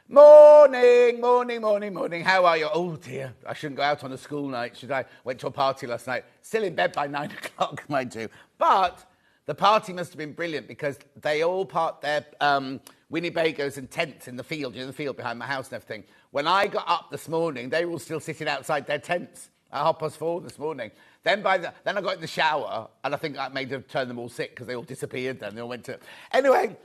Morning, morning, morning, morning. How are you? Oh dear, I shouldn't go out on a school night, should I? Went to a party last night. Still in bed by 9 o'clock, mind you. But the party must have been brilliant because they all parked their Winnebagos and tents in the field, the field behind my house and everything. When I got up this morning, they were all still sitting outside their tents at 4:30 this morning. Then I got in the shower, and I think that made them turn them all sick because they all disappeared then. They all went to... Anyway,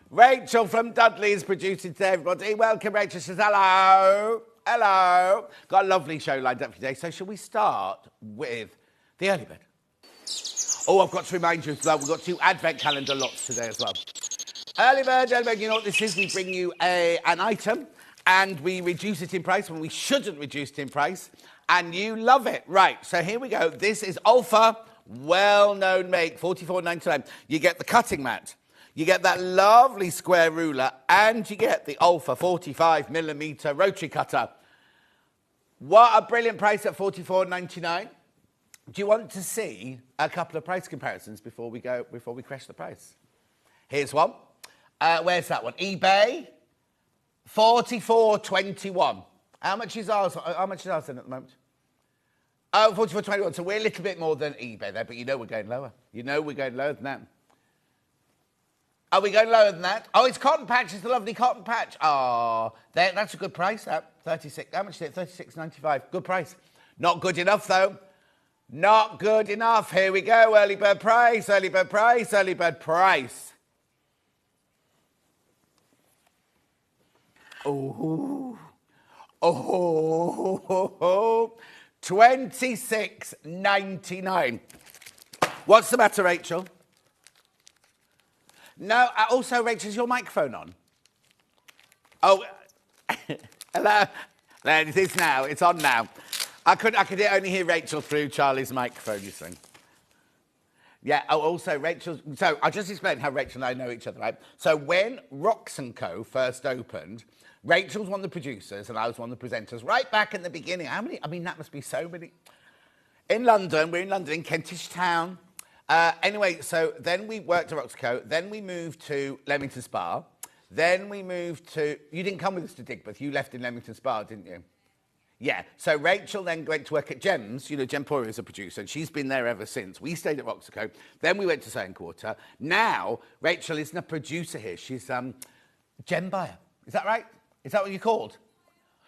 Rachel from Dudley is producing today, everybody. Welcome, Rachel. She says, hello. Hello. Got a lovely show lined up today. So shall we start with the early bird? Oh, I've got to remind you as well, we've got 2 advent calendar lots today as well. Early bird, you know what this is? We bring you an item and we reduce it in price when we shouldn't reduce it in price, and you love it. Right, so here we go. This is Ulfa, well-known make, $44.99. You get the cutting mat, you get that lovely square ruler, and you get the Ulfa 45mm rotary cutter. What a brilliant price at $44.99. Do you want to see a couple of price comparisons before we crash the price? Here's one. Where's that one? eBay, $44.21. How much is ours then at the moment? Oh, $44.21. So we're a little bit more than eBay there, but you know we're going lower. You know we're going lower than that. Are we going lower than that? Oh, it's cotton patch. It's the lovely cotton patch. Oh, that's a good price. That 36. How much is it? $36.95. Good price. Not good enough though. Not good enough. Here we go. Early bird price. Early bird price. Early bird price. Oh. Oh. $26.99. What's the matter, Rachel? No, also, Rachel, is your microphone on? Oh, hello. There it is now. It's on now. I could only hear Rachel through Charlie's microphone, you see. Yeah, oh, also, Rachel... So, I'll just explain how Rachel and I know each other, right? So, when Rox & Co. first opened, Rachel was one of the producers and I was one of the presenters right back in the beginning. How many? I mean, that must be so many. In London, we're in London, in Kentish Town. Anyway, so then we worked at Rox & Co. Then we moved to Leamington Spa. Then we moved to... You didn't come with us to Digbeth. You left in Leamington Spa, didn't you? Yeah, so Rachel then went to work at Gem's. You know, Gem Poirier is a producer, and she's been there ever since. We stayed at Rox & Co. Then we went to Sane Quarter. Now, Rachel isn't a producer here. She's Gem buyer. Is that right? Is that what you're called?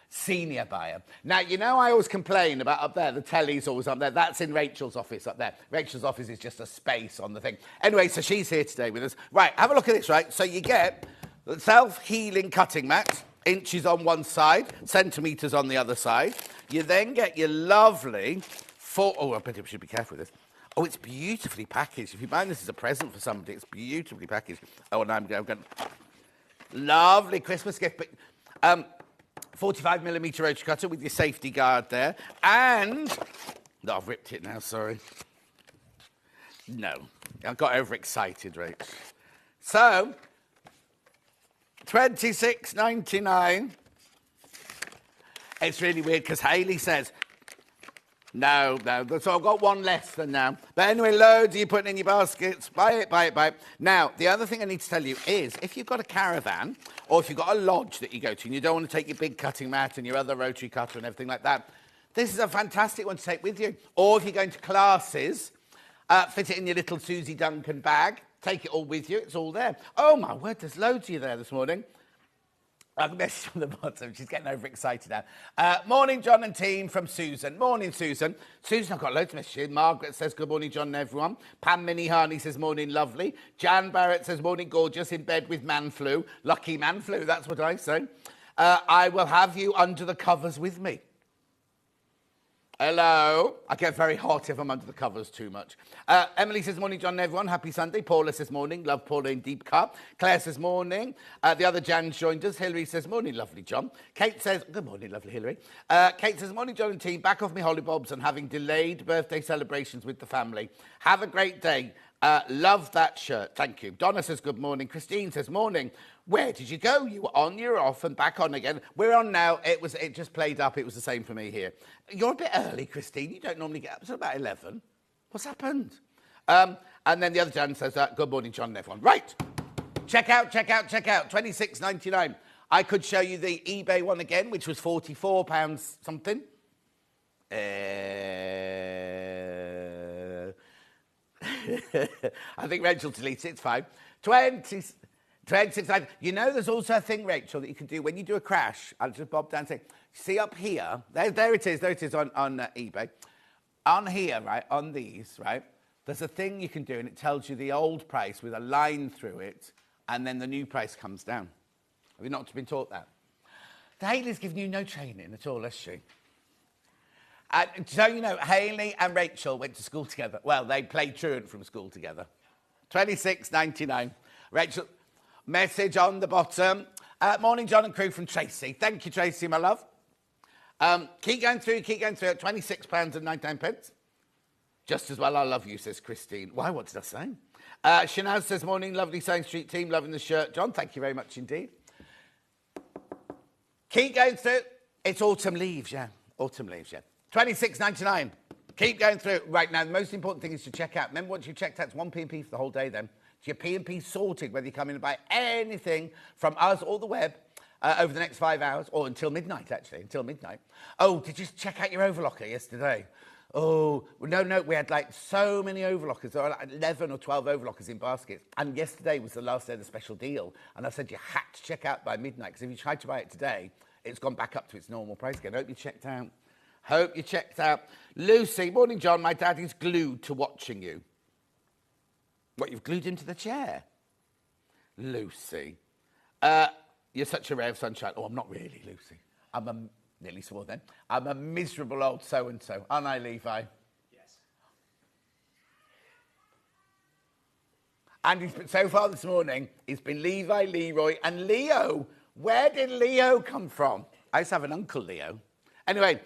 Senior buyer. Now, you know I always complain about up there, the telly's always up there. That's in Rachel's office up there. Rachel's office is just a space on the thing. Anyway, so she's here today with us. Right, have a look at this, right? So you get the self-healing cutting mat, inches on one side, centimetres on the other side. You then get your lovely... Oh, I bet I should be careful with this. Oh, it's beautifully packaged. If you buy this as a present for somebody, it's beautifully packaged. Oh, and I'm going... Lovely Christmas gift. But, 45mm rotary cutter with your safety guard there. And... No, I've ripped it now, sorry. No. I got overexcited, Rach. So... $26.99. It's really weird because Hayley says, no. So I've got one less than now. But anyway, loads you're putting in your baskets. Buy it. Now, the other thing I need to tell you is if you've got a caravan or if you've got a lodge that you go to and you don't want to take your big cutting mat and your other rotary cutter and everything like that, this is a fantastic one to take with you. Or if you're going to classes, fit it in your little Susie Duncan bag. Take it all with you. It's all there. Oh, my word, there's loads of you there this morning. I've a message from the bottom. She's getting overexcited now. Morning, John and team from Susan. Morning, Susan. Susan, I've got loads of messages. Margaret says, good morning, John and everyone. Pam Minnie-Harney says, morning, lovely. Jan Barrett says, morning, gorgeous, in bed with man flu. Lucky man flu, that's what I say. I will have you under the covers with me. Hello. I get very hot if I'm under the covers too much. Emily says, morning, John and everyone. Happy Sunday. Paula says, morning. Love Paula in deep cut. Claire says, morning. The other Jan's joined us. Hilary says, morning, lovely John. Kate says, good morning, lovely Hilary. Kate says, morning, John and team. Back off me hollybobs and having delayed birthday celebrations with the family. Have a great day. Love that shirt. Thank you. Donna says, good morning. Christine says, morning. Where did you go? You were on, you're off, and back on again. We're on now. It just played up. It was the same for me here. You're a bit early, Christine. You don't normally get up until about 11. What's happened? And then the other Jan says, good morning, John and everyone. Right. Check out. 26.99. I could show you the eBay one again, which was £44 something. I think Rachel deleted it. It's fine. 26. You know, there's also a thing, Rachel, that you can do when you do a crash. I'll just bob down and say, see up here. There it is. There it is on eBay. On here, right, on these, right, there's a thing you can do, and it tells you the old price with a line through it, and then the new price comes down. Have you not been taught that? Hayley's given you no training at all, has she? So, you know, Hayley and Rachel went to school together. Well, they played truant from school together. 26.99. Rachel, message on the bottom. Morning, John and crew from Tracy. Thank you, Tracy, my love. Keep going through at £26.99. Just as well, I love you, says Christine. Why, what did I say? Shanaz says, morning, lovely Sewing Street team, loving the shirt. John, thank you very much indeed. Keep going through. It's autumn leaves, yeah. Autumn leaves, yeah. £26.99. Keep going through. Right now, the most important thing is to check out. Remember, once you've checked out, it's one P&P for the whole day then. It's your P&P sorted, whether you come in and buy anything from us or the web over the next 5 hours, or until midnight, actually, until midnight. Oh, did you check out your overlocker yesterday? Oh, no, we had like so many overlockers. There were like 11 or 12 overlockers in baskets. And yesterday was the last day of the special deal. And I said you had to check out by midnight, because if you tried to buy it today, it's gone back up to its normal price again. Hope you checked out. Hope you checked out. Lucy, morning, John. My daddy's glued to watching you. What, you've glued him to the chair? Lucy. You're such a ray of sunshine. Oh, I'm not really, Lucy. Nearly swore then. I'm a miserable old so-and-so. Aren't I, Levi? Yes. And so far this morning, it's been Levi, Leroy, and Leo. Where did Leo come from? I used to have an Uncle Leo. Anyway,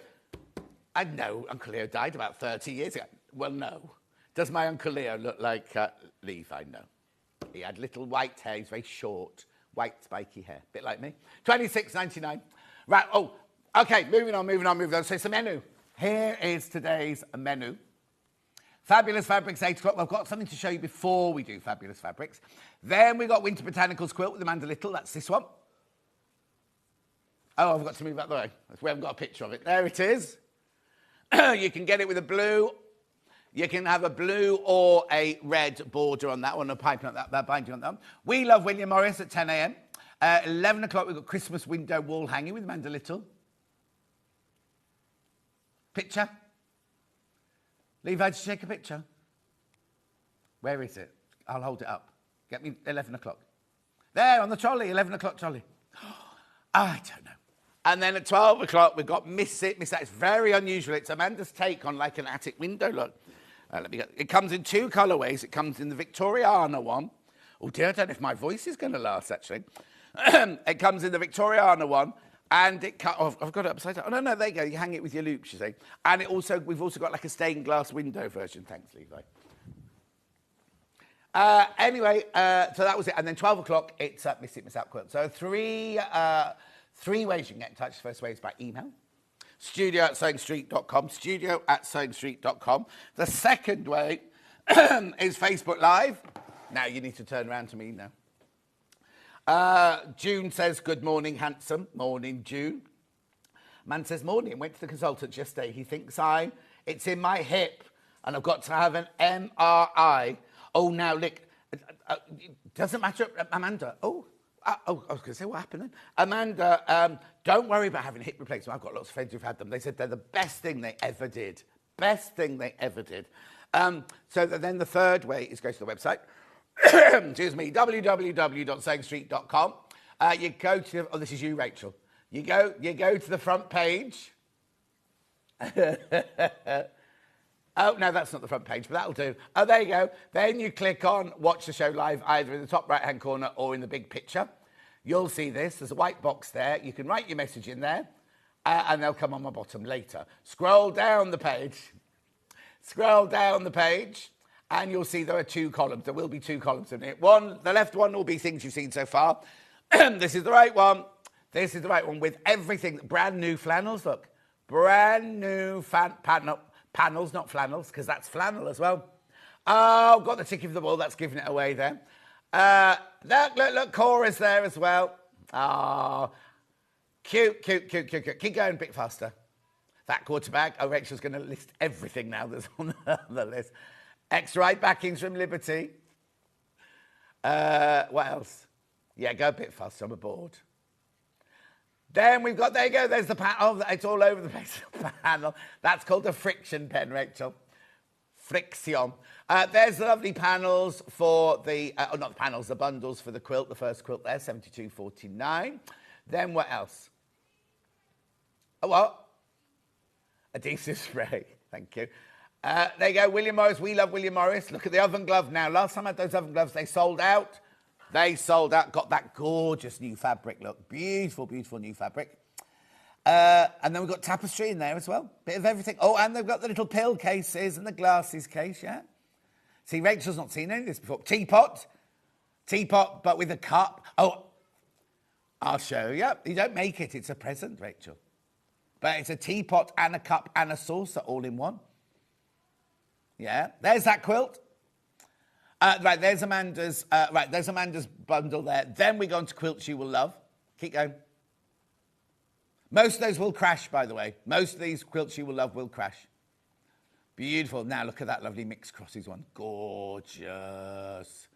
I know Uncle Leo died about 30 years ago. Well, no. Does my Uncle Leo look like Levi? No. He had little white hair. He's very short, white spiky hair. Bit like me. £26.99. Right, oh, okay, moving on. So it's the menu. Here is today's menu. Fabulous Fabrics, 8 o'clock. Well, I've got something to show you before we do Fabulous Fabrics. Then we got Winter Botanicals quilt with Amanda Little. That's this one. Oh, I've got to move that the way. We haven't got a picture of it. There it is. You can get it with a blue. You can have a blue or a red border on that one, a piping on that binding on that one. We love William Morris at 10 a.m. 11 o'clock, we've got Christmas window wall hanging with Amanda Little. Picture. Levi, did you take a picture? Where is it? I'll hold it up. Get me 11 o'clock. There, on the trolley, 11 o'clock trolley. I don't know. And then at 12 o'clock, we've got Miss It. It's very unusual. It's Amanda's take on like an attic window look. It comes in 2 colourways. It comes in the Victoriana one. Oh dear, I don't know if my voice is going to last, actually. It comes in the Victoriana one. And I've got it upside down. Oh, no, there you go. You hang it with your loops, you see. And we've also got like a stained glass window version. Thanks, Levi. Anyway, so that was it. And then 12 o'clock, it's Miss It, Miss Out Quilt. So three ways you can get in touch. The first way is by email. studio@sewingstreet.com. studio@sewingstreet.com. The second way is Facebook Live. Now you need to turn around to me now. June says, good morning, handsome. Morning, June. Man says, morning. Went to the consultant yesterday. He thinks it's in my hip and I've got to have an MRI. Oh, now, look, doesn't matter, Amanda. I was going to say, what happened then? Amanda, don't worry about having a hip replacement. I've got lots of friends who've had them. They said they're the best thing they ever did. Best thing they ever did. So then the third way is go to the website. Excuse me, www.sewingstreet.com. You go to, this is you, Rachel. You go to the front page. Oh, no, that's not the front page, but that'll do. Oh, there you go. Then you click on Watch the Show Live, either in the top right-hand corner or in the big picture. You'll see this. There's a white box there. You can write your message in there, and they'll come on my bottom later. Scroll down the page. And you'll see there are 2 columns. There will be 2 columns in it. The left one will be things you've seen so far. This is the right one. This is the right one with everything. Brand new flannels, look. Brand new panels, not flannels, because that's flannel as well. Oh, got the tick of the ball. That's giving it away there. Look, Cora's there as well. Oh, cute. Keep going a bit faster. That quarter bag. Oh, Rachel's going to list everything now that's on the list. X-Ride backings from Liberty. What else? Yeah, go a bit faster. I'm bored. Then we've got, there you go, there's the panel. Oh, it's all over the place, the panel. That's called a friction pen, Rachel. Friction. There's the lovely panels for the, not the panels, the bundles for the quilt, the first quilt there, $72.49. Then what else? Oh, what? Adhesive spray, thank you. There you go, William Morris. We love William Morris. Look at the oven glove now. Last time I had those oven gloves, they sold out. They sold out, got that gorgeous new fabric look. Beautiful new fabric. And then we've got tapestry in there as well. Bit of everything. Oh, and they've got the little pill cases and the glasses case, yeah. See, Rachel's not seen any of this before. Teapot, but with a cup. Oh, I'll show you. You don't make it, it's a present, Rachel. But it's a teapot and a cup and a saucer all in one. Yeah, there's that quilt. Right, there's Amanda's bundle there. Then we go on to quilts you will love. Keep going. Most of those will crash, by the way. Most of these quilts you will love will crash. Beautiful. Now look at that lovely mixed crosses one. Gorgeous.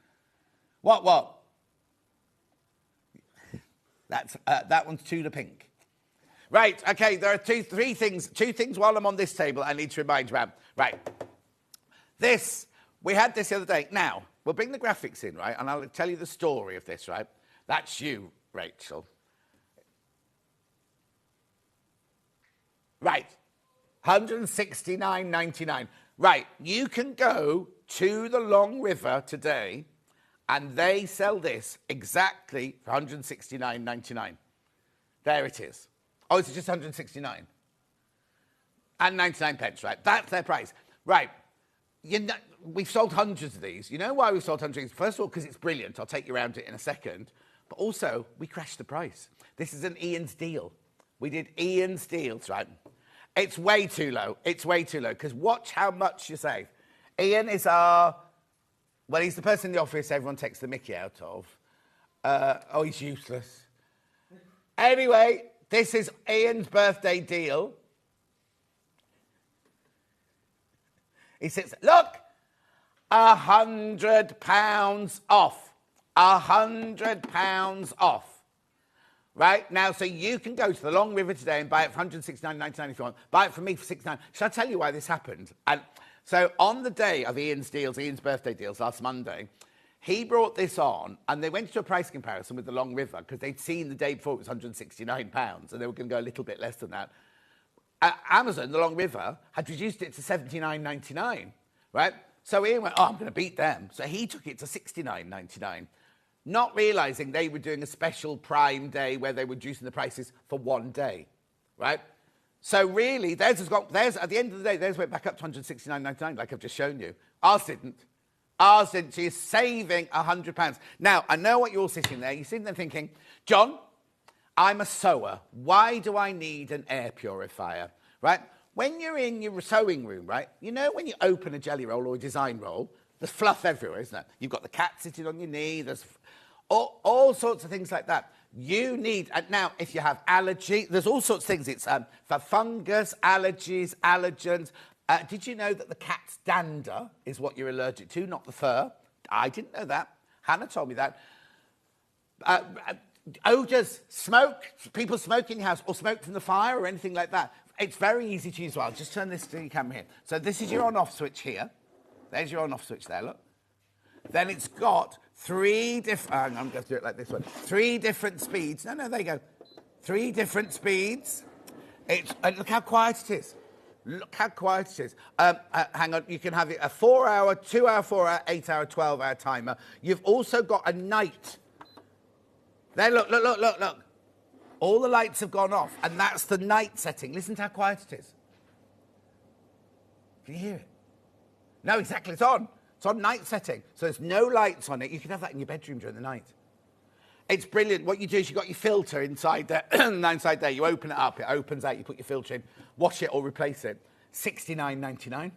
What? That one's Tula Pink. Right, okay, there are two things while I'm on this table I need to remind you about. Right. We had this the other day. Now, we'll bring the graphics in, right? And I'll tell you the story of this, right? That's you, Rachel. Right. $169.99. Right. You can go to the Long River today and they sell this exactly for $169.99. There it is. Oh, it's just 169 and 99 pence, right? That's their price. Right. We've sold hundreds of these. You know why we've sold hundreds? First of all, because it's brilliant. I'll take you around it in a second. But also, we crashed the price. This is an Ian's deal. We did Ian's deals, right? It's way too low. It's way too low. Because watch how much you save. Ian is he's the person in the office everyone takes the mickey out of. He's useless. Anyway, this is Ian's birthday deal. He says, look, £100 off. £100 off. Right? Now, so you can go to the Long River today and buy it for $169.99 if you want. Buy it from me for $69. Shall I tell you why this happened? And so on the day of Ian's birthday deals, last Monday, he brought this on and they went to a price comparison with the Long River because they'd seen the day before it was £169 and they were going to go a little bit less than that. Amazon, the Long River, had reduced it to $79.99, right? So Ian went, I'm going to beat them. So he took it to $69.99, not realising they were doing a special Prime Day where they were reducing the prices for one day, right? So really, at the end of the day, theirs went back up to $169.99, like I've just shown you. Ours didn't. So you're saving £100. Now, I know what you're all sitting there. You're sitting there thinking, John, I'm a sewer. Why do I need an air purifier, right? When you're in your sewing room, right, you know when you open a jelly roll or a design roll, there's fluff everywhere, isn't there? You've got the cat sitting on your knee, there's all sorts of things like that. You need, now, if you have allergy, there's all sorts of things. It's for fungus, allergies, allergens. Did you know that the cat's dander is what you're allergic to, not the fur? I didn't know that. Hannah told me that. Odours, smoke, people smoke in your house or smoke from the fire or anything like that. It's very easy to use. Well, I'll just turn this to your camera here. So this is your on-off switch here. There's your on-off switch there, look. Then it's got three different... I'm going to do it like this one. 3 different speeds. No, there you go. 3 different speeds. Look how quiet it is. Look how quiet it is. Hang on, you can have it a 4-hour, 2-hour, 4-hour, 8-hour, 12-hour timer. You've also got a night. There, look. All the lights have gone off, and that's the night setting. Listen to how quiet it is. Can you hear it? No, exactly, it's on. It's on night setting, so there's no lights on it. You can have that in your bedroom during the night. It's brilliant. What you do is you've got your filter inside there, inside there. You open it up, it opens out, you put your filter in, wash it or replace it. $69.99.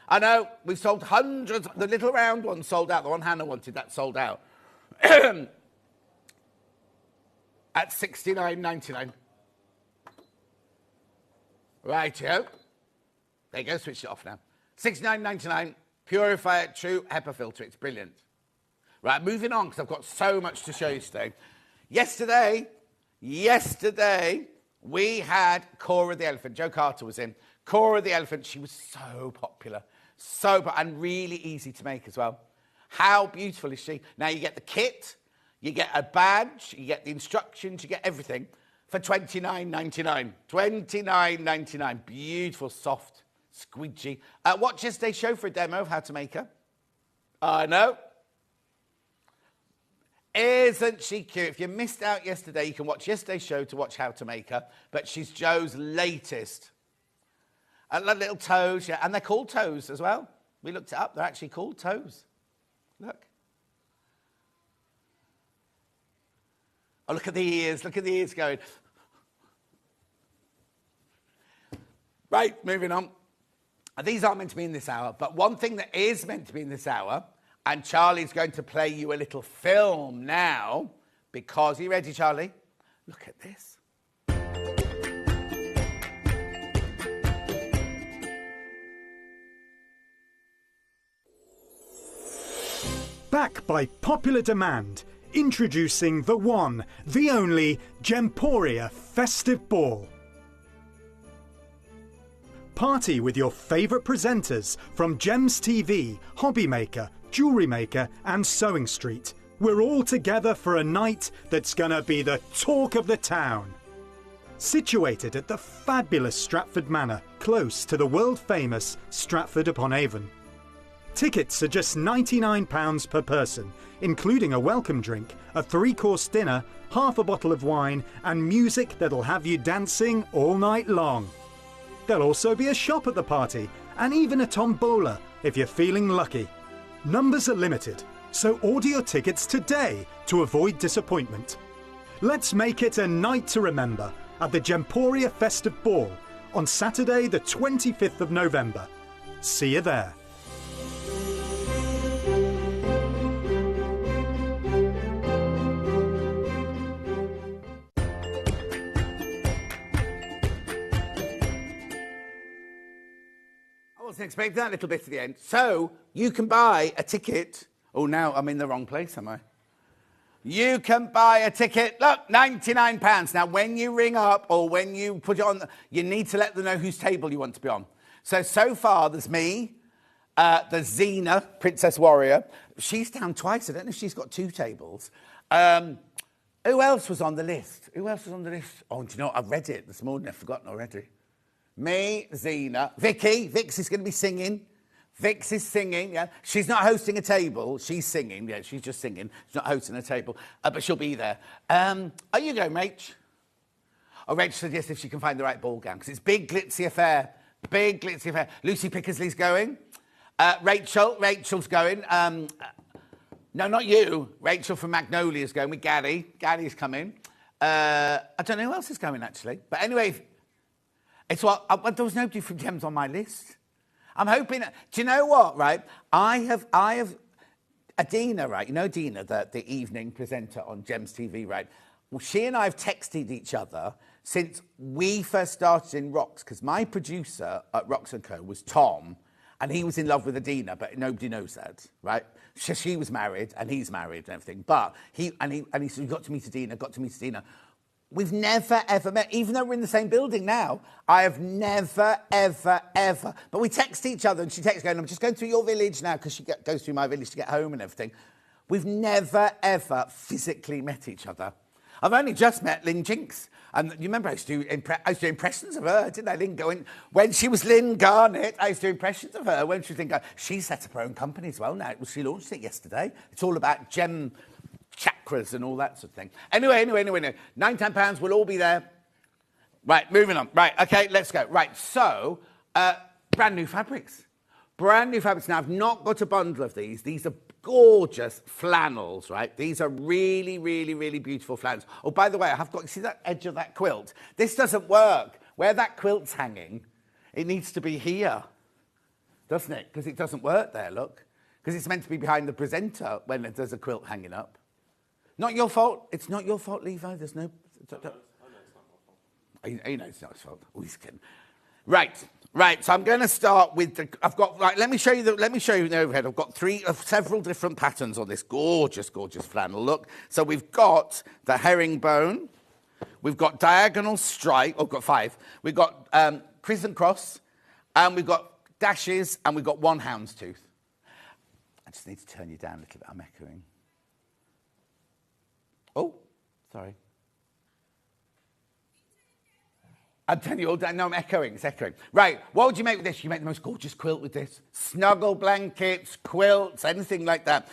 I know, we've sold hundreds. The little round one sold out. The one Hannah wanted, that sold out. At $69.99. Rightio. There you go, switch it off now. $69.99, Purifier True HEPA filter. It's brilliant. Right, moving on, because I've got so much to show you today. Yesterday, we had Cora the Elephant. Joe Carter was in. Cora the Elephant, she was so popular. And really easy to make as well. How beautiful is she? Now, you get the kit, you get a badge, you get the instructions, you get everything for $29.99. $29.99. Beautiful, soft, squidgy. Watch yesterday's show for a demo of how to make her. I know. Isn't she cute? If you missed out yesterday, you can watch yesterday's show to watch how to make her. But she's Joe's latest. And little toes, yeah. And they're called toes as well. We looked it up. They're actually called toes. Look. Oh, look at the ears. Look at the ears going. Right, moving on. These aren't meant to be in this hour. But one thing that is meant to be in this hour, and Charlie's going to play you a little film now, because, are you ready, Charlie? Look at this. Back by popular demand, introducing the one, the only Gemporia Festive Ball. Party with your favourite presenters from Gems TV, Hobby Maker, Jewellery Maker and Sewing Street. We're all together for a night that's gonna be the talk of the town. Situated at the fabulous Stratford Manor, close to the world-famous Stratford-upon-Avon. Tickets are just £99 per person, including a welcome drink, a 3-course dinner, half a bottle of wine and music that'll have you dancing all night long. There'll also be a shop at the party and even a tombola if you're feeling lucky. Numbers are limited, so order your tickets today to avoid disappointment. Let's make it a night to remember at the Gemporia Festive Ball on Saturday the 25th of November. See you there. I wasn't expecting that little bit at the end. So, you can buy a ticket. Oh, now I'm in the wrong place, am I? You can buy a ticket. Look, £99. Now, when you ring up or when you put it on, you need to let them know whose table you want to be on. So far, there's me, there's Xena, Princess Warrior. She's down twice. I don't know if she's got 2 tables. Who else was on the list? Oh, do you know what? I've read it this morning. I've forgotten already. Me, Xena, Vicky. Vix is going to be singing. Vix is singing, yeah. She's not hosting a table. She's singing, yeah. She's just singing. She's not hosting a table, but she'll be there. Are you going, Rach? Oh, Rach said yes if she can find the right ball gown, because it's big, glitzy affair. Big, glitzy affair. Lucy Pickersley's going. Rachel's going. No, not you. Rachel from Magnolia's going with Gary. Gary's coming. I don't know who else is going, actually. But anyway... there was nobody from Gems on my list. I'm hoping... Do you know what, right? I have Adina, right? You know Adina, the evening presenter on Gems TV, right? Well, she and I have texted each other since we first started in Rocks, because my producer at Rocks & Co. was Tom, and he was in love with Adina, but nobody knows that, right? She was married, and he's married and everything. But he said, you got to meet Adina. We've never, ever met, even though we're in the same building now. I have never, ever, ever. But we text each other, and she texts going, I'm just going through your village now, because she goes through my village to get home and everything. We've never, ever physically met each other. I've only just met Lynn Jinks. And you remember I used to do impressions of her, didn't I? When she was Lynn Garnett, I used to do impressions of her. When she was Lynn Garnett. She set up her own company as well now. She launched it yesterday. It's all about gem... chakras and all that sort of thing. Anyway, £9 we'll all be there. Right, moving on. Right, okay, let's go. Right, so, brand new fabrics. Now, I've not got a bundle of these. These are gorgeous flannels, right? These are really, really, really beautiful flannels. Oh, by the way, I have got, see that edge of that quilt? This doesn't work. Where that quilt's hanging, it needs to be here. doesn't it? Because it doesn't work there, look. Because it's meant to be behind the presenter when there's a quilt hanging up. Not your fault. It's not your fault, Levi. There's no... I know it's not my fault. You know it's not his fault. Oh, he's kidding. Right. So I'm going to start with the. I've got. Right. Let me show you the overhead. I've got several different patterns on this gorgeous flannel. Look. So we've got the herringbone. We've got diagonal stripe. Oh, we've got 5. We've got criss and cross, and we've got dashes, and we've got 1 houndstooth. I just need to turn you down a little bit. I'm echoing. Oh, sorry. I'm telling you all down. No, I'm echoing. It's echoing. Right. What would you make with this? You make the most gorgeous quilt with this. Snuggle blankets, quilts, anything like that.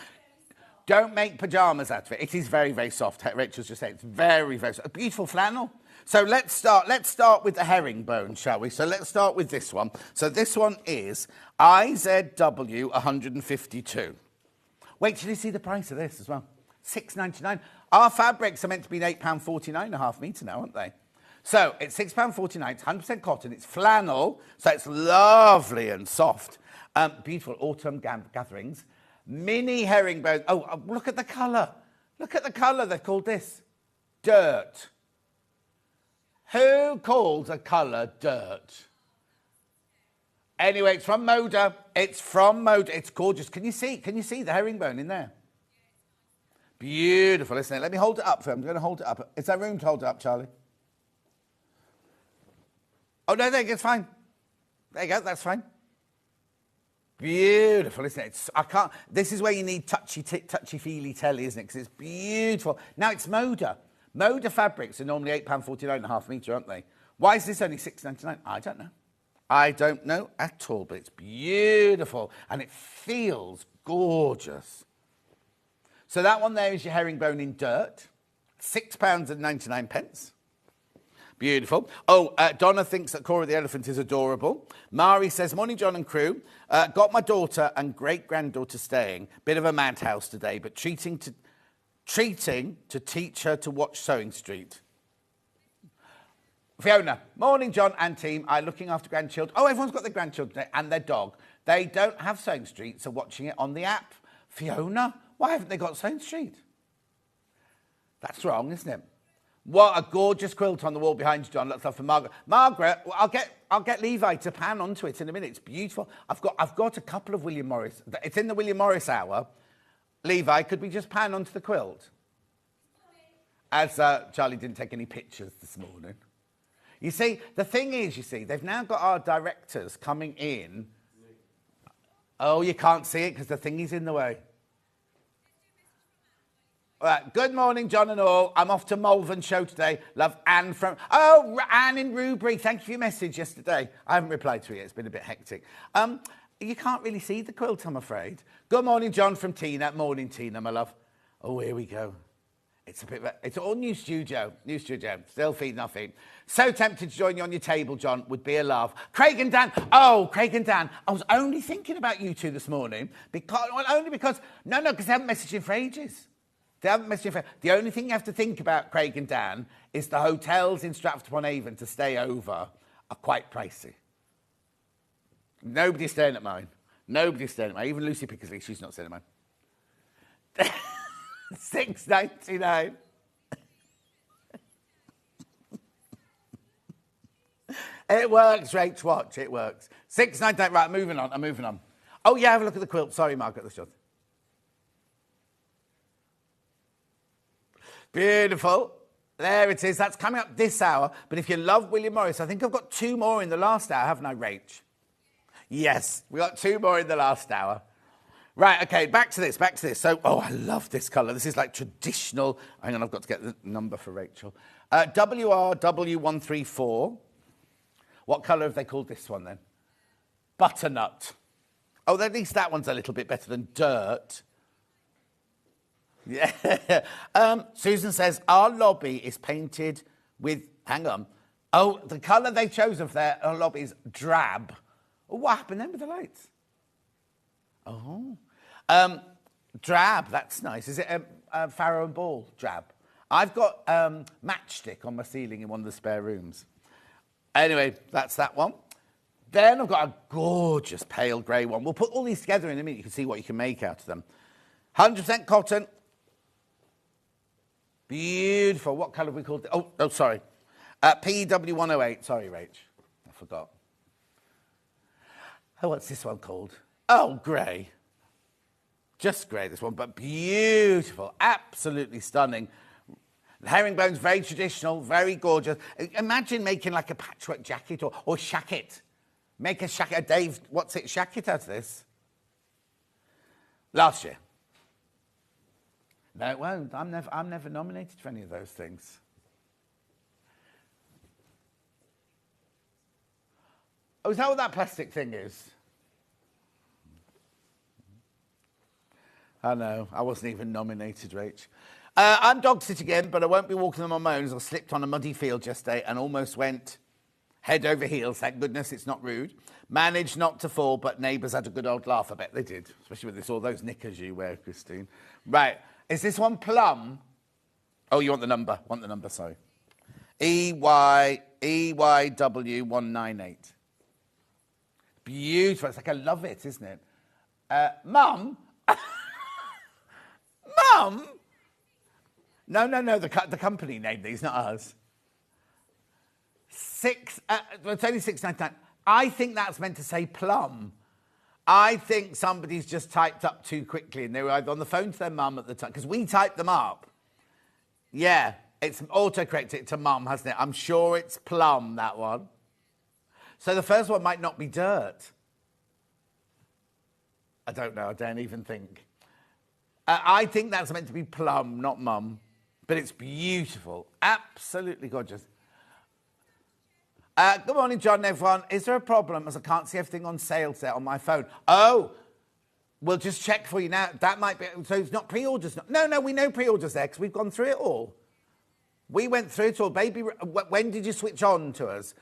Don't make pyjamas out of it. It is very, very soft. Rachel's just saying it's very, very soft. A beautiful flannel. So let's start with the herringbone, shall we? So let's start with this one. So this one is IZW 152. Wait till you see the price of this as well. £6.99. Our fabrics are meant to be £8.49 a half metre now, aren't they? So it's £6.49, it's 100% cotton, it's flannel, so it's lovely and soft. Beautiful autumn gatherings. Mini herringbone. Oh, look at the colour. Look at the colour. They've called this dirt. Who calls a colour dirt? Anyway, it's from Moda. It's gorgeous. Can you see the herringbone in there? Beautiful, isn't it? Let me hold it up for you. I'm going to hold it up. Is there room to hold it up, Charlie? Oh, no, there you go, it's fine. There you go, that's fine. Beautiful, isn't it? This is where you need touchy-feely telly, isn't it? Because it's beautiful. Now, it's Moda. Moda fabrics are normally £8.49 a half metre, aren't they? Why is this only £6.99? I don't know at all, but it's beautiful. And it feels gorgeous. So that one there is your herringbone in dirt. £6.99. Beautiful. Oh, Donna thinks that Cora the Elephant is adorable. Mari says, morning, John and crew. Got my daughter and great-granddaughter staying. Bit of a madhouse today, but treating to teach her to watch Sewing Street. Fiona, morning, John and team. I'm looking after grandchildren. Oh, everyone's got their grandchildren today and their dog. They don't have Sewing Street, so watching it on the app. Fiona, why haven't they got Sewing Street? That's wrong, isn't it? What a gorgeous quilt on the wall behind you, John. Lots of love for Margaret. Margaret, I'll get Levi to pan onto it in a minute. It's beautiful. I've got a couple of William Morris. It's in the William Morris hour. Levi, could we just pan onto the quilt? As Charlie didn't take any pictures this morning. You see, the thing is, they've now got our directors coming in. Oh, you can't see it because the thingy's in the way. Right. Good morning, John and all. I'm off to Malvern show today. Love Anne from... Oh, Anne in Rubery. Thank you for your message yesterday. I haven't replied to it yet. It's been a bit hectic. You can't really see the quilt, I'm afraid. Good morning, John from Tina. Morning, Tina, my love. Oh, here we go. It's all new studio. New studio. Still feed nothing. So tempted to join you on your table, John. Would be a laugh. Craig and Dan. Oh, Craig and Dan. I was only thinking about you two this morning. Because they haven't messaged in for ages. The only thing you have to think about, Craig and Dan, is the hotels in Stratford-upon-Avon to stay over are quite pricey. Nobody's staying at mine. Even Lucy Pickersley, she's not staying at mine. $6.99. It works, Rach, watch, it works. $6.99, right, I'm moving on. Oh, yeah, have a look at the quilt. Sorry, Margaret, that's just... Beautiful. There it is. That's coming up this hour. But if you love William Morris, I think I've got 2 more in the last hour, haven't I, Rach? Yes, we got 2 more in the last hour. Right, okay, back to this. So, I love this colour. This is like traditional. Hang on, I've got to get the number for Rachel. WRW134. What colour have they called this one then? Butternut. Oh, at least that one's a little bit better than dirt. Yeah. Susan says, our lobby is painted with, hang on. Oh, the colour they chose of their lobby is drab. Oh, what happened then with the lights? Oh. Drab, that's nice. Is it Farrow and Ball drab? I've got matchstick on my ceiling in one of the spare rooms. Anyway, that's that one. Then I've got a gorgeous pale grey one. We'll put all these together in a minute. You can see what you can make out of them. 100% cotton. Beautiful. What colour have we called it? Oh, sorry. PW108. Sorry, Rach. I forgot. Oh, what's this one called? Oh, grey. Just grey, this one, but beautiful. Absolutely stunning. The herringbone's very traditional, very gorgeous. Imagine making like a patchwork jacket or shacket. Make a shacket, Dave, what's it, shacket out of this? Last year. No, it won't. I'm never nominated for any of those things. Oh, is that what that plastic thing is? I know, I wasn't even nominated, Rach. I'm dog sitting again, but I won't be walking them on my own as I slipped on a muddy field yesterday and almost went head over heels. Thank goodness it's not rude. Managed not to fall, but neighbours had a good old laugh. I bet they did, especially when they saw those knickers you wear, Christine. Right, is this one plum? Oh, you want the number? Sorry. EYW198. Beautiful. It's like I love it, isn't it? Mum? Mum? No, the company named these, not us. It's only $6.99. I think that's meant to say plum. I think somebody's just typed up too quickly and they were either on the phone to their mum at the time, because we typed them up. Yeah, it's autocorrected it to mum, hasn't it? I'm sure it's plum, that one. So the first one might not be dirt. I don't know, I don't even think. I think that's meant to be plum, not mum. But it's beautiful. Absolutely gorgeous. Good morning, John, everyone. Is there a problem as I can't see everything on sale set on my phone? Oh, we'll just check for you now. That might be... So it's not pre-orders. No, we know pre-orders there because we've gone through it all. We went through it all. Baby, when did you switch on to us?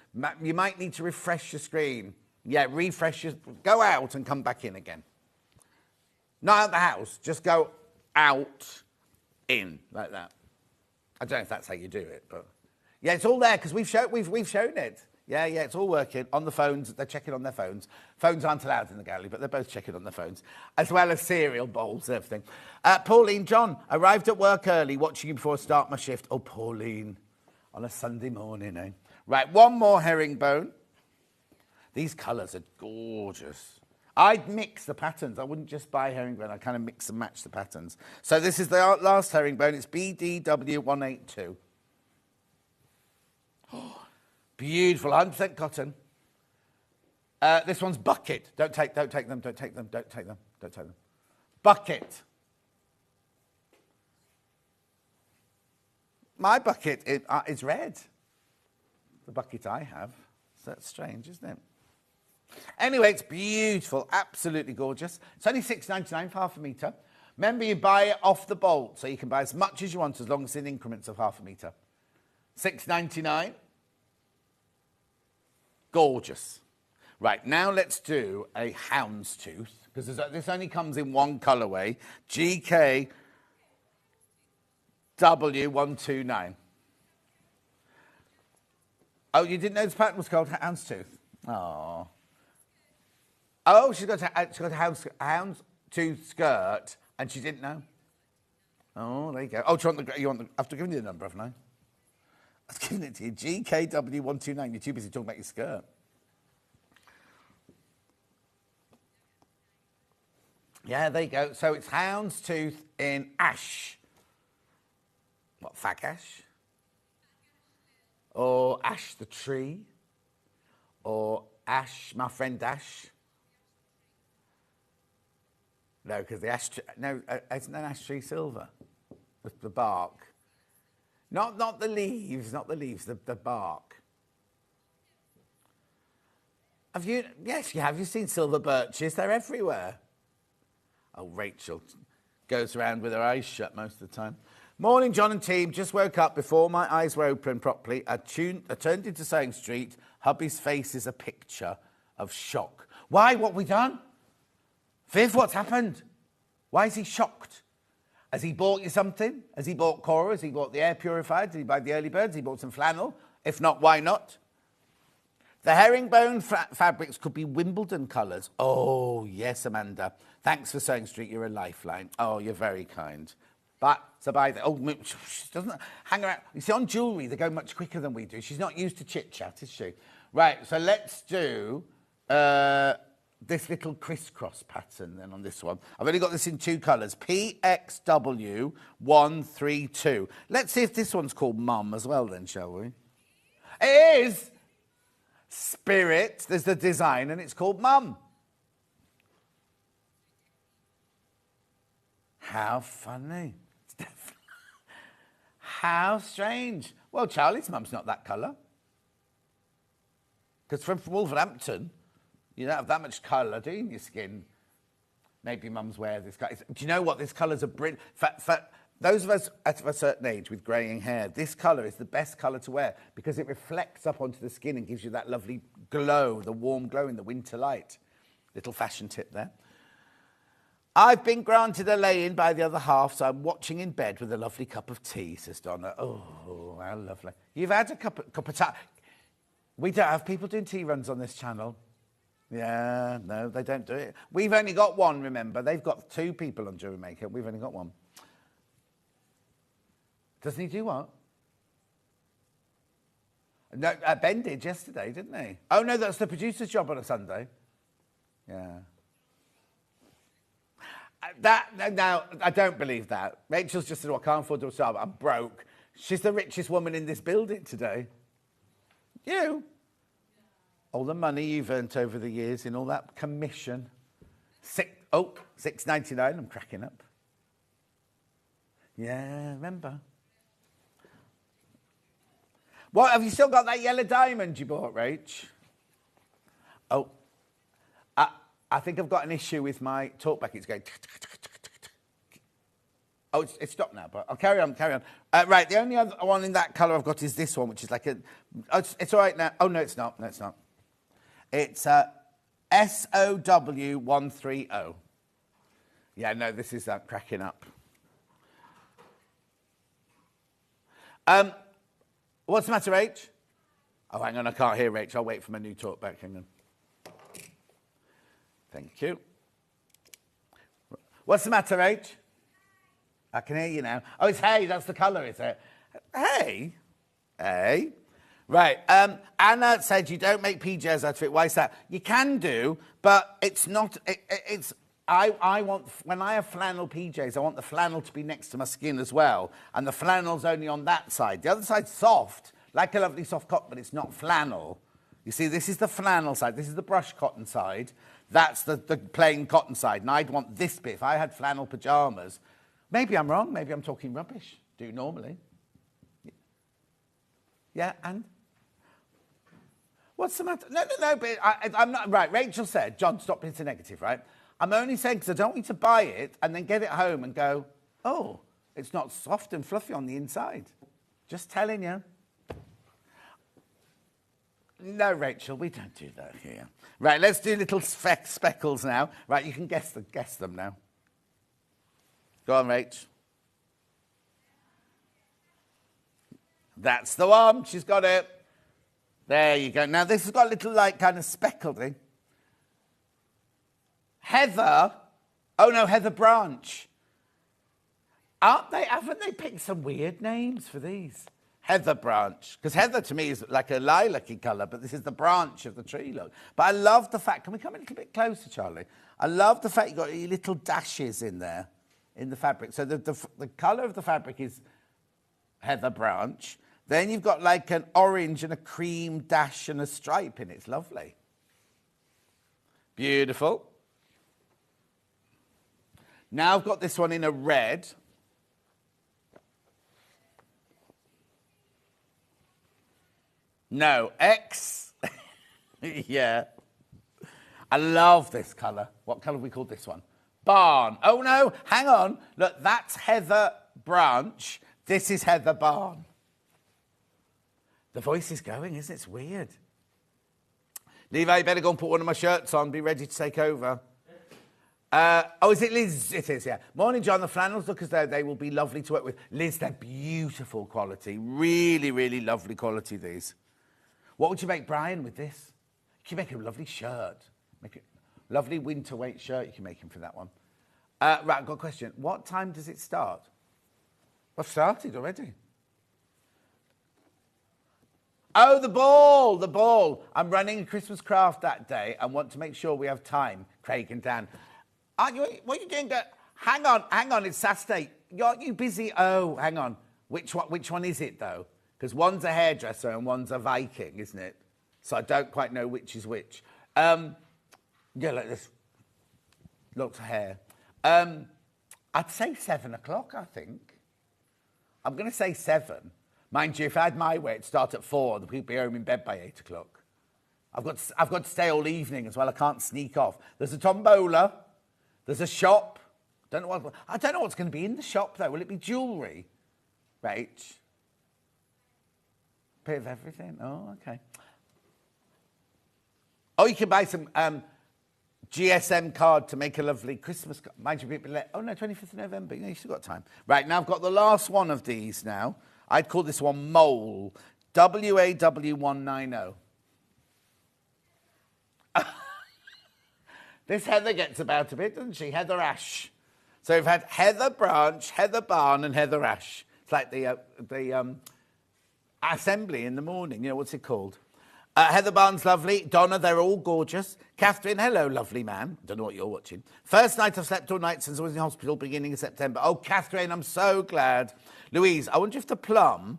You might need to refresh your screen. Yeah, refresh your... Go out and come back in again. Not out the house. Just go out, in, like that. I don't know if that's how you do it, but... Yeah, it's all there, because we've shown it. Yeah, it's all working. On the phones, they're checking on their phones. Phones aren't allowed in the gallery, but they're both checking on their phones, as well as cereal bowls and everything. Pauline, John, arrived at work early, watching you before I start my shift. Oh, Pauline, on a Sunday morning, eh? Right, one more herringbone. These colours are gorgeous. I'd mix the patterns. I wouldn't just buy herringbone. I kind of mix and match the patterns. So this is the last herringbone. It's BDW182. Oh, beautiful, 100% cotton. This one's bucket. Don't take them. Bucket. My bucket is red. The bucket I have. So that's strange, isn't it? Anyway, it's beautiful, absolutely gorgeous. It's only $6.99 for half a metre. Remember, you buy it off the bolt, so you can buy as much as you want as long as it's in increments of half a metre. $6.99. Gorgeous. Right, now let's do a houndstooth, because this only comes in one colourway. GKW129. Oh, you didn't know this pattern was called houndstooth? Oh. Oh, she's got a houndstooth skirt, and she didn't know. Oh, there you go. Oh, I've to give you the number, haven't I? I've given it to you. GKW129. You're too busy talking about your skirt. Yeah, there you go. So it's houndstooth in ash. What, fag ash? Or Ash the tree? Or Ash, my friend Ash? No, because the ash tree... No, isn't an ash tree silver? The bark. Not the leaves, the bark. Have you... Yes, you have. You've seen silver birches. They're everywhere. Oh, Rachel goes around with her eyes shut most of the time. Morning, John and team. Just woke up before my eyes were open properly. I turned into Sewing Street. Hubby's face is a picture of shock. Why? What have we done? Viv, what's happened? Why is he shocked? Has he bought you something? Has he bought Cora? Has he bought the air purifier? Did he buy the early birds? Has he bought some flannel? If not, why not? The herringbone fabrics could be Wimbledon colours. Oh, yes, Amanda. Thanks for Sewing Street. You're a lifeline. Oh, you're very kind. But to buy the... Oh, she doesn't hang around. You see, on jewellery, they go much quicker than we do. She's not used to chit-chat, is she? Right, so let's do this little crisscross pattern then on this one. I've only got this in 2 colours. PXW132. Let's see if this one's called Mum as well then, shall we? It is! Spirit. There's the design and it's called Mum. How funny. How strange. Well, Charlie's mum's not that colour. Because from Wolverhampton, you don't have that much colour, do you, in your skin? Maybe mums wear this colour. Do you know what? This colour's a brilliant... For those of us at a certain age with greying hair, this colour is the best colour to wear because it reflects up onto the skin and gives you that lovely glow, the warm glow in the winter light. Little fashion tip there. I've been granted a lay-in by the other half, so I'm watching in bed with a lovely cup of tea, says Donna. Oh, how lovely. You've had a cup of tea. We don't have people doing tea runs on this channel. Yeah, no, they don't do it. We've only got one, remember. They've got 2 people on Jewelry Maker. We've only got 1. Doesn't he do what? No, Ben did yesterday, didn't he? Oh, no, that's the producer's job on a Sunday. Yeah. Now, I don't believe that. Rachel's just said, well, I can't afford to do a job. I'm broke. She's the richest woman in this building today. You? All the money you've earned over the years in all that commission. $6.99, I'm cracking up. Yeah, remember. What, have you still got that yellow diamond you bought, Rach? Oh, I think I've got an issue with my talkback. It's going... Oh, it's stopped now, but I'll carry on. Right, the only other one in that colour I've got is this one, which is like a... Oh, it's all right now. Oh, no, it's not. No, it's not. It's SOW130. Yeah, no, this is cracking up. What's the matter, Rach? Oh, hang on, I can't hear Rach. I'll wait for my new talkback. Hang on. Thank you. What's the matter, Rach? I can hear you now. Oh, it's hay. That's the colour, is it? Hay? Hay? Right. Anna said you don't make PJs out of it. Why is that? You can do, but it's not... I want... When I have flannel PJs, I want the flannel to be next to my skin as well. And the flannel's only on that side. The other side's soft, like a lovely soft cotton, but it's not flannel. You see, this is the flannel side. This is the brush cotton side. That's the plain cotton side. And I'd want this bit. If I had flannel pyjamas, maybe I'm wrong. Maybe I'm talking rubbish. Do normally. Yeah, and? What's the matter? No, but I'm not... Right, Rachel said, John, stop being so negative, right? I'm only saying because I don't want you to buy it and then get it home and go, oh, it's not soft and fluffy on the inside. Just telling you. No, Rachel, we don't do that here. Right, let's do little speckles now. Right, you can guess them now. Go on, Rach. That's the one. She's got it. There you go. Now, this has got a little, like, kind of speckled thing. Heather. Oh, no, Heather Branch. Haven't they picked some weird names for these? Heather branch. Because heather to me is like a lilac-y colour, but this is the branch of the tree, look. But I love the fact... Can we come a little bit closer, Charlie? I love the fact you've got your little dashes in there, in the fabric. So the colour of the fabric is heather branch. Then you've got like an orange and a cream dash and a stripe in it. It's lovely. Beautiful. Now I've got this one in a red. No, X. Yeah. I love this colour. What colour have we called this one? Barn. Oh, no, hang on. Look, that's Heather Branch. This is Heather Barn. The voice is going, isn't it? It's weird. Levi, you better go and put one of my shirts on. Be ready to take over. Oh, is it Liz? It is, yeah. Morning, John. The flannels look as though they will be lovely to work with. Liz, they're beautiful quality. Really, really lovely quality, these. What would you make Brian with this? You can make a lovely shirt. Make a lovely winter weight shirt you can make him for that one. Right, I've got a question. What time does it start? I've started already. Oh, the ball. I'm running a Christmas craft that day and want to make sure we have time, Craig and Dan. What are you doing? Hang on, it's Saturday. Aren't you busy? Oh, hang on. Which one is it, though? Because one's a hairdresser and one's a Viking, isn't it? So I don't quite know which is which. Yeah, like this. Lots of hair. I'd say 7 o'clock, I think. I'm going to say 7. Mind you, if I had my way, it'd start at 4. The people be home in bed by 8 o'clock. I've got to stay all evening as well. I can't sneak off. There's a tombola. There's a shop. I don't know what's going to be in the shop, though. Will it be jewellery? Rach? Bit of everything. Oh, okay. Oh, you can buy some GSM card to make a lovely Christmas card. Mind you, people oh no, 25th of November. You know, you've still got time. Right, now I've got the last one of these now. I'd call this one Mole. WAW190. This Heather gets about a bit, doesn't she? Heather Ash. So we've had Heather Branch, Heather Barn, and Heather Ash. It's like the assembly in the morning. You know, what's it called? Heather Barnes, lovely. Donna, they're all gorgeous. Catherine, hello, lovely man. Don't know what you're watching. First night I've slept all night since I was in hospital beginning of September. Oh, Catherine, I'm so glad. Louise, I wonder if the plum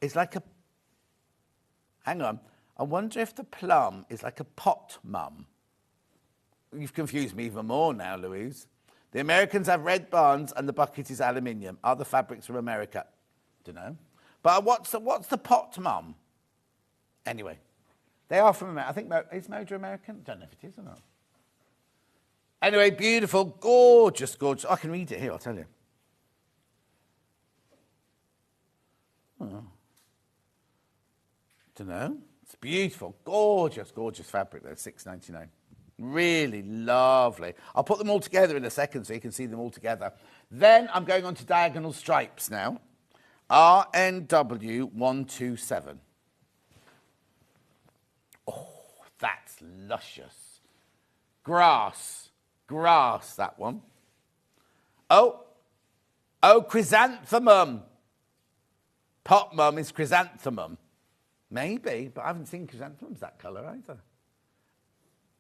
is like a... Hang on. I wonder if the plum is like a pot mum. You've confused me even more now, Louise. The Americans have red barns and the bucket is aluminium. Are the fabrics from America? Don't know. But what's the pot mum? Anyway, they are from America. I think, is Moda American? Don't know if it is or not. Anyway, beautiful, gorgeous, gorgeous. I can read it here, I'll tell you. Oh. Don't know. It's beautiful, gorgeous, gorgeous fabric, though, $6.99. Really lovely. I'll put them all together in a second so you can see them all together. Then I'm going on to diagonal stripes now. RNW127. Oh, that's luscious. Grass, that one. Oh, chrysanthemum. Pot mum is chrysanthemum. Maybe, but I haven't seen chrysanthemums that colour either.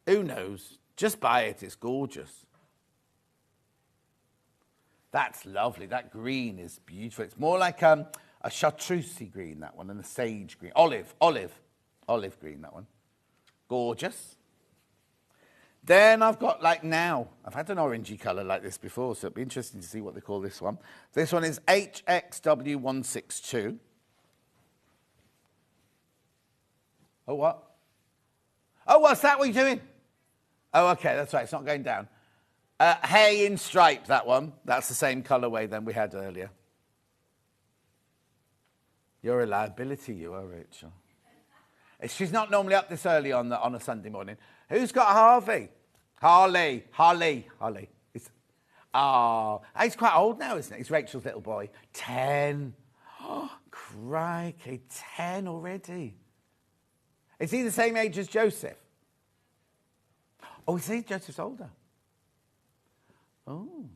Who knows? Just buy it, it's gorgeous. That's lovely. That green is beautiful. It's more like a chartreusey green, that one, and a sage green. Olive green, that one. Gorgeous. Then I've got, like now, I've had an orangey colour like this before, so it'll be interesting to see what they call this one. This one is HXW162. Oh, what? Oh, what's that? What are you doing? Oh, okay, that's right. It's not going down. Hay in stripe, that one. That's the same colourway than we had earlier. You're a liability, you are, Rachel. She's not normally up this early on a Sunday morning. Who's got Harvey? Harley. He's quite old now, isn't he? He's Rachel's little boy. 10. Oh, crikey, 10 already. Is he the same age as Joseph? Oh, is he? Joseph's older. Oh.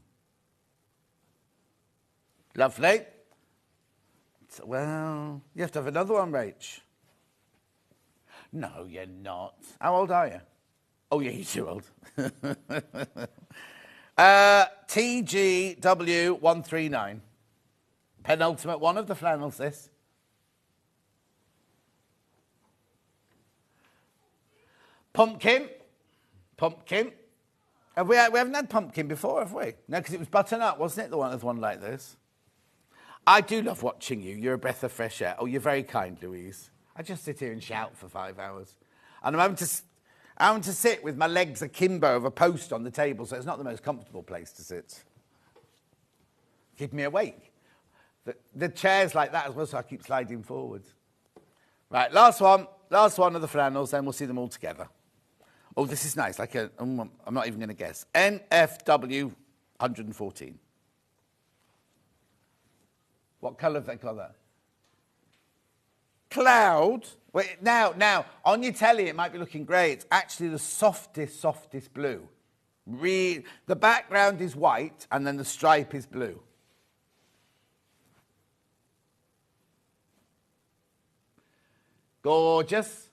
Lovely. So, well, you have to have another one, Rach. No, you're not. How old are you? Oh, yeah, you're too old. TGW139. Penultimate one of the flannels, this. Pumpkin. We haven't had pumpkin before, have we? No, because it was butternut, wasn't it? The one like this. I do love watching you. You're a breath of fresh air. Oh, you're very kind, Louise. I just sit here and shout for 5 hours. And I'm having to sit with my legs akimbo of a post on the table, so it's not the most comfortable place to sit. Keep me awake. The chair's like that as well, so I keep sliding forwards. Right, last one of the flannels, then we'll see them all together. Oh, this is nice. I'm not even going to guess. NFW 114. What colour have they got there? cloud. Wait, now, on your telly, it might be looking grey. It's actually the softest blue. The background is white, and then the stripe is blue. Gorgeous.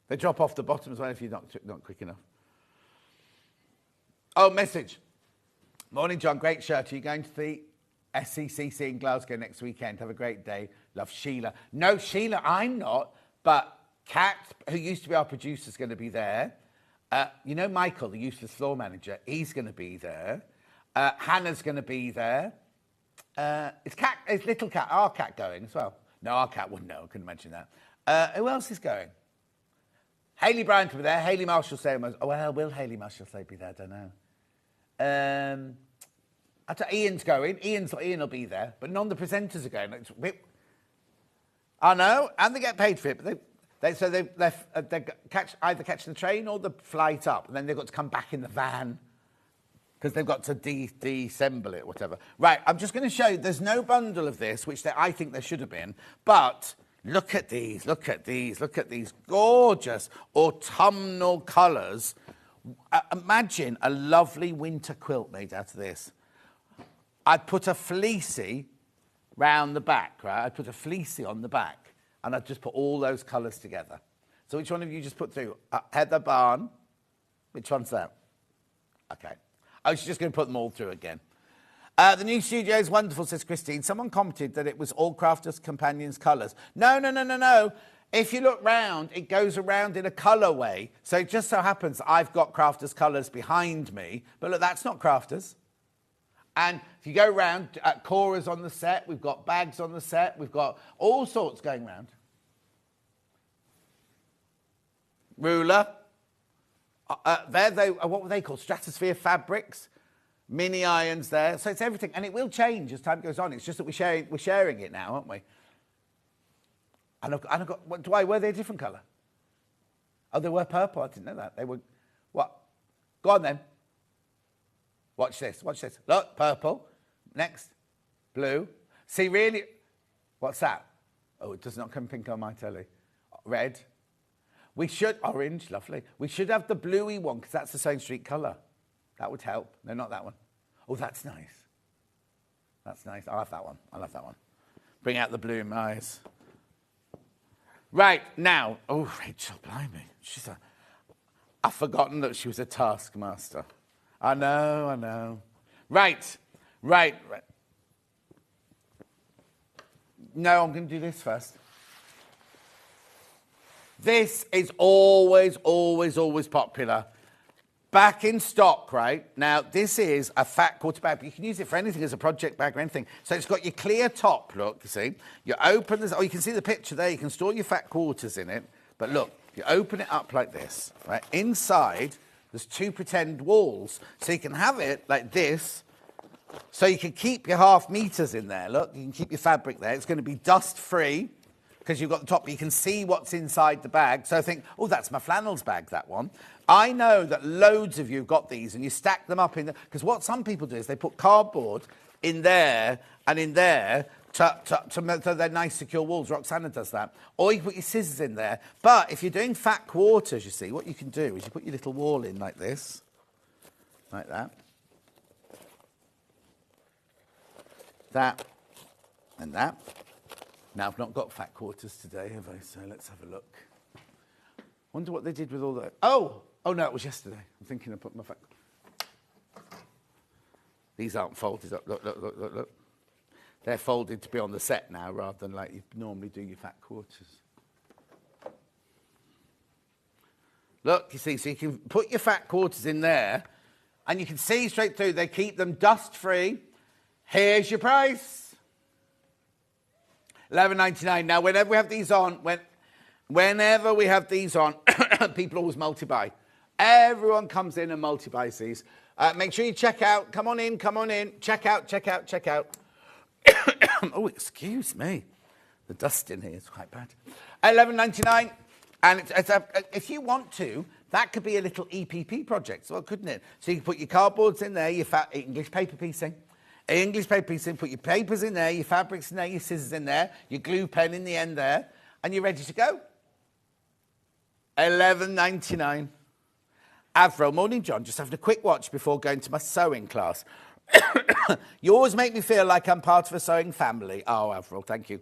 They drop off the bottom as well if you're not quick enough. Oh, message. Morning, John. Great shirt. Are you going to the SCCC in Glasgow next weekend? Have a great day. Love, Sheila. No, Sheila, I'm not. But Kat, who used to be our producer, is going to be there. You know Michael, the useless floor manager? He's going to be there. Hannah's going to be there. Is little Cat, our Cat going as well? No, our Cat wouldn't know. I couldn't mention that. Who else is going? Hayley Bryant will be there. Hayley Marshall say, oh, well, will Hayley Marshall say be there? I don't know. Ian's going. Ian will be there, but none of the presenters are going. I know, and they get paid for it. But they either catching the train or the flight up, and then they've got to come back in the van because they've got to deassemble it, whatever. Right, I'm just going to show you. There's no bundle of this, which I think there should have been, but look at these. Look at these. Look at these gorgeous autumnal colours. Imagine a lovely winter quilt made out of this. I'd put a fleecy round the back, right? I'd put a fleecy on the back, and I'd just put all those colours together. So which one of you just put through? Heather Barn. Which one's that? Okay. I was just going to put them all through again. The new studio is wonderful, says Christine. Someone commented that it was all Crafters Companions colours. No. If you look round, it goes around in a colourway. So it just so happens I've got Crafters colours behind me. But look, that's not Crafters. And if you go round, Cora's on the set. We've got bags on the set. We've got all sorts going round. Ruler. What were they called? Stratosphere Fabrics. Mini irons there. So it's everything. And it will change as time goes on. It's just that we're sharing it now, aren't we? And I've got, were they a different colour? Oh, they were purple. I didn't know that. They were, what? Go on then. Watch this. Look, purple. Next, blue. See, really, what's that? Oh, it does not come pink on my telly. Red. We should, orange, lovely. We should have the bluey one because that's the same street colour. That would help. No, not that one. Oh, that's nice. That's nice. I'll have that one. Bring out the blue in my eyes. Right, now. Oh, Rachel, blimey. I've forgotten that she was a taskmaster. I know. Right. No, I'm going to do this first. This is always popular. Back in stock, right? Now, this is a fat quarter bag, but you can use it for anything as a project bag or anything. So it's got your clear top, look, you see. You open this, you can see the picture there. You can store your fat quarters in it. But look, you open it up like this, right? Inside, there's two pretend walls. So you can have it like this. So you can keep your half meters in there. Look, you can keep your fabric there. It's going to be dust-free because you've got the top, but you can see what's inside the bag. So I think, oh, that's my flannels bag, that one. I know that loads of you have got these and you stack them up in there. Because what some people do is they put cardboard in there and in there so they're nice, secure walls. Roxana does that. Or you put your scissors in there. But if you're doing fat quarters, you see, what you can do is you put your little wall in like this. Like that. That and that. Now, I've not got fat quarters today, have I? So let's have a look. Wonder what they did with all that. Oh, no, it was yesterday. I'm thinking I put my fat... These aren't folded up. Look. They're folded to be on the set now rather than like you normally do your fat quarters. Look, you see, so you can put your fat quarters in there and you can see straight through. They keep them dust-free. Here's your price. $11.99. Now, whenever we have these on, people always multi-buy. Everyone comes in and multi-buys these. Make sure you check out. Come on in. Check out. Oh, excuse me. The dust in here is quite bad. $11.99. And if you want to, that could be a little EPP project, well, couldn't it? So you can put your cardboards in there, your fat English paper piecing. English paper piece in, put your papers in there, your fabrics in there, your scissors in there, your glue pen in the end there, and you're ready to go. $11.99. Avro, morning, John. Just having a quick watch before going to my sewing class. You always make me feel like I'm part of a sewing family. Oh, Avro, thank you.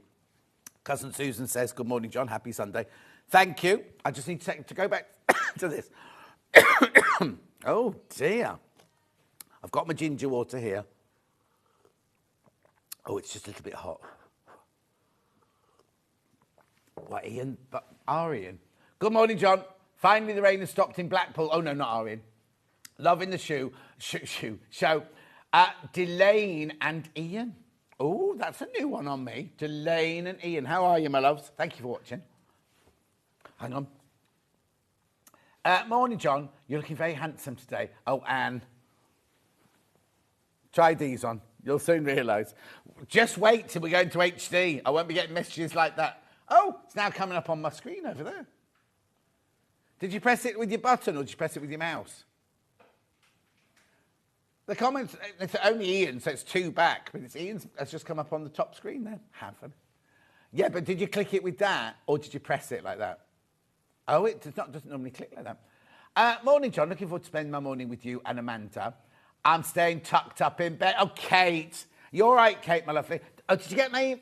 Cousin Susan says, good morning, John. Happy Sunday. Thank you. I just need to go back to this. Oh, dear. I've got my ginger water here. Oh, it's just a little bit hot. What, Ian? But our Ian. Good morning, John. Finally, the rain has stopped in Blackpool. Oh, no, not our Ian. Loving the show. Delane and Ian. Oh, that's a new one on me. Delane and Ian. How are you, my loves? Thank you for watching. Hang on. Morning, John. You're looking very handsome today. Oh, Anne. Try these on. You'll soon realise. Just wait till we go into HD. I won't be getting messages like that. Oh, it's now coming up on my screen over there. Did you press it with your button or did you press it with your mouse? The comments, it's only Ian, so it's 2 back, but it's Ian's has just come up on the top screen there. Have fun. Yeah, but did you click it with that or did you press it like that? Oh, it doesn't normally click like that. Morning, John. Looking forward to spending my morning with you and Amanda. I'm staying tucked up in bed. Oh, Kate. You're all right, Kate, my lovely. Oh, did you get my...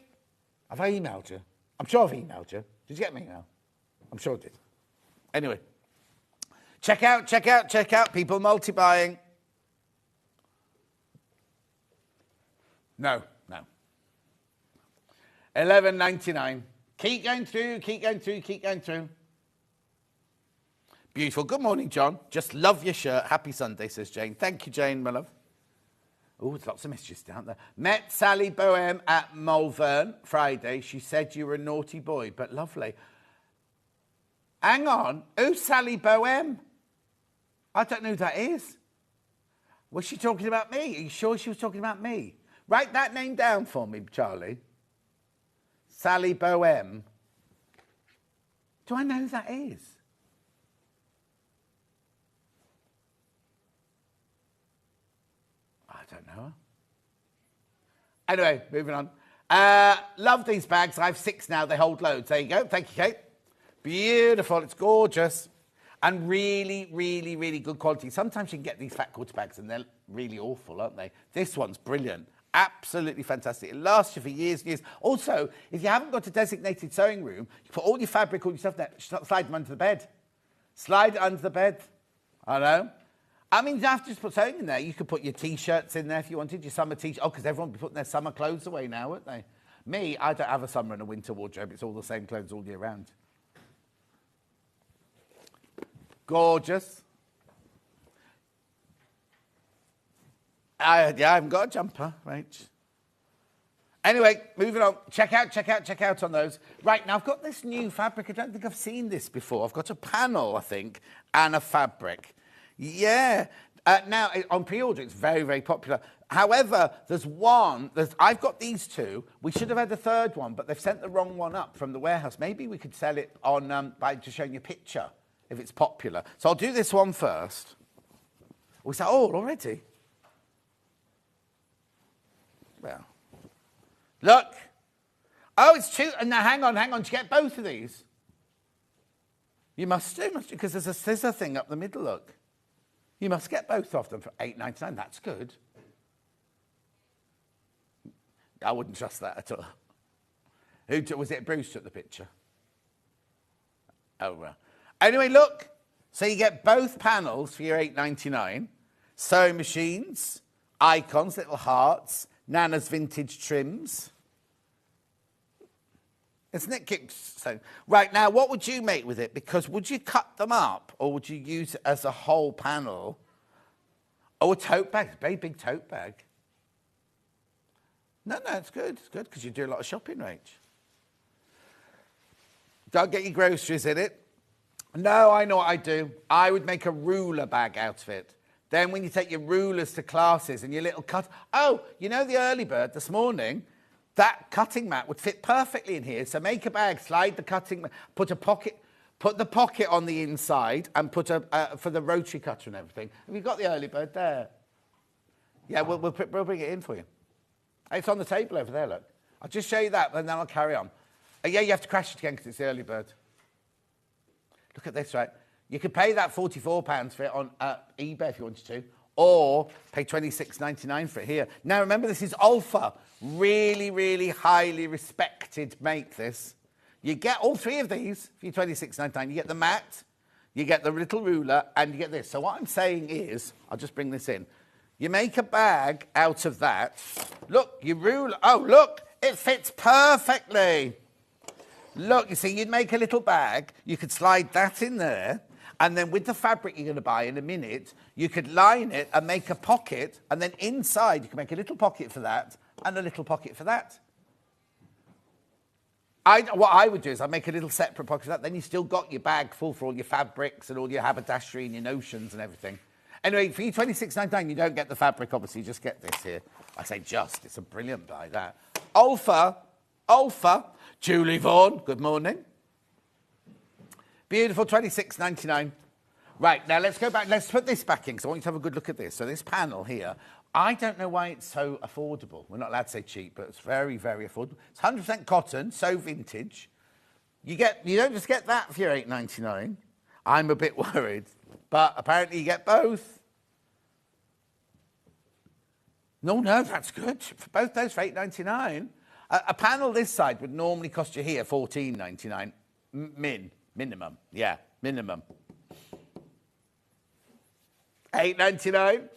Have I emailed you? I'm sure I've emailed you. Did you get my email? I'm sure I did. Anyway. Check out. People multi-buying. No. $11.99. Keep going through. Beautiful. Good morning, John. Just love your shirt. Happy Sunday, says Jane. Thank you, Jane, my love. Oh, there's lots of messages down there. Met Sally Bohem at Malvern Friday. She said you were a naughty boy, but lovely. Hang on. Who's Sally Bohem? I don't know who that is. Was she talking about me? Are you sure she was talking about me? Write that name down for me, Charlie. Sally Bohem. Do I know who that is? I don't know her. Anyway, moving on. Love these bags. I have 6 now. They hold loads. There you go. Thank you, Kate. Beautiful. It's gorgeous. And really, really, really good quality. Sometimes you can get these fat quarter bags and they're really awful, aren't they? This one's brilliant. Absolutely fantastic. It lasts you for years and years. Also, if you haven't got a designated sewing room, you put all your fabric, all your stuff there, slide them under the bed. Slide it under the bed. I know. I mean, you don't have to just put sewing in there. You could put your T-shirts in there if you wanted, your summer T-shirts. Oh, because everyone will be putting their summer clothes away now, won't they? Me, I don't have a summer and a winter wardrobe. It's all the same clothes all year round. Gorgeous. Yeah, I haven't got a jumper, right? Anyway, moving on. Check out on those. Right, now I've got this new fabric. I don't think I've seen this before. I've got a panel, I think, and a fabric. Yeah. Now, on pre-order, it's very, very popular. However, I've got these 2. We should have had a 3rd one, but they've sent the wrong one up from the warehouse. Maybe we could sell it on by just showing you a picture, if it's popular. So I'll do this one first. We say, oh, already? Well, look. Oh, it's 2. And now, hang on. Did you get both of these? You must do, because there's a scissor thing up the middle, look. You must get both of them for $8.99. That's good. I wouldn't trust that at all. Was it Bruce took the picture? Oh, well. Anyway, look. So you get both panels for your $8.99. Sewing machines, icons, little hearts, Nana's vintage trims. Isn't it? So, right, now, what would you make with it? Because would you cut them up or would you use it as a whole panel? Oh, a tote bag. It's a very big tote bag. No, it's good. It's good because you do a lot of shopping, Rach. Don't get your groceries in it. No, I know what I do. I would make a ruler bag out of it. Then when you take your rulers to classes and your little cut... Oh, you know the early bird this morning? That cutting mat would fit perfectly in here. So make a bag, slide the cutting mat, put the pocket on the inside and put for the rotary cutter and everything. Have you got the early bird there? Yeah, we'll bring it in for you. It's on the table over there, look. I'll just show you that, and then I'll carry on. Yeah, you have to crash it again because it's the early bird. Look at this, right? You could pay that £44 for it on eBay if you wanted to, or pay $26.99 for it here. Now, remember, this is Alpha. Really, really highly respected make, this. You get all three of these for your $26.99. You get the mat, you get the little ruler, and you get this. So what I'm saying is, I'll just bring this in. You make a bag out of that. Look, your ruler. Oh, look, it fits perfectly. Look, you see, you'd make a little bag. You could slide that in there. And then with the fabric you're going to buy in a minute, you could line it and make a pocket. And then inside, you can make a little pocket for that and a little pocket for that. What I would do is I'd make a little separate pocket for that. Then you still got your bag full for all your fabrics and all your haberdashery and your notions and everything. Anyway, for you $26.99, you don't get the fabric, obviously. You just get this here. I say just. It's a brilliant buy, that. Alpha. Julie Vaughan, good morning. Beautiful, $26.99. Right, now let's go back. Let's put this back in, because I want you to have a good look at this. So this panel here, I don't know why it's so affordable. We're not allowed to say cheap, but it's very, very affordable. It's 100% cotton, so vintage. You don't just get that for your $8.99. I'm a bit worried, but apparently you get both. No, that's good. For both those for $8.99. A panel this side would normally cost you here $14.99. Minimum. Yeah, minimum. $8.99.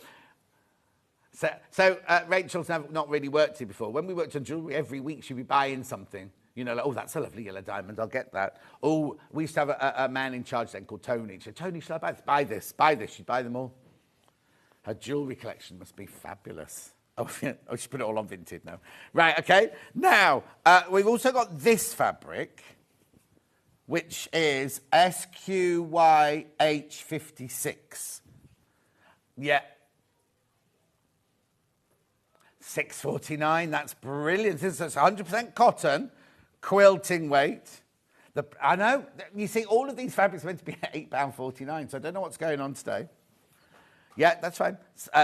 So Rachel's not really worked here before. When we worked on jewellery, every week she'd be buying something. You know, like, oh, that's a lovely yellow diamond, I'll get that. Oh, we used to have a man in charge then called Tony. She said, Tony, shall I buy this? Buy this. She'd buy them all. Her jewellery collection must be fabulous. Oh, yeah. Oh, she put it all on Vinted now. Right, okay. Now, we've also got this fabric, which is SQYH56. Yeah. $6.49, that's brilliant. This is 100% cotton, quilting weight. I know, you see, all of these fabrics are meant to be at £8.49, so I don't know what's going on today. Yeah, that's fine.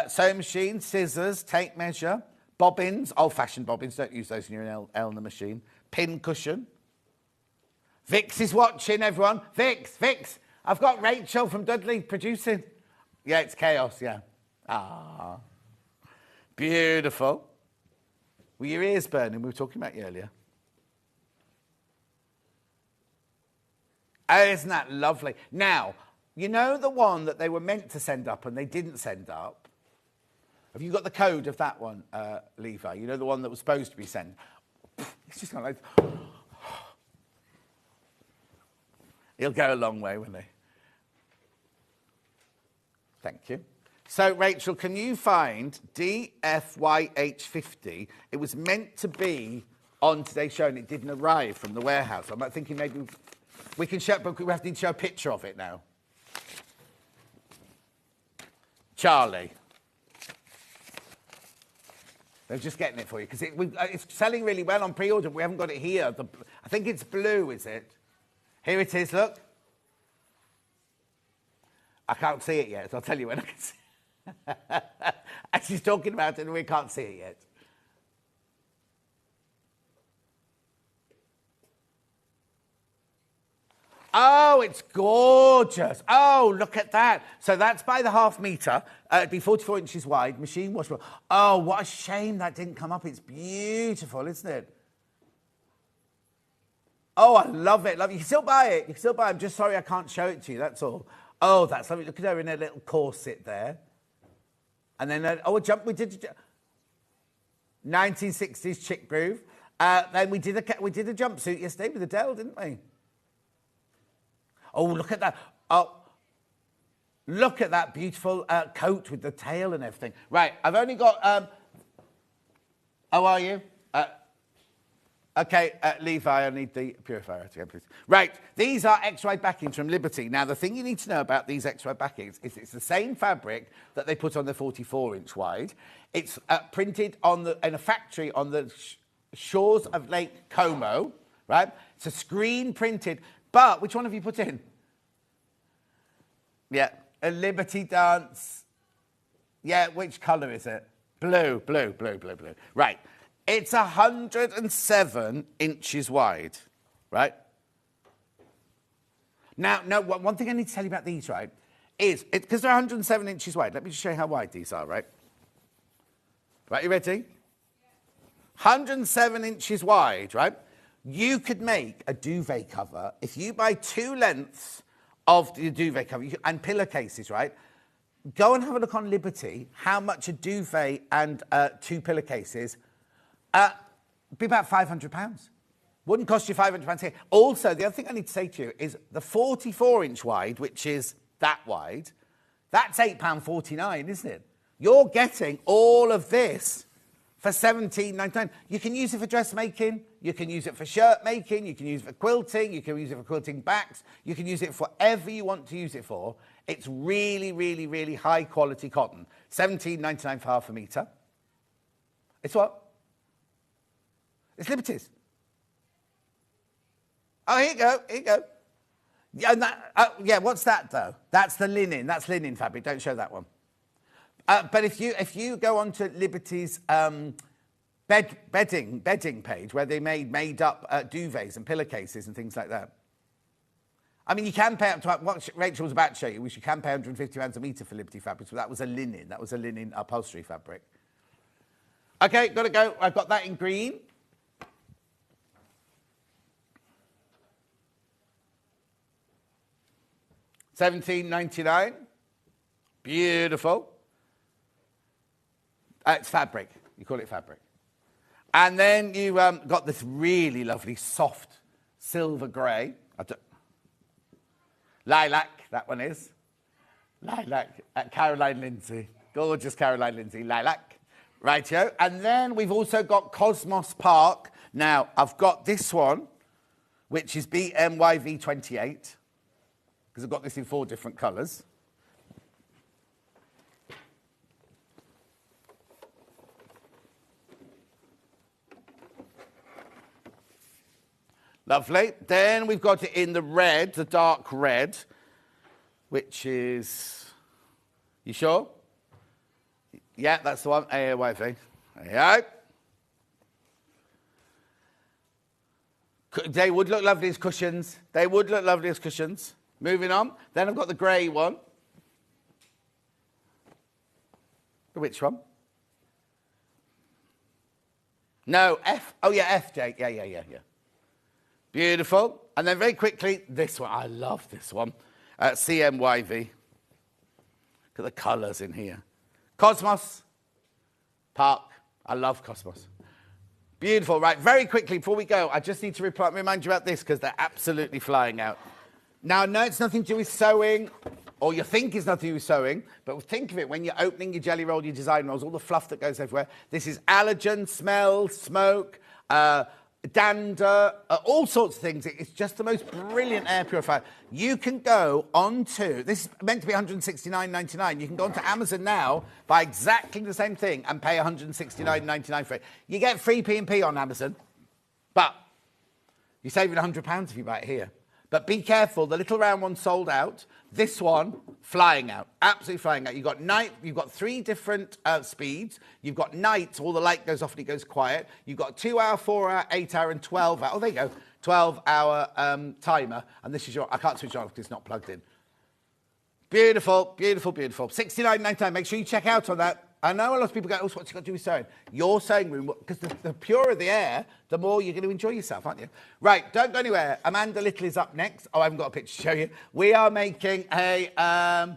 Sewing machine, scissors, tape measure, bobbins, old-fashioned bobbins, don't use those in your Elna machine. Pin cushion. Vix is watching, everyone. Vix. I've got Rachel from Dudley producing. Yeah, it's chaos, yeah. Ah. Beautiful. Were your ears burning? We were talking about you earlier. Oh, isn't that lovely? Now, you know the one that they were meant to send up and they didn't send up? Have you got the code of that one, Levi? You know the one that was supposed to be sent? It's just kind of like... He'll go a long way, won't he? Thank you. So, Rachel, can you find DFYH50? It was meant to be on today's show and it didn't arrive from the warehouse. I'm thinking maybe we can show, but we have to show a picture of it now. Charlie. They're just getting it for you because it's selling really well on pre-order. We haven't got it here. I think it's blue, is it? Here it is, look. I can't see it yet, so I'll tell you when I can see it. As she's talking about it, and we can't see it yet. Oh, it's gorgeous. Oh, look at that. So that's by the half metre. It'd be 44 inches wide, machine washable. Oh, what a shame that didn't come up. It's beautiful, isn't it? Oh, I love it. Love it. You can still buy it. You can still buy it. I'm just sorry I can't show it to you, that's all. Oh, that's lovely. Look at her in a little corset there. And then, a jump. We did 1960s chick groove. Then we did a jumpsuit yesterday with Adele, didn't we? Oh, look at that. Oh, look at that beautiful coat with the tail and everything. Right, I've only got... how are you? Okay, Levi, I need the purifier again, please. Right, these are X-wide backings from Liberty. Now, the thing you need to know about these X-wide backings is it's the same fabric that they put on the 44-inch wide. It's printed in a factory on the shores of Lake Como, right? It's a screen printed... But which one have you put in? Yeah, a Liberty Dance. Yeah, which colour is it? Blue. Right. It's 107 inches wide, right? Now, one thing I need to tell you about these, right, is because they're 107 inches wide. Let me just show you how wide these are, right? Right, you ready? 107 inches wide, right? You could make a duvet cover if you buy 2 lengths of the duvet cover and pillowcases, right? Go and have a look on Liberty how much a duvet and 2 pillowcases be about £500. Wouldn't cost you £500 here. Also, the other thing I need to say to you is the 44-inch wide, which is that wide, that's £8.49, isn't it? You're getting all of this for £17.99. You can use it for dressmaking, you can use it for shirt making, you can use it for quilting, you can use it for quilting backs, you can use it for whatever you want to use it for. It's really, really, really high quality cotton. £17.99 for half a metre. It's what? It's Liberty's. Oh, here you go, here you go. Yeah, yeah, what's that though? That's the linen, that's linen fabric, don't show that one. But if you go onto Liberty's bedding page where they made up duvets and pillowcases and things like that. I mean, you can pay up to what Rachel was about to show you. You can pay £150 a metre for Liberty fabrics, but that was a linen upholstery fabric. Okay, got to go. I've got that in green. £17.99. Beautiful. It's fabric. You call it fabric. And then you got this really lovely soft silver grey. Lilac, that one is. Lilac. Caroline Lindsay. Gorgeous Caroline Lindsay. Lilac. Rightio. And then we've also got Cosmos Park. Now, I've got this one, which is BMYV28, because I've got this in 4 different colours. Lovely. Then we've got it in the red, the dark red, which is... You sure? Yeah, that's the one. AOYV. There you go. They would look lovely as cushions. They would look lovely as cushions. Moving on. Then I've got the grey one. Which one? No, F. Oh, yeah, F, Jake. Yeah. Beautiful. And then very quickly, this one. I love this one. CMYV. Look at the colours in here. Cosmos Park. I love Cosmos. Beautiful. Right, very quickly, before we go, I just need to remind you about this because they're absolutely flying out. Now, no, it's nothing to do with sewing, or you think it's nothing to do with sewing, but think of it when you're opening your jelly roll, your design rolls, all the fluff that goes everywhere. This is allergen, smell, smoke, dander, all sorts of things. It's just the most brilliant air purifier. You can go onto, this is meant to be $169.99. You can go onto Amazon now, buy exactly the same thing and pay $169.99 for it. You get free P&P on Amazon, but you're saving £100 if you buy it here. But be careful, the little round one sold out. This one, flying out, absolutely flying out. You've got night, you've got 3 different speeds. You've got night, all the light goes off and it goes quiet. You've got 2 hour, 4 hour, 8 hour and 12 hour. Oh, there you go, 12 hour timer. And this is your, I can't switch on because it's not plugged in. Beautiful, beautiful, beautiful. $69.99, make sure you check out on that. I know a lot of people go, oh, what's it got to do with sewing? Your sewing room, because the purer the air, the more you're going to enjoy yourself, aren't you? Right, don't go anywhere. Amanda Little is up next. Oh, I haven't got a picture to show you. We are making a, can't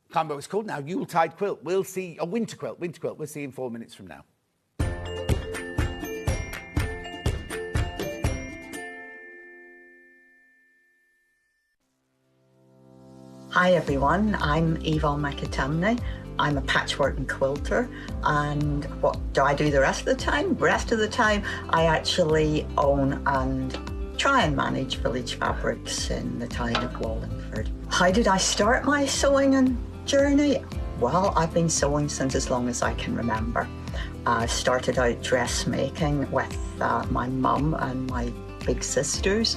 remember what it's called now, Yuletide quilt. We'll see, a winter quilt. We'll see in 4 minutes from now. Hi everyone, I'm Eva Mam. I'm a patchwork and quilter, and what do I do the rest of the time? The rest of the time I actually own and try and manage Village Fabrics in the town of Wallingford. How did I start my sewing and journey? Well, I've been sewing since as long as I can remember. I started out dressmaking with my mum and my big sisters.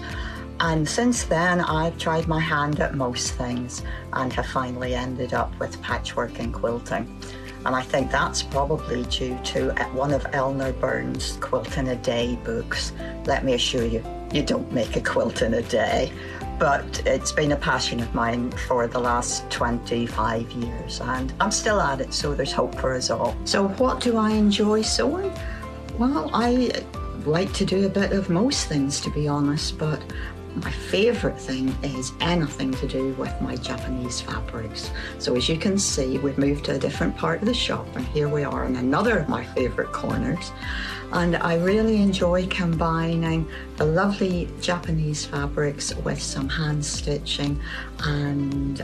And since then, I've tried my hand at most things and have finally ended up with patchwork and quilting. And I think that's probably due to one of Eleanor Burns' Quilt in a Day books. Let me assure you, you don't make a quilt in a day. But it's been a passion of mine for the last 25 years, and I'm still at it, so there's hope for us all. So what do I enjoy sewing? Well, I like to do a bit of most things, to be honest, but my favourite thing is anything to do with my Japanese fabrics. So as you can see, we've moved to a different part of the shop, and here we are in another of my favourite corners. And I really enjoy combining the lovely Japanese fabrics with some hand stitching and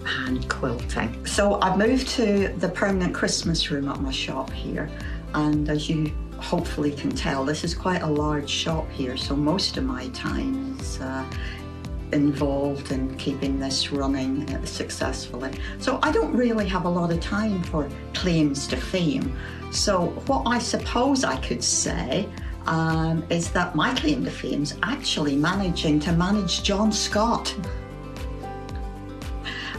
hand quilting. So I've moved to the permanent Christmas room at my shop here, and as you hopefully can tell, this is quite a large shop here, so most of my time is involved in keeping this running successfully. So I don't really have a lot of time for claims to fame. So what I suppose I could say is that my claim to fame is actually managing to manage John Scott.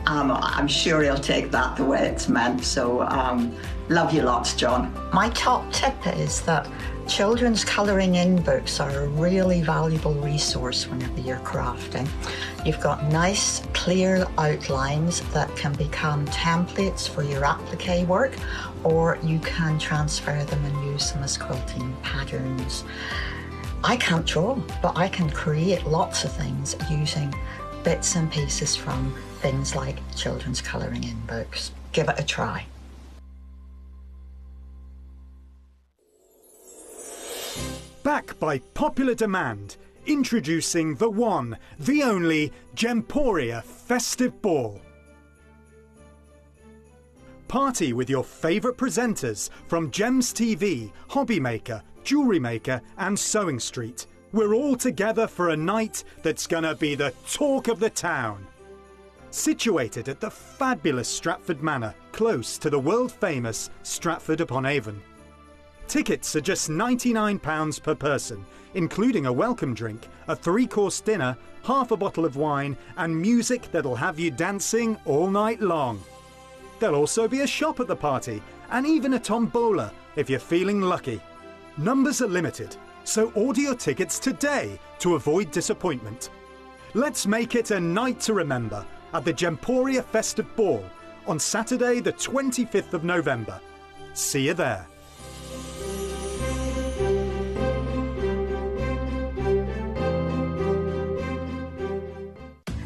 I'm sure he'll take that the way it's meant, so love you lots, John. My top tip is that children's colouring in books are a really valuable resource whenever you're crafting. You've got nice, clear outlines that can become templates for your applique work, or you can transfer them and use them as quilting patterns. I can't draw, but I can create lots of things using bits and pieces from things like children's colouring in books. Give it a try. Back by popular demand, introducing the one, the only Gemporia Festive Ball. Party with your favourite presenters from Gems TV, Hobby Maker, Jewellery Maker and Sewing Street. We're all together for a night that's gonna be the talk of the town. Situated at the fabulous Stratford Manor, close to the world-famous Stratford-upon-Avon. Tickets are just £99 per person, including a welcome drink, a 3-course dinner, half a bottle of wine and music that'll have you dancing all night long. There'll also be a shop at the party and even a tombola if you're feeling lucky. Numbers are limited, so order your tickets today to avoid disappointment. Let's make it a night to remember at the Gemporia Festive Ball on Saturday the 25th of November. See you there.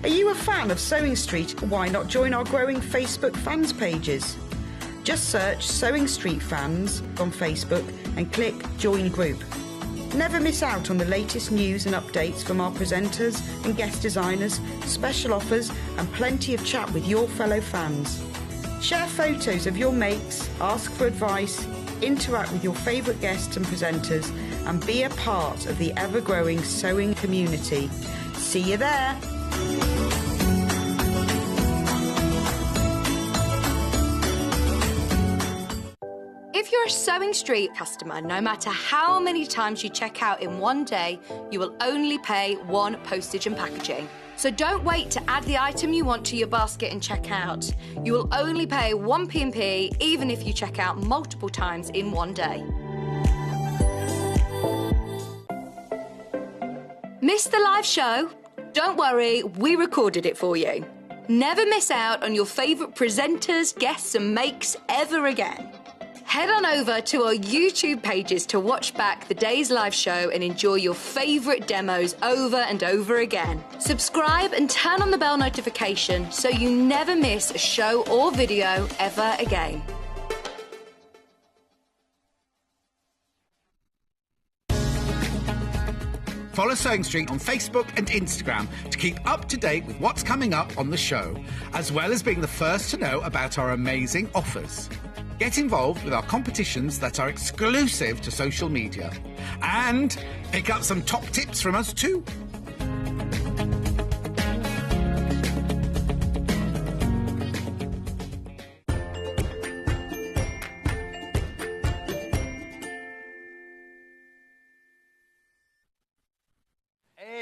Are you a fan of Sewing Street? Why not join our growing Facebook fans pages? Just search Sewing Street Fans on Facebook and click Join Group. Never miss out on the latest news and updates from our presenters and guest designers, special offers and plenty of chat with your fellow fans. Share photos of your makes, ask for advice, interact with your favourite guests and presenters and be a part of the ever-growing sewing community. See you there! If you're a Sewing Street customer, no matter how many times you check out in one day, you will only pay one postage and packaging. So don't wait to add the item you want to your basket and check out. You will only pay one P&P even if you check out multiple times in one day. Missed the live show? Don't worry, we recorded it for you. Never miss out on your favourite presenters, guests and makes ever again. Head on over to our YouTube pages to watch back the day's live show and enjoy your favourite demos over and over again. Subscribe and turn on the bell notification so you never miss a show or video ever again. Follow Sewing Street on Facebook and Instagram to keep up to date with what's coming up on the show, as well as being the first to know about our amazing offers. Get involved with our competitions that are exclusive to social media. And pick up some top tips from us too.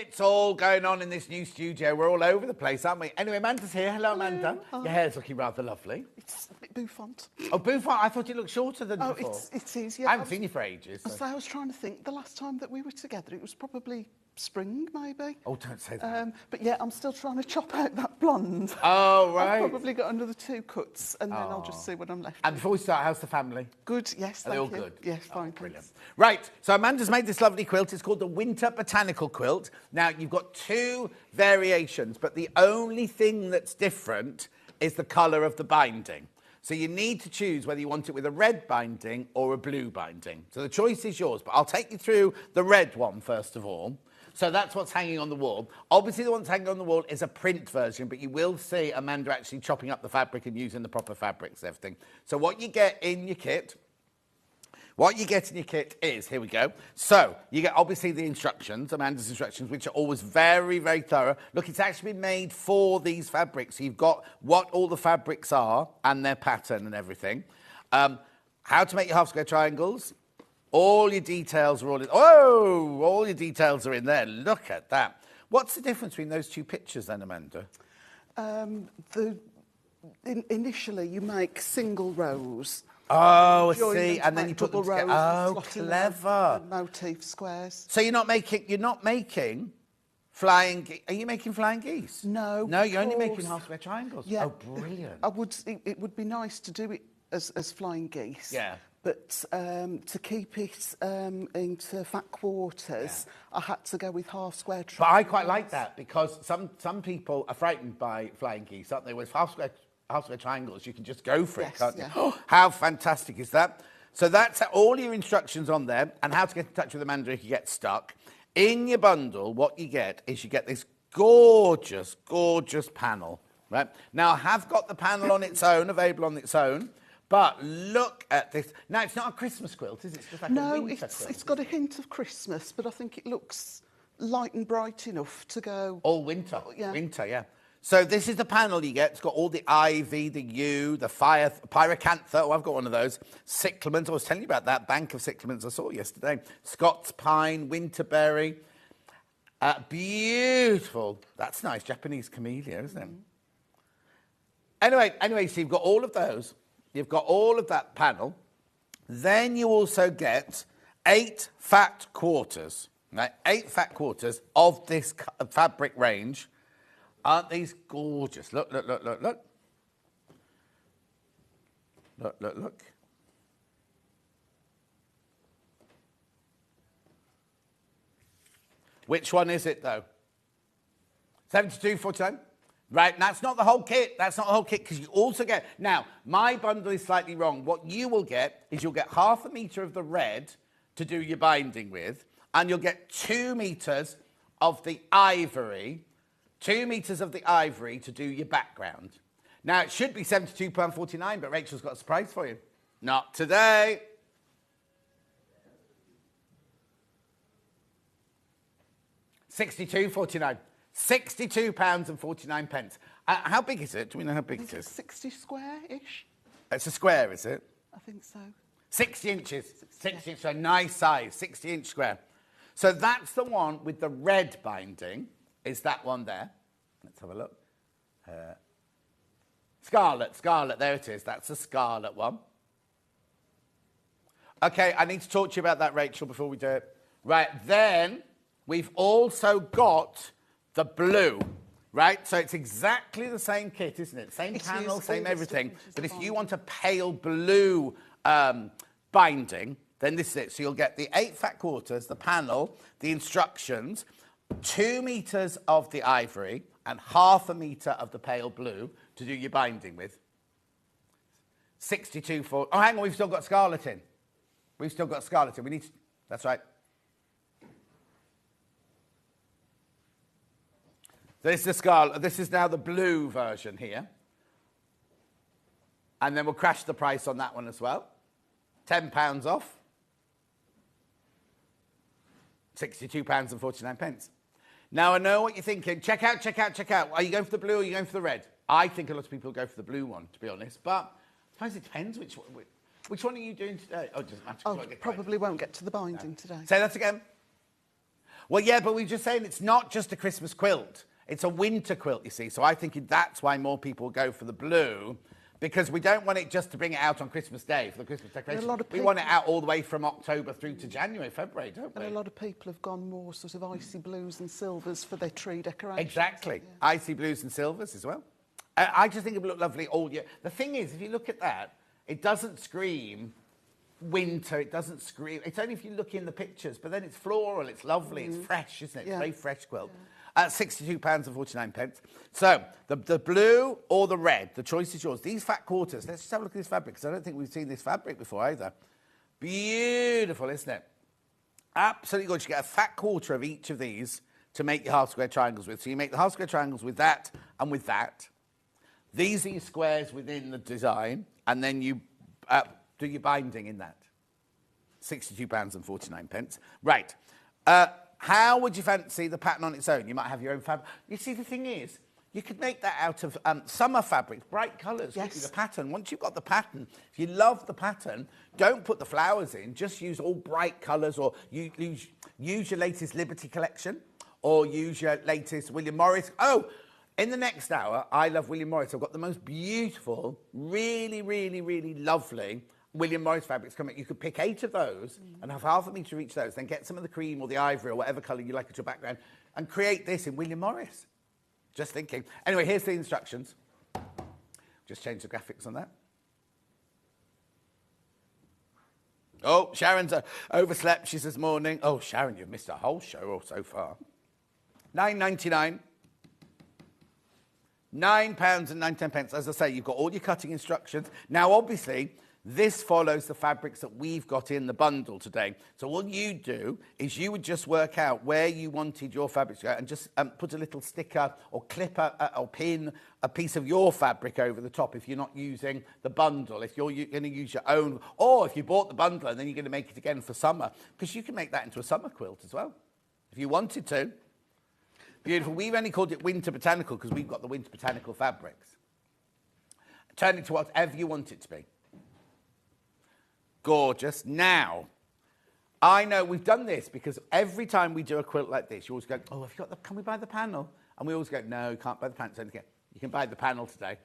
It's all going on in this new studio. We're all over the place, aren't we? Anyway, Amanda's here. Hello, Amanda. Hi. Your hair's looking rather lovely. It's a bit bouffant. Oh, bouffant. I thought you looked shorter than Oh, before. it is, yeah. I haven't seen you for ages. So I was trying to think, the last time that we were together, it was probably spring, maybe. Oh, don't say that. But yeah, I'm still trying to chop out that blonde. Oh, right. I've probably got another 2 cuts, and then I'll just see what I'm left And with. before we start, how's the family? Good, yes, Are they all thank you. good? Yes, fine, Brilliant. thanks. Right, so Amanda's made this lovely quilt. It's called the Winter Botanical Quilt. Now, you've got 2 variations, but the only thing that's different is the colour of the binding. So you need to choose whether you want it with a red binding or a blue binding. So the choice is yours, but I'll take you through the red one first of all. So that's what's hanging on the wall. Obviously, the one that's hanging on the wall is a print version, but you will see Amanda actually chopping up the fabric and using the proper fabrics and everything. So what you get in your kit is, here we go. So you get obviously the instructions, Amanda's instructions, which are always very, very thorough. Look, it's actually been made for these fabrics. So you've got what all the fabrics are and their pattern and everything. How to make your half square triangles. All your details are all in. Oh, all your details are in there. Look at that. What's the difference between those 2 pictures then, Amanda? Initially, you make single rows. Oh, I Join them see. to And then you make put them double together. rows Oh, and slot in clever. the motif squares. So you're not making flying. Are you making flying geese? No. No, you're of only making course. half square triangles. Yeah. Oh, brilliant. It would be nice to do it as flying geese. Yeah. But to keep it into fat quarters, I had to go with half square triangles. But I quite like that because some people are frightened by flying geese, aren't they? With half square triangles, you can just go for it, Yes, can't yeah. you? Oh, how fantastic is that? So that's all your instructions on there and how to get in touch with Amanda if you get stuck. In your bundle, what you get is you get this gorgeous, gorgeous panel, right? Now, I have got the panel on its own, available on its own, but look at this. Now, it's not a Christmas quilt, is it? It's just like a No, winter quilt. it's got a hint of Christmas, but I think it looks light and bright enough to go. All winter. Yeah. Winter, yeah. So this is the panel you get. It's got all the ivy, the yew, the pyracantha. Oh, I've got one of those. Cyclamens. I was telling you about that bank of cyclamens I saw yesterday. Scots pine, winterberry. Beautiful. That's nice. Japanese camellia, isn't it? Anyway, so you've got all of those. You've got all of that panel. Then you also get 8 fat quarters. Right? 8 fat quarters of this fabric range. Aren't these gorgeous? Look, look, look, look, look. Look, look, look. Which one is it, though? 72.49? Right, that's not the whole kit. That's not the whole kit, because you also get... Now, my bundle is slightly wrong. What you will get is you'll get half a metre of the red to do your binding with, and you'll get 2 metres of the ivory, 2 metres of the ivory to do your background. Now, it should be £72.49, but Rachel's got a surprise for you. Not today. £62.49. £62.49. How big is it? Do we know how big it is? 60 square-ish, It's a square, is it? I think so. 60 inches. 60 inches, a nice size, 60-inch square. So that's the one with the red binding, is that one there. Let's have a look. Scarlet, there it is. That's the scarlet one. Okay, I need to talk to you about that, Rachel, before we do it. Right, then we've also got the blue, right? So it's exactly the same kit, isn't it? Same panel, same everything. But if you want a pale blue binding, then this is it. So you'll get the 8 fat quarters, the panel, the instructions, 2 metres of the ivory, and half a metre of the pale blue to do your binding with. 62 for... Oh, hang on, we've still got scarlet in. We've still got scarlet in. We need to... That's right. This is the scarlet. This is now the blue version here. And then we'll crash the price on that one as well. £10 off. £62.49. Now, I know what you're thinking. Check out. Are you going for the blue or are you going for the red? I think a lot of people go for the blue one, to be honest. But I suppose it depends which one are you doing today? Oh, it doesn't matter. Oh, probably won't get to the binding today. Say that again. Well, yeah, but we're just saying it's not just a Christmas quilt. It's a winter quilt, you see. So I think that's why more people go for the blue, because we don't want it just to bring it out on Christmas Day for the Christmas decoration. We want it out all the way from October through to January, February, don't we? And a lot of people have gone more sort of icy blues and silvers for their tree decoration. Exactly. Yeah. Icy blues and silvers as well. I just think it would look lovely all year. The thing is, if you look at that, it doesn't scream winter, it doesn't scream. It's only if you look in the pictures, but then it's floral, it's lovely, it's fresh, isn't it? It's a very fresh quilt. At £62.49. So, the blue or the red, the choice is yours. These fat quarters, let's just have a look at this fabric, because I don't think we've seen this fabric before either. Beautiful, isn't it? Absolutely gorgeous. You get a fat quarter of each of these to make your half-square triangles with. So you make the half-square triangles with that and with that. These are your squares within the design, and then you do your binding in that. £62.49. Right. How would you fancy the pattern on its own? You might have your own fabric. You see, the thing is, you could make that out of summer fabrics, bright colours. Yes. The pattern. Once you've got the pattern, if you love the pattern, don't put the flowers in. Just use all bright colours, or use your latest Liberty collection, or use your latest William Morris. Oh, in the next hour, I love William Morris. I've got the most beautiful, really, really, really lovely William Morris fabrics coming. You could pick 8 of those and have half a metre of each of those, then get some of the cream or the ivory or whatever colour you like at your background and create this in William Morris. Just thinking. Anyway, here's the instructions. Just change the graphics on that. Oh, Sharon's overslept, she says morning. Oh, Sharon, you've missed a whole show so far. £9.99. £9.19. As I say, you've got all your cutting instructions. Now, obviously, this follows the fabrics that we've got in the bundle today. So what you do is you would just work out where you wanted your fabric to go and just put a little sticker or clip or pin a piece of your fabric over the top if you're not using the bundle, if you're going to use your own, or if you bought the bundle and then you're going to make it again for summer, because you can make that into a summer quilt as well, if you wanted to. Beautiful. We've only called it Winter Botanical because we've got the Winter Botanical fabrics. Turn it to whatever you want it to be. Gorgeous. Now, I know we've done this because every time we do a quilt like this, you always go, oh, have you got the, can we buy the panel? And we always go, no, you can't buy the panel. You can buy the panel today.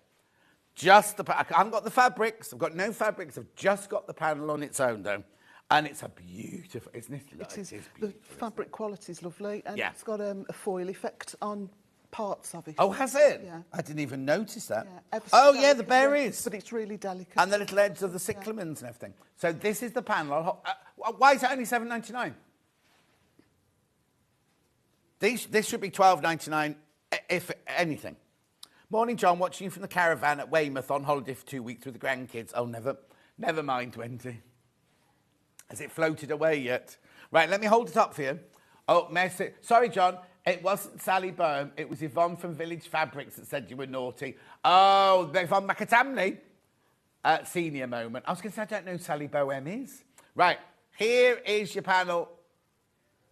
Just the, I haven't got the fabrics. I've got no fabrics. I've just got the panel on its own, though. And it's a beautiful, isn't it? It is. The fabric quality is lovely. And it's got a foil effect on parts of it. Oh, has it? Yeah. I didn't even notice that. Yeah, oh, yeah, the berries. But it's really delicate. And the little edges of the cyclamens and everything. So this is the panel. Why is it only $7.99? This should be $12.99, if anything. Morning, John. Watching you from the caravan at Weymouth on holiday for 2 weeks with the grandkids. Oh, never mind, Wendy. Has it floated away yet? Right, let me hold it up for you. Oh, messy. Sorry, John. It wasn't Sally Boehm. It was Yvonne from Village Fabrics that said you were naughty. Oh, Yvonne McAtamney. Senior moment. I was going to say, I don't know who Sally Boehm is. Right, here is your panel.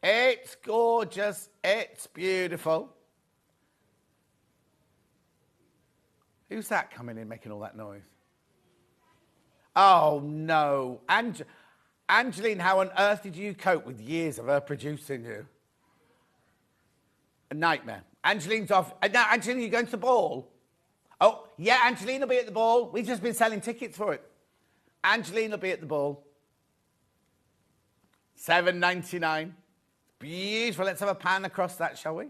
It's gorgeous. It's beautiful. Who's that coming in making all that noise? Oh, no. Angeline, how on earth did you cope with years of her producing you? A nightmare. Angeline's off. Now, Angeline, you going to the ball? Oh, yeah, Angeline will be at the ball. We've just been selling tickets for it. Angeline will be at the ball. $7.99. Beautiful. Let's have a pan across that, shall we?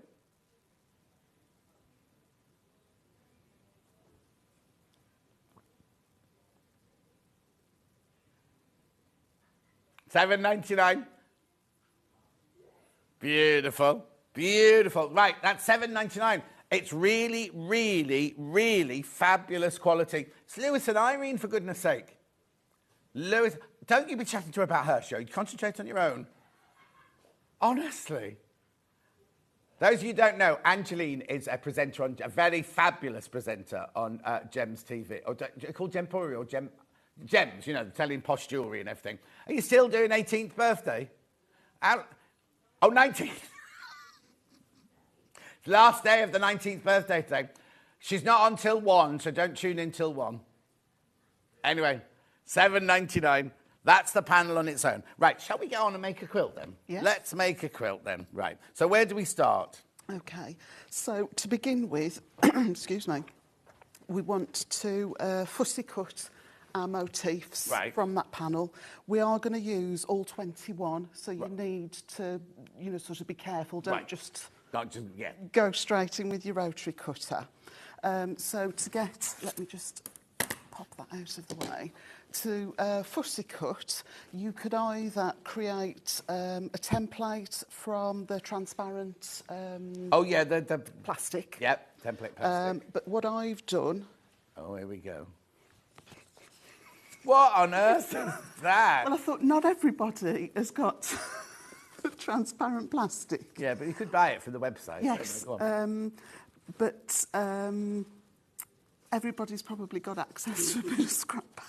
$7.99. Beautiful. Beautiful. Right, that's $7.99. It's really, really, really fabulous quality. It's Lewis and Irene, for goodness sake. Lewis, don't you be chatting to her about her show. You concentrate on your own. Honestly. Those of you who don't know, Angeline is a presenter, a very fabulous presenter on Gems TV. Or called Gempori or Gems, you know, selling posh jewellery and everything. Are you still doing 18th birthday? Oh, 19th. Last day of the 19th birthday today. She's not on till 1, so don't tune in till 1. Anyway, $7.99. That's the panel on its own. Right, shall we go on and make a quilt then? Yes. Let's make a quilt then. Right, so where do we start? Okay, so to begin with, excuse me, we want to fussy cut our motifs from that panel. We are going to use all 21, so you need to, you know, sort of be careful. Don't just go straight in with your rotary cutter. So to get, let me just pop that out of the way. To fussy cut, you could either create a template from the transparent the plastic. Yep, template plastic. But what I've done... Oh, here we go. What on earth is that? Well, I thought not everybody has got transparent plastic. Yeah, but you could buy it from the website. Yes, but everybody's probably got access to a bit of scrap paper.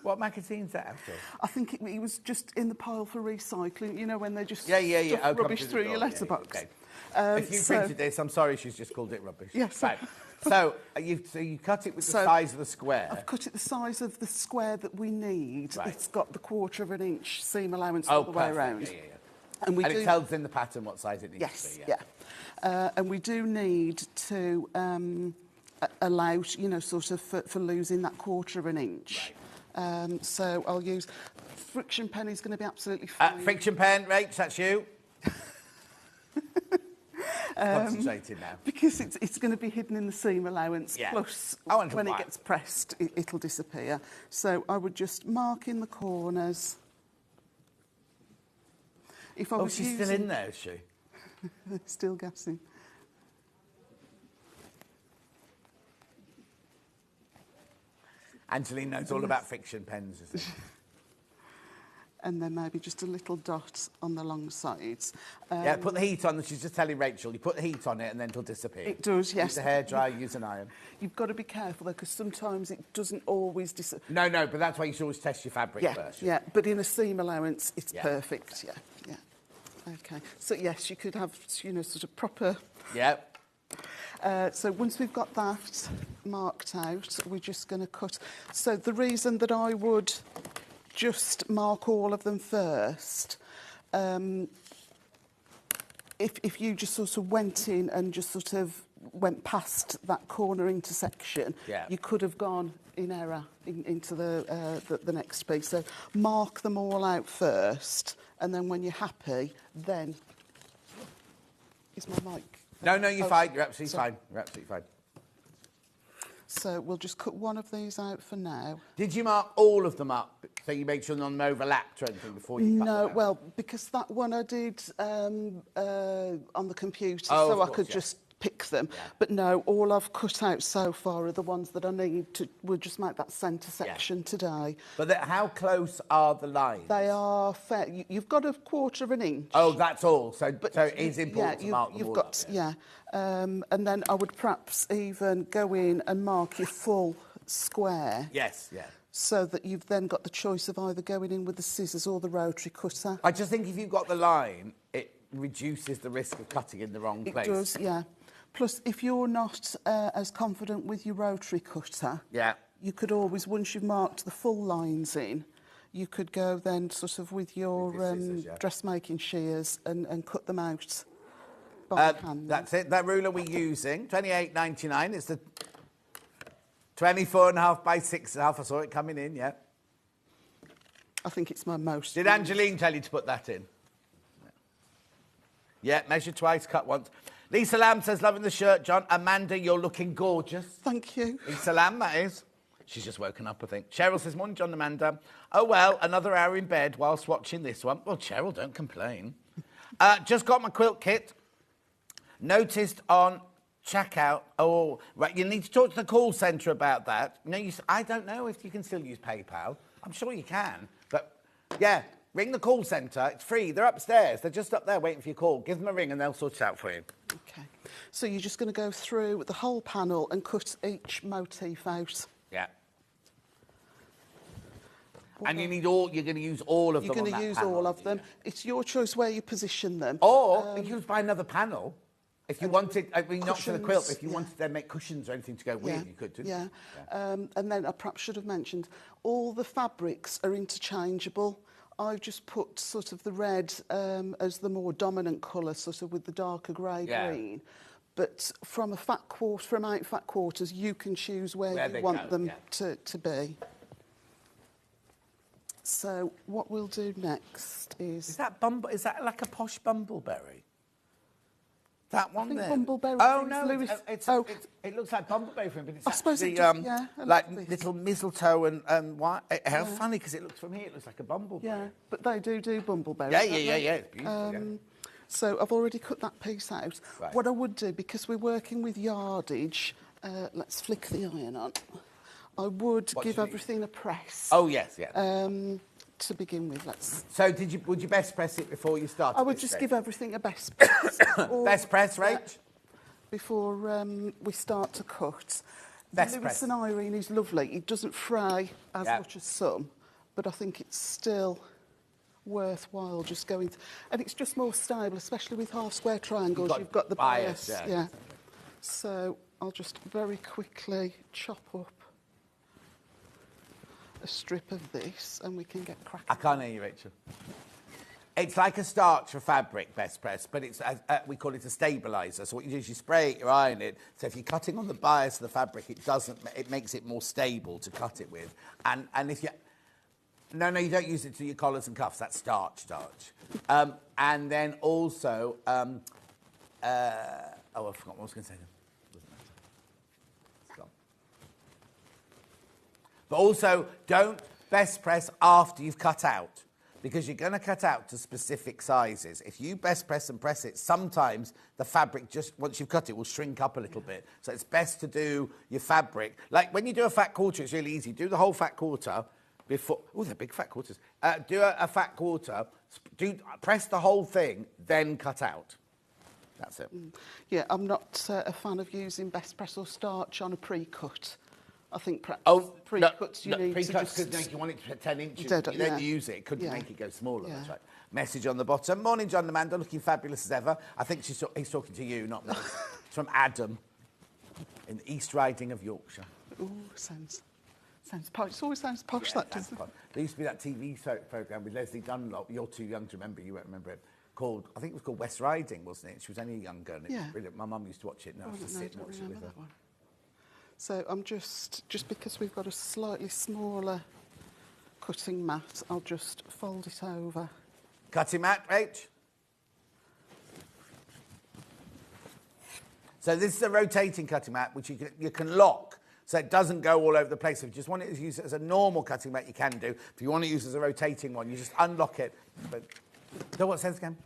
What magazine's that after? I think it was just in the pile for recycling, you know, when they just stuff rubbish through your letterbox. Okay. If you printed this, I'm sorry, she's just called it rubbish. Yes. Right. So you cut it with the size of the square. I've cut it the size of the square that we need. Right. It's got the 1/4 of an inch seam allowance all the way around. Yeah. And it tells in the pattern what size it needs to be. Yeah. And we do need to allow, you know, sort of for losing that 1/4 of an inch. Right. So I'll use friction pen is going to be absolutely fine. Friction pen, Rach, that's you. Concentrated now. Because it's going to be hidden in the seam allowance, plus when it gets pressed, it'll disappear. So I would just mark in the corners. If I was she's still in there, is she? Still gassing. Angeline knows all about friction pens, isn't she? And then maybe just a little dot on the long sides. Yeah, put the heat on. She's just telling Rachel, you put the heat on it and then it'll disappear. It does, yes. Use a hairdryer, use an iron. You've got to be careful, though, because sometimes it doesn't always disappear. No, but that's why you should always test your fabric first. Yeah, but in a seam allowance, it's perfect, yeah. OK, so, yes, you could have, you know, sort of proper... Yeah. So once we've got that marked out, we're just going to cut. So the reason that I would just mark all of them first, if you just sort of went in and just sort of went past that corner intersection, you could have gone in error into the next piece. So mark them all out first, and then when you're happy, then... Is my mic... No, you're fine. You're absolutely fine. You're absolutely fine. So we'll just cut one of these out for now. Did you mark all of them up so you make sure none overlapped or anything before you cut them out? Well, because that one I did on the computer, so I could just pick them. Yeah. But no, all I've cut out so far are the ones that I need to... We'll just make that centre section today. But how close are the lines? They are fair. You've got a 1/4 of an inch. Oh, that's all. So it is important to mark them all up. And then I would perhaps even go in and mark your full square. Yes, yeah. So that you've then got the choice of either going in with the scissors or the rotary cutter. I just think if you've got the line, it reduces the risk of cutting in the wrong place. It does, yeah. Plus, if you're not as confident with your rotary cutter, you could always, once you've marked the full lines in, you could go then sort of with your scissors, dressmaking shears and cut them out by hand. That's it. That ruler we're using, $28.99. It's the 24.5 by 6.5. I saw it coming in, I think it's my most. Did Angeline tell you to put that in? Yeah, measure twice, cut once. Lisa Lamb says, loving the shirt, John. Amanda, you're looking gorgeous. Thank you. Lisa Lamb, that is. She's just woken up, I think. Cheryl says, morning, John and Amanda. Oh, well, another hour in bed whilst watching this one. Well, Cheryl, don't complain. Just got my quilt kit. Noticed on checkout. Oh, right, you need to talk to the call centre about that. No, I don't know if you can still use PayPal. I'm sure you can. But, yeah, ring the call centre. It's free. They're upstairs. They're just up there waiting for your call. Give them a ring and they'll sort it out for you. OK. So you're just going to go through the whole panel and cut each motif out. Yeah. And you need all. You're going to use all of them. You're going to use all of them. It's your choice where you position them. Or you could buy another panel. If you wanted, I mean, not for the quilt, cushions, if you wanted to then make cushions or anything to go with, you could, didn't you? And then I perhaps should have mentioned, all the fabrics are interchangeable. I've just put sort of the red as the more dominant colour, sort of with the darker grey green. But from a fat quarter, from 8 fat quarters, you can choose where you want them to be. So what we'll do next is... Is that like a posh bumbleberry? That one I think there? bumbleberry. Oh, no, Lewis. it looks like bumbleberry for him, but it's I suppose actually it does, yeah, a like little bit. little mistletoe and white. How funny, because it looks from here, it looks like a bumbleberry. Yeah, but they do bumbleberry. Yeah. It's beautiful, So I've already cut that piece out. Right. What I would do, because we're working with yardage, let's flick the iron on. I would give everything a press. Oh, yes. To begin with, let's... So would you best press it before you start? I would just give everything a best press. Best press, Rach? Before we start to cut. Best Lewis press. and Irene is lovely. It doesn't fray as much as some, but I think it's still worthwhile just going... And it's just more stable, especially with half-square triangles. You've got the bias. Yeah. So I'll just very quickly chop up a strip of this and we can get cracking. I can't hear you, Rachel. It's like a starch for fabric, best press, but it's we call it a stabiliser. So what you do is you spray it, you iron it. So if you're cutting on the bias of the fabric, it makes it more stable to cut it with. And if you... No, you don't use it to your collars and cuffs. That's starch. And then also... I forgot what I was going to say then. But also, don't best press after you've cut out, because you're going to cut out to specific sizes. If you best press and press it, sometimes the fabric, just once you've cut it, will shrink up a little bit. So it's best to do your fabric. Like when you do a fat quarter, it's really easy. Do the whole fat quarter before... Oh, they're big fat quarters. Do a fat quarter, press the whole thing, then cut out. That's it. Yeah, I'm not a fan of using best press or starch on a pre-cut. I think perhaps pre-cuts you need to just... Because you want it to 10 inches. Dead, you don't use it. It could make it go smaller. That's right. Message on the bottom. Morning, John and Amanda. Looking fabulous as ever. I think he's talking to you, not me. It's from Adam in the East Riding of Yorkshire. Ooh, sounds posh. It always sounds posh, that doesn't it? There used to be that TV programme with Leslie Dunlop. You're too young to remember. You won't remember it. I think it was called West Riding, wasn't it? She was only a young girl. And it was brilliant. My mum used to watch it. And I used to sit and watch it with her. So I'm just because we've got a slightly smaller cutting mat, I'll just fold it over. Cutting mat, Rach? So this is a rotating cutting mat, which you can lock, so it doesn't go all over the place. If you just want it to use it as a normal cutting mat, you can do. If you want to use it as a rotating one, you just unlock it. But, so what sense again?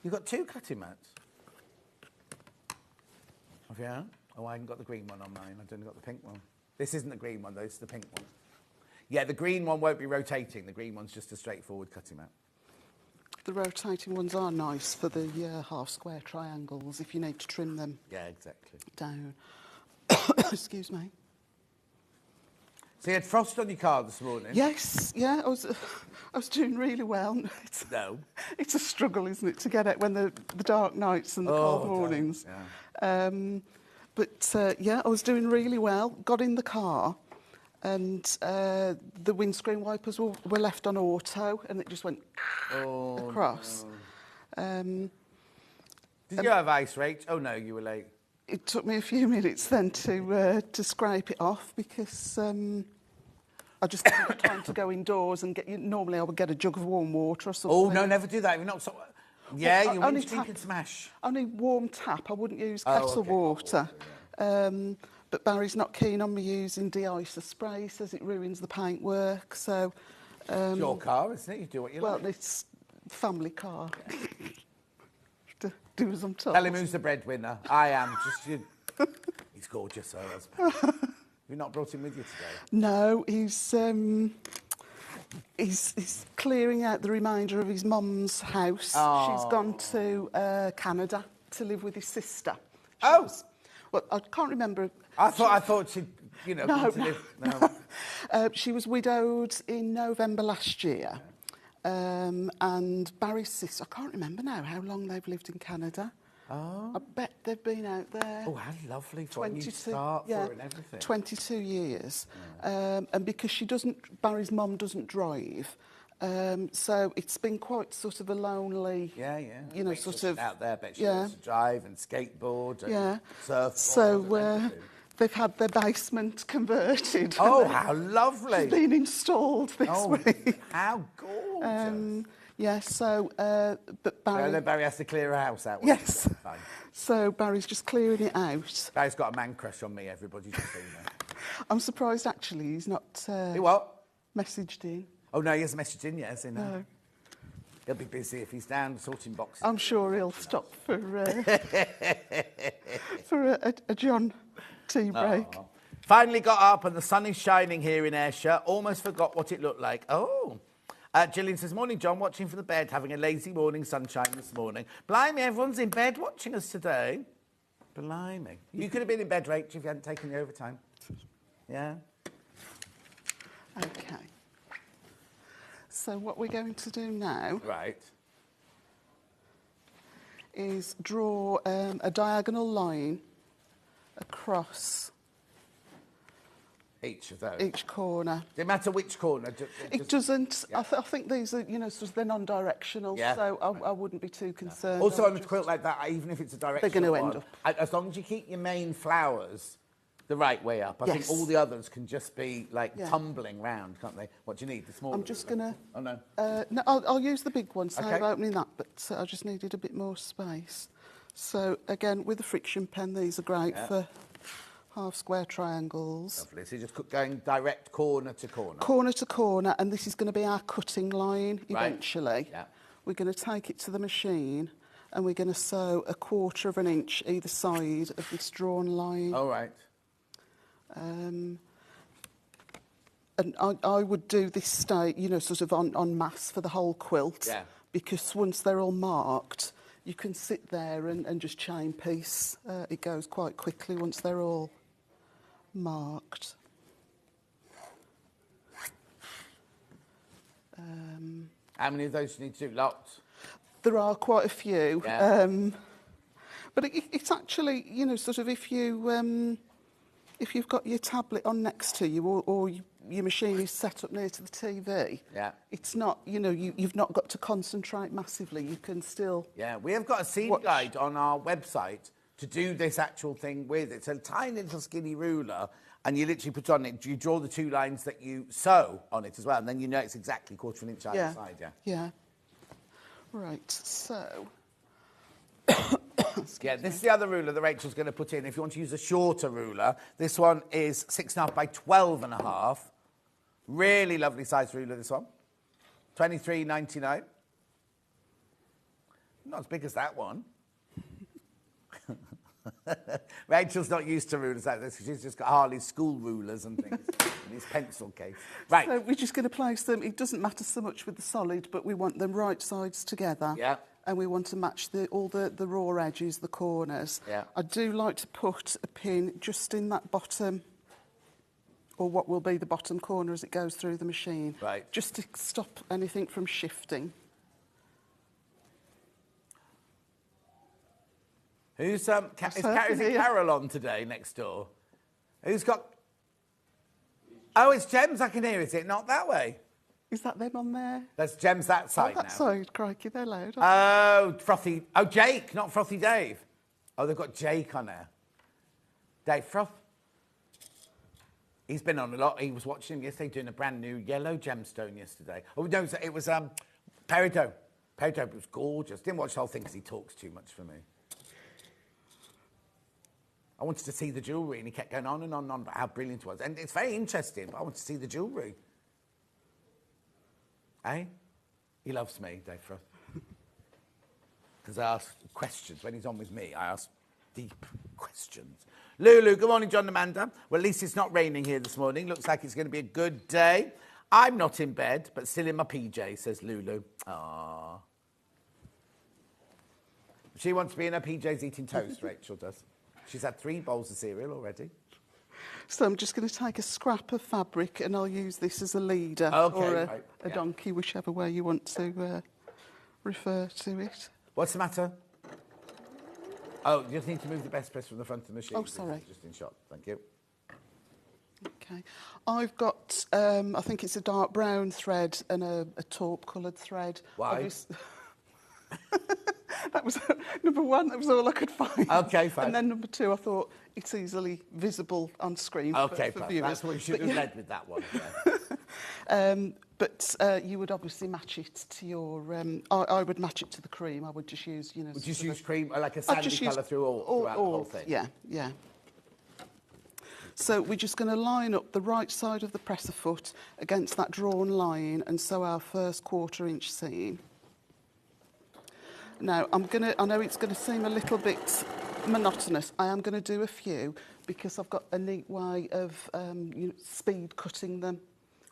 You've got 2 cutting mats. Have you? Oh, I haven't got the green one on mine. I've only got the pink one. This isn't the green one, though. It's the pink one. Yeah, the green one won't be rotating. The green one's just a straightforward cutting mat. The rotating ones are nice for the half-square triangles if you need to trim them. Yeah, exactly. Down. Excuse me. So you had frost on your car this morning? Yes, yeah. I was doing really well. It's a struggle, isn't it, to get out when the dark nights and the cold mornings. Yeah. I was doing really well. Got in the car, and the windscreen wipers were left on auto, and it just went across. No. Did you have ice, Rach? Oh no, you were late. It took me a few minutes then to scrape it off because I just didn't have time to go indoors and get. Normally, I would get a jug of warm water or something. Oh no, never do that. You're not so. Yeah, well, you windscreen can smash. Only warm tap. I wouldn't use kettle water. But Barry's not keen on me using de-icer spray. He says it ruins the paintwork. So. It's your car, isn't it? You do what you like. Well, it's family car. Do as I'm told. Tell him who's the breadwinner. I am. Just you. He's gorgeous, her husband. You've not brought him with you today? No, he's clearing out the remainder of his mum's house. Oh. She's gone to Canada to live with his sister. Well, I can't remember. I thought she'd, gone to live. No. She was widowed in November last year. and Barry's sister, I can't remember now how long they've lived in Canada. Oh. I bet they've been out there. Oh, how lovely for a new start for and everything. 22 years. And because Barry's mum doesn't drive, so it's been quite sort of a lonely, you know, Rachel's sort of... out there, bet she wants to drive and skateboard and surf. So they've had their basement converted. Oh, how lovely. It's been installed this week. How gorgeous. But Barry... So Barry has to clear a house out. Yes. Fine. So Barry's just clearing it out. Barry's got a man crush on me, everybody just seen that. I'm surprised, actually, he's not He what? messaged in. Oh, no, he hasn't messaged in yet, has he? No. He'll be busy if he's down sorting boxes. I'm sure he'll stop for a John tea break. Oh. Finally got up and the sun is shining here in Ayrshire. Almost forgot what it looked like. Oh. Gillian says, morning, John, watching from the bed, having a lazy morning sunshine this morning. Blimey, everyone's in bed watching us today. Blimey. You could have been in bed, Rach, if you hadn't taken the overtime. Yeah? OK. So what we're going to do now... Right. ...is draw a diagonal line across... Each of those? Each corner. Doesn't matter which corner? It doesn't. Yeah. I think these are, you know, sort of they're non-directional, so I wouldn't be too concerned. Also on a quilt like that, even if it's a directional they're going to end up. As long as you keep your main flowers the right way up, I think all the others can just be, like, tumbling round, can't they? What do you need? The smaller? I'm just going to... Oh, no. No, I'll use the big one, so I'm opening that, but I just needed a bit more space. So, again, with the friction pen, these are great for... half-square triangles. Lovely. So you're just going direct corner to corner. Corner to corner, and this is going to be our cutting line eventually. Yeah. We're going to take it to the machine, and we're going to sew 1/4 of an inch either side of this drawn line. All right. And I would do this state, you know, sort of en masse for the whole quilt. Yeah. Because once they're all marked, you can sit there and just chain piece. It goes quite quickly once they're all marked. How many of those do you need to do? Lots? There are quite a few. Yeah. But it's actually, you know, sort of if you've got your tablet on next to you or your machine is set up near to the TV, it's not, you know, you've not got to concentrate massively. You can still... Yeah, we have got a seam guide on our website to do this actual thing with. It's a tiny little skinny ruler, and you literally put on it, you draw the 2 lines that you sew on it as well, and then you know it's exactly 1/4 inch either side, Yeah. Right, so... Yeah, this is the other ruler that Rachel's going to put in. If you want to use a shorter ruler, this one is 6.5 by 12.5. Really lovely size ruler, this one. $23.99. Not as big as that one. Rachel's not used to rulers like this. She's just got Harley's school rulers and things in his pencil case. Right. So we're just going to place them. It doesn't matter so much with the solid, but we want them right sides together. Yeah. And we want to match all the raw edges, the corners. Yeah. I do like to put a pin just in that bottom, or what will be the bottom corner as it goes through the machine. Right. Just to stop anything from shifting. Who's is Carol on today next door? Who's got... Oh, it's Gems I can hear, is it? Not that way. Is that them on there? That's Gems that side now. That side, crikey, they're loud. Oh, Frothy... Oh, Jake, not Frothy Dave. Oh, they've got Jake on there. Dave Froth. He's been on a lot. He was watching him yesterday doing a brand new yellow gemstone yesterday. Oh, no, it was Peridot. Peridot was gorgeous. Didn't watch the whole thing because he talks too much for me. I wanted to see the jewellery, and he kept going on and on about how brilliant it was. And it's very interesting, but I want to see the jewellery. Eh? He loves me, Dave Frost. Because I ask questions. When he's on with me, I ask deep questions. Lulu, good morning, John and Amanda. Well, at least it's not raining here this morning. Looks like it's going to be a good day. I'm not in bed, but still in my PJ, says Lulu. Aww. She wants to be in her PJs eating toast, Rachel does. She's had 3 bowls of cereal already. So I'm just going to take a scrap of fabric and I'll use this as a leader or a donkey, whichever way you want to refer to it. What's the matter? Oh, you just need to move the best press from the front of the machine. Oh, sorry. Just in shot. Thank you. Okay. I've got, I think it's a dark brown thread and a taupe coloured thread. Why? That was number one. That was all I could find. Okay, fine. And then number two, I thought it's easily visible on screen for viewers. That's what you should have led with that one. Yeah. But you would obviously match it to your. I would match it to the cream. I would just use, Would you just use cream, like a sandy colour throughout the whole thing? Yeah, yeah. So we're just going to line up the right side of the presser foot against that drawn line and sew our first 1/4 inch seam. Now, I know it's going to seem a little bit monotonous. I am going to do a few because I've got a neat way of speed cutting them.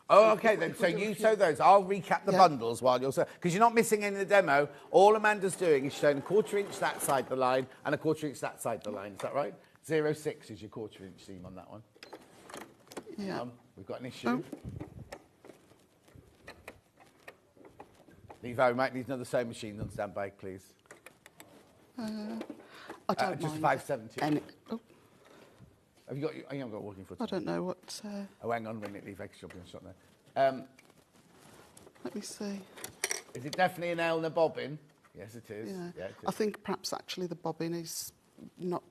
Oh, okay then. So you sew those. I'll recap the bundles while you're sewing. Because you're not missing any in the demo. All Amanda's doing is showing a 1/4 inch that side of the line and a 1/4 inch that side of the line. Is that right? 0.6 is your 1/4 inch seam on that one. Yeah. We've got an issue. Eva, we might need another sewing machine on standby, please. I don't just mind. 570. Have you haven't got walking foot? I don't know what. Oh, hang on a minute, Eva, because you'll be in shot there. Let me see. Is it definitely an L and a bobbin? Yes, it is. Yeah. Yeah, it is. I think perhaps actually the bobbin is not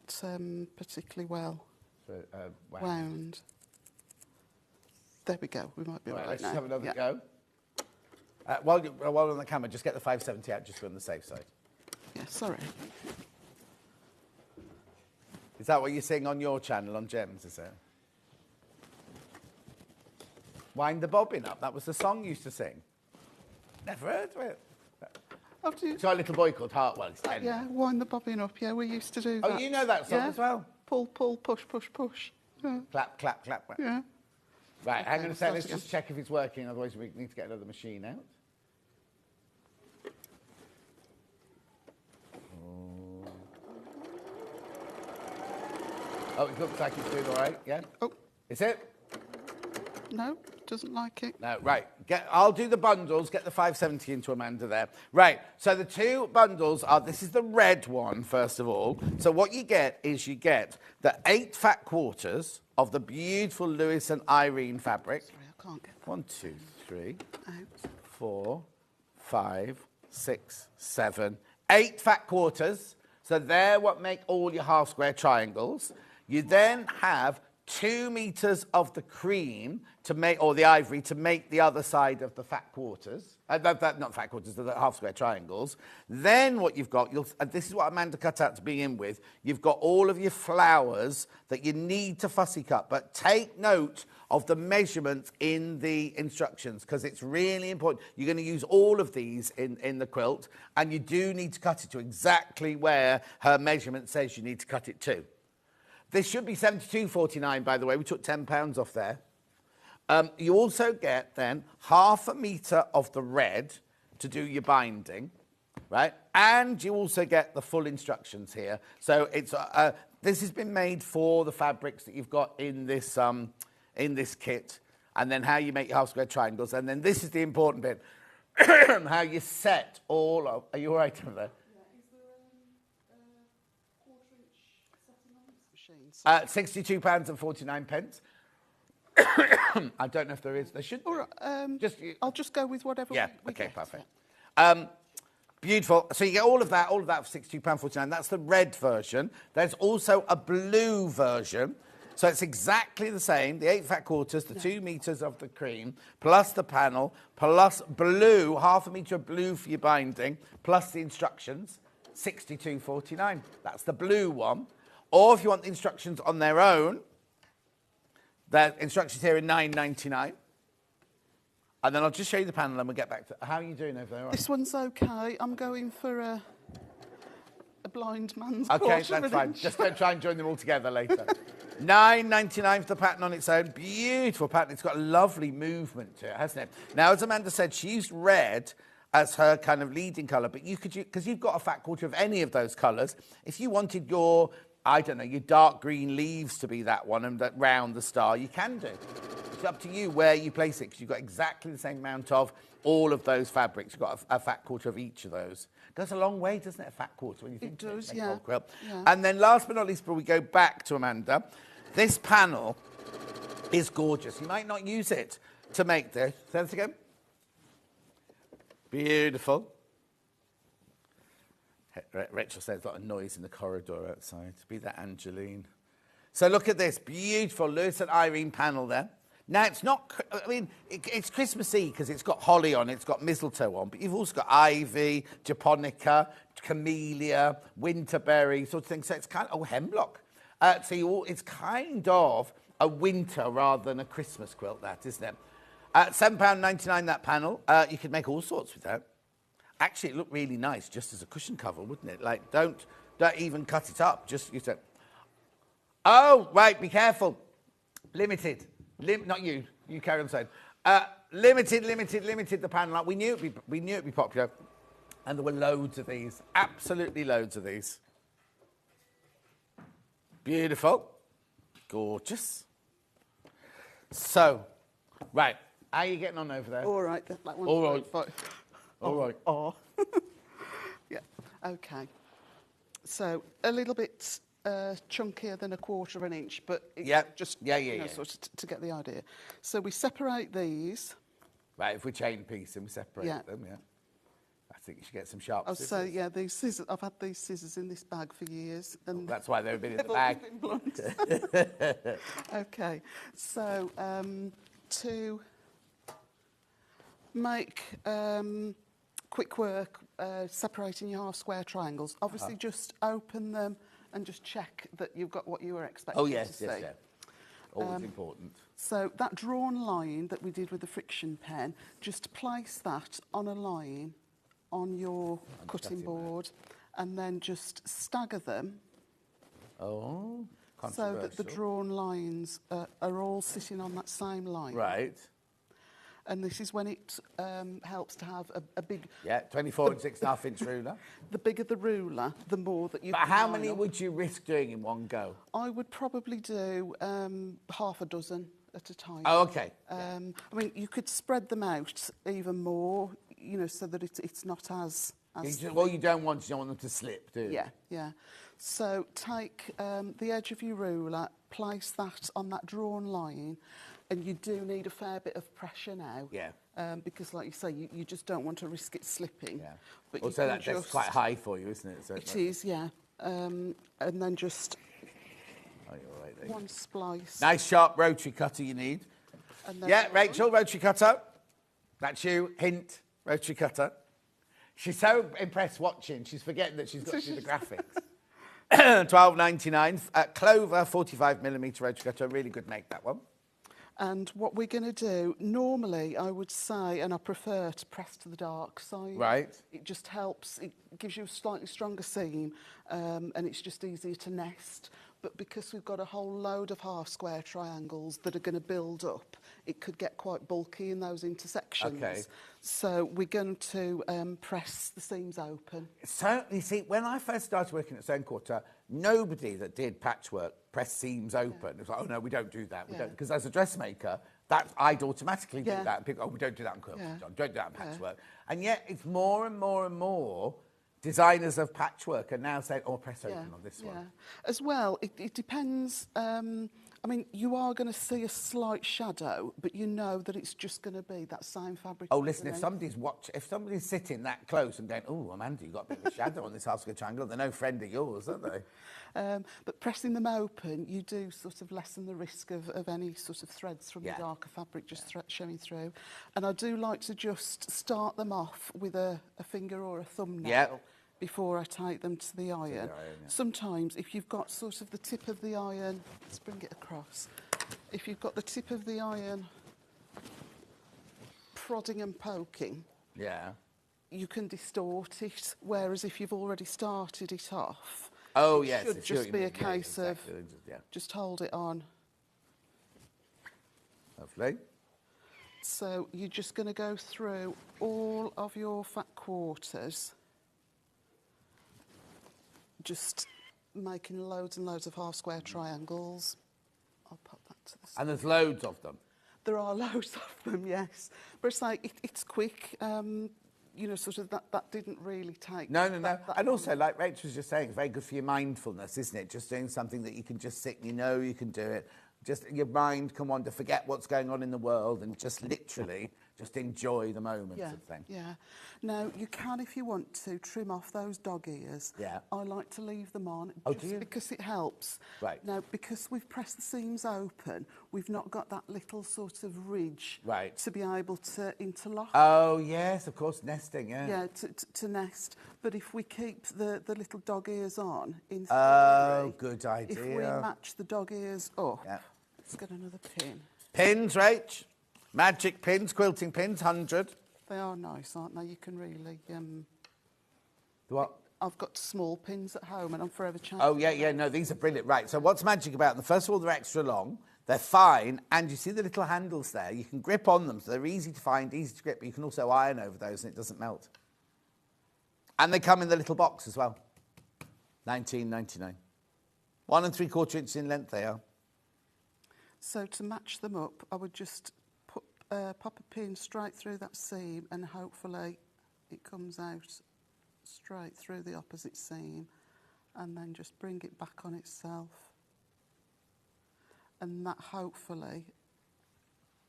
particularly well wound. There we go. We might be all right Let's now. just have another go. While you're on the camera, just get the 570 out just to be on the safe side. Yeah, sorry. Is that what you're seeing on your channel, on Gems, is it? Wind the bobbin up. That was the song you used to sing. Never heard of it. It's got a little boy called Hartwell. He's 10. Yeah, wind the bobbin up. Yeah, we used to do that. Oh, you know that song as well? Pull, pull, push, push, push. Yeah. Clap, clap, clap. Yeah. Right, hang on a second. Let's just check if it's working. Otherwise, we need to get another machine out. Oh, it looks like it's doing all right. Yeah. Oh. Is it? No, doesn't like it. No, right. I'll do the bundles. Get the 570 into Amanda there. Right. So the two bundles are. This is the red one first of all. So what you get is you get the 8 fat quarters of the beautiful Lewis and Irene fabric. Sorry, I can't get that. 1, 2, 3, Out. 4, 5, 6, 7, 8 fat quarters. So they're what make all your half square triangles. You then have 2 meters of the cream to make, or the ivory, to make the other side of the fat quarters. Not fat quarters, the half square triangles. Then what you've got, and this is what Amanda cut out to begin with, you've got all of your flowers that you need to fussy cut. But take note of the measurements in the instructions, because it's really important. You're going to use all of these in the quilt, and you do need to cut it to exactly where her measurement says you need to cut it to. This should be £72.49, by the way. We took £10 off there. You also get, then, 1/2 metre of the red to do your binding, right? And you also get the full instructions here. So it's this has been made for the fabrics that you've got in this kit, and then how you make your half-square triangles. And then this is the important bit, how you set all of... Are you all right over there? £62.49. I don't know if there is. There should be. All right, I'll just go with whatever we get. Perfect. Beautiful. So you get all of that for £62.49. That's the red version. There's also a blue version. So it's exactly the same, the 8 fat quarters, the 2 meters of the cream, plus the panel, plus blue, 1/2 meter of blue for your binding, plus the instructions, £62.49. That's the blue one. Or if you want the instructions on their own, the instructions here are £9.99. And then I'll just show you the panel and we'll get back to... How are you doing over there? This one's okay. I'm going for a blind man's Okay, that's fine. Just don't try and join them all together later. £9.99 for the pattern on its own. Beautiful pattern. It's got a lovely movement to it, hasn't it? Now, as Amanda said, she used red as her kind of leading colour, but you could, because you've got a fat quarter of any of those colours, if you wanted your I don't know, your dark green leaves to be that one and that round the star, you can do. It's up to you where you place it because you've got exactly the same amount of all of those fabrics. You've got a fat quarter of each of those. Goes a long way, doesn't it, a fat quarter when you think it does, make a yeah. whole quilt. Yeah. And then last but not least, before we go back to Amanda, this panel is gorgeous. You might not use it to make this. Say this again. Beautiful. Rachel says there's a lot of noise in the corridor outside. Be that Angeline. So look at this beautiful Lewis and Irene panel there. Now, it's not, I mean, it's Christmassy because it's got holly on, it's got mistletoe on, but you've also got ivy, japonica, camellia, winterberry, sort of thing. So it's kind of, hemlock. It's kind of a winter rather than a Christmas quilt, that, isn't it? £7.99 that panel. You could make all sorts with that. Actually, it looked really nice just as a cushion cover, wouldn't it? Like, don't even cut it up. Just, you say, oh, right, be careful. Limited. Not you. You carry on saying. Limited, the panel. We knew it'd be popular. And there were loads of these. Absolutely loads of these. Beautiful. Gorgeous. So, right. How are you getting on over there? All right. That one's All right. fine. All right. Oh. Yeah. Okay. So a little bit chunkier than a quarter of an inch, but it's just sort of to get the idea. So we separate these. Right. If we chain piece and we separate them, I think you should get some sharp scissors. So yeah, these scissors. I've had these scissors in this bag for years, and that's why they've been in the always bag. been blunt. Okay. So to make quick work separating your half square triangles, obviously just open them and just check that you've got what you were expecting to see. Yes. Always important. So that drawn line that we did with the friction pen, just place that on a line on your cutting board and then just stagger them Oh, so that the drawn lines are all sitting on that same line. Right. And this is when it helps to have a big... Yeah, 24 and 6.5 inch ruler. The bigger the ruler, the more that you But can how line many up. would you risk doing in one go? I would probably do half a dozen at a time. Oh, okay. I mean, you could spread them out even more, you know, so that it's not as... Well, you don't want them to slip, do you? Yeah. So take the edge of your ruler, place that on that drawn line, and you do need a fair bit of pressure now. Yeah. Because, like you say, you just don't want to risk it slipping. Yeah. But Also, that's quite high for you, isn't it? So it is, yeah. And then just you're right there. one splice. Nice sharp rotary cutter you need. And then Yeah, Rachel, rotary cutter. That's you. Hint, rotary cutter. She's so impressed watching, she's forgetting that she's got to do the graphics. $12.99. Clover, 45mm rotary cutter. Really good make, that one. And what we're going to do, normally I would say, and I prefer to press to the dark side. Right. It just helps, it gives you a slightly stronger seam, and it's just easier to nest. But because we've got a whole load of half square triangles that are going to build up, it could get quite bulky in those intersections. Okay. So we're going to press the seams open. So, you see, when I first started working at Stone Quarter, nobody that did patchwork pressed seams open. It was like, oh, no, we don't do that. We don't. Because as a dressmaker, I'd automatically do that. And people, we don't do that in quilts, don't do that in patchwork. And yet it's more and more and more designers of patchwork are now saying, oh, press open on this one. As well, it depends. I mean, you are going to see a slight shadow, but you know that it's just going to be that same fabric. Oh, listen, if somebody's sitting that close and going, oh, Amanda, you've got a bit of a shadow on this half square triangle, they're no friend of yours, aren't they? But pressing them open, you do sort of lessen the risk of any sort of threads from the darker fabric just showing through. And I do like to just start them off with a finger or a thumbnail before I take them to the iron. Sometimes, if you've got sort of the tip of the iron, let's bring it across. If you've got the tip of the iron prodding and poking, you can distort it. Whereas if you've already started it off, it should just be a case of just hold it on. Lovely. So you're just going to go through all of your fat quarters, just making loads and loads of half square triangles. I'll pop that to the side. And there's loads of them. There are loads of them, yes. But it's like, it's quick. You know, sort of that didn't really take... No. that And also, like Rachel was just saying, it's very good for your mindfulness, isn't it? Just doing something that you can just sit and you know you can do it. Just your mind can wander, forget what's going on in the world and just literally just enjoy the moment sort of thing. Yeah. Now, you can, if you want to, trim off those dog ears. Yeah. I like to leave them on Oh, do you? because it helps. Right. Now, because we've pressed the seams open, we've not got that little sort of ridge Right. to be able to interlock. Oh, yes, of course, nesting, yeah. Yeah, to nest. But if we keep the little dog ears on, in theory, Oh, good idea. if we match the dog ears up, Yeah. let's get another pin. Pins, Rach. Magic pins, quilting pins, 100. They are nice, aren't they? You can really... What? I've got small pins at home and I'm forever changing. Oh, yeah, no, these are brilliant. Right, so what's magic about them? First of all, they're extra long. They're fine. And you see the little handles there? You can grip on them, so they're easy to find, easy to grip, but you can also iron over those and it doesn't melt. And they come in the little box as well. $19.99. 1 3/4 inches in length they are. So to match them up, I would just pop a pin straight through that seam and hopefully it comes out straight through the opposite seam and then just bring it back on itself. And that hopefully,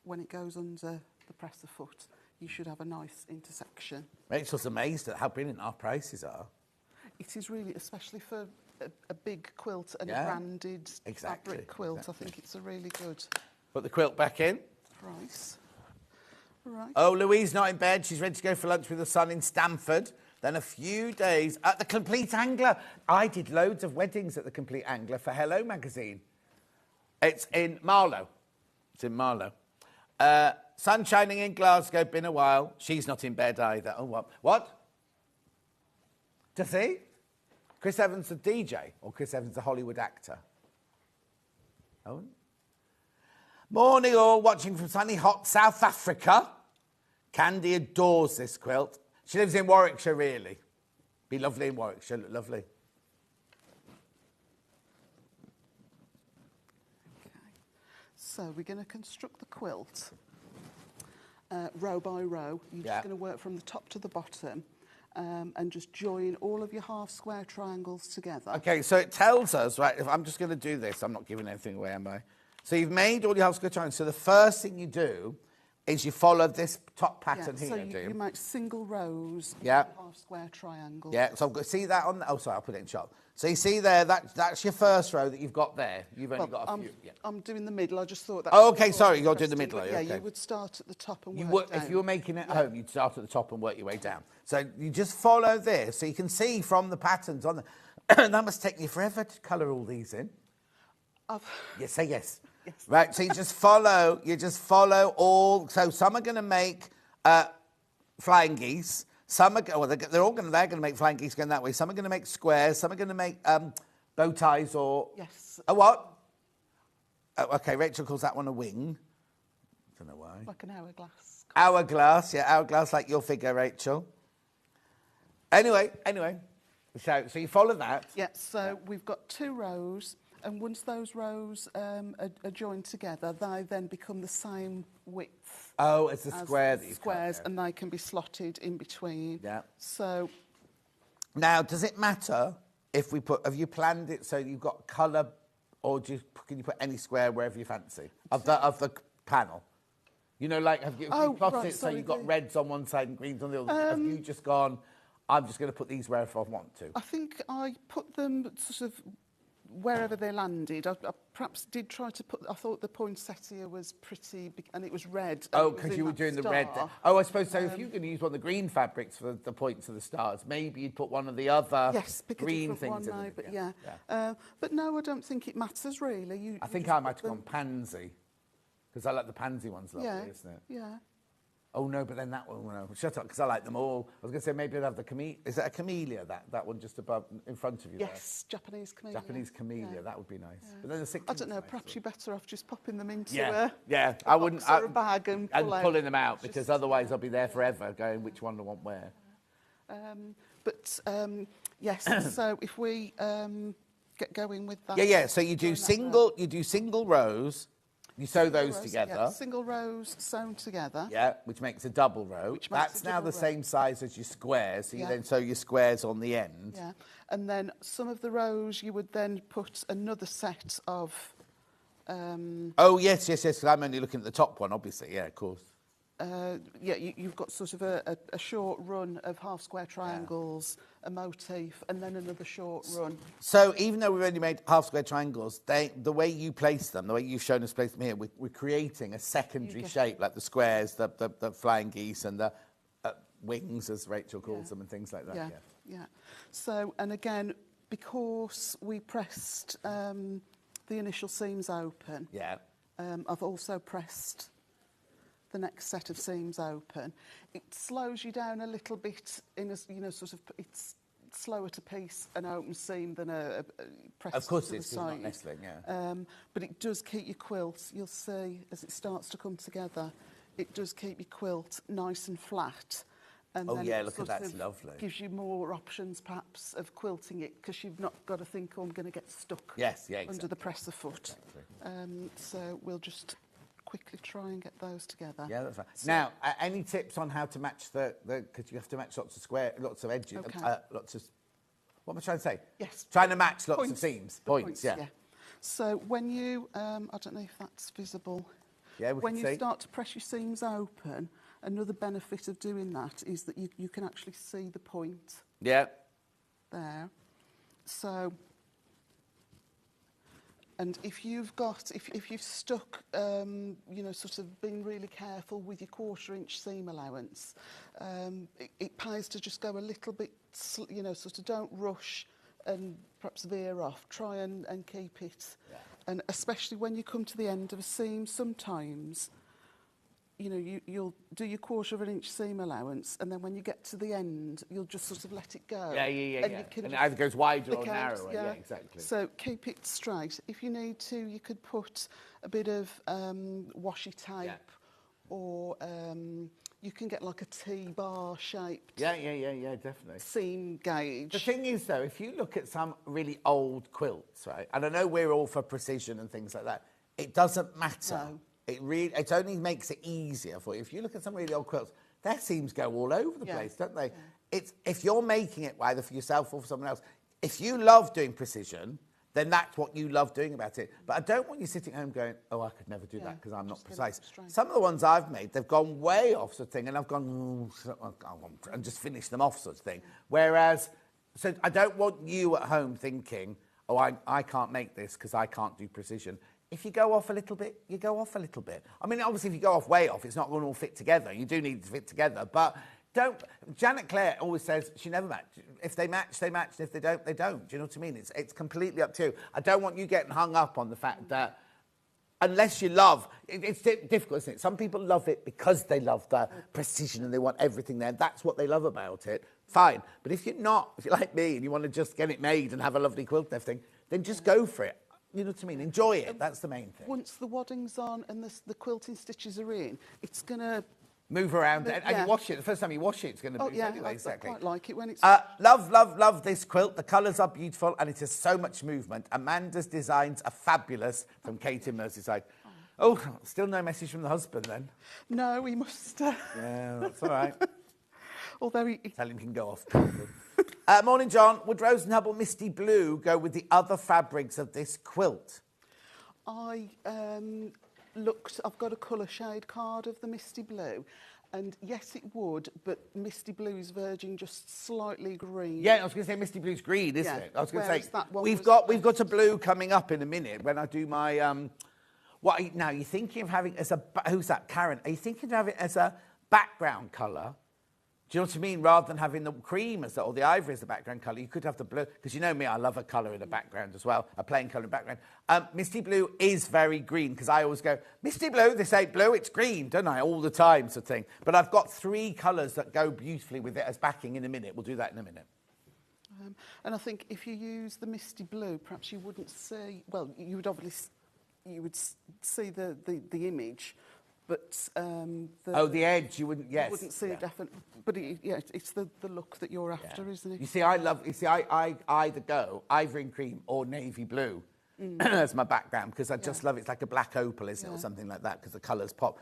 when it goes under the presser foot, you should have a nice intersection. Rachel's amazed at how brilliant our prices are. It is really, especially for a big quilt and Yeah, a branded exactly, fabric quilt, exactly. I think it's a really good Put the quilt back in. price. Right. Oh, Louise not in bed. She's ready to go for lunch with her son in Stamford. Then a few days at the Complete Angler. I did loads of weddings at the Complete Angler for Hello magazine. It's in Marlow. It's in Marlow. Sun shining in Glasgow. Been a while. She's not in bed either. Oh, what? What? To see? Chris Evans the DJ or Chris Evans the Hollywood actor? Oh. Morning all, watching from sunny hot South Africa. Candy adores this quilt. She lives in Warwickshire, really. Be lovely in Warwickshire, look lovely. Okay. So we're going to construct the quilt row by row. You're just going to work from the top to the bottom and just join all of your half square triangles together. Okay, so it tells us, right, if I'm just going to do this, I'm not giving anything away, am I? So you've made all your half square triangles. So the first thing you do is you follow this top pattern here, so do you? you make single rows of Yeah. half square triangles. Yeah, so I've got, see that on the, oh, sorry, I'll put it in shot. So you see there, that's your first row that you've got there. You've only got a few. Yeah. I'm doing the middle. I just thought that. Oh, was okay, more sorry, you're doing the interesting, middle, but okay. Yeah, you would start at the top and You work would, down. if you were making it at home, you'd start at the top and work your way down. So you just follow this, so you can see from the patterns on the... that must take you forever to colour all these in. Yes, say yes. Yes. Right, so you just follow all... So some are going to make flying geese. Some are... Well, they're going to make flying geese going that way. Some are going to make squares. Some are going to make bow ties or... Yes. A what? Oh, OK, Rachel calls that one a wing. Don't know why. Like an hourglass. Hourglass, yeah, hourglass, like your figure, Rachel. Anyway, so you follow that. Yeah, so we've got 2 rows, and once those rows are joined together, they then become the same width. Oh, it's a as square the that you've squares, cut, and they can be slotted in between. Yeah. So now, does it matter if we put... Have you planned it so you've got colour, or can you put any square wherever you fancy of the panel? You know, like, have you plotted right, it so sorry, you've got reds on one side and greens on the other? Have you just gone, I'm just going to put these wherever I want to? I think I put them sort of wherever they landed. I perhaps did try to put... I thought the poinsettia was pretty, and it was red. Oh, because you were doing the red there. Oh, I suppose so. If you're going to use one of the green fabrics for the points of the stars, maybe you'd put one of the other green things in one, it. but yeah. But no, I don't think it matters really. I think I might have gone pansy, because I like the pansy ones lovely, isn't it? Yeah. Oh, no, but then that one, no, shut up, because I like them all. I was going to say maybe I'd have the camellia. Is that a camellia, that one just above, in front of you Yes, there? Japanese camellia. Japanese camellia, that would be nice. Yeah. But then the I don't know, perhaps you're better off just popping them into I wouldn't, or a bag and pulling them out, because otherwise I'll be there forever going which one I want where. Yes, so if we get going with that? Yeah. So you do single rows. You sew those together. Yeah, single rows sewn together. Yeah, which makes a double row. That's now the same size as your squares, so you then sew your squares on the end. Yeah, and then some of the rows you would then put another set of... Oh, yes. I'm only looking at the top one, obviously. Yeah, of course. You've got sort of a short run of half-square triangles, a motif, and then another short run. So even though we've only made half-square triangles, the way you place them, the way you've shown us place them here, we're creating a secondary shape, like the squares, the flying geese, and the wings, as Rachel calls them, and things like that. Yeah. So, and again, because we pressed the initial seams open, I've also pressed the next set of seams open. It slows you down a little bit in a, sort of, it's slower to piece an open seam than a press. Of course, to it's the not side. nestling, yeah. But it does keep your quilt, you'll see, as it starts to come together, it does keep your quilt nice and flat. And Oh then yeah, it look at sort that, of it's lovely. gives you more options, perhaps, of quilting it, because you've not got to think, oh, I'm going to get stuck under the presser foot. Exactly. So we'll just quickly try and get those together. Yeah, that's right. So, now, any tips on how to match because you have to match lots of edges, lots of... What am I trying to say? Yes. Trying to match lots Points. of seams. The Points, yeah. So when you, I don't know if that's visible. Yeah, when you start to press your seams open, another benefit of doing that is that you can actually see the point. Yeah. There. So, and if you've got, if you've stuck, sort of been really careful with your 1/4 inch seam allowance, it pays to just go a little bit, sort of don't rush and perhaps veer off. Try and keep it. Yeah. And especially when you come to the end of a seam, sometimes, you'll do your 1/4 inch seam allowance, and then when you get to the end, you'll just sort of let it go. Yeah. And it either goes wider or narrower. Yeah, exactly. So keep it straight. If you need to, you could put a bit of washi tape, or you can get like a T-bar shaped. Yeah, definitely. Seam gauge. The thing is, though, if you look at some really old quilts, right, and I know we're all for precision and things like that, it doesn't matter. No. It only makes it easier for you. If you look at some really old quilts, their seams go all over the place, don't they? Yeah. If you're making it either for yourself or for someone else, if you love doing precision, then that's what you love doing about it. But I don't want you sitting home going, oh, I could never do that because I'm not precise. Some of the ones I've made, they've gone way off sort of thing, and I've gone, and just finished them off sort of thing. Whereas, so I don't want you at home thinking, oh, I can't make this because I can't do precision. If you go off a little bit, you go off a little bit. I mean, obviously, if you go off way off, it's not going to all fit together. You do need to fit together. But Janet Clare always says she never match. If they match, they match. And if they don't, they don't. Do you know what I mean? It's completely up to you. I don't want you getting hung up on the fact that unless you love, it's difficult, isn't it? Some people love it because they love the precision and they want everything there. That's what they love about it. Fine. But if you're not, if you're like me and you want to just get it made and have a lovely quilt and everything, then just go for it. You know what I mean? Enjoy it. That's the main thing. Once the wadding's on and the quilting stitches are in, it's going to move around. And you wash it. The first time you wash it, it's going to move anyway. Exactly. I quite like it when it's... Love this quilt. The colours are beautiful and it has so much movement. Amanda's designs are fabulous, from Kate in Merseyside. Oh, still no message from the husband then? No, we must... Yeah, that's all right. Although he... Tell him he can go off. Morning, John. Would Rose and Hubble Misty Blue go with the other fabrics of this quilt? I looked, I've got a colour shade card of the Misty Blue, and yes, it would, but Misty Blue's verging just slightly green. Yeah, I was going to say Misty Blue's green, isn't it? I was going to say, that one we've got a blue coming up in a minute when I do my... now, you're thinking of having as a... Who's that? Karen. Are you thinking of having it as a background colour? Do you know what I mean? Rather than having the cream or the ivory as the background colour, you could have the blue. Because you know me, I love a colour in the background as well, a plain colour in the background. Misty Blue is very green, because I always go, Misty Blue, this ain't blue, it's green, don't I? All the time, sort of thing. But I've got 3 colours that go beautifully with it as backing in a minute. We'll do that in a minute. And I think if you use the Misty Blue, perhaps you wouldn't see... Well, you would obviously... You would see the image, but the edge, you wouldn't, yes. You wouldn't see a definite, but it's the look that you're after, isn't it? You see, I either go ivory and cream or navy blue as my background, because I just love it. It's like a black opal, isn't it, or something like that, because the colours pop.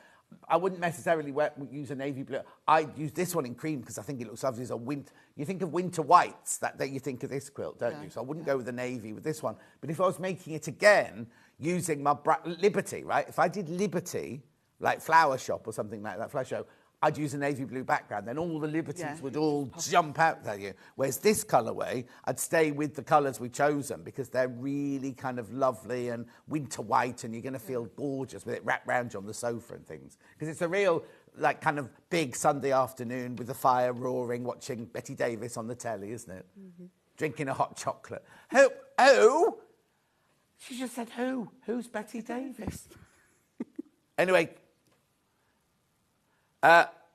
I wouldn't necessarily use a navy blue. I'd use this one in cream because I think it looks lovely as a winter. You think of winter whites, that you think of this quilt, don't you? So I wouldn't go with the navy with this one. But if I was making it again, using my Liberty, right? If I did Liberty, like Flower Shop or something like that, Flower Show, I'd use a navy blue background. Then all the Liberties would all jump out at you. Whereas this colourway, I'd stay with the colours we've chosen because they're really kind of lovely and winter white, and you're going to feel gorgeous with it wrapped around you on the sofa and things. Because it's a real, like, kind of big Sunday afternoon with the fire roaring, watching Betty Davis on the telly, isn't it? Mm-hmm. Drinking a hot chocolate. Who? She just said who? Who's Betty Davis? Anyway.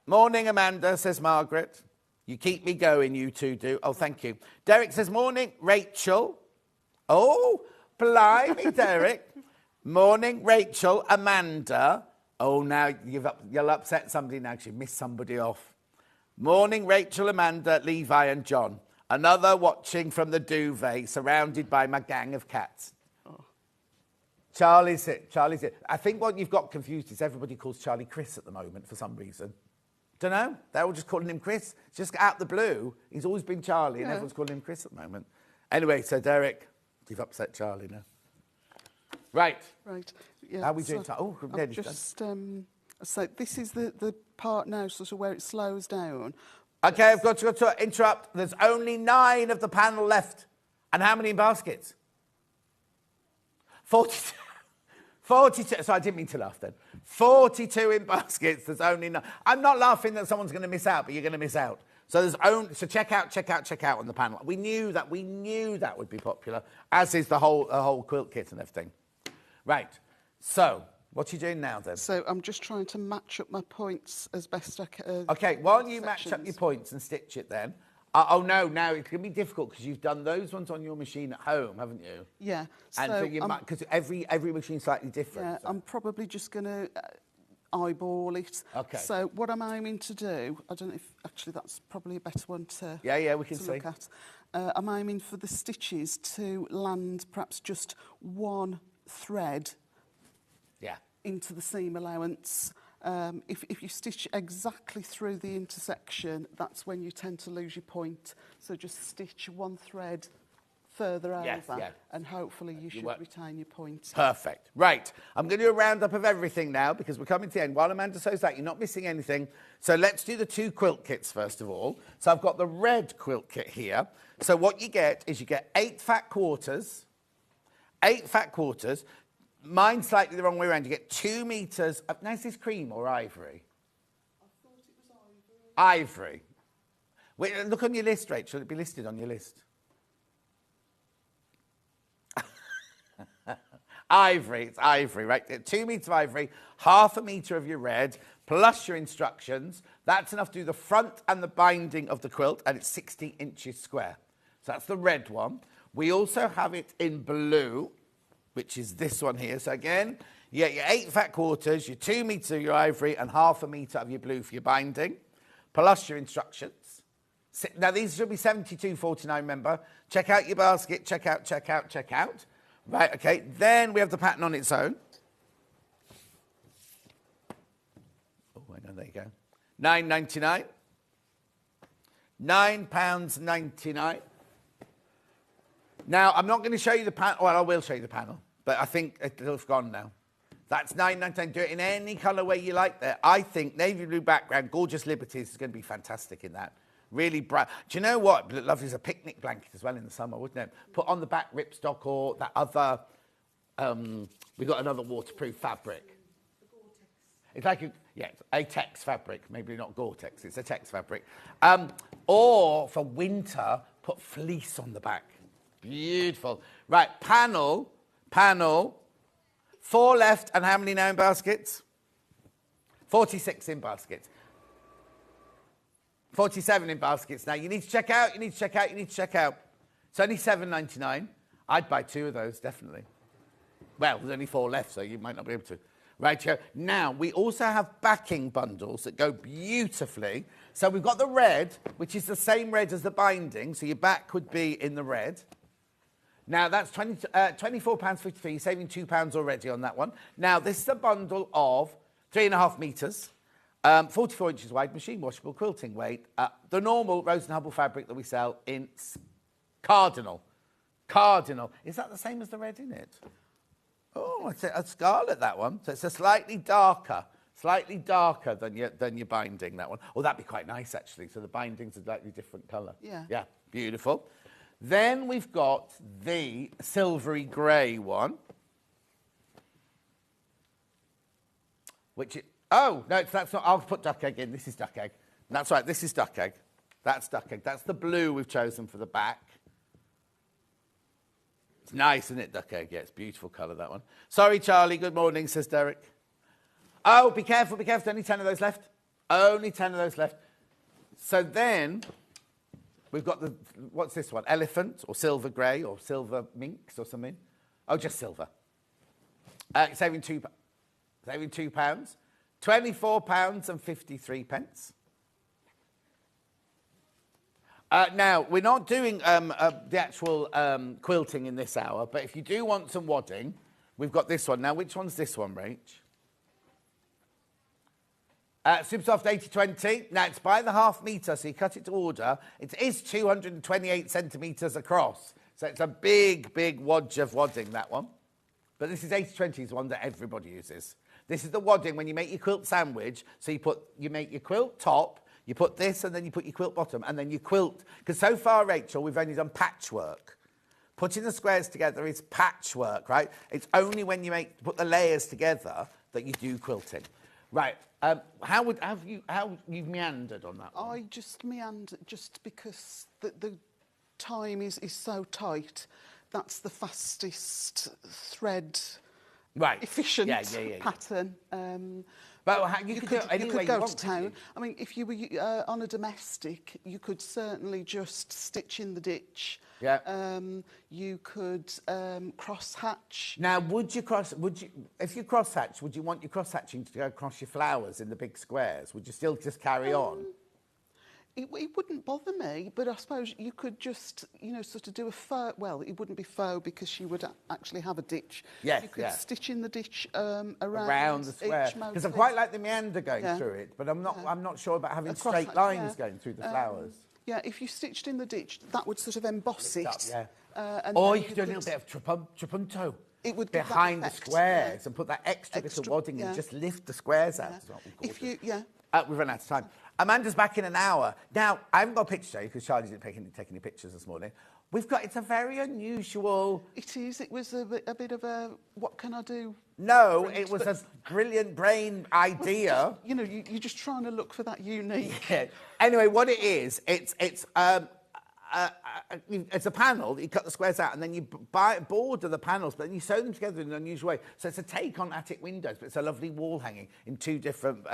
Morning, Amanda, says Margaret. You keep me going, you two do. Oh, thank you. Derek says, morning, Rachel. Oh, blimey, Derek. Morning, Rachel. Amanda. Oh, now you'll upset somebody now because you've missed somebody off. Morning, Rachel, Amanda, Levi and John. Another watching from the duvet, surrounded by my gang of cats. Charlie's it. I think what you've got confused is everybody calls Charlie Chris at the moment for some reason. Don't know. They're all just calling him Chris. It's just out the blue. He's always been Charlie, and everyone's calling him Chris at the moment. Anyway, so Derek, you've upset Charlie now. Right. Yeah, how are we doing? So this is the part now, sort of where it slows down. Okay, I've got to interrupt. There's only 9 of the panel left. And how many in baskets? 42. 42, so I didn't mean to laugh then. 42 in baskets, there's only 9. I'm not laughing that someone's going to miss out, but you're going to miss out. So check out on the panel. We knew that would be popular, as is the whole quilt kit and everything. Right, so what are you doing now then? So I'm just trying to match up my points as best I can. Okay, while you match up your points and stitch it then, oh, no, now it's going to be difficult because you've done those ones on your machine at home, haven't you? Yeah. And so you might, because every machine's slightly different. Yeah, so I'm probably just going to eyeball it. Okay. So what I'm aiming to do, I don't know if, actually that's probably a better one to we can see. Look at. I'm aiming for the stitches to land perhaps just one thread into the seam allowance. If you stitch exactly through the intersection, that's when you tend to lose your point. So just stitch one thread further over, and hopefully you should retain your point. Perfect. Right. I'm going to do a roundup of everything now because we're coming to the end. While Amanda sews that, you're not missing anything. So let's do the 2 quilt kits first of all. So I've got the red quilt kit here. So what you get is you get 8 fat quarters. 8 fat quarters. Mine's slightly the wrong way around. You get 2 meters. Now, is this cream or ivory? I thought it was ivory. Ivory. Wait, look on your list, Rachel. It'll be listed on your list. Ivory. It's ivory, right? 2 meters of ivory, half a meter of your red, plus your instructions. That's enough to do the front and the binding of the quilt, and it's 60 inches square. So that's the red one. We also have it in blue, which is this one here. So again, you get your 8 fat quarters, your 2 meters of your ivory, and half a meter of your blue for your binding, plus your instructions. Now, these should be $72.49, remember. Check out your basket, check out. Right, okay. Then we have the pattern on its own. Oh, I know, there you go. £9.99. £9.99. Now, I'm not going to show you the panel. Well, I will show you the panel. But I think it's gone now. That's $9.99. Do it in any colourway you like there. I think navy blue background, gorgeous Liberties is going to be fantastic in that. Really bright. Do you know what? Lovely as a picnic blanket as well in the summer, wouldn't it? Put on the back ripstock or that other, we've got another waterproof fabric. It's like a Tex fabric. Maybe not Gore-Tex, it's a Tex fabric. Or for winter, put fleece on the back. Beautiful. Right, panel. 4 left, and how many now in baskets? 46 in baskets. 47 in baskets. Now, you need to check out. It's only $7.99. I'd buy 2 of those, definitely. Well, there's only 4 left, so you might not be able to. Right, here. Now, we also have backing bundles that go beautifully. So we've got the red, which is the same red as the binding, so your back would be in the red. Now, that's £24.53, you're saving £2 already on that one. Now, this is a bundle of 3.5 metres, 44 inches wide, machine washable quilting weight, the normal Rose and Hubble fabric that we sell in Cardinal. Cardinal. Is that the same as the red in it? Oh, it's a scarlet, that one. So it's a slightly darker than your binding, that one. Oh, that'd be quite nice, actually. So the binding's a slightly different colour. Yeah. Yeah, beautiful. Then we've got the silvery grey one. Oh, no, that's not. I'll put duck egg in. This is duck egg. That's right, this is duck egg. That's duck egg. That's the blue we've chosen for the back. It's nice, isn't it, duck egg? Yeah, it's a beautiful colour, that one. Sorry, Charlie. Good morning, says Derek. Oh, be careful, be careful. Only 10 of those left. Only 10 of those left. So then we've got the, what's this one? Elephant or silver grey or silver minx or something. Oh, just silver. Saving £2. Saving £2. £24.53. Now, we're not doing the actual quilting in this hour, but if you do want some wadding, we've got this one. Now, which one's this one, Rach? Super Soft 80/20. Now, it's by the half metre, so you cut it to order. It is 228 centimetres across, so it's a big, big wodge of wadding, that one. But this is 80/20, is the one that everybody uses. This is the wadding when you make your quilt sandwich, so you make your quilt top, you put this, and then you put your quilt bottom, and then you quilt. Because so far, Rachel, we've only done patchwork. Putting the squares together is patchwork, right? It's only when you put the layers together that you do quilting. Right, how you've meandered on that one? I just meandered just because the time is so tight. That's the fastest thread, right? Efficient pattern. But you could go to town. I mean, if you were on a domestic, you could certainly just stitch in the ditch. Yeah. You could cross hatch. Now, if you cross hatch, would you want your cross hatching to go across your flowers in the big squares? Would you still just carry on? It wouldn't bother me, but I suppose you could just, sort of do a faux. Well, it wouldn't be faux because you would actually have a ditch. Yes, you could stitch in the ditch around the square. Because I quite like the meander going through it, but I'm not sure about having straight lines going through the flowers. Yeah, if you stitched in the ditch, that would sort of emboss it. Or you could do a little bit of trapunto. It would behind the squares and put that extra bit of wadding and just lift the squares out. If you, we've run out of time. Amanda's back in an hour. Now, I haven't got a picture today because Charlie didn't take any pictures this morning. It's a very unusual... It is. It was a bit of a, what can I do? No, it was a brilliant brain idea. You're just trying to look for that unique... Yeah. Anyway, what it is, it's a panel that you cut the squares out and then you border the panels, but then you sew them together in an unusual way. So it's a take on attic windows, but it's a lovely wall hanging in two different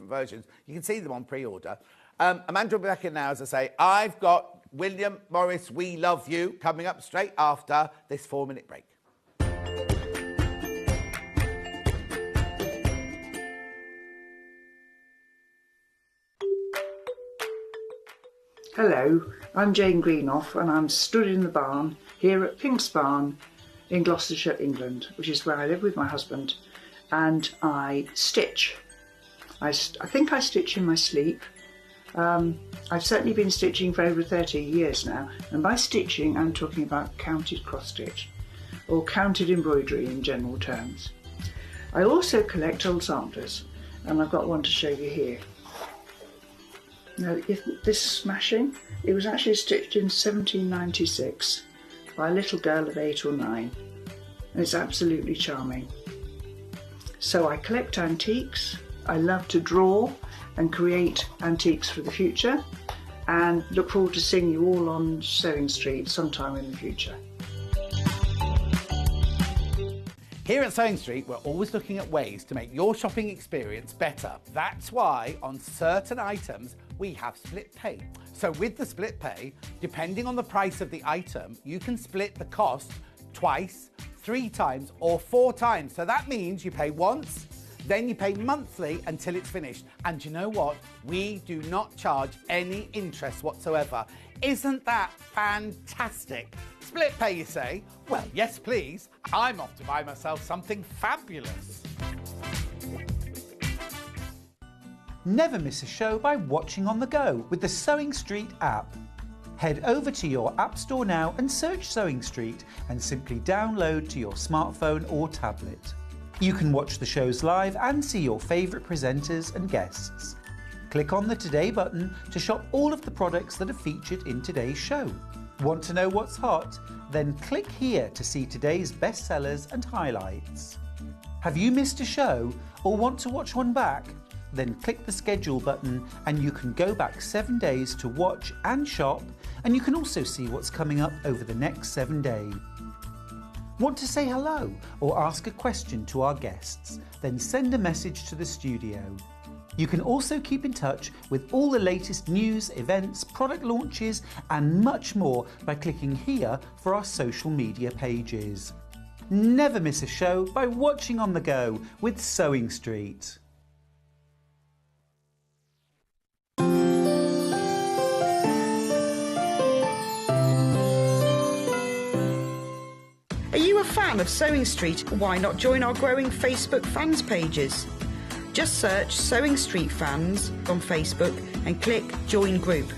versions. You can see them on pre-order. Amanda will be back in now, as I say. I've got William Morris, We Love You, coming up straight after this 4-minute break. Hello, I'm Jane Greenoff and I'm stood in the barn here at Pink's Barn in Gloucestershire, England, which is where I live with my husband, and I stitch. I think I stitch in my sleep. I've certainly been stitching for over 30 years now, and by stitching I'm talking about counted cross stitch or counted embroidery in general terms. I also collect old samplers, and I've got one to show you here. Now, if this smashing, it was actually stitched in 1796 by a little girl of 8 or 9, and it's absolutely charming. So I collect antiques, I love to draw and create antiques for the future, and look forward to seeing you all on Sewing Street sometime in the future. Here at Sewing Street, we're always looking at ways to make your shopping experience better. That's why on certain items, we have split pay. So with the split pay, depending on the price of the item, you can split the cost twice, 3 times, or 4 times. So that means you pay once Then you pay monthly until it's finished. And you know what? We do not charge any interest whatsoever. Isn't that fantastic? Split pay, you say? Well, yes, please. I'm off to buy myself something fabulous. Never miss a show by watching on the go with the Sewing Street app. Head over to your App Store now and search Sewing Street and simply download to your smartphone or tablet. You can watch the shows live and see your favourite presenters and guests. Click on the Today button to shop all of the products that are featured in today's show. Want to know what's hot? Then click here to see today's bestsellers and highlights. Have you missed a show or want to watch one back? Then click the schedule button and you can go back 7 days to watch and shop, and you can also see what's coming up over the next 7 days. Want to say hello or ask a question to our guests? Then send a message to the studio. You can also keep in touch with all the latest news, events, product launches and much more by clicking here for our social media pages. Never miss a show by watching on the go with Sewing Street. Are you a fan of Sewing Street? Why not join our growing Facebook fans pages? Just search Sewing Street Fans on Facebook and click Join Group.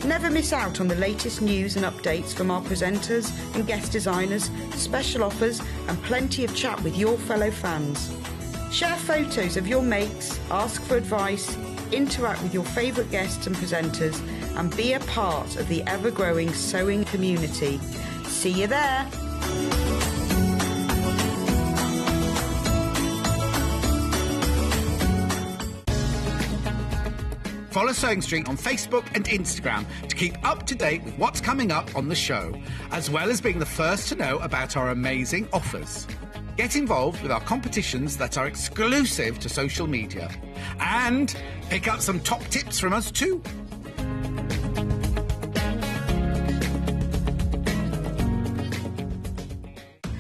Never miss out on the latest news and updates from our presenters and guest designers, special offers and plenty of chat with your fellow fans. Share photos of your makes, ask for advice, interact with your favourite guests and presenters and be a part of the ever-growing sewing community. See you there! Follow Sewing Street on Facebook and Instagram to keep up to date with what's coming up on the show, as well as being the first to know about our amazing offers. Get involved with our competitions that are exclusive to social media. And pick up some top tips from us too.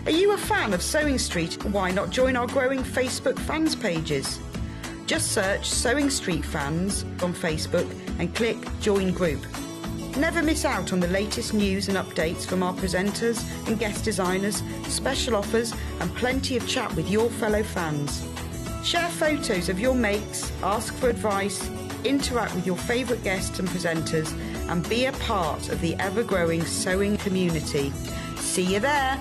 Are you a fan of Sewing Street? Why not join our growing Facebook fans pages? Just search Sewing Street Fans on Facebook and click Join Group. Never miss out on the latest news and updates from our presenters and guest designers, special offers and plenty of chat with your fellow fans. Share photos of your makes, ask for advice, interact with your favourite guests and presenters and be a part of the ever-growing sewing community. See you there!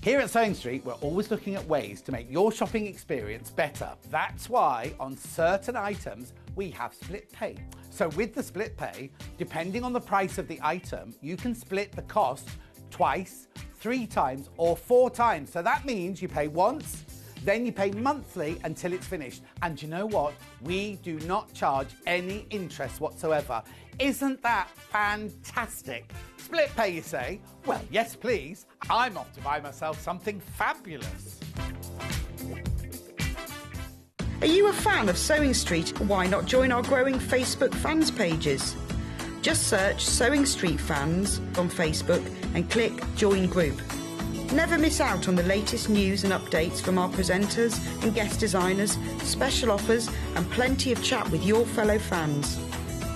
Here at Sewing Street, we're always looking at ways to make your shopping experience better. That's why on certain items, we have split pay. So with the split pay, depending on the price of the item, you can split the cost twice, 3 times or 4 times. So that means you pay once, then you pay monthly until it's finished. And you know what? We do not charge any interest whatsoever. Isn't that fantastic? Split pay, you say? Well, yes, please. I'm off to buy myself something fabulous. Are you a fan of Sewing Street? Why not join our growing Facebook fans pages? Just search Sewing Street Fans on Facebook and click Join Group. Never miss out on the latest news and updates from our presenters and guest designers, special offers and plenty of chat with your fellow fans.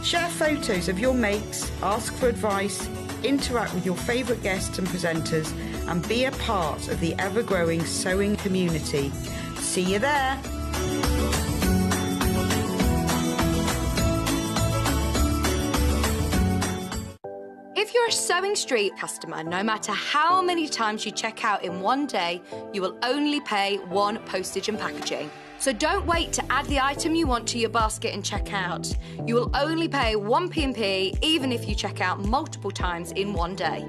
Share photos of your makes, ask for advice, interact with your favourite guests and presenters and be a part of the ever-growing sewing community. See you there! If you're a Sewing Street customer, no matter how many times you check out in one day, you will only pay 1 postage and packaging. So don't wait to add the item you want to your basket and check out. You will only pay 1 P&P even if you check out multiple times in one day.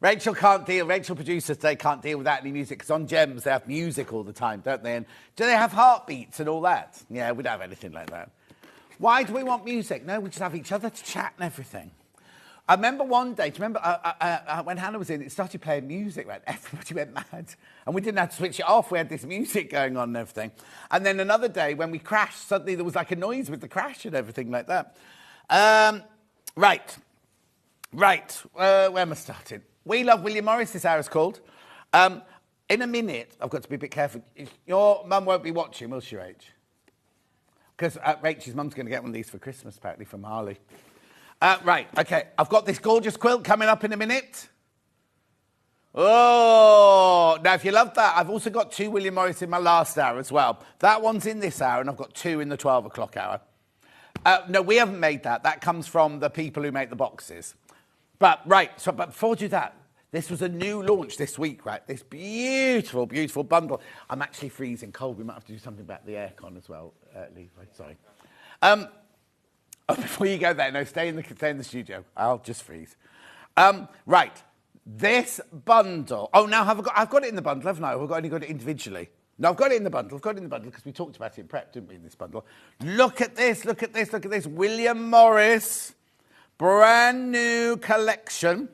Rachel can't deal, Rachel producers today can't deal without any music, because on Gems they have music all the time, don't they? And do they have heartbeats and all that? Yeah, we don't have anything like that. Why do we want music? No, we just have each other to chat and everything. I remember one day, do you remember when Hannah was in, it started playing music, right? Everybody went mad. And we didn't have to switch it off, we had this music going on and everything. And then another day, when we crashed, suddenly there was like a noise with the crash and everything like that. Right, where am I starting? We Love William Morris, this hour is called. In a minute, I've got to be a bit careful. Your mum won't be watching, will she, Rach? Because Rachel's mum's going to get one of these for Christmas, apparently, from Harley. Right, OK. I've got this gorgeous quilt coming up in a minute. Oh, now, if you love that, I've also got 2 William Morris in my last hour as well. That one's in this hour, and I've got 2 in the 12 o'clock hour. No, we haven't made that. That comes from the people who make the boxes. But, right, but before we do that, this was a new launch this week, right? This beautiful, beautiful bundle. I'm actually freezing cold. We might have to do something about the aircon as well, Levi. Sorry. Before you go there, no, stay in the studio. I'll just freeze. Right, this bundle. Oh, now I've got it in the bundle, haven't I? I've only got it individually. No, I've got it in the bundle. I've got it in the bundle because we talked about it in prep, didn't we, in this bundle? Look at this, look at this, look at this. William Morris, brand new collection.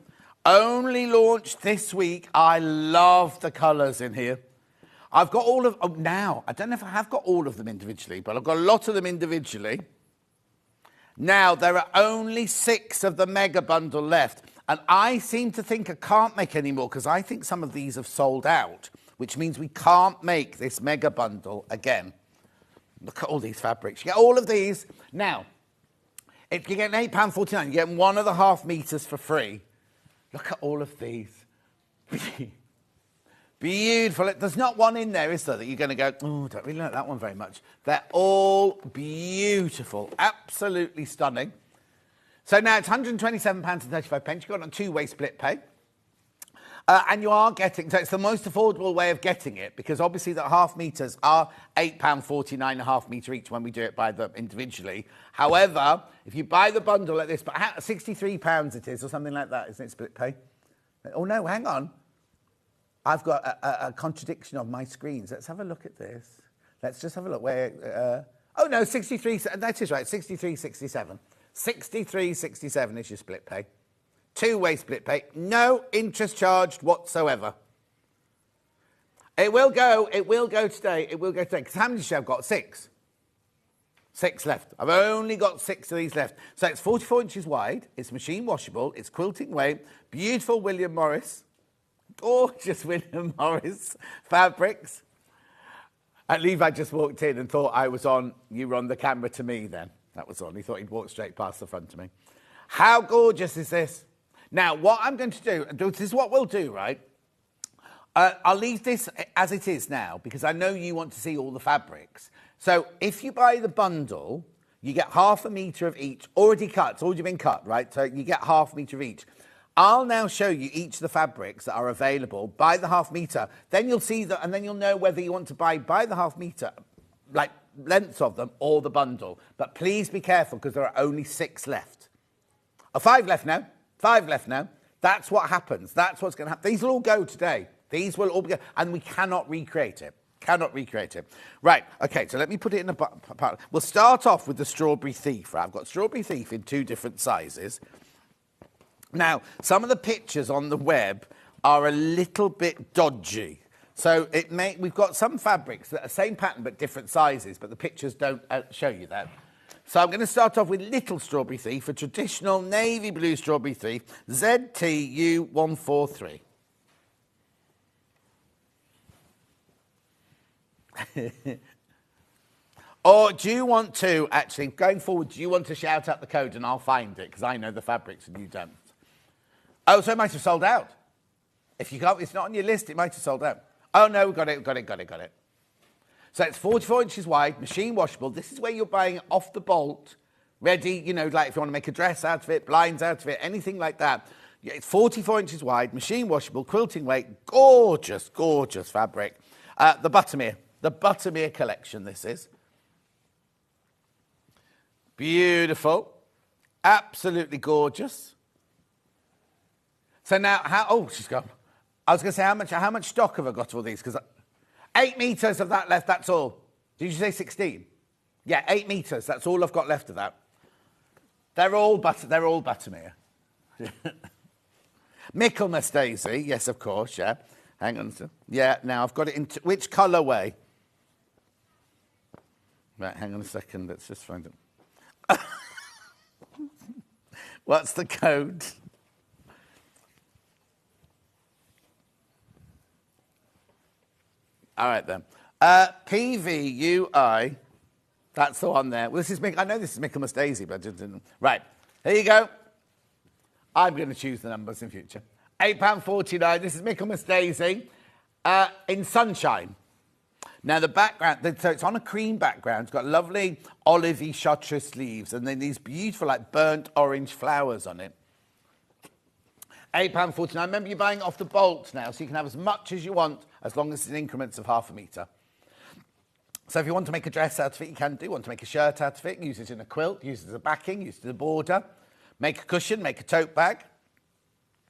Only launched this week. I love the colours in here. I've got all of... Oh, now, I don't know if I have got all of them individually, but I've got a lot of them individually. Now, there are only 6 of the mega bundle left. And I seem to think I can't make any more because I think some of these have sold out, which means we can't make this mega bundle again. Look at all these fabrics. You get all of these. Now, if you get £8.49, you get 1.5 meters for free. Look at all of these. Beautiful. There's not one in there, is there, that you're going to go, oh, don't really like that one very much. They're all beautiful. Absolutely stunning. So now it's £127.35. You've got a 2-way split pay. And you are getting, so it's the most affordable way of getting it because obviously the half meters are £8.49 a half metre each when we do it by them individually. However, if you buy the bundle like this, but £63 it is or something like that, isn't it, split pay? Oh no, hang on. I've got a contradiction on my screens. Let's have a look at this. Let's just have a look where, oh no, 63, that is right, 63.67. 63.67 is your split pay. 2-way split pay, no interest charged whatsoever. It will go today, because how many should I have got? 6. 6 left. I've only got 6 of these left. So it's 44 inches wide, it's machine washable, it's quilting weight, beautiful William Morris, gorgeous William Morris fabrics. And Levi just walked in and thought I was on, you were on the camera to me then. That was on, he thought he'd walk straight past the front of me. How gorgeous is this? Now, what I'm going to do, this is what we'll do, right? I'll leave this as it is now because I know you want to see all the fabrics. So if you buy the bundle, you get ½ metre of each, already cut, it's already been cut, right? So you get ½ metre of each. I'll now show you each of the fabrics that are available by the ½ metre. Then you'll see that, and then you'll know whether you want to buy by the ½ metre, like lengths of them, or the bundle. But please be careful because there are only 6 left. 5 left now. 5 left now. That's what happens. That's what's going to happen. These will all go today. These will all be, and we cannot recreate it. Cannot recreate it. Right, okay, so let me put it in a part. We'll start off with the Strawberry Thief, right? I've got Strawberry Thief in 2 different sizes. Now, some of the pictures on the web are a little bit dodgy. So we've got some fabrics that are same pattern but different sizes, but the pictures don't show you that. So I'm going to start off with Little Strawberry Thief, a traditional navy blue Strawberry Thief, ZTU143. Or do you want to, actually, going forward, do you want to shout out the code and I'll find it, because I know the fabrics and you don't. Oh, so it might have sold out. If you can't, it's not on your list, it might have sold out. Oh, no, got it. So it's 44 inches wide, machine washable. This is where you're buying it off the bolt, ready, you know, like if you want to make a dress out of it, blinds out of it, anything like that. It's 44 inches wide, machine washable, quilting weight, gorgeous, gorgeous fabric. The Buttermere collection, this is. Beautiful, absolutely gorgeous. So now, oh, she's gone. I was going to say, how much stock have I got of all these? Because 8 metres of that left, that's all. Did you say 16? Yeah, 8 metres. That's all I've got left of that. They're all Buttermere. Michaelmas Daisy, yes, of course, yeah. Hang on. Yeah, now I've got it into which colourway? Right, hang on a second. Let's just find it. What's the code? All right, then. PVUI. That's the one there. Well, I know this is Michaelmas Daisy, but I didn't. Right, here you go. I'm going to choose the numbers in future. £8.49. This is Michaelmas Daisy in sunshine. Now, the background, so it's on a cream background. It's got lovely olivey chartreuse leaves and then these beautiful, like, burnt orange flowers on it. £8.49. Remember, you're buying it off the bolt now, so you can have as much as you want, as long as it's in increments of ½ metre. So if you want to make a dress out of it, you can do. Want to make a shirt out of it, use it in a quilt, use it as a backing, use it as a border. Make a cushion, make a tote bag.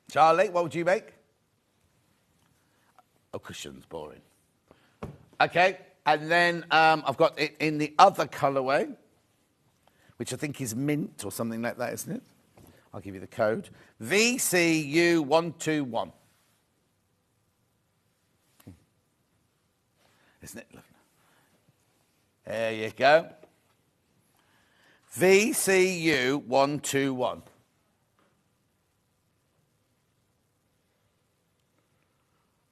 Charlie, what would you make? Oh, cushion's boring. Okay, and then I've got it in the other colourway, which I think is mint or something like that, isn't it? I'll give you the code. VCU121. Isn't it lovely? There you go. VCU121.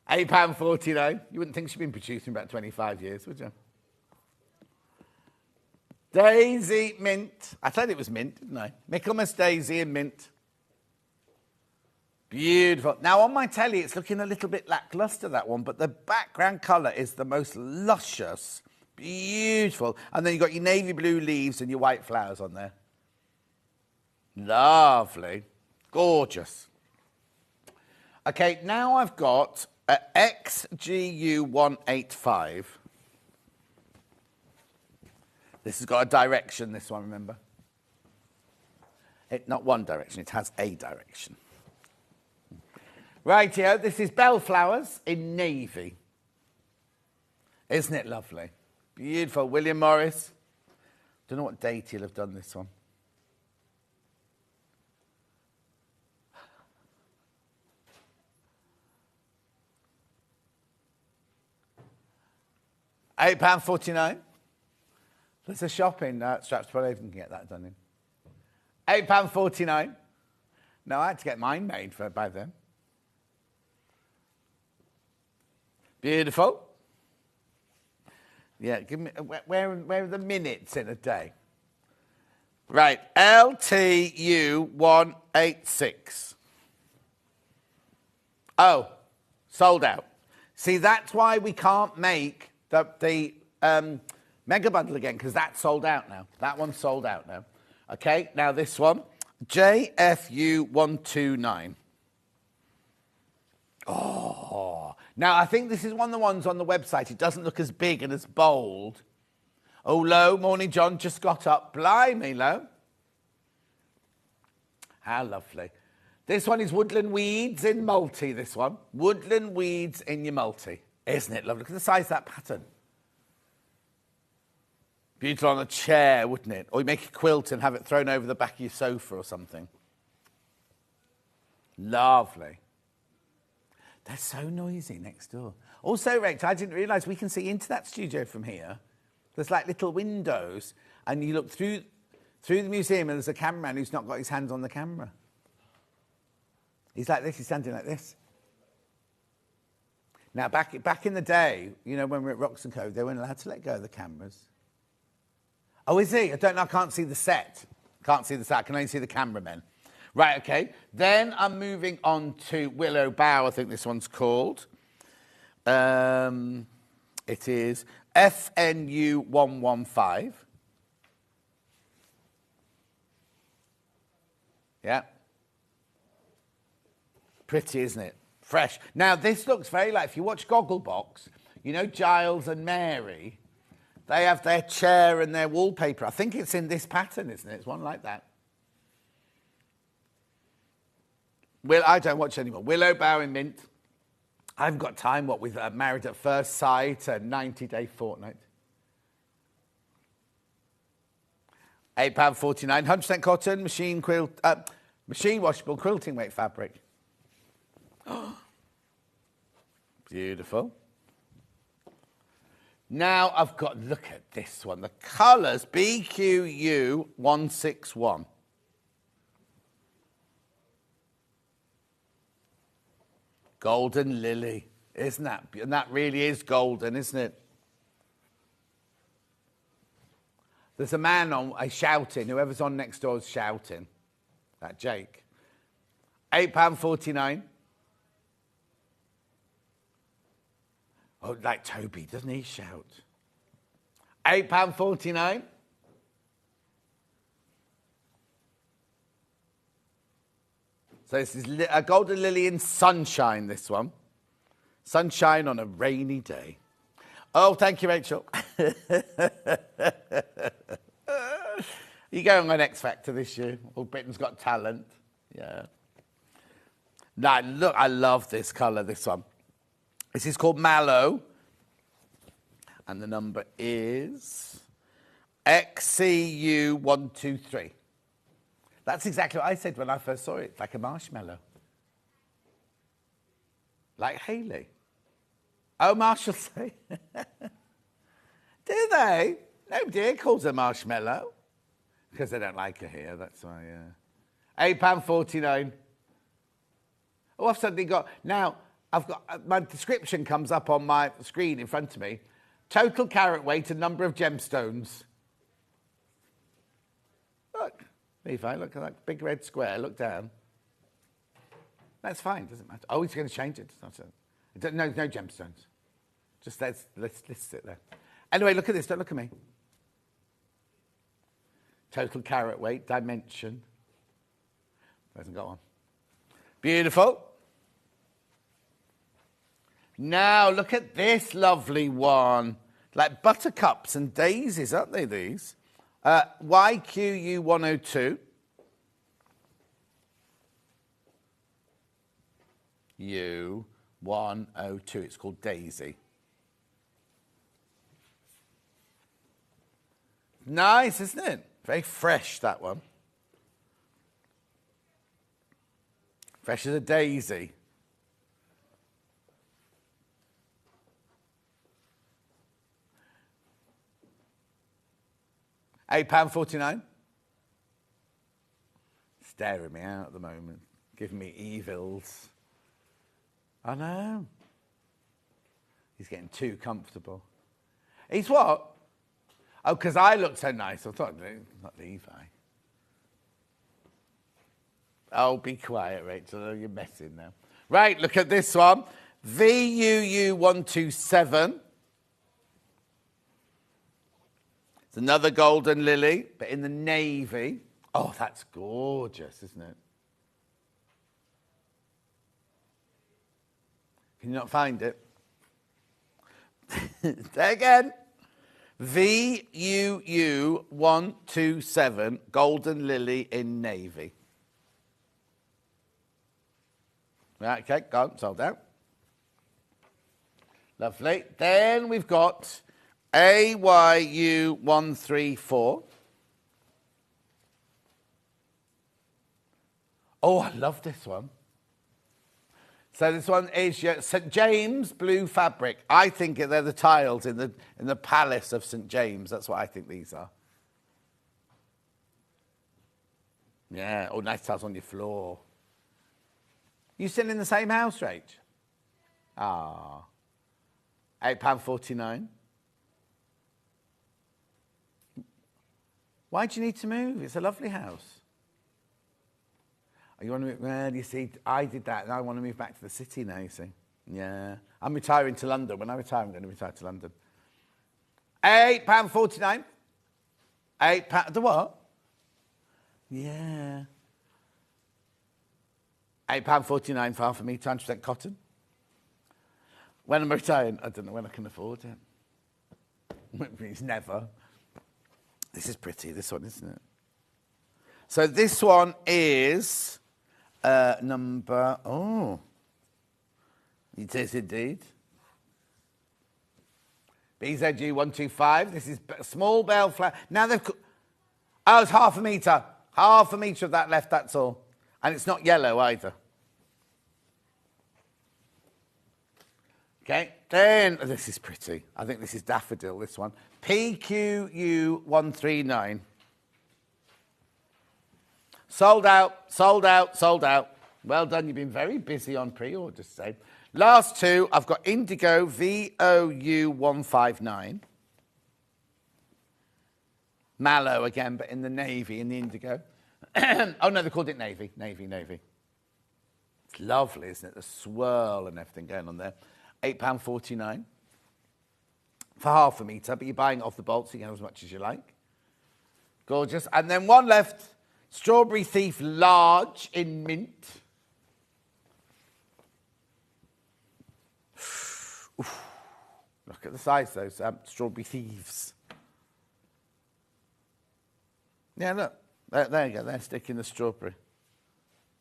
£8.49. You wouldn't think she'd been producing about 25 years, would you? Daisy mint. I said it was mint, didn't I? Michaelmas Daisy and mint. Beautiful. Now, on my telly, it's looking a little bit lacklustre, that one, but the background colour is the most luscious. Beautiful. And then you've got your navy blue leaves and your white flowers on there. Lovely. Gorgeous. Okay, now I've got XGU185. This has got a direction, this one, remember? Not one direction, it has a direction. Rightio, this is Bellflowers in navy. Isn't it lovely? Beautiful. William Morris. Don't know what date he'll have done this one. £8.49. There's a shop in Stratford Avon can get that done in. £8.49. No, I had to get mine made by then. Beautiful. Yeah, give me where are the minutes in a day? Right, LTU186. Oh, sold out. See, that's why we can't make the mega bundle again, because that's sold out now. That one's sold out now. Okay, now this one, JFU129. Oh, now I think this is one of the ones on the website. It doesn't look as big and as bold. Oh, Lo, morning, John, just got up. Blimey, Lo. How lovely. This one is Woodland Weeds in multi, this one. Woodland Weeds in your multi. Isn't it lovely? Look at the size of that pattern. Beautiful on a chair, wouldn't it? Or you make a quilt and have it thrown over the back of your sofa or something. Lovely. They're so noisy next door. Also, Rex, I didn't realise we can see into that studio from here. There's like little windows, and you look through the museum, and there's a cameraman who's not got his hands on the camera. He's like this. He's standing like this. Now, back in the day, you know, when we were at Rocks & Co, they weren't allowed to let go of the cameras. Oh, is he? I don't know. I can't see the set. Can't see the set. I can only see the cameramen. Right, OK. Then I'm moving on to Willow Bough, I think this one's called. It is FNU115. Yeah. Pretty, isn't it? Fresh. Now, this looks very like, if you watch Gogglebox, you know Giles and Mary, they have their chair and their wallpaper. I think it's in this pattern, isn't it? It's one like that. I don't watch anymore. Willow Bower in mint. I haven't got time, what, with Married at First Sight, a 90-day fortnight. £8.49, 100% cotton, machine washable quilting weight fabric. Beautiful. Now I've got, look at this one. The colours, BQU 161. Golden lily, isn't that? And that really is golden, isn't it? There's a man on shouting. Whoever's on next door is shouting. That Jake. £8.49. Oh, like Toby, doesn't he shout? £8.49. So this is a golden lily in sunshine, this one. Sunshine on a rainy day. Oh, thank you, Rachel. You going on X Factor this year? All Britain's Got Talent. Yeah. Now, look, I love this colour, this one. This is called Mallow. And the number is XCU123. That's exactly what I said when I first saw it. It's like a marshmallow. Like Hayley. Oh, Marshall say. Do they? Nobody calls her marshmallow. Because they don't like her here, that's why, yeah. £8.49. Oh, I've suddenly got... Now, I've got... My description comes up on my screen in front of me. Total carat weight and number of gemstones. Look. Levi, look at that big red square. Look down. That's fine, doesn't matter. Oh, he's going to change it. No gemstones. Just let's sit there. Anyway, look at this. Don't look at me. Total carat weight, dimension. Hasn't got one. Beautiful. Now, look at this lovely one. Like buttercups and daisies, aren't they, these? YQU 102. U102. It's called Daisy. Nice, isn't it? Very fresh, that one. Fresh as a daisy. £8.49. Staring me out at the moment, giving me evils. I know. He's getting too comfortable. He's what? Oh, because I look so nice. I thought, not Levi. Oh, be quiet, Rachel. You're messing now. Right, look at this one. VUU 127. It's another golden lily, but in the navy. Oh, that's gorgeous, isn't it? Can you not find it? Say again. VUU 127, golden lily in navy. Right, okay, gone, sold out. Lovely. Then we've got AYU 134. Oh, I love this one. So this one is St. James blue fabric. I think they're the tiles in the palace of St. James. That's what I think these are. Yeah, oh, nice tiles on your floor. You still in the same house, Rach? Ah. £8.49. Why do you need to move? It's a lovely house. You want to move? Well, you see, I did that, and I want to move back to the city now, you see. Yeah. I'm retiring to London. When I retire, I'm going to retire to London. £8.49. £8. The what? Yeah. £8.49 for half a metre, 100% cotton. When I'm retiring, I don't know when I can afford it. It's never. This is pretty, this one, isn't it? So this one is number... Oh. It is indeed. BZG125. This is small bell flower. Now they've... Oh, it's half a metre. Half a metre of that left, that's all. And it's not yellow either. Okay, then... Oh, this is pretty. I think this is daffodil, this one. PQU139. Sold out, sold out, sold out. Well done, you've been very busy on pre-orders today. Last two, I've got Indigo VOU159. Mallow again, but in the navy, in the indigo. Oh, no, they called it navy. Navy. It's lovely, isn't it? The swirl and everything going on there. £8.49 for half a metre, but you're buying it off the bolt, so you can have as much as you like. Gorgeous. And then one left, Strawberry Thief large in mint. Oof. Look at the size, those Strawberry Thieves. Yeah, look. There you go. They're sticking the strawberry.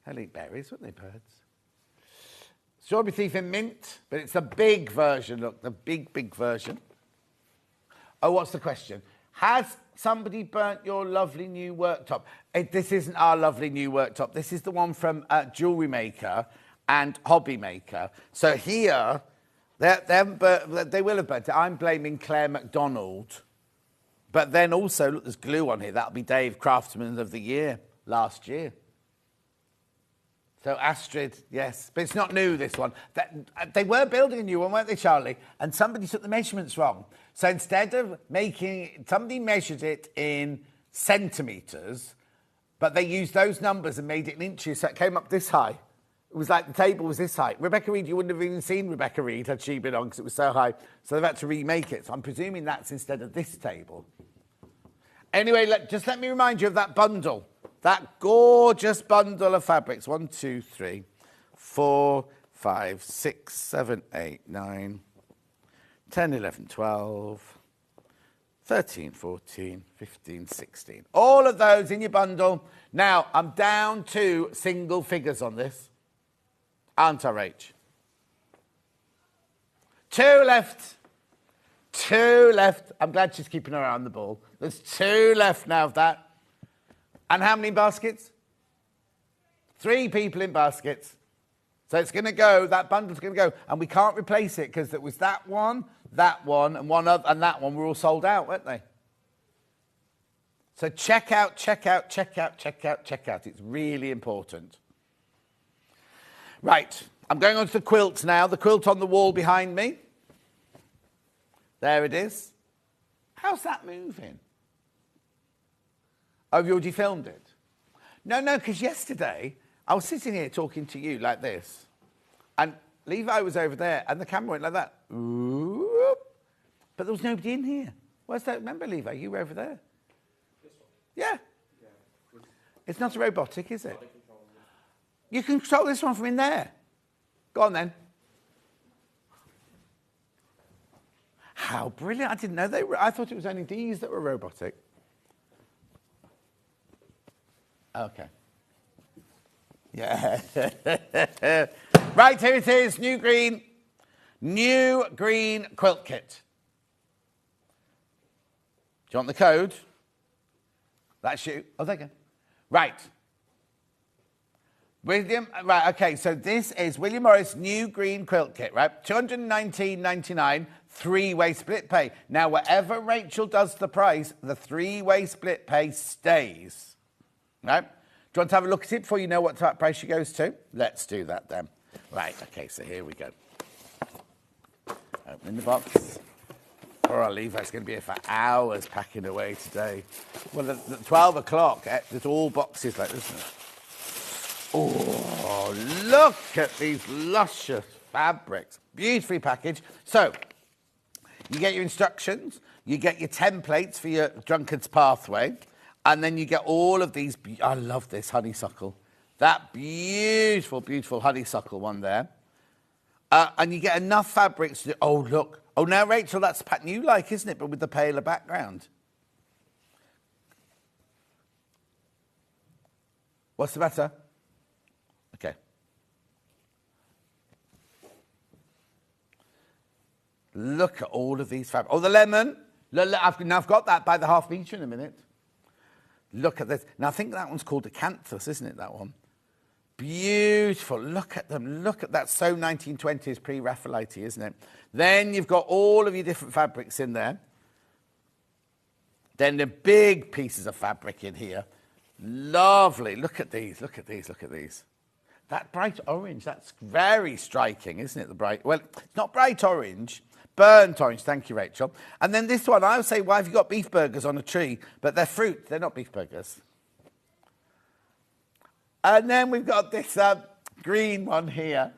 They'll eat berries, wouldn't they, birds? Strawberry Thief in mint, but it's the big version. Look, the big version. Oh, what's the question? Has somebody burnt your lovely new worktop? This isn't our lovely new worktop. This is the one from Jewellery Maker and Hobby Maker. So here, they will have burnt it. I'm blaming Claire MacDonald. But then also, look, there's glue on here. That'll be Dave Craftsman of the Year last year. So Astrid, yes. But it's not new, this one. They were building a new one, weren't they, Charlie? And somebody took the measurements wrong. So instead of making... Somebody measured it in centimetres, but they used those numbers and made it in inches, so it came up this high. It was like the table was this high. Rebecca Reed, you wouldn't have even seen Rebecca Reed had she been on because it was so high. So they've had to remake it. So I'm presuming that's instead of this table. Anyway, just let me remind you of that bundle. That gorgeous bundle of fabrics. 1, 2, 3, 4, 5, 6, 7, 8, 9, 10, 11, 12, 13, 14, 15, 16. All of those in your bundle. Now, I'm down to single figures on this. Aren't I, Rach? 2 left. 2 left. I'm glad she's keeping her eye on the ball. There's 2 left now of that. And how many baskets? 3 people in baskets. So it's going to go, that bundle's going to go. And we can't replace it because there was that one, and one other, and that one were all sold out, weren't they? So check out. It's really important. Right, I'm going on to the quilts now. The quilt on the wall behind me. There it is. How's that moving? Oh, have you already filmed it? No, because yesterday I was sitting here talking to you like this. And Levi was over there and the camera went like that. Ooh, but there was nobody in here. Where's that? Remember, Levi, you were over there. This one? Yeah. It's not a robotic, is it? You can control this one from in there. Go on then. How brilliant. I didn't know they were. I thought it was only these that were robotic. Okay. Yeah. Right, here it is. New green quilt kit. Do you want the code? That's you. Oh, there you go. Right. William, right, okay, so this is William Morris new green quilt kit, right? $219.99, 3-way split pay. Now, whatever Rachel does the price, the 3-way split pay stays, right? Do you want to have a look at it before you know what price she goes to? Let's do that then. Right, okay, so here we go. Opening the box. Poor old Levi's going to be here for hours packing away today. Well, at 12 o'clock, there's all boxes like this, isn't it? Oh, look at these luscious fabrics. Beautifully packaged. So, you get your instructions, you get your templates for your drunkard's pathway, and then you get all of these. I love this honeysuckle. That beautiful, beautiful honeysuckle one there. And you get enough fabrics to... Oh, look. Oh, now, Rachel, that's the pattern you like, isn't it? But with the paler background. What's the matter? Look at all of these fabrics. Oh, the lemon. I've got that by the half metre in a minute. Look at this. Now, I think that one's called a canthus, isn't it, that one? Beautiful. Look at them. Look at that. So 1920s pre-Raphaelite, isn't it? Then you've got all of your different fabrics in there. Then the big pieces of fabric in here. Lovely. Look at these. Look at these. Look at these. That bright orange, that's very striking, isn't it? The bright, well, it's not bright orange, burnt orange. Thank you, Rachel. And then this one, I would say, why have you got beef burgers on a tree? But they're fruit. They're not beef burgers. And then we've got this green one here.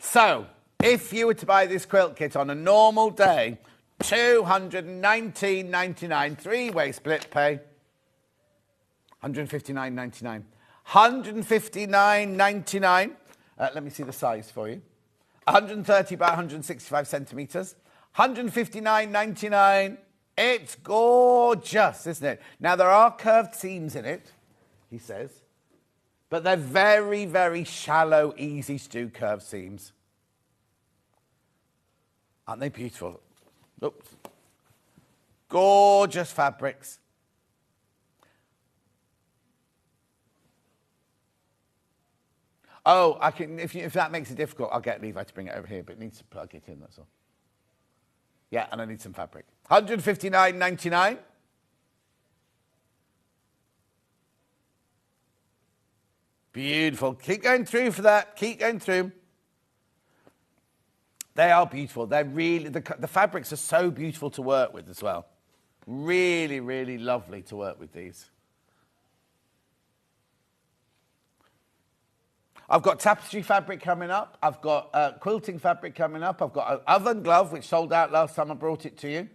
So, if you were to buy this quilt kit on a normal day, $219.99, three-way split pay, $159.99. $159.99. Let me see the size for you. 130 by 165 centimetres. $159.99. It's gorgeous, isn't it? Now, there are curved seams in it, he says, but they're very, very shallow, easy to do curved seams. Aren't they beautiful? Oops. Gorgeous fabrics. Oh, I can. If that makes it difficult, I'll get Levi to bring it over here, but it needs to plug it in, that's all. Yeah, and I need some fabric. $159.99. Beautiful. Keep going through for that. Keep going through. They are beautiful. They're really, the fabrics are so beautiful to work with as well. Really, really lovely to work with these. I've got tapestry fabric coming up. I've got quilting fabric coming up. I've got an oven glove, which sold out last time I brought it to you.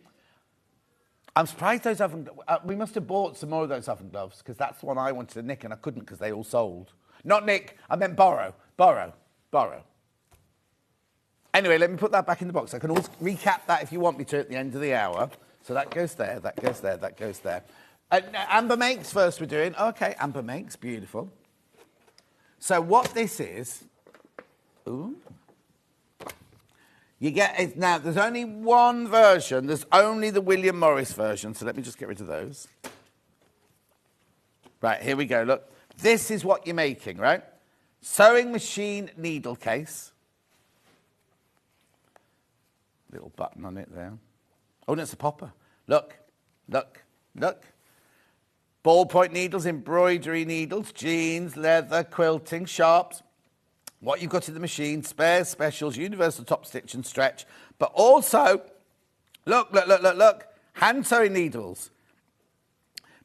I'm surprised those oven we must have bought some more of those oven gloves, because that's the one I wanted to nick, and I couldn't because they all sold. Not nick, I meant borrow. Borrow. Borrow. Anyway, let me put that back in the box. I can always recap that if you want me to at the end of the hour. So that goes there, that goes there, that goes there. Amber makes first we're doing. Okay, Amber makes, beautiful. So what this is, ooh, you get it now. There's only one version. There's only the William Morris version. So let me just get rid of those. Right, here we go. Look, this is what you're making, right? Sewing machine needle case. Little button on it there. Oh, that's a popper. Look, look, look. Ballpoint needles, embroidery needles, jeans, leather, quilting, sharps. What you've got in the machine, spares, specials, universal top stitch and stretch. But also, look, look, look, look, look. Hand sewing needles.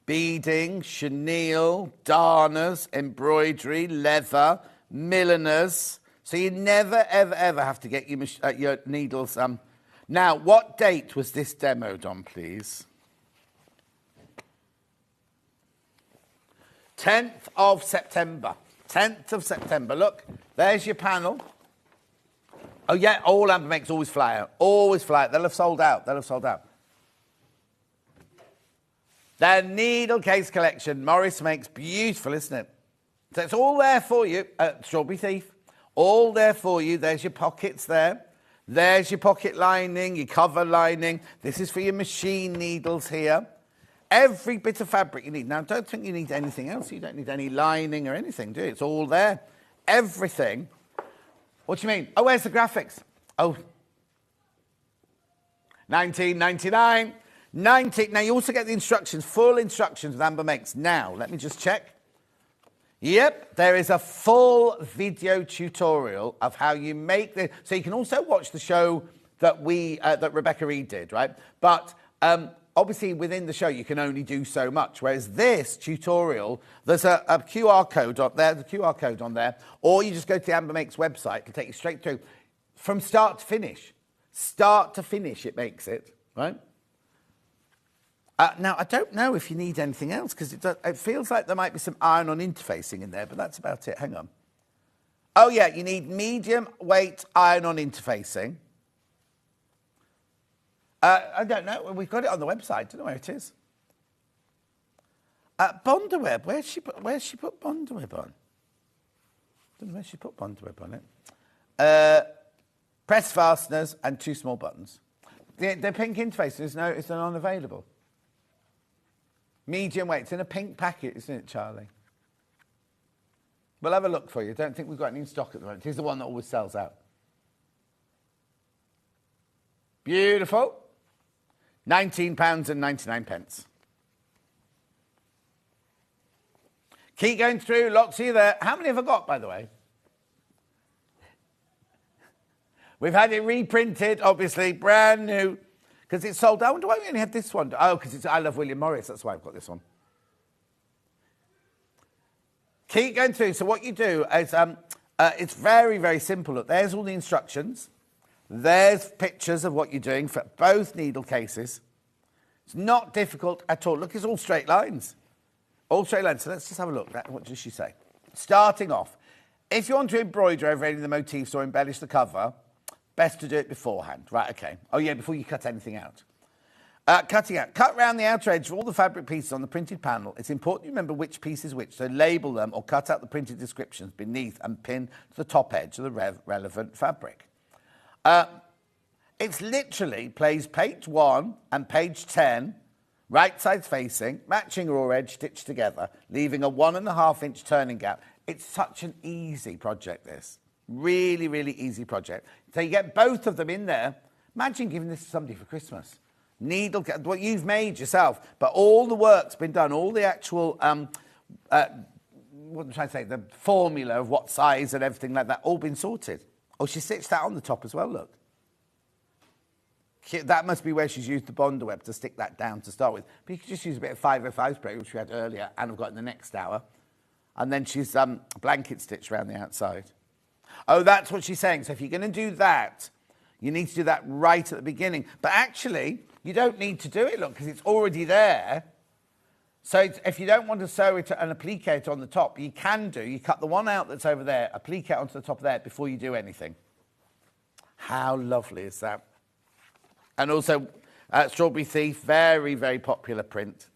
Beading, chenille, darners, embroidery, leather, milliners. So you never, ever, ever have to get your needles. Now, what date was this demoed on, please? 10th of September. 10th of September. Look, there's your panel. Oh, yeah, all Amber makes always fly out. Always fly out. They'll have sold out. They'll have sold out. Their needle case collection. Morris makes beautiful, isn't it? So it's all there for you. Strawberry Thief. All there for you. There's your pockets there. There's your pocket lining, your cover lining. This is for your machine needles here. Every bit of fabric you need. Now, don't think you need anything else. You don't need any lining or anything, do you? It's all there. Everything. What do you mean? Oh, where's the graphics? Oh. $19.99. Now, you also get the instructions, full instructions with Amber Makes. Now, let me just check. Yep, there is a full video tutorial of how you make this. So you can also watch the show that that Rebecca Reed did, right? But obviously, within the show, you can only do so much. Whereas this tutorial, there's a QR code on there, the QR code on there, or you just go to the Amber Makes website. It'll take you straight through from start to finish. Start to finish, it makes it, right? Now, I don't know if you need anything else, because it feels like there might be some iron-on interfacing in there, but that's about it. Hang on. Oh, yeah, you need medium-weight iron-on interfacing. I don't know. We've got it on the website. I don't know where it is. Bondaweb. Where's she put Bondaweb on? I don't know where she put Bondaweb on it. press fasteners, and 2 small buttons. The pink interface is unavailable. Medium weight. It's in a pink packet, isn't it, Charlie? We'll have a look for you. Don't think we've got any in stock at the moment. Here's the one that always sells out. Beautiful. £19.99. Keep going through. Lots of you there. How many have I got, by the way? We've had it reprinted, obviously, brand new, because it's sold out. I wonder why we only had this one. Oh, because it's I Love William Morris. That's why I've got this one. Keep going through. So what you do is, it's very, very simple. Look, there's all the instructions. There's pictures of what you're doing for both needle cases. It's not difficult at all. Look, it's all straight lines. All straight lines. So let's just have a look. What does she say? Starting off, if you want to embroider over any of the motifs or embellish the cover, best to do it beforehand. Right, okay. Oh, yeah, before you cut anything out. Cutting out. Cut round the outer edge of all the fabric pieces on the printed panel. It's important to remember which piece is which, so label them or cut out the printed descriptions beneath and pin to the top edge of the relevant fabric. It's literally plays page 1 and page 10, right sides facing, matching raw edge stitched together, leaving a 1.5 inch turning gap. It's such an easy project, this. Really, really easy project. So you get both of them in there. Imagine giving this to somebody for Christmas. Needle, what you've made yourself, but all the work's been done, all the actual, what am I trying to say, the formula of what size and everything like that, all been sorted. Oh, she stitched that on the top as well, look. That must be where she's used the Bonder web to stick that down to start with. But you could just use a bit of 505 spray, which we had earlier, and I've got in the next hour. And then she's blanket stitched around the outside. Oh, that's what she's saying. So if you're going to do that, you need to do that right at the beginning. But actually, you don't need to do it, look, because it's already there. So if you don't want to sew it and applique it on the top, you can do. You cut the one out that's over there, applique it onto the top of there before you do anything. How lovely is that? And also, Strawberry Thief, very, very popular print.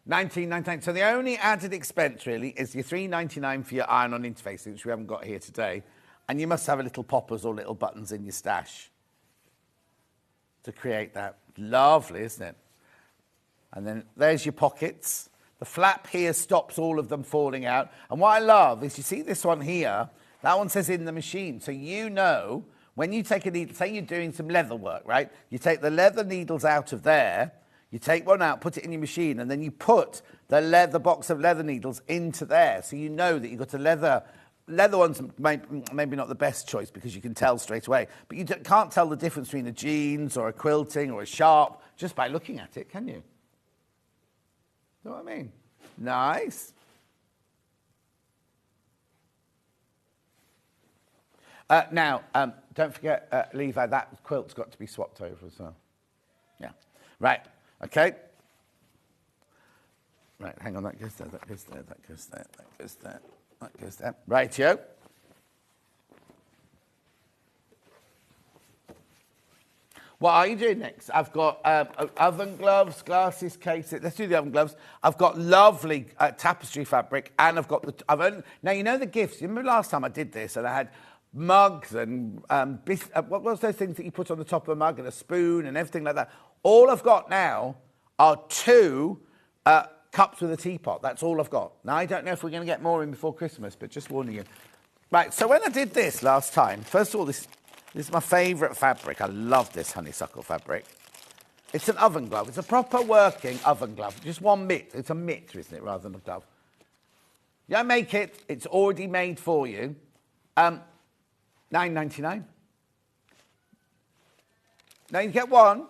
$19.99. So the only added expense, really, is your $3.99 for your iron-on interfacing, which we haven't got here today. And you must have a little poppers or little buttons in your stash to create that. Lovely, isn't it? And then there's your pockets. The flap here stops all of them falling out. And what I love is you see this one here, that one says in the machine. So you know when you take a needle, say you're doing some leather work, right? You take the leather needles out of there, you take one out, put it in your machine, and then you put the box of leather needles into there. So you know that you've got a leather one's maybe not the best choice because you can tell straight away. But you can't tell the difference between a jeans or a quilting or a sharp just by looking at it, can you? You know what I mean? Nice. Now, don't forget, Levi, that quilt's got to be swapped over as well. Yeah. Right. Okay. Right, hang on. That goes there, that goes there, that goes there, that goes there, that goes there. Rightio. What are you doing next? I've got oven gloves, glasses, cases. Let's do the oven gloves. I've got lovely tapestry fabric, and I've got the. Now you know the gifts. You remember last time I did this, and I had mugs and what was those things that you put on the top of a mug and a spoon and everything like that. All I've got now are 2 cups with a teapot. That's all I've got. Now I don't know if we're going to get more in before Christmas, but just warning you. Right. So when I did this last time, first of all, this is my favourite fabric. I love this honeysuckle fabric. It's an oven glove. It's a proper working oven glove. Just one mitt. It's a mitt, isn't it, rather than a glove? You don't make it. It's already made for you. $9.99. Now you get one.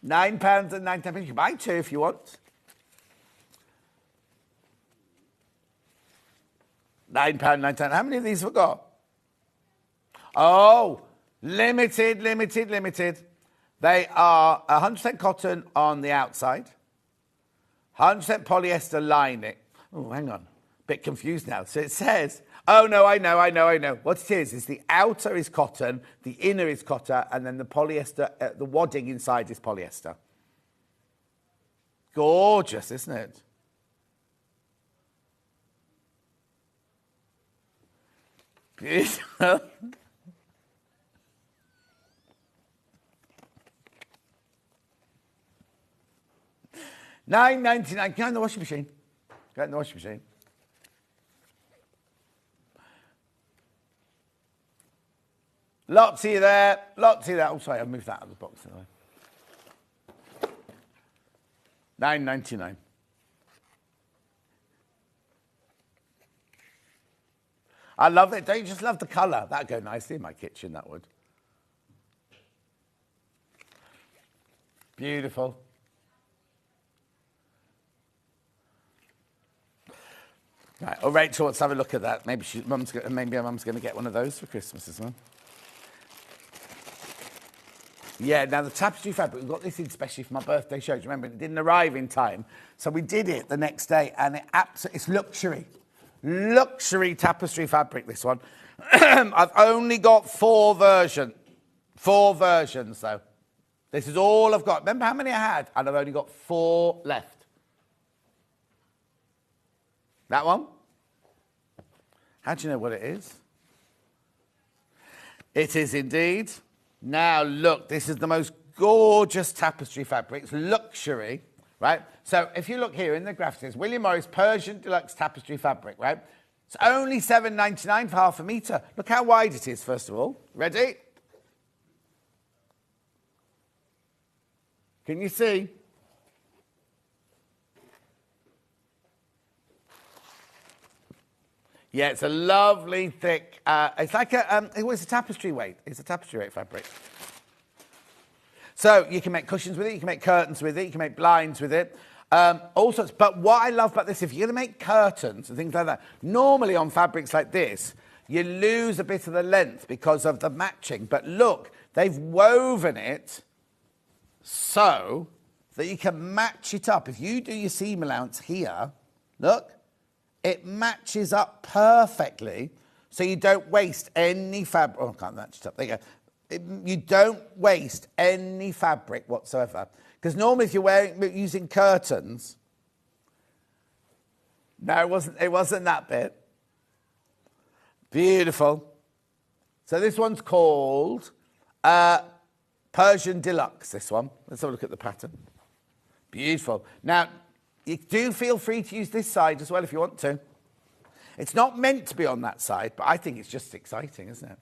£9.99. You can buy 2 if you want. £9.99. How many of these have we got? Oh, limited. They are 100% cotton on the outside, 100% polyester lining. Oh, hang on. Bit confused now. So it says, oh, no, I know. What it is the outer is cotton, the inner is cotton, and then the polyester, the wadding inside is polyester. Gorgeous, isn't it? Beautiful. $9.99. Go in the washing machine. Go in the washing machine. Lots of you there. Lots of you there. Oh, sorry, I moved that out of the box. $9.99. I love it. Don't you just love the colour? That'd go nicely in my kitchen, that would. Beautiful. Right, oh, Rachel, let's have a look at that. Maybe Mum's going to get one of those for Christmas as well. Yeah, now the tapestry fabric, we got this in especially for my birthday show. Do you remember? It didn't arrive in time. So we did it the next day, and it's luxury. Luxury tapestry fabric, this one. I've only got 4 versions. 4 versions, though. This is all I've got. Remember how many I had? And I've only got 4 left. That one? How do you know what it is? It is indeed. Now, look, this is the most gorgeous tapestry fabric. It's luxury, right? So if you look here in the graphics, it's William Morris Persian Deluxe Tapestry Fabric, right? It's only $7.99 for half a metre. Look how wide it is, first of all. Ready? Can you see? Yeah, it's a lovely, thick, it's like it's a tapestry weight. It's a tapestry weight fabric. So you can make cushions with it, you can make curtains with it, you can make blinds with it, all sorts. But what I love about this, if you're going to make curtains and things like that, normally on fabrics like this, you lose a bit of the length because of the matching. But look, they've woven it so that you can match it up. If you do your seam allowance here, look, it matches up perfectly, so you don't waste any fabric. Oh, I can't match it up. There you go. You don't waste any fabric whatsoever. Because normally if you're using curtains, no, it wasn't that bit. Beautiful. So this one's called Persian Deluxe, this one. Let's have a look at the pattern. Beautiful. Now, you do feel free to use this side as well if you want to. It's not meant to be on that side, but I think it's just exciting, isn't it?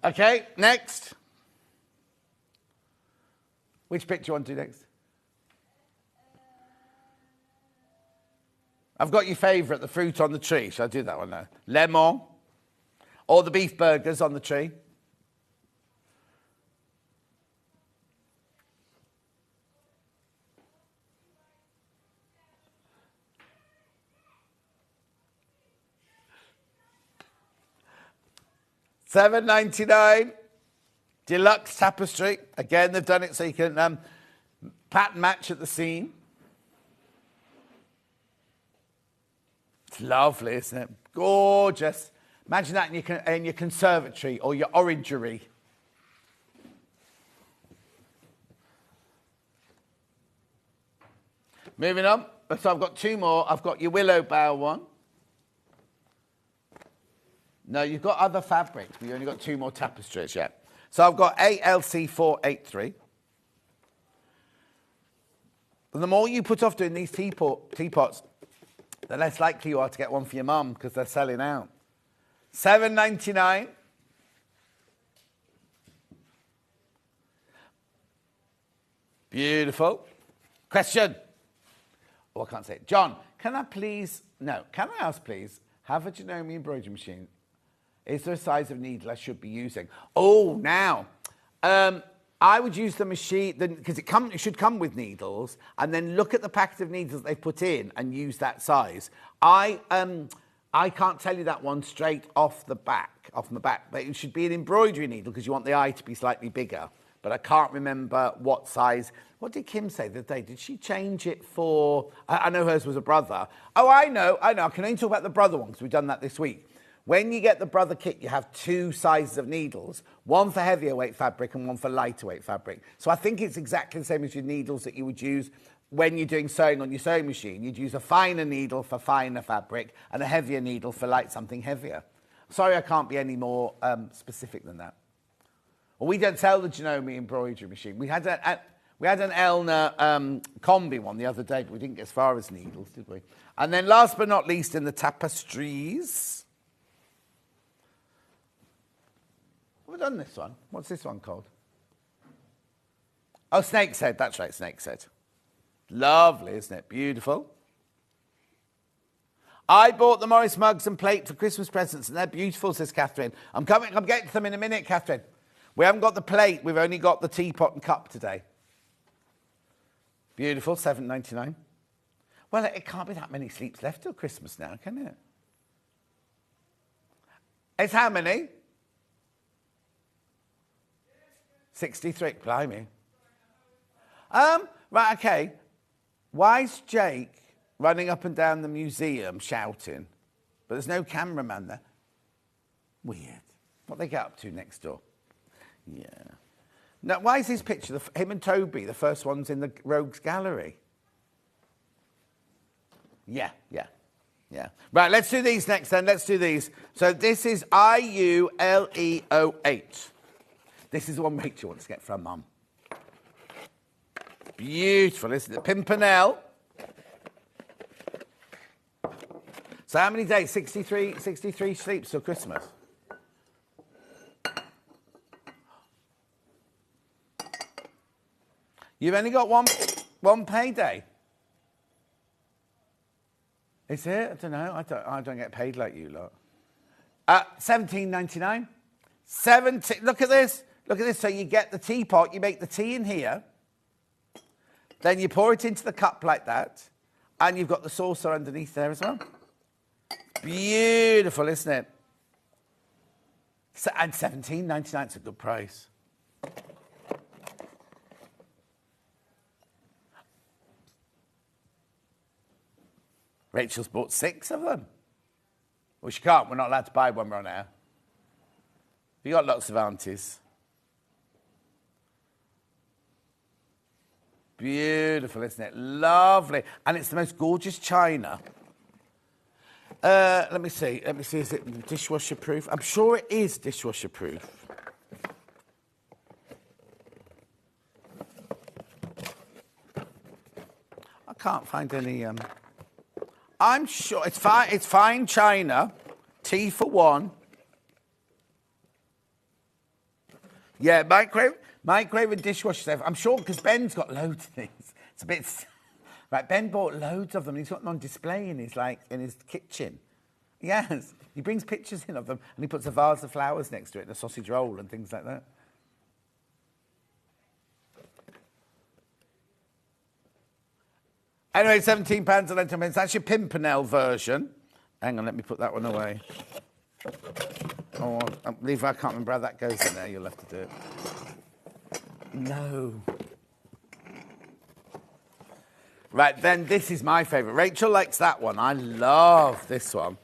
Okay, next. Which bit do you want to do next? I've got your favourite, the fruit on the tree. Shall I do that one now? Lemon. Or the beef burgers on the tree. $7.99. Deluxe tapestry. Again, they've done it so you can pattern match at the seam. It's lovely, isn't it? Gorgeous. Imagine that in your conservatory or your orangery. Moving on. So I've got 2 more. I've got your willow bough one. No, you've got other fabrics, but you've only got 2 more tapestries yet. So I've got ALC483. And the more you put off doing these teapots, the less likely you are to get one for your mum because they're selling out. $7.99. Beautiful. Question. Oh, I can't say it. John, can I ask, please, have a Janome embroidery machine? Is there a size of needle I should be using? Oh, now, I would use the machine, because it should come with needles, and then look at the packet of needles they've put in and use that size. I can't tell you that one straight off the back, but it should be an embroidery needle because you want the eye to be slightly bigger. but I can't remember what size. What did Kim say the other day? Did she change it for... I know hers was a brother. Oh, I know. I can only talk about the brother one because we've done that this week. When you get the brother kit, you have 2 sizes of needles, one for heavier weight fabric and one for lighter weight fabric. So I think it's exactly the same as your needles that you would use when you're doing sewing on your sewing machine. You'd use a finer needle for finer fabric and a heavier needle for something heavier. Sorry, I can't be any more specific than that. Well, we don't sell the Janome embroidery machine. We had an Elna combi one the other day, but we didn't get as far as needles, did we? And then last but not least, in the tapestries... We've done this one. What's this one called? Oh, Snake's Head. That's right, Snake's Head. Lovely, isn't it? Beautiful. I bought the Morris mugs and plate for Christmas presents, and they're beautiful, says Catherine. I'm getting to them in a minute, Catherine. We haven't got the plate. We've only got the teapot and cup today. Beautiful, $7.99. Well, it can't be that many sleeps left till Christmas now, can it? It's how many? 63, blimey. Right, okay. Why is Jake running up and down the museum shouting, but there's no cameraman there? Weird. What they get up to next door? Yeah. Now, why is this picture, him and Toby, the first ones in the Rogues Gallery? Yeah. Right, let's do these next then. Let's do these. So this is IULEO8. This is the one Rachel wants to get from Mum. Beautiful, isn't it? Pimpernel. So how many days? 63 sleeps till Christmas. You've only got one payday. Is it? I don't know. I don't get paid like you lot. $17.99. 17. Look at this. Look at this. So you get the teapot, you make the tea in here, then you pour it into the cup like that, and you've got the saucer underneath there as well. Beautiful, isn't it? So, and $17.99 is a good price. Rachel's bought 6 of them. Well, she can't. We're not allowed to buy one we're on air. You got lots of aunties. Beautiful, isn't it? Lovely. And it's the most gorgeous china. Let me see. Is it dishwasher proof? I'm sure it is dishwasher proof. I can't find any... I'm sure it's fine china. Tea for 1. Yeah, microwave and dishwasher stuff. I'm sure because Ben's got loads of things. It's a bit... Right, Ben bought loads of them. He's got them on display in his kitchen. Yes, he brings pictures in of them and he puts a vase of flowers next to it and a sausage roll and things like that. Anyway, £17.11. That's your Pimpernel version. Hang on, let me put that one away. Oh, I believe I can't remember how that goes in there. You'll have to do it. No. Right, then this is my favourite. Rachel likes that one. I love this one.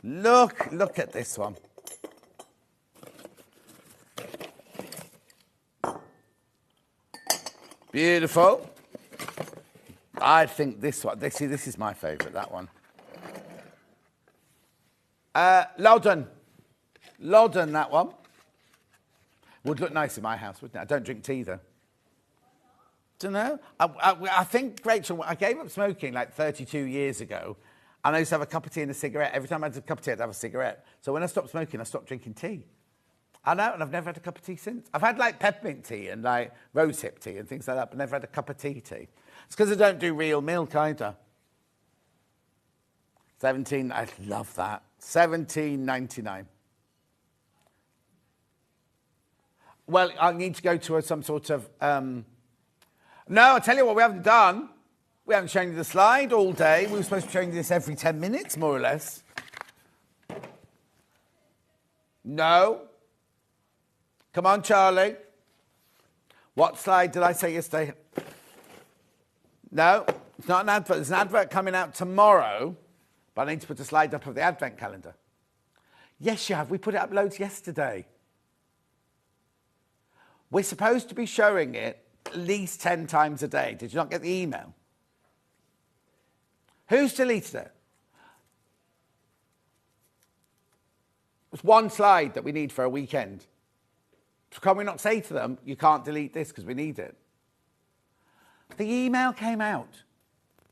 Look at this one. Beautiful. I think this one, this is my favourite, that one. Loudon, that one. Would look nice in my house, wouldn't it? I don't drink tea, though. Don't know. I think, Rachel, I gave up smoking like 32 years ago, and I used to have a cup of tea and a cigarette. Every time I had a cup of tea, I'd have a cigarette. So when I stopped smoking, I stopped drinking tea. I know, and I've never had a cup of tea since. I've had like peppermint tea and like rosehip tea and things like that, but never had a cup of tea. It's because I don't do real milk either. 17, I love that. $17.99. Well, I need to go to some sort of... No, I'll tell you what we haven't done. We haven't shown you the slide all day. We were supposed to be showing you this every 10 minutes, more or less. No. Come on, Charlie. What slide did I say yesterday? No, it's not an advert. There's an advert coming out tomorrow, but I need to put a slide up of the advent calendar. Yes, you have. We put it up loads yesterday. We're supposed to be showing it at least 10 times a day. Did you not get the email? Who's deleted it? It's one slide that we need for a weekend. So can we not say to them, you can't delete this because we need it? The email came out.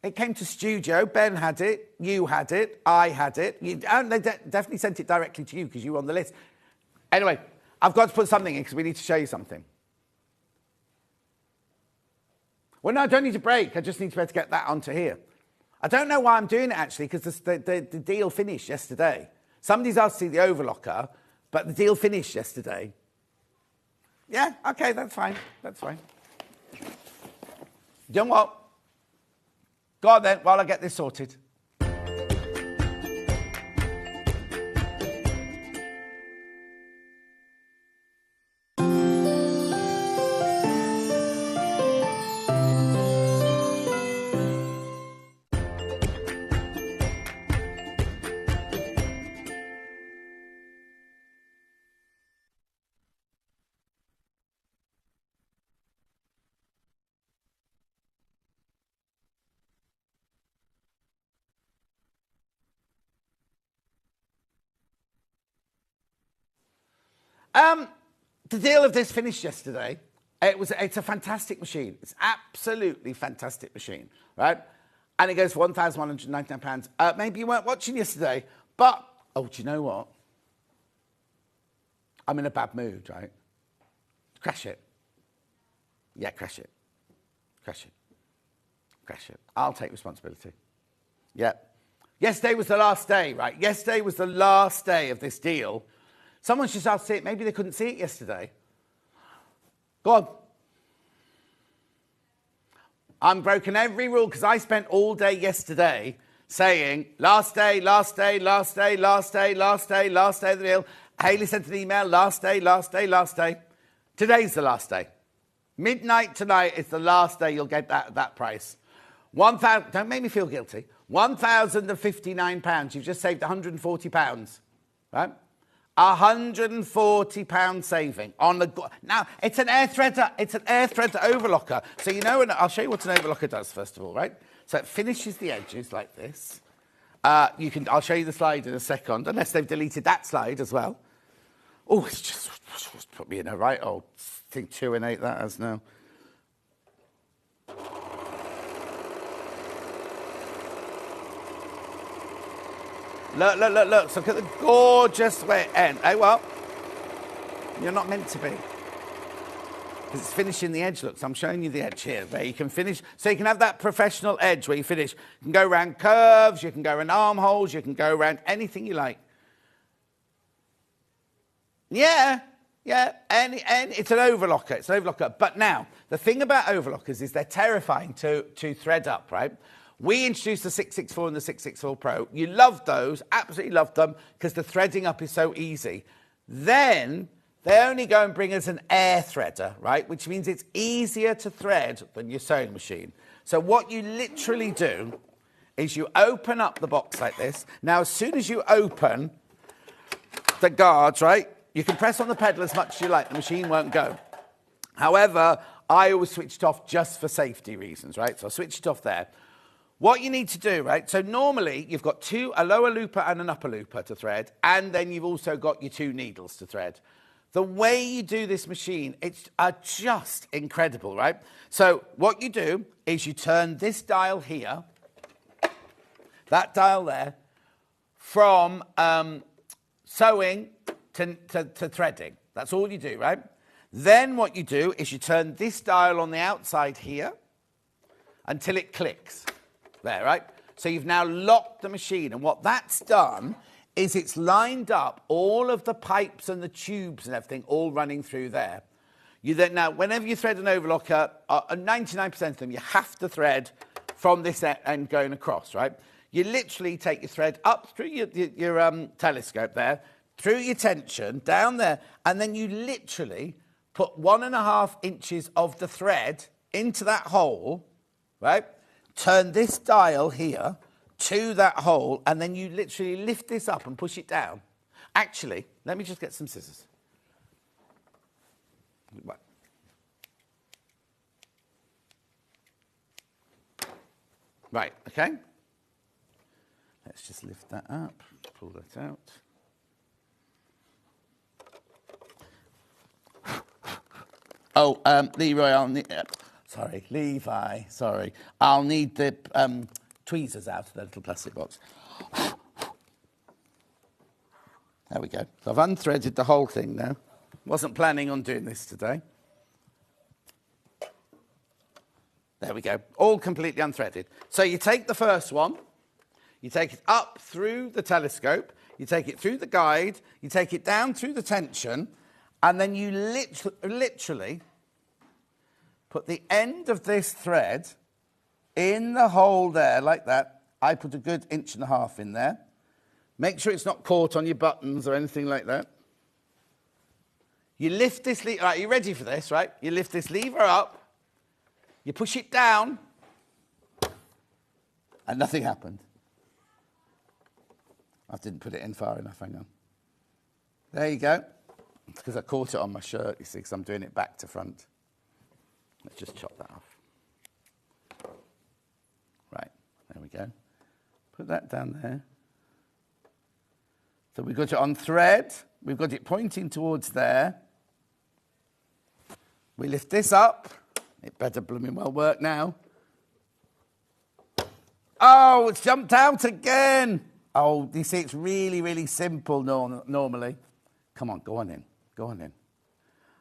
It came to studio. Ben had it. You had it. I had it. They definitely sent it directly to you because you were on the list. Anyway, I've got to put something in because we need to show you something. Well, no, I don't need to break. I just need to be able to get that onto here. I don't know why I'm doing it, actually, because the deal finished yesterday. Somebody's asked to see the overlocker, but the deal finished yesterday. Yeah, OK, that's fine. That's fine. You know what? Go on, then, while I get this sorted. The deal of this finished yesterday. It's a fantastic machine. It's absolutely fantastic machine, right? And it goes for £1,199. Maybe you weren't watching yesterday, but, oh, do you know what? I'm in a bad mood, right? Crash it. Yeah, crash it. Crash it. Crash it. I'll take responsibility. Yeah. Yesterday was the last day, right? Yesterday was the last day of this deal. Someone just asked to see it. Maybe they couldn't see it yesterday. Go on. I'm broken every rule because I spent all day yesterday saying, last day, last day, last day, last day, last day, last day of the deal. Hayley sent an email, last day, last day, last day. Today's the last day. Midnight tonight is the last day you'll get that price. Don't make me feel guilty. £1,059. You've just saved £140, right? £140 saving on the now. It's an air threader. It's an air threader overlocker. So you know, and I'll show you what an overlocker does first of all, right? So it finishes the edges like this. I'll show you the slide in a second, unless they've deleted that slide as well. Oh, it's just put me in a right old thing 2 and 8 that has now. Look, look, look, look. Look at the gorgeous way it ends. Hey, well, you're not meant to be. Because it's finishing the edge, look. So I'm showing you the edge here. There you can finish. So you can have that professional edge where you finish. You can go around curves. You can go around armholes. You can go around anything you like. Yeah, yeah. It's an overlocker. It's an overlocker. But now, the thing about overlockers is they're terrifying to thread up, right? We introduced the 664 and the 664 Pro. You loved those, absolutely loved them, because the threading up is so easy. Then they only go and bring us an air threader, right? Which means it's easier to thread than your sewing machine. So what you literally do is you open up the box like this. Now, as soon as you open the guards, right, you can press on the pedal as much as you like. The machine won't go. However, I always switch it off just for safety reasons, right? So I'll switch it off there. What you need to do, right, so normally you've got a lower looper and an upper looper to thread, and then you've also got your 2 needles to thread. The way you do this machine, it's just incredible, right? So what you do is you turn this dial here, that dial there, from sewing to threading. That's all you do, right? Then what you do is you turn this dial on the outside here until it clicks. There, right? So you've now locked the machine. And what that's done is it's lined up all of the pipes and the tubes and everything all running through there. You then, now, whenever you thread an overlocker, 99% of them, you have to thread from this end going across, right? You literally take your thread up through your telescope there, through your tension, down there, and then you literally put 1.5 inches of the thread into that hole, right? Turn this dial here to that hole, and then you literally lift this up and push it down. Actually, let me just get some scissors. Right. Right, okay. Let's just lift that up, pull that out. Oh, Leroy, I'll need... sorry, Levi, sorry. I'll need the tweezers out of the little plastic box. There we go. So I've unthreaded the whole thing now. Wasn't planning on doing this today. There we go. All completely unthreaded. So you take the first one, you take it up through the telescope, you take it through the guide, you take it down through the tension, and then you literally put the end of this thread in the hole there, like that. I put a good 1.5 inches in there. Make sure it's not caught on your buttons or anything like that. You lift this lever, right, you ready for this, right? You lift this lever up, you push it down, and nothing happened. I didn't put it in far enough, hang on. There you go. It's because I caught it on my shirt, you see, because I'm doing it back to front. Let's just chop that off. Right, there we go. Put that down there. So we've got it on thread. We've got it pointing towards there. We lift this up. It better blooming well work now. Oh, it's jumped out again. Oh, you see, it's really, really simple normally. Come on, go on in. Go on in.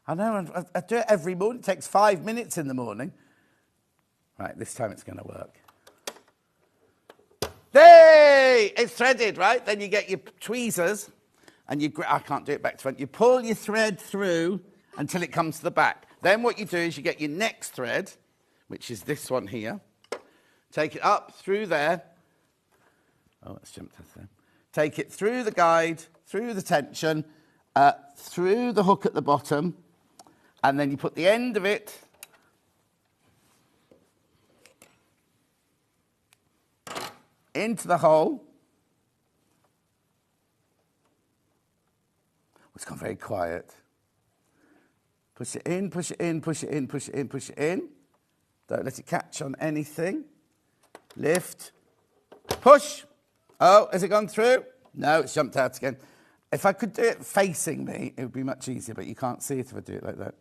I know, I do it every morning. It takes 5 minutes in the morning. Right, this time it's going to work. Hey! It's threaded, right? Then you get your tweezers and you... I can't do it back to front. You pull your thread through until it comes to the back. Then what you do is you get your next thread, which is this one here. Take it up through there. Oh, it's jumped out there. Take it through the guide, through the tension, through the hook at the bottom, and then you put the end of it into the hole. It's gone very quiet. Push it in, push it in, push it in, push it in, push it in. Don't let it catch on anything. Lift. Push. Oh, has it gone through? No, it's jumped out again. If I could do it facing me, it would be much easier, but you can't see it if I do it like that.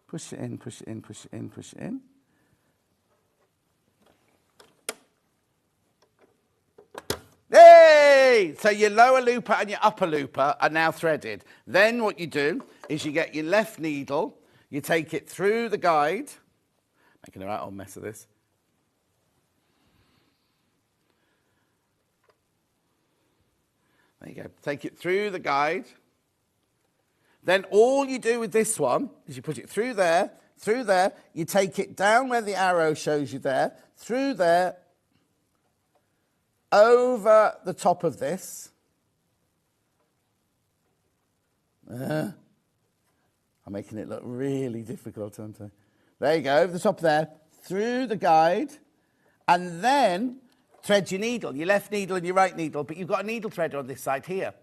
Push it in, push it in, push it in, push it in. Hey! So your lower looper and your upper looper are now threaded. Then what you do is you get your left needle, you take it through the guide, making a right old mess of this. There you go. Take it through the guide. Then all you do with this one is you put it through there, you take it down where the arrow shows you there, through there, over the top of this. I'm making it look really difficult, aren't I? There you go, over the top there, through the guide, and then thread your needle, your left needle and your right needle, but you've got a needle threader on this side here.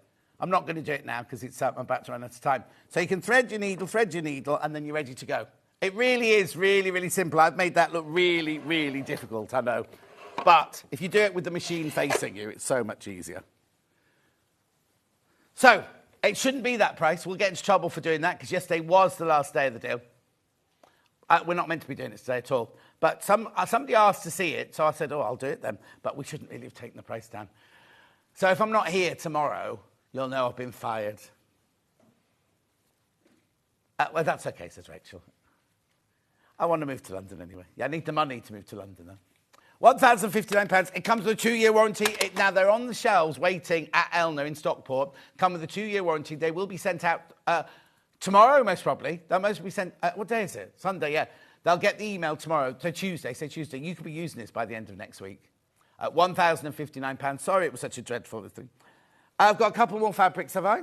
I'm not going to do it now because I'm about to run out of time. So you can thread your needle, and then you're ready to go. It really is really, really simple. I've made that look really, really difficult, I know. But if you do it with the machine facing you, it's so much easier. So it shouldn't be that price. We'll get into trouble for doing that because yesterday was the last day of the deal. We're not meant to be doing it today at all. But somebody asked to see it, so I said, oh, I'll do it then. But we shouldn't really have taken the price down. So if I'm not here tomorrow, you'll know I've been fired. Well, that's okay, says Rachel. I want to move to London anyway. Yeah, I need the money to move to London, though. £1,059. It comes with a 2-year warranty. Now, they're on the shelves waiting at Elna in Stockport. Come with a 2-year warranty. They will be sent out tomorrow, most probably. They'll mostly be sent... what day is it? Sunday, yeah. They'll get the email tomorrow. So Tuesday, say Tuesday. You could be using this by the end of next week. £1,059. Sorry it was such a dreadful thing. I've got a couple more fabrics, have I?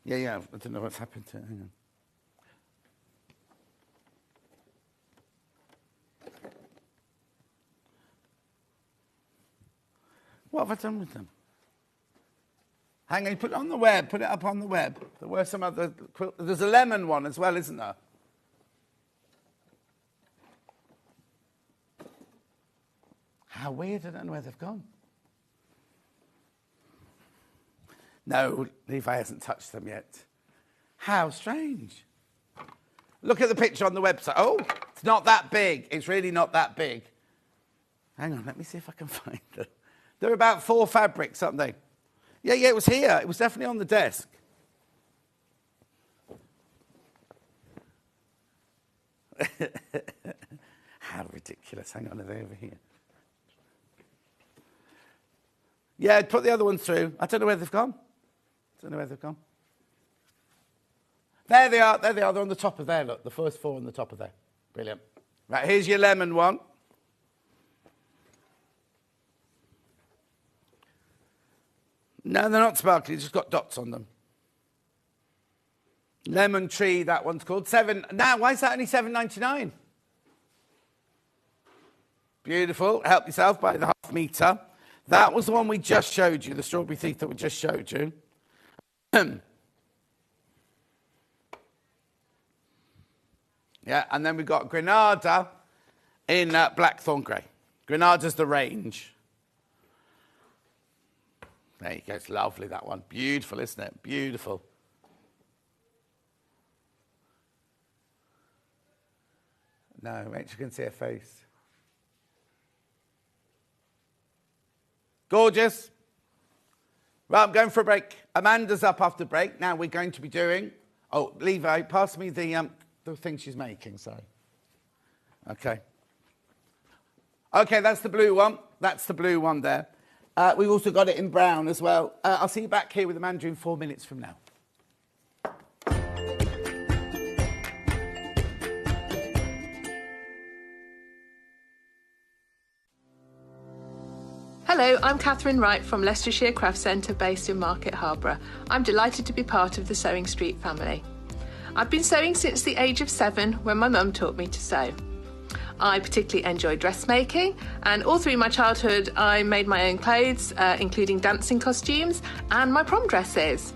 Yeah, I don't know what's happened to it. Hang on. What have I done with them? Hang on, you put it on the web. Put it up on the web. There were some other quilt. There's a lemon one as well, isn't there? How weird. I don't know where they've gone. No, Levi hasn't touched them yet. How strange. Look at the picture on the website. Oh, it's not that big. It's really not that big. Hang on, let me see if I can find them. There are about 4 fabrics, aren't they? Yeah, it was here. It was definitely on the desk. How ridiculous. Hang on, are they over here? Yeah, put the other ones through. I don't know where they've gone. There they are. They're on the top of there, look. The first 4 on the top of there. Brilliant. Right, here's your lemon one. No, they're not sparkly. They've just got dots on them. Lemon tree, that one's called. Now, why is that only $7.99? Beautiful. Help yourself by the half metre. That was the one we just showed you, the strawberry thief that we just showed you. Yeah, and then we've got Granada in Blackthorn Grey. Granada's the range. There you go, it's lovely, that one. Beautiful, isn't it? Beautiful. No, Rachel can see her face. Gorgeous. Right, I'm going for a break. Amanda's up after break. Now we're going to be doing... Oh, Levi, pass me the thing she's making, sorry. Okay. Okay, that's the blue one. That's the blue one there. We've also got it in brown as well. I'll see you back here with Amanda in 4 minutes from now. Hello, I'm Catherine Wright from Leicestershire Craft Centre based in Market Harborough. I'm delighted to be part of the Sewing Street family. I've been sewing since the age of 7 when my mum taught me to sew. I particularly enjoy dressmaking, and all through my childhood I made my own clothes, including dancing costumes and my prom dresses.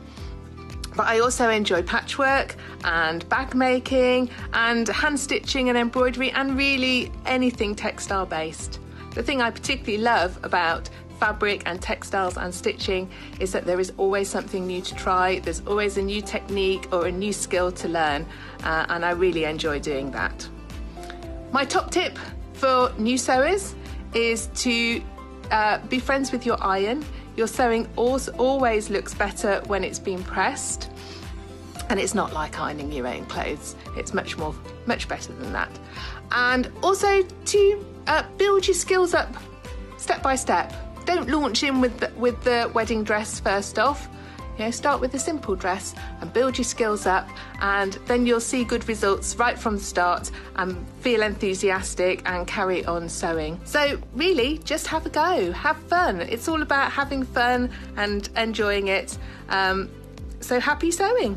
But I also enjoy patchwork and bag making and hand stitching and embroidery and really anything textile based. The thing I particularly love about fabric and textiles and stitching is that there is always something new to try, there's always a new technique or a new skill to learn, and I really enjoy doing that. My top tip for new sewers is to be friends with your iron. Your sewing always looks better when it's been pressed, and it's not like ironing your own clothes. It's much better than that. And also to build your skills up step by step. Don't launch in with the wedding dress first off. You know, start with a simple dress and build your skills up, and then you'll see good results right from the start and feel enthusiastic and carry on sewing. So really, just have a go, have fun. It's all about having fun and enjoying it. So happy sewing.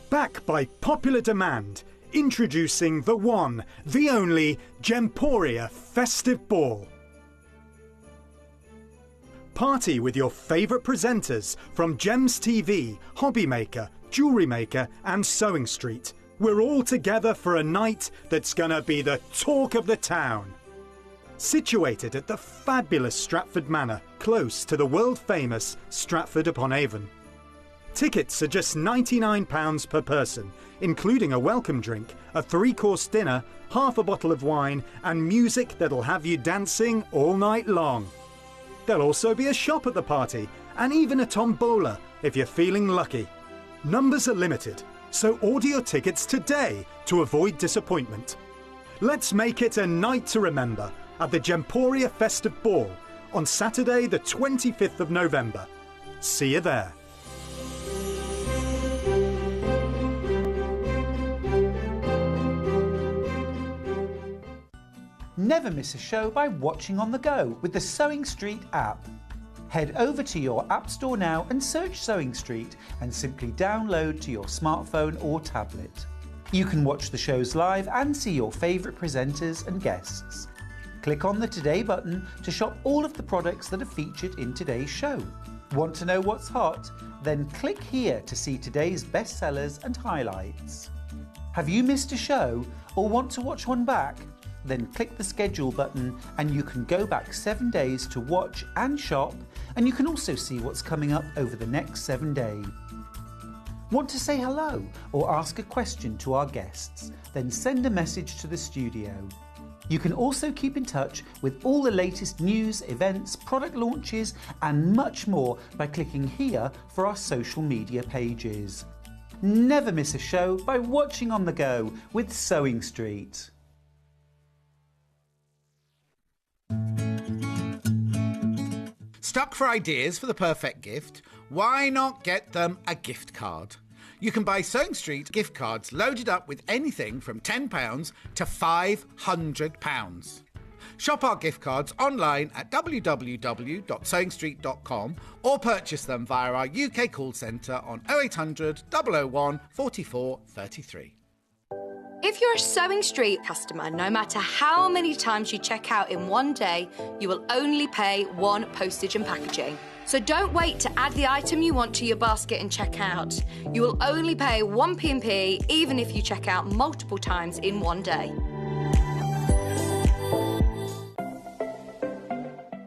Back by popular demand, introducing the one, the only Gemporia Festive Ball. Party with your favourite presenters from Gems TV, Hobby Maker, Jewellery Maker and Sewing Street. We're all together for a night that's gonna be the talk of the town. Situated at the fabulous Stratford Manor, close to the world-famous Stratford-upon-Avon. Tickets are just £99 per person, including a welcome drink, a 3-course dinner, half a bottle of wine and music that'll have you dancing all night long. There'll also be a shop at the party and even a tombola if you're feeling lucky. Numbers are limited, so order your tickets today to avoid disappointment. Let's make it a night to remember at the Gemporia Festive Ball on Saturday the 25th of November. See you there. Never miss a show by watching on the go with the Sewing Street app. Head over to your App Store now and search Sewing Street and simply download to your smartphone or tablet. You can watch the shows live and see your favourite presenters and guests. Click on the Today button to shop all of the products that are featured in today's show. Want to know what's hot? Then click here to see today's bestsellers and highlights. Have you missed a show or want to watch one back? Then click the schedule button and you can go back 7 days to watch and shop, and you can also see what's coming up over the next 7 days. Want to say hello or ask a question to our guests? Then send a message to the studio. You can also keep in touch with all the latest news, events, product launches and much more by clicking here for our social media pages. Never miss a show by watching on the go with Sewing Street. Stuck for ideas for the perfect gift? Why not get them a gift card? You can buy Sewing Street gift cards loaded up with anything from £10 to £500. Shop our gift cards online at www.sewingstreet.com or purchase them via our UK call centre on 0800 001 44 33. If you're a Sewing Street customer, no matter how many times you check out in one day, you will only pay one postage and packaging. So don't wait to add the item you want to your basket and check out. You will only pay one P&P even if you check out multiple times in one day.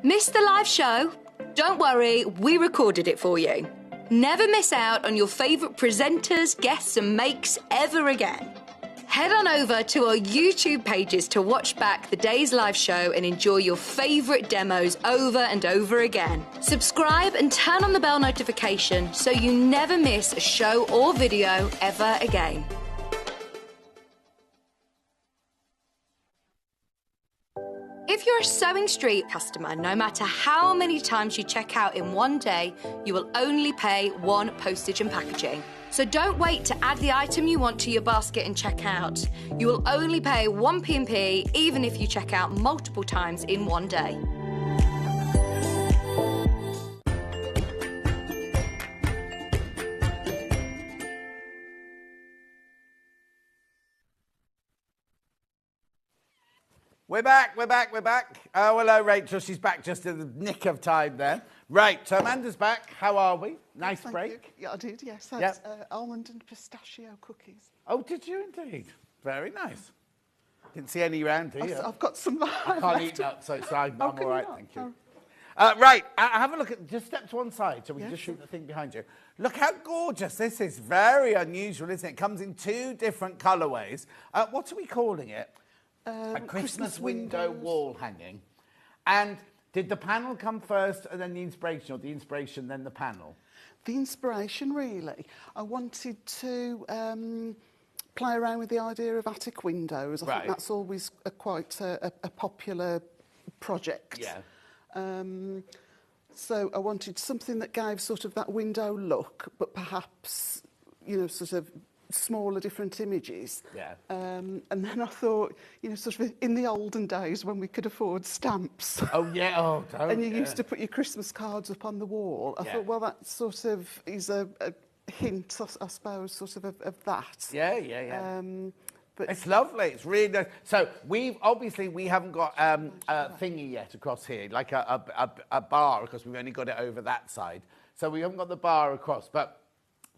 Missed the live show? Don't worry, we recorded it for you. Never miss out on your favourite presenters, guests and makes ever again. Head on over to our YouTube pages to watch back the day's live show and enjoy your favourite demos over and over again. Subscribe and turn on the bell notification so you never miss a show or video ever again. If you're a Sewing Street customer, no matter how many times you check out in one day, you will only pay one postage and packaging. So don't wait to add the item you want to your basket and check out. You will only pay one P&P even if you check out multiple times in one day. We're back. Oh, hello, Rachel. She's back just in the nick of time there. Right, so Amanda's back. How are we? Nice break? You. Yeah, I did, yes. That's almond and pistachio cookies. Oh, did you indeed? Very nice. Didn't see any around here. I've got some. I can't eat nuts, so I'm all right, thank you. Right, have a look at, just step to one side so we can just shoot the thing behind you. Look how gorgeous this is. Very unusual, isn't it? It comes in 2 different colourways. What are we calling it? A Christmas window wall hanging. And did the panel come first and then the inspiration, or the inspiration then the panel? The inspiration, really. I wanted to play around with the idea of attic windows. I think that's always quite a popular project. Yeah. So I wanted something that gave sort of that window look, but perhaps, you know, sort of smaller, different images. Yeah. And then I thought, you know, sort of in the olden days when we could afford stamps. Oh, yeah. Oh, don't. And you used to put your Christmas cards up on the wall. I thought, well, that sort of is a hint, I suppose, sort of that. Yeah. But it's lovely. It's really nice. So we haven't got a thingy yet across here, like a bar, because we've only got it over that side. So we haven't got the bar across, but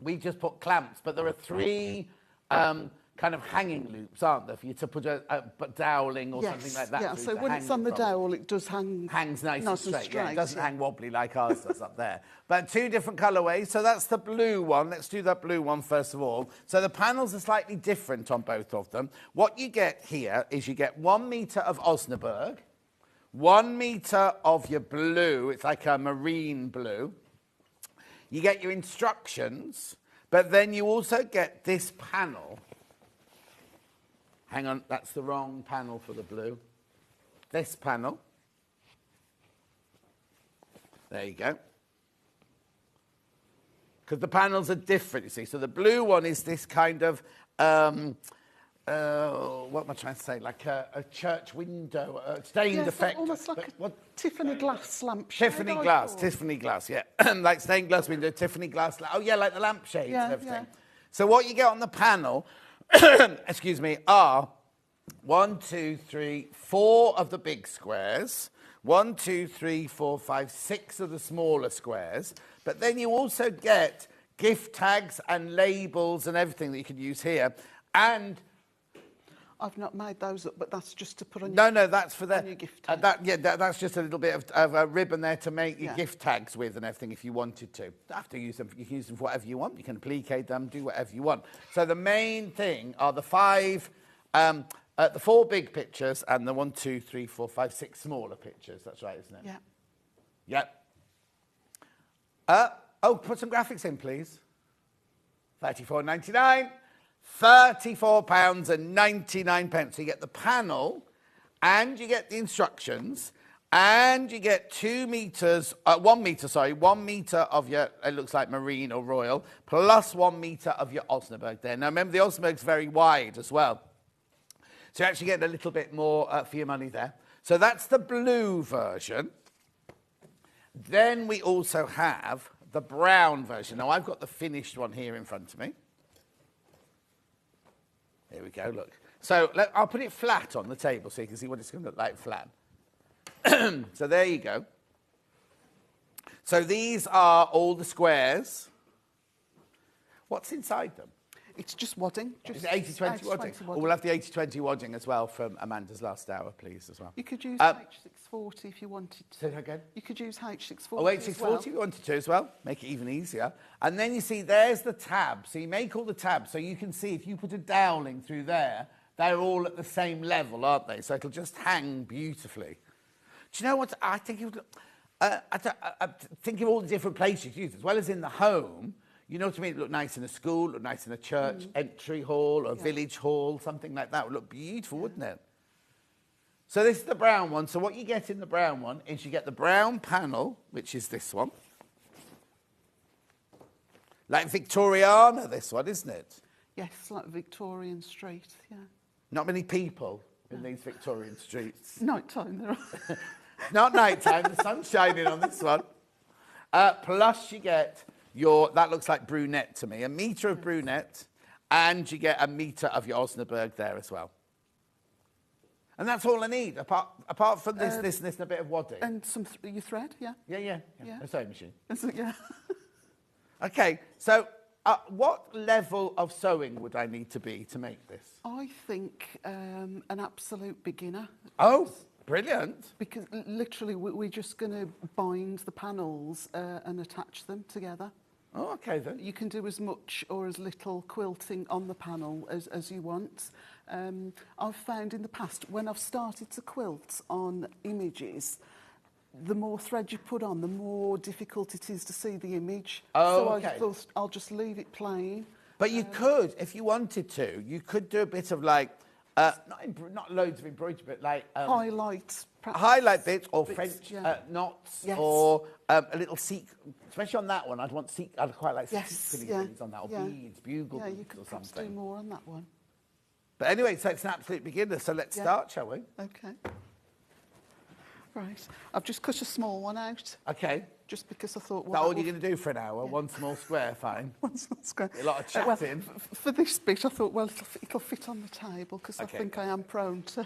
we just put clamps. But there are 3 kind of hanging loops, aren't there, for you to put a doweling or something like that. Yeah, so when it's on the dowel, it does hangs nice and straight. Yeah, it doesn't hang wobbly like ours does up there. But 2 different colourways. So that's the blue one. Let's do that blue one first of all. So the panels are slightly different on both of them. What you get here is you get 1 metre of Osnaburg, 1 metre of your blue. It's like a marine blue. You get your instructions, but then you also get this panel. Hang on, that's the wrong panel for the blue. This panel. There you go. Because the panels are different, you see. So the blue one is this kind of what am I trying to say? Like a church window, stained effect. Almost like a Tiffany glass lampshade. Tiffany glass, yeah. Like stained glass window, Tiffany glass. Oh, yeah, like the lampshades and everything. Yeah. So what you get on the panel, excuse me, are 1, 2, 3, 4 of the big squares, 1, 2, 3, 4, 5, 6 of the smaller squares. But then you also get gift tags and labels and everything that you can use here. And I've not made those up, but that's just to put on No, that's for your gift tag. That's just a little bit of a ribbon there to make your gift tags with and everything if you wanted to. You don't have to use them. You can use them for whatever you want. You can applique them, do whatever you want. So the main thing are the 4 big pictures and the 1, 2, 3, 4, 5, 6 smaller pictures. That's right, isn't it? Yeah. Yep. Put some graphics in, please. £34.99. £34.99. So you get the panel, and you get the instructions, and you get 1 metre of your, it looks like marine or royal, plus 1 metre of your Osnaburg there. Now remember, the Osnaburg's very wide as well. So you actually get a little bit more for your money there. So that's the blue version. Then we also have the brown version. Now I've got the finished one here in front of me. Here we go, look. So I'll put it flat on the table so you can see what it's going to look like flat. So there you go. So these are all the squares. What's inside them? It's just wadding. Just 80-20 wadding. Oh, we'll have the 80-20 wadding as well from Amanda's last hour, please, as well. You could use H640 if you wanted to. Say that again? You could use H640 Oh, H640 if you wanted to as well. Make it even easier. And then you see, there's the tab. So you make all the tabs. So you can see if you put a doweling through there, they're all at the same level, aren't they? So it'll just hang beautifully. Do you know what? I think it would look... think of all the different places you use, as well as in the home. You know what I mean? It look nice in a school, look nice in a church, entry hall, or village hall, something like that. It would look beautiful, wouldn't it? So this is the brown one. So what you get in the brown one is you get the brown panel, which is this one. Like Victoriana, this one, isn't it? Yes, like Victorian Street, yeah. Not many people in these Victorian streets. Night time, there are. Not night time, the sun's shining on this one. Plus you get that looks like brunette to me, 1 metre of brunette, and you get 1 metre of your Osnaburg there as well. And that's all I need, apart from this, and a bit of wadding. And some your thread, yeah? Yeah. A sewing machine. Yeah. Okay, so what level of sewing would I need to be to make this? I think an absolute beginner. Oh, brilliant. Because literally we're just going to bind the panels and attach them together. Oh, okay then. You can do as much or as little quilting on the panel as you want. I've found in the past, when I've started to quilt on images, the more thread you put on, the more difficult it is to see the image. Oh, so okay. I thought I'll just leave it plain. But you could, if you wanted to, you could do a bit of like, not loads of embroidery, but like... highlight. Highlight bits or French yeah. knots, yes. or a little especially on that one, I'd quite like yes, things on that, or beads, bugle beads you could or perhaps something. do more on that one. But anyway, so it's an absolute beginner, so let's start, shall we? Okay. Right. I've just cut a small one out. Okay. Just because I thought... Is that all you're going to do for an hour? Yeah. One small square, fine. One small square. A lot of chatting. For this bit, I thought, well, it'll fit on the table, because I think I am prone to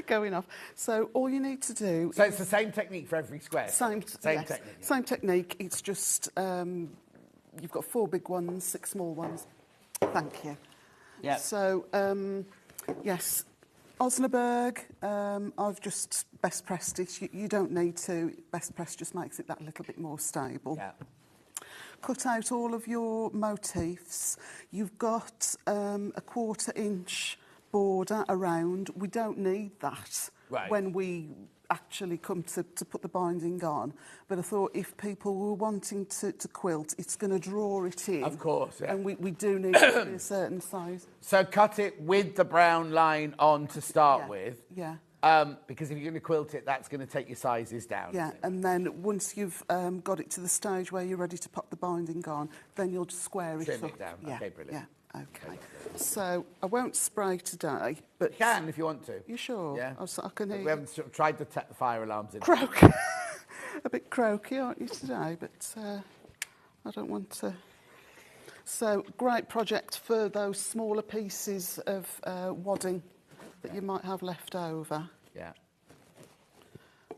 going off. So all you need to do... So it's the same technique for every square? Same technique. Yeah. Same technique. It's just, you've got 4 big ones, 6 small ones. Thank you. Yeah. So, yes... Osnaburg, I've just best pressed it. You don't need to. Best press just makes it that little bit more stable. Yeah. Cut out all of your motifs. You've got a 1/4 inch border around. We don't need that when we actually come to put the binding on. But I thought if people were wanting to quilt, it's going to draw it in. Of course, yeah. And we do need to be a certain size. So cut it with the brown line on to start with. Yeah. Because if you're going to quilt it, that's going to take your sizes down. Yeah, and then once you've got it to the stage where you're ready to pop the binding on, then you'll just square it up. Trim it down. Yeah. Okay, brilliant. Yeah. Okay. So I won't spray today, but You can if you want to. You sure? Yeah. I can hear We haven't tried the fire alarms in. croaky. A bit croaky, aren't you today? But I don't want to. So great project for those smaller pieces of wadding that you might have left over. Yeah.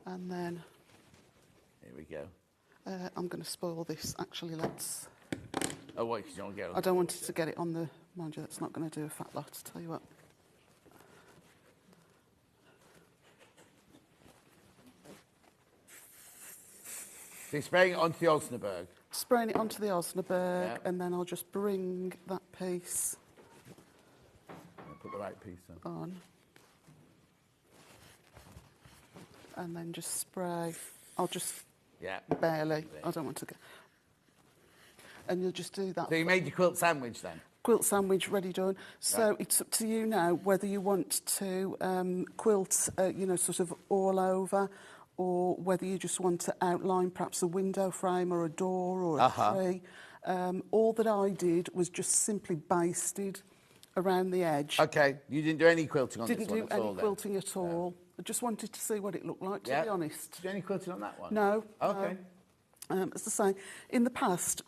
And then Here we go. I'm going to spoil this. Actually, let's. Oh, what? Because you don't get. I don't want it to get it on the. Mind you, that's not going to do a fat lot. Tell you what. So you're spraying it onto the Osnaburg. Spraying it onto the Osnaburg, Yeah. and then I'll just bring that piece I'll put the right piece on. on. And then just spray. I'll just Yeah. barely. I don't want to get. And you'll just do that. So you made your quilt sandwich then? Quilt sandwich ready done. So it's up to you now whether you want to quilt, you know, sort of all over, or whether you just want to outline perhaps a window frame or a door or a tree. All that I did was just simply basted around the edge. Okay. You didn't do any quilting on Didn't this one do at all any then? quilting at all. I just wanted to see what it looked like, to be honest. Did you do any quilting on that one? No. Okay. No. As I say, in the past,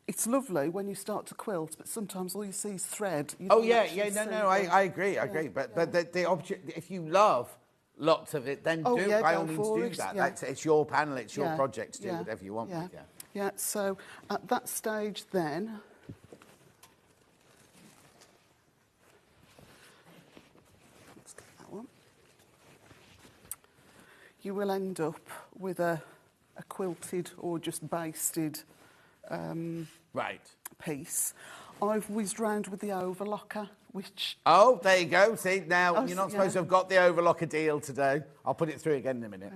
it's lovely when you start to quilt, but sometimes all you see is thread. You Oh don't yeah, actually yeah, no, see no, the- I agree, I agree. But the object, if you love lots of it, then Oh, do yeah, by go all means for do it, that. yeah. It's your panel, it's your Yeah, project to do yeah, whatever you want yeah. with. Yeah. Yeah, so at that stage then, let's get that one. You will end up with a quilted or just basted Right. piece. I've whizzed round with the overlocker, which Oh, there you go. See, now Oh, you're not yeah. supposed to have got the overlocker deal today. I'll put it through again in a minute.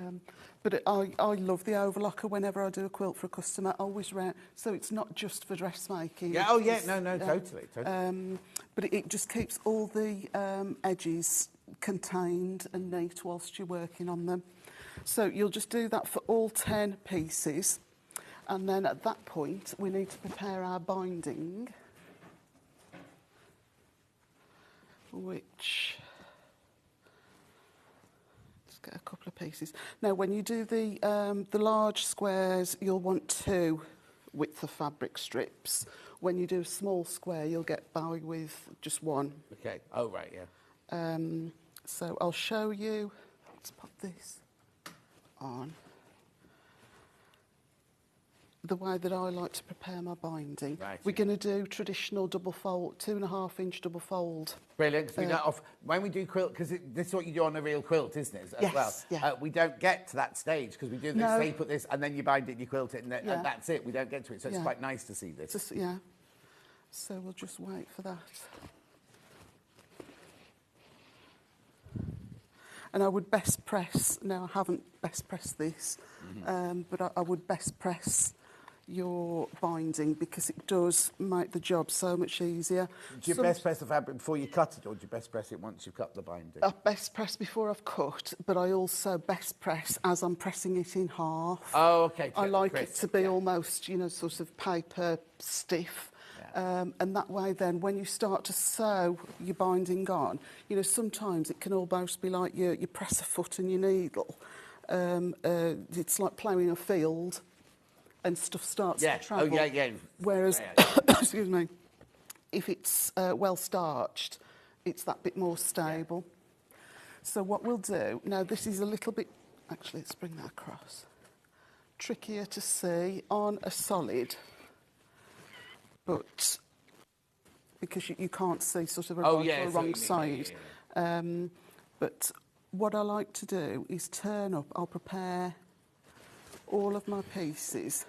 But I love the overlocker whenever I do a quilt for a customer. I always round, so it's not just for dressmaking. Yeah, oh yeah, It's, no, totally. But it just keeps all the edges contained and neat whilst you're working on them. So you'll just do that for all 10 pieces. And then at that point, we need to prepare our binding, which... Let's get a couple of pieces. Now, when you do the large squares, you'll want 2 width of fabric strips. When you do a small square, you'll get by with just 1. Okay. Oh, right, yeah. So I'll show you. Let's pop this on. The way that I like to prepare my binding. Right, We're going to do traditional double fold, 2.5-inch double fold. Brilliant. 'Cause we don't when we do quilt, because this is what you do on a real quilt, isn't it? As Yes, well. yeah. We don't get to that stage because we do this. No. So you put this, and then you bind it, and you quilt it, and Yeah. that's it. We don't get to it, so it's Yeah. quite nice to see this. Just, yeah. So we'll just wait for that. And I would best press, now I haven't best pressed this, but I would best press your binding because it does make the job so much easier. Do you best press the fabric before you cut it, or do you best press it once you've cut the binding? I best press before I've cut, but I also best press as I'm pressing it in half. Oh, okay. I like crisp, it to be yeah. almost, you know, sort of paper stiff. And that way then, when you start to sew your binding on, you know, sometimes it can almost be like you press a foot in your needle. It's like ploughing a field and stuff starts to travel. Oh, yeah. Whereas, Yeah. excuse me, if it's well starched, it's that bit more stable. Yeah. So what we'll do, now this is a little bit, actually let's bring that across, trickier to see on a solid, but because you can't see sort of a right or wrong side. But what I like to do is turn up, I'll prepare all of my pieces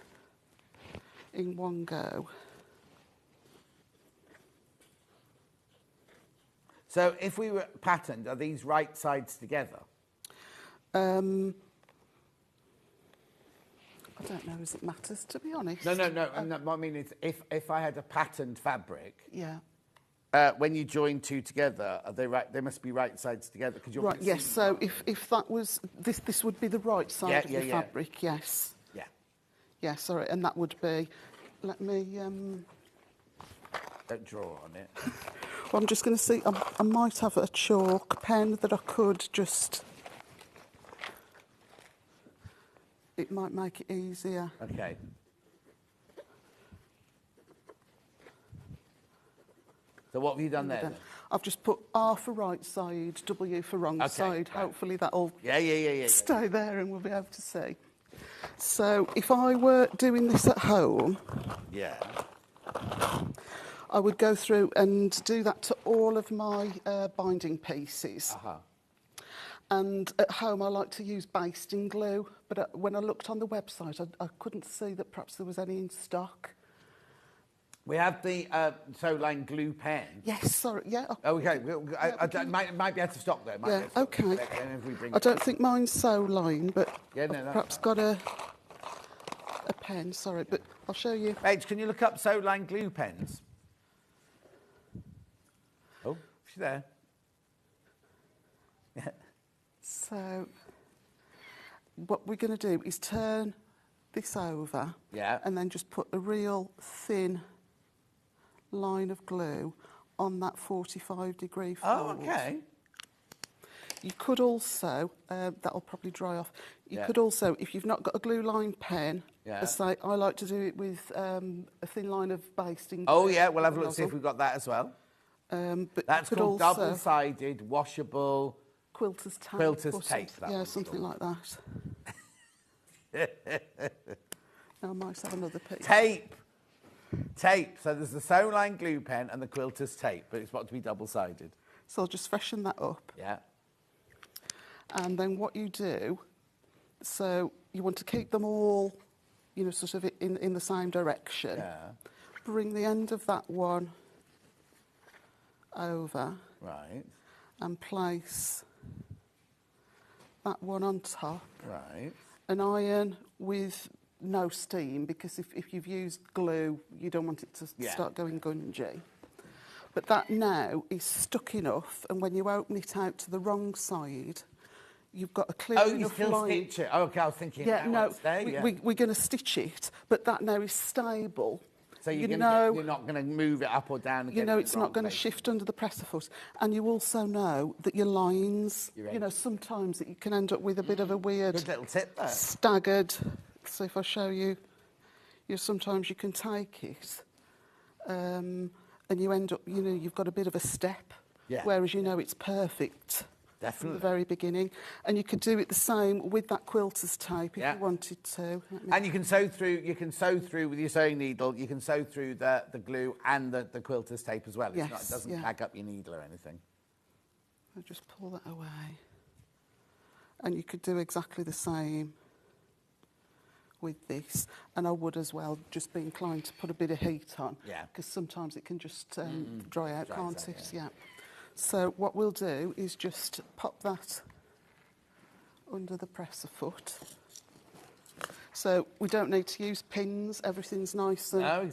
in one go. So if we were patterned, are these right sides together? I don't know as it matters, to be honest. No. And what I mean is, if I had a patterned fabric, Yeah. when you join 2 together, are they right? They must be right sides together because you're Right. Yes. So if that was this would be the right side of the fabric. Yes. Yeah. Yeah. Sorry, and that would be. Let me. Don't draw on it. Well, I'm just going to see. I might have a chalk pen that I could just... It might make it easier. Okay. So what have you done there then? I've just put R for right side, W for wrong side. Right. Hopefully that'll Yeah. stay there and we'll be able to see. So if I were doing this at home, Yeah. I would go through and do that to all of my binding pieces. And at home I like to use basting glue, but when I looked on the website I couldn't see that perhaps there was any in stock. We have the Soline glue pen. Yes, sorry, yeah. Okay, I might be able to stop there. Yeah, okay. I don't think mine's Soline, but I've perhaps got a pen, sorry, but I'll show you. Paige, can you look up Soline glue pens? Oh, she's there. So, what we're going to do is turn this over and then just put a real thin line of glue on that 45-degree fold. Oh, okay. You could also, that'll probably dry off, you could also, if you've not got a glue line pen, as I like to do it with a thin line of basting glue. Oh, yeah, we'll have a look, see if we've got that as well. But that's called also, double-sided, washable... Quilter's tape. Quilter's tape, yeah, something like that. Now I might have another piece. Tape. So there's the Soline glue pen and the Quilter's tape, but it's got to be double-sided. So I'll just freshen that up. Yeah. And then what you do, so you want to keep them all, you know, sort of in the same direction. Yeah. Bring the end of that one over. Right. And place that one on top. Right. An iron with no steam, because if you've used glue, you don't want it to start going gungy. But that now is stuck enough, and when you open it out to the wrong side, you've got a clear enough line. Oh, you still stitch it? Oh, okay, I was thinking we're going to stitch it, but that now is stable. So you're not going to move it up or down again. You know it's not going to shift under the presser foot. And you also know that your lines, you know, sometimes you can end up with a bit of a weird... Good little tip there. Staggered. So if I show you, sometimes you can take it and you end up, you know, you've got a bit of a step. Yeah. Whereas you know it's perfect. Definitely. At the very beginning. And you could do it the same with that quilter's tape if you wanted to. And you can sew through with your sewing needle, you can sew through the glue and the quilter's tape as well. It doesn't tag up your needle or anything. I'll just pull that away. And you could do exactly the same with this. And I would as well just be inclined to put a bit of heat on. Yeah. Because sometimes it can just dry out, can't it? Yeah. So what we'll do is just pop that under the presser foot. So we don't need to use pins. Everything's nice and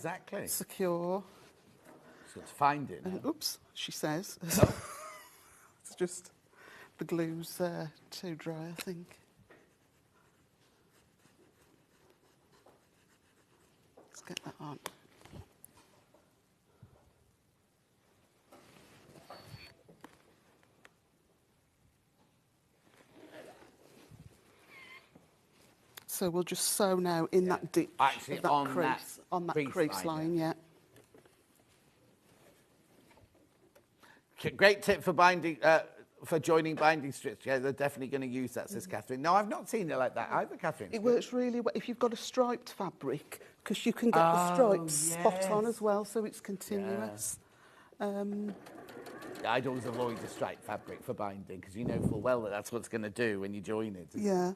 secure. So to find it now. And, oops, she says. It's just the glue's too dry, I think. Let's get that on. So we'll just sew now in that ditch of that crease, on that crease line, Great tip for binding, for joining binding strips. Yeah, they're definitely going to use that, says Catherine. No, I've not seen it like that either, Catherine. It works really well if you've got a striped fabric, because you can get the stripes spot on as well, so it's continuous. I'd always avoid the striped fabric for binding, because you know full well that that's what's going to do when you join it. Yeah.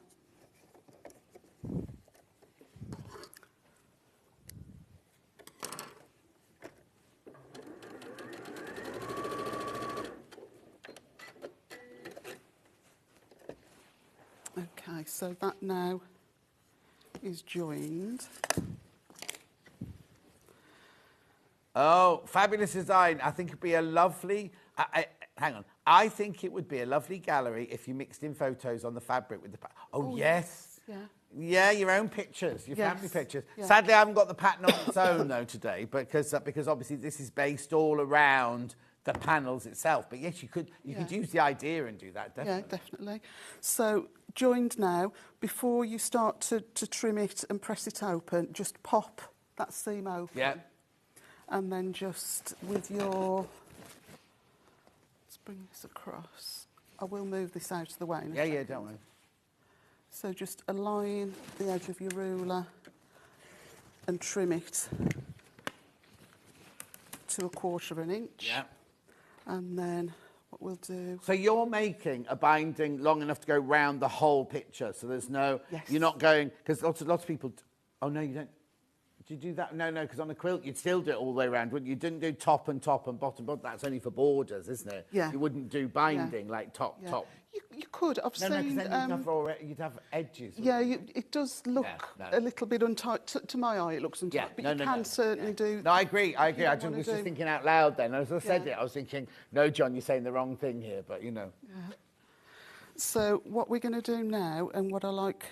Okay, so that now is joined. Oh, fabulous design. I think it'd be a lovely... hang on. I think it would be a lovely gallery if you mixed in photos on the fabric with the... Oh, yes. Yeah. Yeah, your own pictures, your Yes, family pictures. yeah. Sadly, I haven't got the pattern on its own, though, today, because obviously this is based all around the panels itself. But yes, you could use the idea and do that, definitely. Yeah, definitely. So, joined now, before you start to trim it and press it open, just pop that seam open. Yeah. And then just with your... Let's bring this across. I will move this out of the way in a second. Yeah, don't worry. So just align the edge of your ruler and trim it to 1/4 inch. Yeah. And then what we'll do... So you're making a binding long enough to go round the whole picture, so there's no... Yes. You're not going... Because lots of people... Oh, no, you don't... Did you do that? No, because on a quilt, you'd still do it all the way around, wouldn't you? You didn't do top and bottom. That's only for borders, isn't it? Yeah. You wouldn't do binding, like top. You could. I've No, seen... because then you'd have edges. Yeah, it does look Yeah, no. a little bit untight. To my eye, it looks untight. Yeah, but you can certainly do... No, I agree. I you was wanna just do- thinking out loud then. As I said Yeah. it, I was thinking, no, John, you're saying the wrong thing here, but, you know. Yeah. So what we're going to do now, and what I like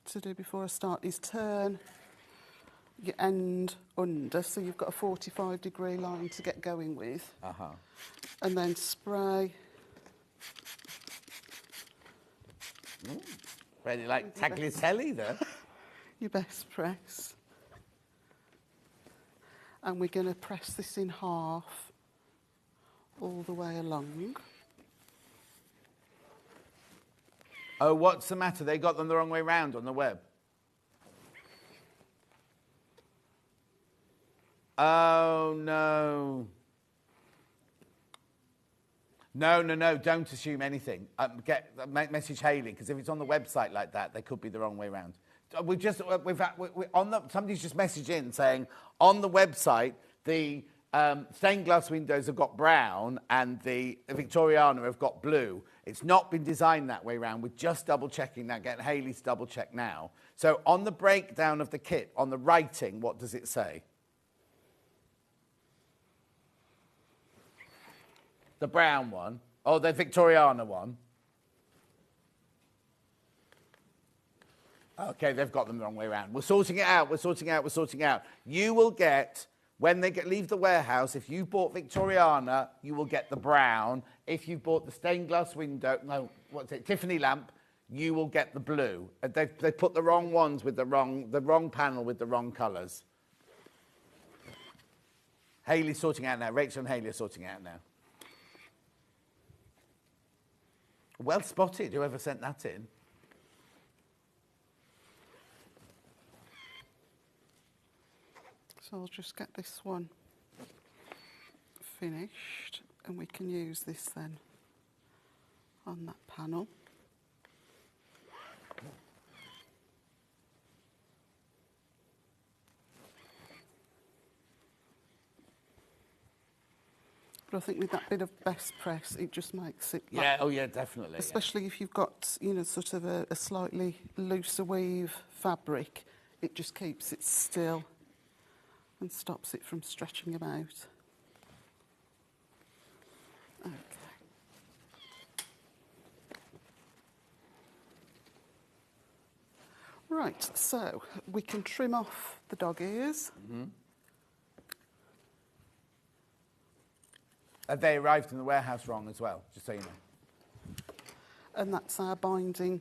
to do before I start, is turn your end under, so you've got a 45-degree line to get going with. And then spray. Really like Tagliatelle there. Your best press. And we're going to press this in half all the way along. Oh, what's the matter? They got them the wrong way round on the web. Oh, no. No, don't assume anything. Message Hayley, because if it's on the website like that, they could be the wrong way round. Somebody's just messaged in saying, on the website, the stained glass windows have got brown and the Victoriana have got blue. It's not been designed that way round. We're just double-checking that, getting Hayley to double-check now. So on the breakdown of the kit, on the writing, what does it say? The brown one. Oh, the Victoriana one. Okay, they've got them the wrong way around. We're sorting it out. You will get, when they leave the warehouse, if you bought Victoriana, you will get the brown. If you bought the stained glass window, Tiffany lamp, you will get the blue. They put the wrong ones with the wrong panel with the wrong colours. Hayley's sorting out now. Rachel and Hayley are sorting out now. Well spotted, whoever sent that in. So I'll just get this one finished, and we can use this then on that panel. But I think with that bit of best press, it just makes it... Definitely. Especially if you've got, sort of a slightly looser weave fabric, it just keeps it still and stops it from stretching about. Okay. Right, so we can trim off the dog ears. They arrived in the warehouse wrong as well, just so you know. And that's our binding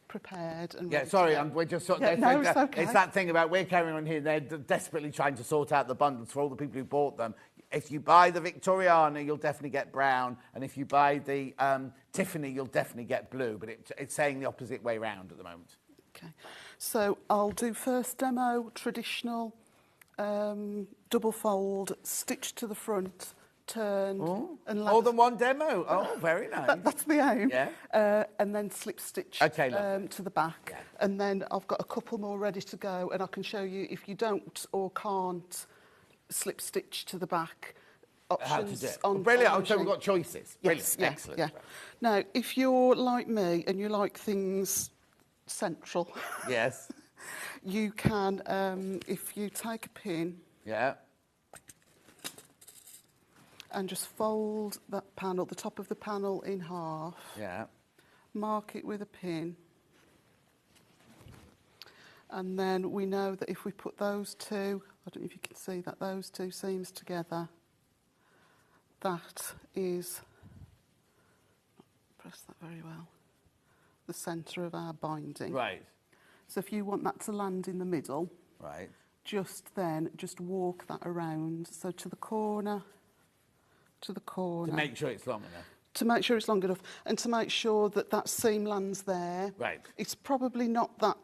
prepared and Yeah, ready sorry, to go. we're just sort Yeah, of... no, it's okay. It's that thing about we're carrying on here, they're desperately trying to sort out the bundles for all the people who bought them. If you buy the Victoriana, you'll definitely get brown, and if you buy the Tiffany, you'll definitely get blue, but it's saying the opposite way round at the moment. Okay, so I'll do first demo, traditional, double fold, stitch to the front, turned, and More than one demo. Oh, very nice. That's the aim. Yeah. And then slip stitch Okay, to the back. Yeah. And then I've got a couple more ready to go, and I can show you if you don't or can't slip stitch to the back. Options How to do it. on Brilliant. on So we've machine. got choices. Brilliant. Yeah, Excellent. yeah. Now, if you're like me and you like things central, Yes. you can, if you take a pin Yeah. and just fold that panel, the top of the panel in half, Yeah. mark it with a pin, And then we know that if we put those two, I don't know if you can see that, those two seams together, that is, press that very well, the centre of our binding. Right. So if you want that to land in the middle, right, just walk that around. So to the corner, to the corner. To make sure it's long enough. To make sure it's long enough, and to make sure that that seam lands there. Right. It's probably not that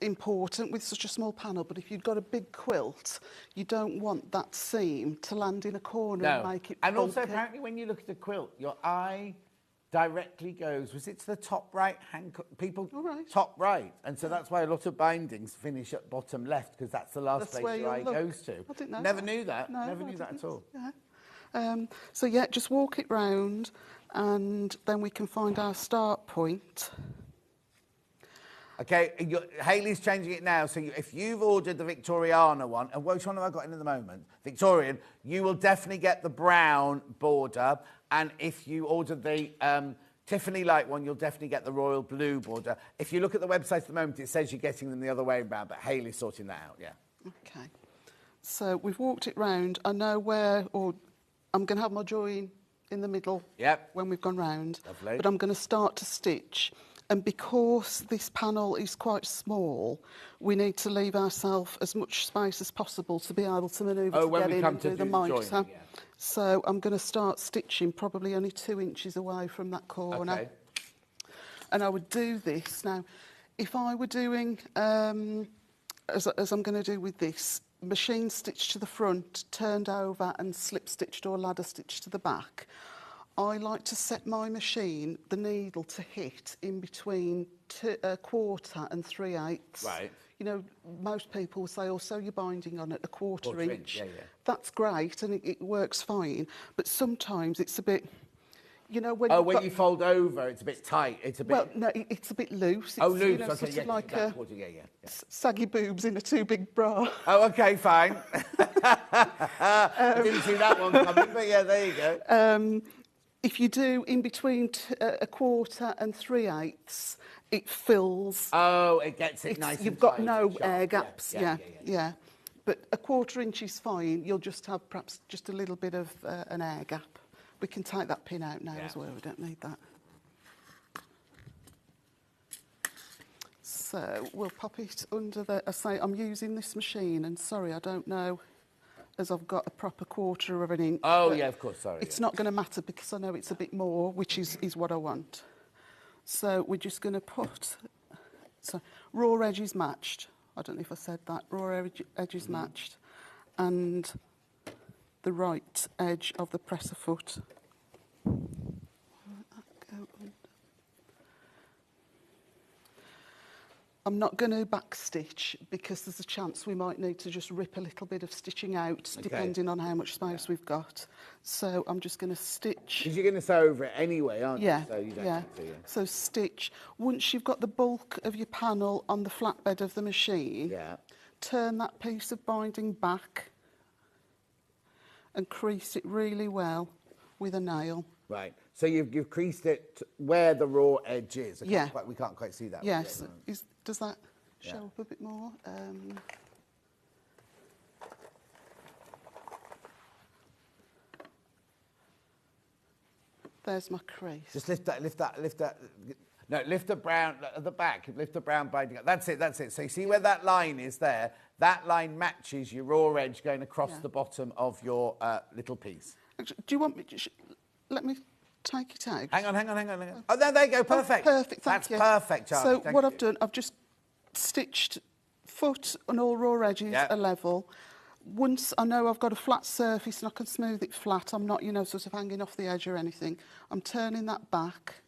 important with such a small panel, but if you've got a big quilt, you don't want that seam to land in a corner and make it And also, bulky. apparently, when you look at a quilt, your eye directly goes, was it to the top right-hand, top right, and so that's why a lot of bindings finish at bottom left, because that's the last place your eye goes to. I didn't know Never that. knew that. No, Never I knew that at all. Yeah. So yeah, just walk it round, and then we can find our start point. Okay, Hayley's changing it now. So if you've ordered the Victoriana one, and which one have I got in at the moment? Victorian, you will definitely get the brown border. And if you order the Tiffany light one, you'll definitely get the royal blue border. If you look at the website at the moment, it says you're getting them the other way around, but Hayley's sorting that out, yeah. Okay. So we've walked it round. I know where, or I'm going to have my join in the middle when we've gone round. Lovely. But I'm going to start to stitch. And because this panel is quite small, we need to leave ourselves as much space as possible to be able to manoeuvre to get in and do the mitre. So I'm going to start stitching probably only 2 inches away from that corner. Okay. And I would do this. Now, if I were doing, as I'm going to do with this, machine stitch to the front, turned over and slip stitched or ladder stitched to the back, I like to set my machine, the needle, to hit in between a quarter and 3/8. Right. You know, most people say, oh, sew your binding on at a quarter inch. Yeah. That's great and it works fine. But sometimes it's a bit, you know, when when you fold over, it's a bit tight. It's a bit. Well, no, it's a bit loose. It's, loose. You know, Okay, sort of like saggy boobs in a too big bra. Oh, okay, fine. I didn't see that one coming, but yeah, there you go. If you do in between a quarter and 3/8, it fills. Oh, it gets it nice. You've got no air gaps. Yeah. But a quarter inch is fine. You'll just have perhaps just a little bit of an air gap. We can take that pin out now as well. We don't need that. So we'll pop it under the. I say I'm using this machine, and sorry, I don't know. As I've got a proper quarter of an inch. Oh, yeah, of course, sorry. It's not going to matter because I know it's a bit more, which is what I want. So we're just going to put... So raw edges matched. I don't know if I said that. Raw edges matched. And the right edge of the presser foot. I'm not going to backstitch because there's a chance we might need to just rip a little bit of stitching out depending on how much space we've got. So I'm just going to stitch. Because you're going to sew over it anyway, aren't you? So you don't have to, So stitch. Once you've got the bulk of your panel on the flatbed of the machine, turn that piece of binding back and crease it really well with a nail. Right. So you've creased it where the raw edge is. We can't quite see that. Yes. Does that show up a bit more? There's my crease. Just lift that. No, lift the brown at the back. Lift the brown binding up. That's it. So you see where that line is there? That line matches your raw edge going across the bottom of your little piece. Actually, do you want me to... Let me take it out. Hang on. Oh, there you go. Perfect. Perfect, That's perfect, Charlie. So what I've done, I've just stitched foot and all raw edges are level. Once I know I've got a flat surface and I can smooth it flat, I'm not, sort of hanging off the edge or anything. I'm turning that back,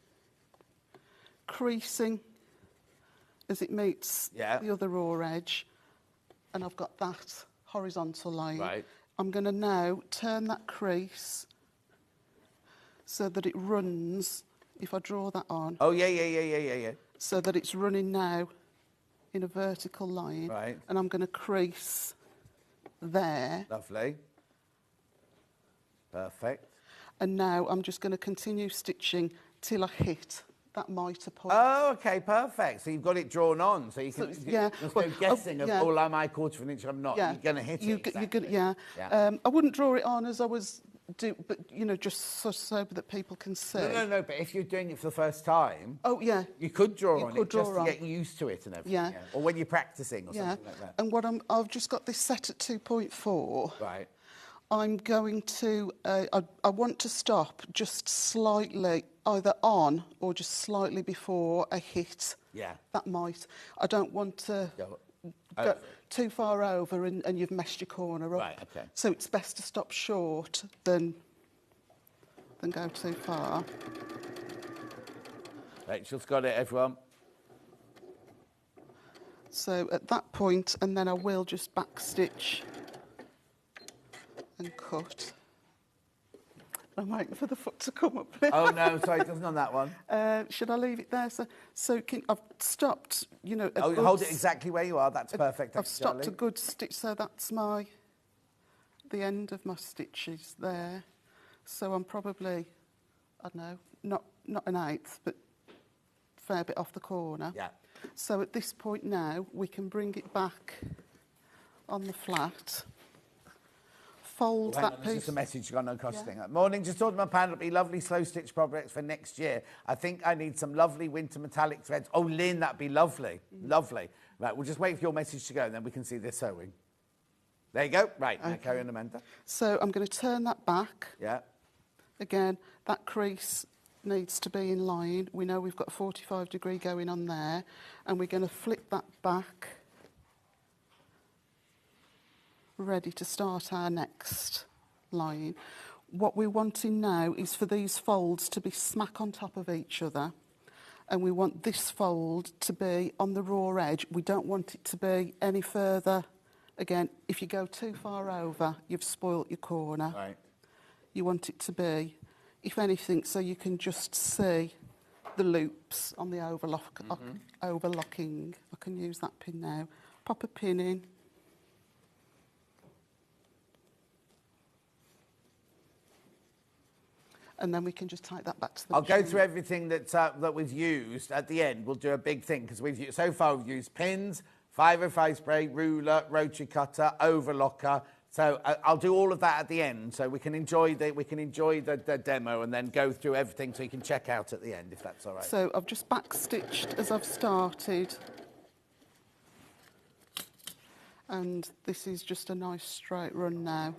creasing as it meets the other raw edge, and I've got that horizontal line. Right. I'm going to now turn that crease so that it runs, if I draw that on. Oh, yeah. So that it's running now in a vertical line. Right. And I'm going to crease there. Lovely. Perfect. And now I'm just going to continue stitching till I hit that mitre point. Oh, okay, perfect. So you've got it drawn on, so you can. Yeah, There's no guessing of, yeah. oh, am I 1/4 of an inch? I'm not. Yeah. You're going to hit it. You're Exactly. gonna, yeah. Yeah. I wouldn't draw it on as I was but you know, just so that people can see. No. But if you're doing it for the first time, oh yeah, you could draw you on could it draw just on. to get used to it and everything. Yeah. Or when you're practicing or yeah. something like that. And I've just got this set at 2.4. Right. I'm going to. I want to stop just slightly, either on or just slightly before I hit. Yeah. That might. I don't want to go too far over and you've messed your corner up. Right, okay. So it's best to stop short than go too far. Rachel's got it, everyone. So at that point, and then I will just backstitch and cut. I'm waiting for the foot to come up. Oh no, sorry, it doesn't on that one. Should I leave it there? So I've stopped, you know. Hold it exactly where you are. That's perfect. I've stopped a good stitch, so that's the end of my stitches there. So I'm probably, I don't know, not an 1/8, but a fair bit off the corner. Yeah. So at this point now, we can bring it back on the flat. Fold that piece. There's just a message gone across the thing. Morning, just ordered my pan. It'll be lovely slow stitch projects for next year. I think I need some lovely winter metallic threads. Oh, Lynn, that'd be lovely. Lovely. Right, we'll just wait for your message to go and then we can see the sewing. There you go. Right, okay. Now carry on, Amanda. So I'm going to turn that back. Yeah. Again, that crease needs to be in line. We know we've got a 45-degree going on there. And we're going to flip that back. Ready to start our next line. What we're wanting now is for these folds to be smack on top of each other, and we want this fold to be on the raw edge. We don't want it to be any further. Again, if you go too far over, you've spoilt your corner. Right. You want it to be, if anything, so you can just see the loops on the overlocking. I can use that pin now. Pop a pin in. And then we can just tie that back to the I'll go machine. through everything that we've used. At the end, we'll do a big thing, because so far we've used pins, 505 spray, ruler, rotary cutter, overlocker. So I'll do all of that at the end, so we can enjoy the demo and then go through everything so you can check out at the end, if that's all right. So I've just backstitched as I've started. And this is just a nice straight run now.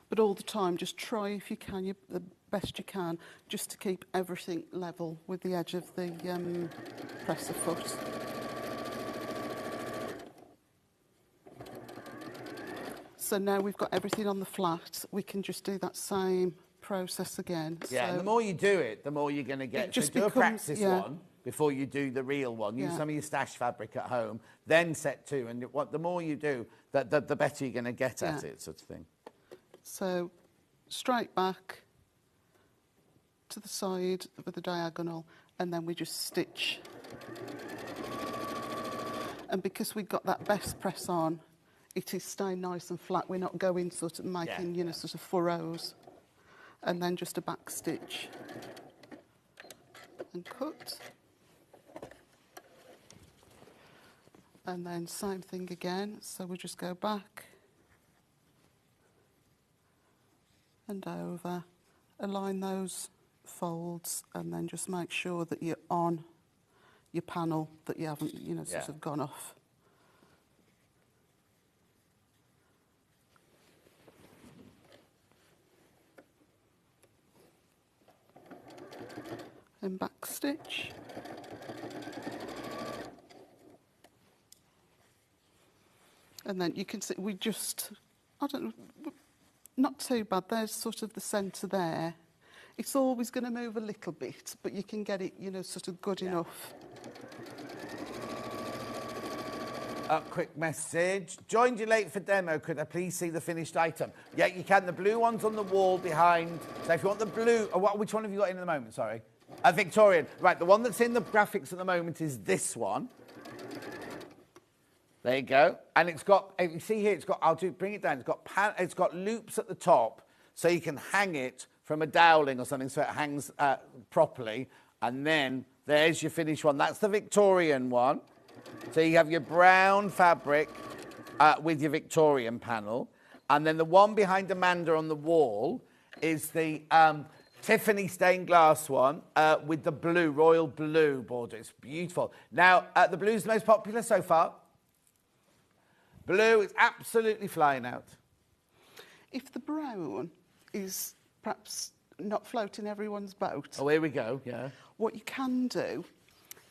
But all the time, just try if you can, the best you can, just to keep everything level with the edge of the presser foot. So now we've got everything on the flat, we can just do that same process again. Yeah, so and the more you do it, the more you're going to get. It just so do becomes, a practice yeah. one before you do the real one. Use Yeah. some of your stash fabric at home, then set 2. And the more you do, the better you're going to get at it, sort of thing. So straight back to the side with the diagonal, and then we just stitch. And because we've got that best press on, it is staying nice and flat. We're not going sort of making, you know, sort of furrows. And then just a back stitch and cut. And then same thing again. So we just go back and over, align those folds, and then just make sure that you're on your panel, that you haven't, you know, sort of gone off. And back stitch. And then you can see we just, I don't know, not too bad. There's sort of the centre there. It's always going to move a little bit, but you can get it, you know, sort of good enough. Quick message. Joined you late for demo. Could I please see the finished item? Yeah, you can. The blue one's on the wall behind. So if you want the blue... which one have you got in at the moment? Sorry. Victorian. Right, the one that's in the graphics at the moment is this one. There you go. And it's got... You see here, it's got... bring it down. It's got loops at the top. so you can hang it from a doweling or something so it hangs properly. And then there's your finished one. That's the Victorian one. So you have your brown fabric with your Victorian panel. And then the one behind Amanda on the wall is the Tiffany stained glass one with the blue, royal blue border. It's beautiful. Now, the blue is the most popular so far. Blue is absolutely flying out. If the brown is perhaps not floating everyone's boat. Oh, here we go, yeah. What you can do,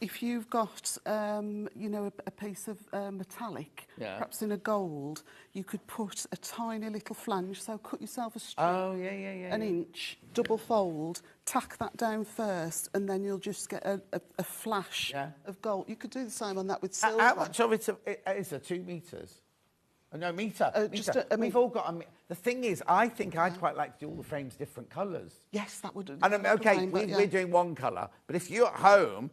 if you've got, you know, a piece of metallic, perhaps in a gold, you could put a tiny little flange, so cut yourself a strip, an inch, double fold, tack that down first, and then you'll just get a flash of gold. You could do the same on that with silver. How much of it is there? 2 metres? No, metre. We've all got the thing is, I think I'd quite like to do all the frames different colours. Yes, that would do. And okay, we're doing one colour, but if you're at home,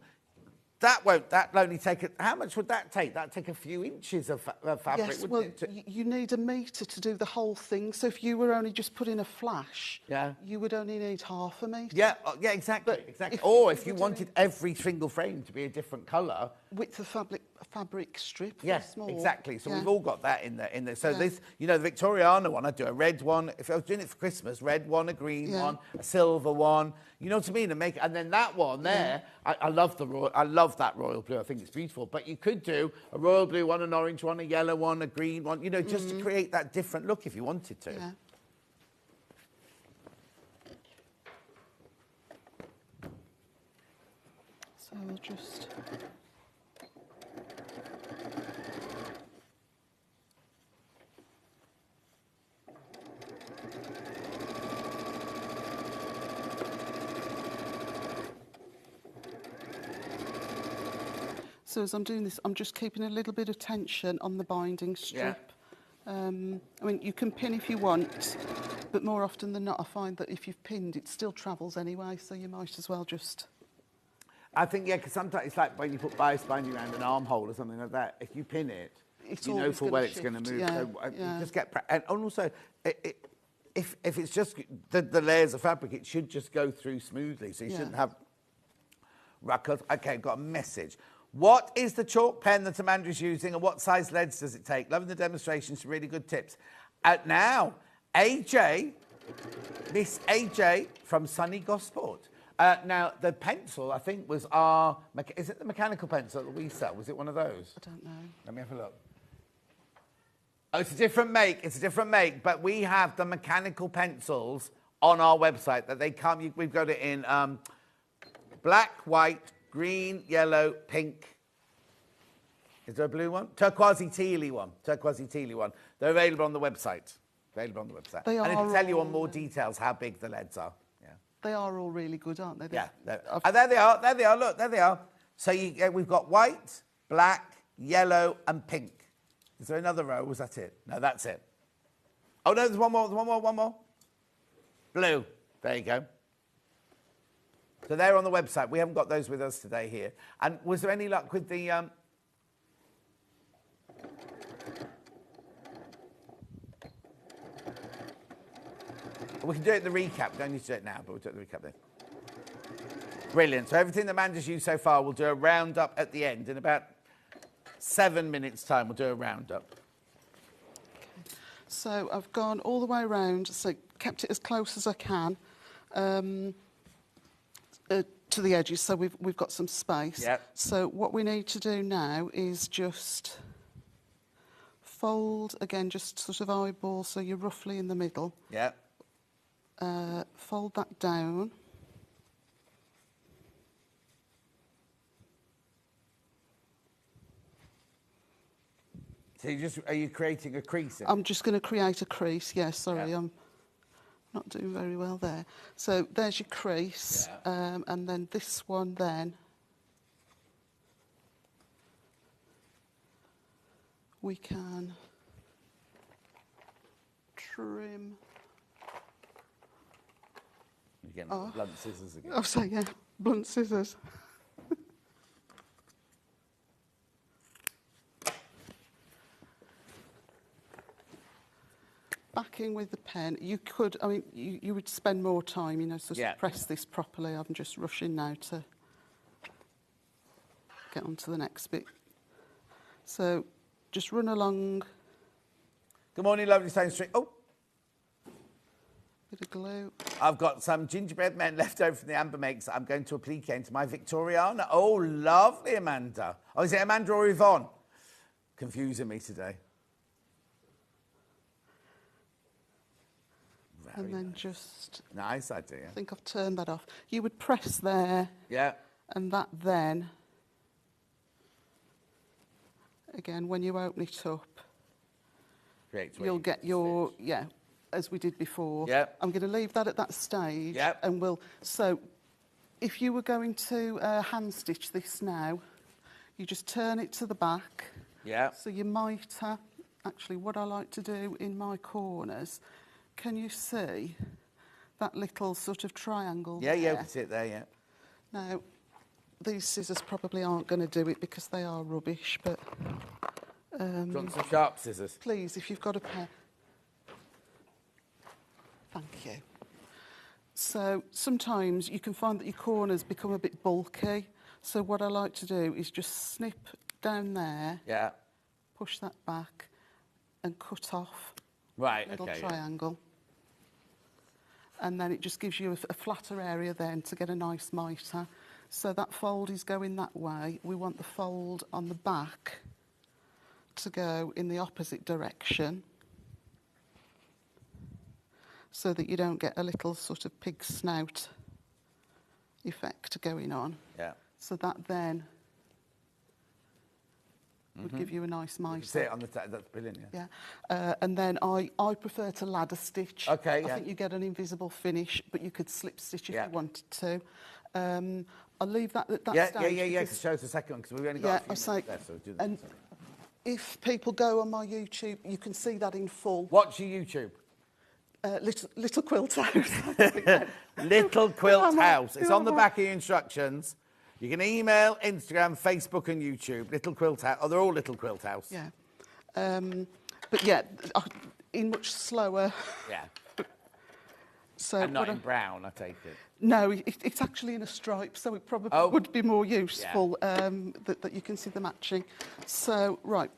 that'll only take how much would that take? That'd take a few inches of fabric, yes, wouldn't it? You need a metre to do the whole thing. So if you were only just putting a flash, you would only need half a metre. Yeah, exactly. Or if you wanted every single frame to be a different colour. Width of fabric strip. Yes, small. exactly. So we've all got that in there. So this, you know, the Victoriana one, I'd do a red one. If I was doing it for Christmas, red one, a green one, a silver one. You know what I mean? And then that one there, I love that royal blue. I think it's beautiful. But you could do a royal blue one, an orange one, a yellow one, a green one. You know, just to create that different look if you wanted to. Yeah. So we'll just. So as I'm doing this, I'm just keeping a little bit of tension on the binding strip. I mean, you can pin if you want, but more often than not, I find that if you've pinned, it still travels anyway, so you might as well just... I think, because sometimes it's like when you put bias binding around an armhole or something like that, if you pin it, you know full well it's going to move. So you just get... And also, if it's just the layers of fabric, it should just go through smoothly, so you shouldn't have ruckles. Okay, I've got a message. What is the chalk pen that Amanda's using and what size leads does it take? Loving the demonstrations, really good tips. Now, AJ, Miss AJ from Sunny Gosport. Now, the pencil, I think, was our... Is it the mechanical pencil that we sell? Was it one of those? I don't know. Let me have a look. Oh, it's a different make. It's a different make, but we have the mechanical pencils on our website that they come... We've got it in black, white, green, yellow, pink. Is there a blue one? Turquoisey tealy one. They're available on the website. And it'll tell you on more details how big the leads are. Yeah. They are all really good, aren't they? Yeah. There they are. Look, there they are. So we've got white, black, yellow, and pink. Is there another row? Was that it? No, that's it. Oh, no, there's one more. Blue. There you go. So they're on the website. We haven't got those with us today here. And was there any luck with the... We can do it in the recap. Don't need to do it now, but we'll do it in the recap then. Brilliant. So everything that Amanda's used so far, we'll do a roundup at the end. In about 7 minutes' time, we'll do a roundup. Okay. So I've gone all the way around, so kept it as close as I can. To the edges, so we've got some space. Yep. So what we need to do now is just fold, again, just sort of eyeball, so you're roughly in the middle. Yeah. Fold that down. So are you creating a crease? I'm just going to create a crease, sorry, I'm not doing very well there. So there's your crease, and then this one then we can trim. You're getting blunt scissors again. Oh, so blunt scissors. back in with the pen. You could, I mean, you would spend more time, you know, sort Yeah. of press this properly. I'm just rushing now to get on to the next bit. So just run along. Good morning, lovely Sewing Street. Oh, bit of glue. I've got some gingerbread men left over from the Amber Makes. I'm going to applique into my Victoriana. Oh, lovely, Amanda. Oh, is it Amanda or Yvonne? Confusing me today. And then just... Nice idea. I think I've turned that off. You would press there. Yeah. And that then, again, when you open it up, you'll get your, as we did before. Yeah. I'm going to leave that at that stage. Yeah. And so if you were going to hand stitch this now, you just turn it to the back. Yeah. So your mitre, actually what I like to do in my corners, can you see that little sort of triangle Yeah, there? yeah, you can see it there, yeah. Now, these scissors probably aren't going to do it because they are rubbish, but... Do you want some sharp scissors? Please, if you've got a pair. Thank you. So sometimes you can find that your corners become a bit bulky. So what I like to do is just snip down there. Yeah. Push that back and cut off. Right, a little okay, triangle. And then it just gives you a flatter area then to get a nice mitre. So that fold is going that way. We want the fold on the back to go in the opposite direction so that you don't get a little sort of pig snout effect going on. Yeah. So that then would give you a nice mitre. You can see it on the that's brilliant, yeah. Yeah. And then I prefer to ladder stitch. Okay, I think you get an invisible finish, but you could slip stitch if Yeah. you wanted to. I'll leave that at that Yeah, stage. yeah, because show us the second one, because we've only got a few minutes left, so we'll do that. And if people go on my YouTube, you can see that in full. What's your YouTube? Little Quilt House. Little Quilt House. It's who on the am I? back of your instructions. You can email, Instagram, Facebook and YouTube. Little Quilt House. Oh, they're all Little Quilt House. Yeah. But yeah, in much slower. Yeah. So And not in brown, I take it. No, it's actually in a stripe, so it probably would be more useful that you can see the matching. So, right,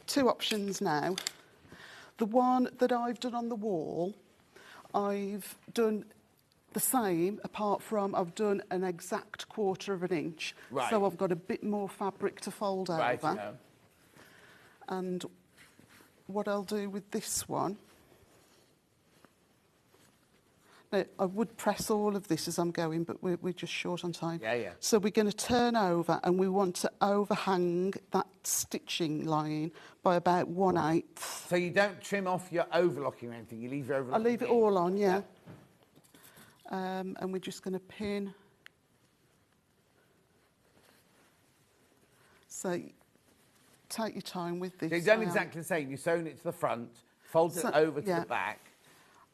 two options now. The one that I've done on the wall, I've done the same, apart from I've done an exact 1/4 inch. Right. So I've got a bit more fabric to fold Right, over. no. And what I'll do with this one... Now, I would press all of this as I'm going, but we're just short on time. Yeah, yeah. So we're going to turn over, and we want to overhang that stitching line by about 1/8. So you don't trim off your overlocking or anything, you leave your overlocking? I'll leave it all on, yeah. And we're just going to pin. So take your time with this. So you've done exactly the same. You've sewn it to the front, folded it over to the back.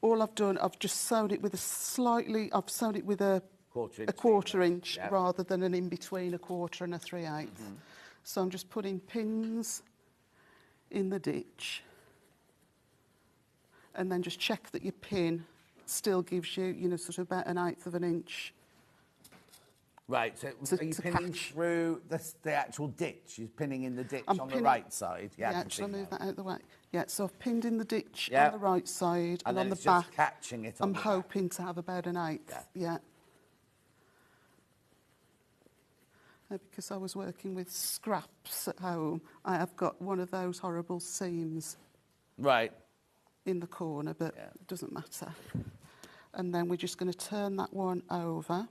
All I've done, I've just sewn it with I've sewn it with a 1/4 inch Yeah. rather than an in-between 1/4 and a 3/8. So I'm just putting pins in the ditch. And then just check that your pin still gives you, sort of about 1/8 inch. Right, so are you pinning through the actual ditch? You're pinning in the ditch on the right side? Yeah, I can shall I see move now. that out of the way? Yeah, so I've pinned in the ditch Yeah. on the right side and And then on the it's just back. catching it on I'm the back. hoping to have about 1/8. Yeah. Because I was working with scraps at home, I have got one of those horrible seams. Right. In the corner, but it doesn't matter. And then we're just going to turn that one over.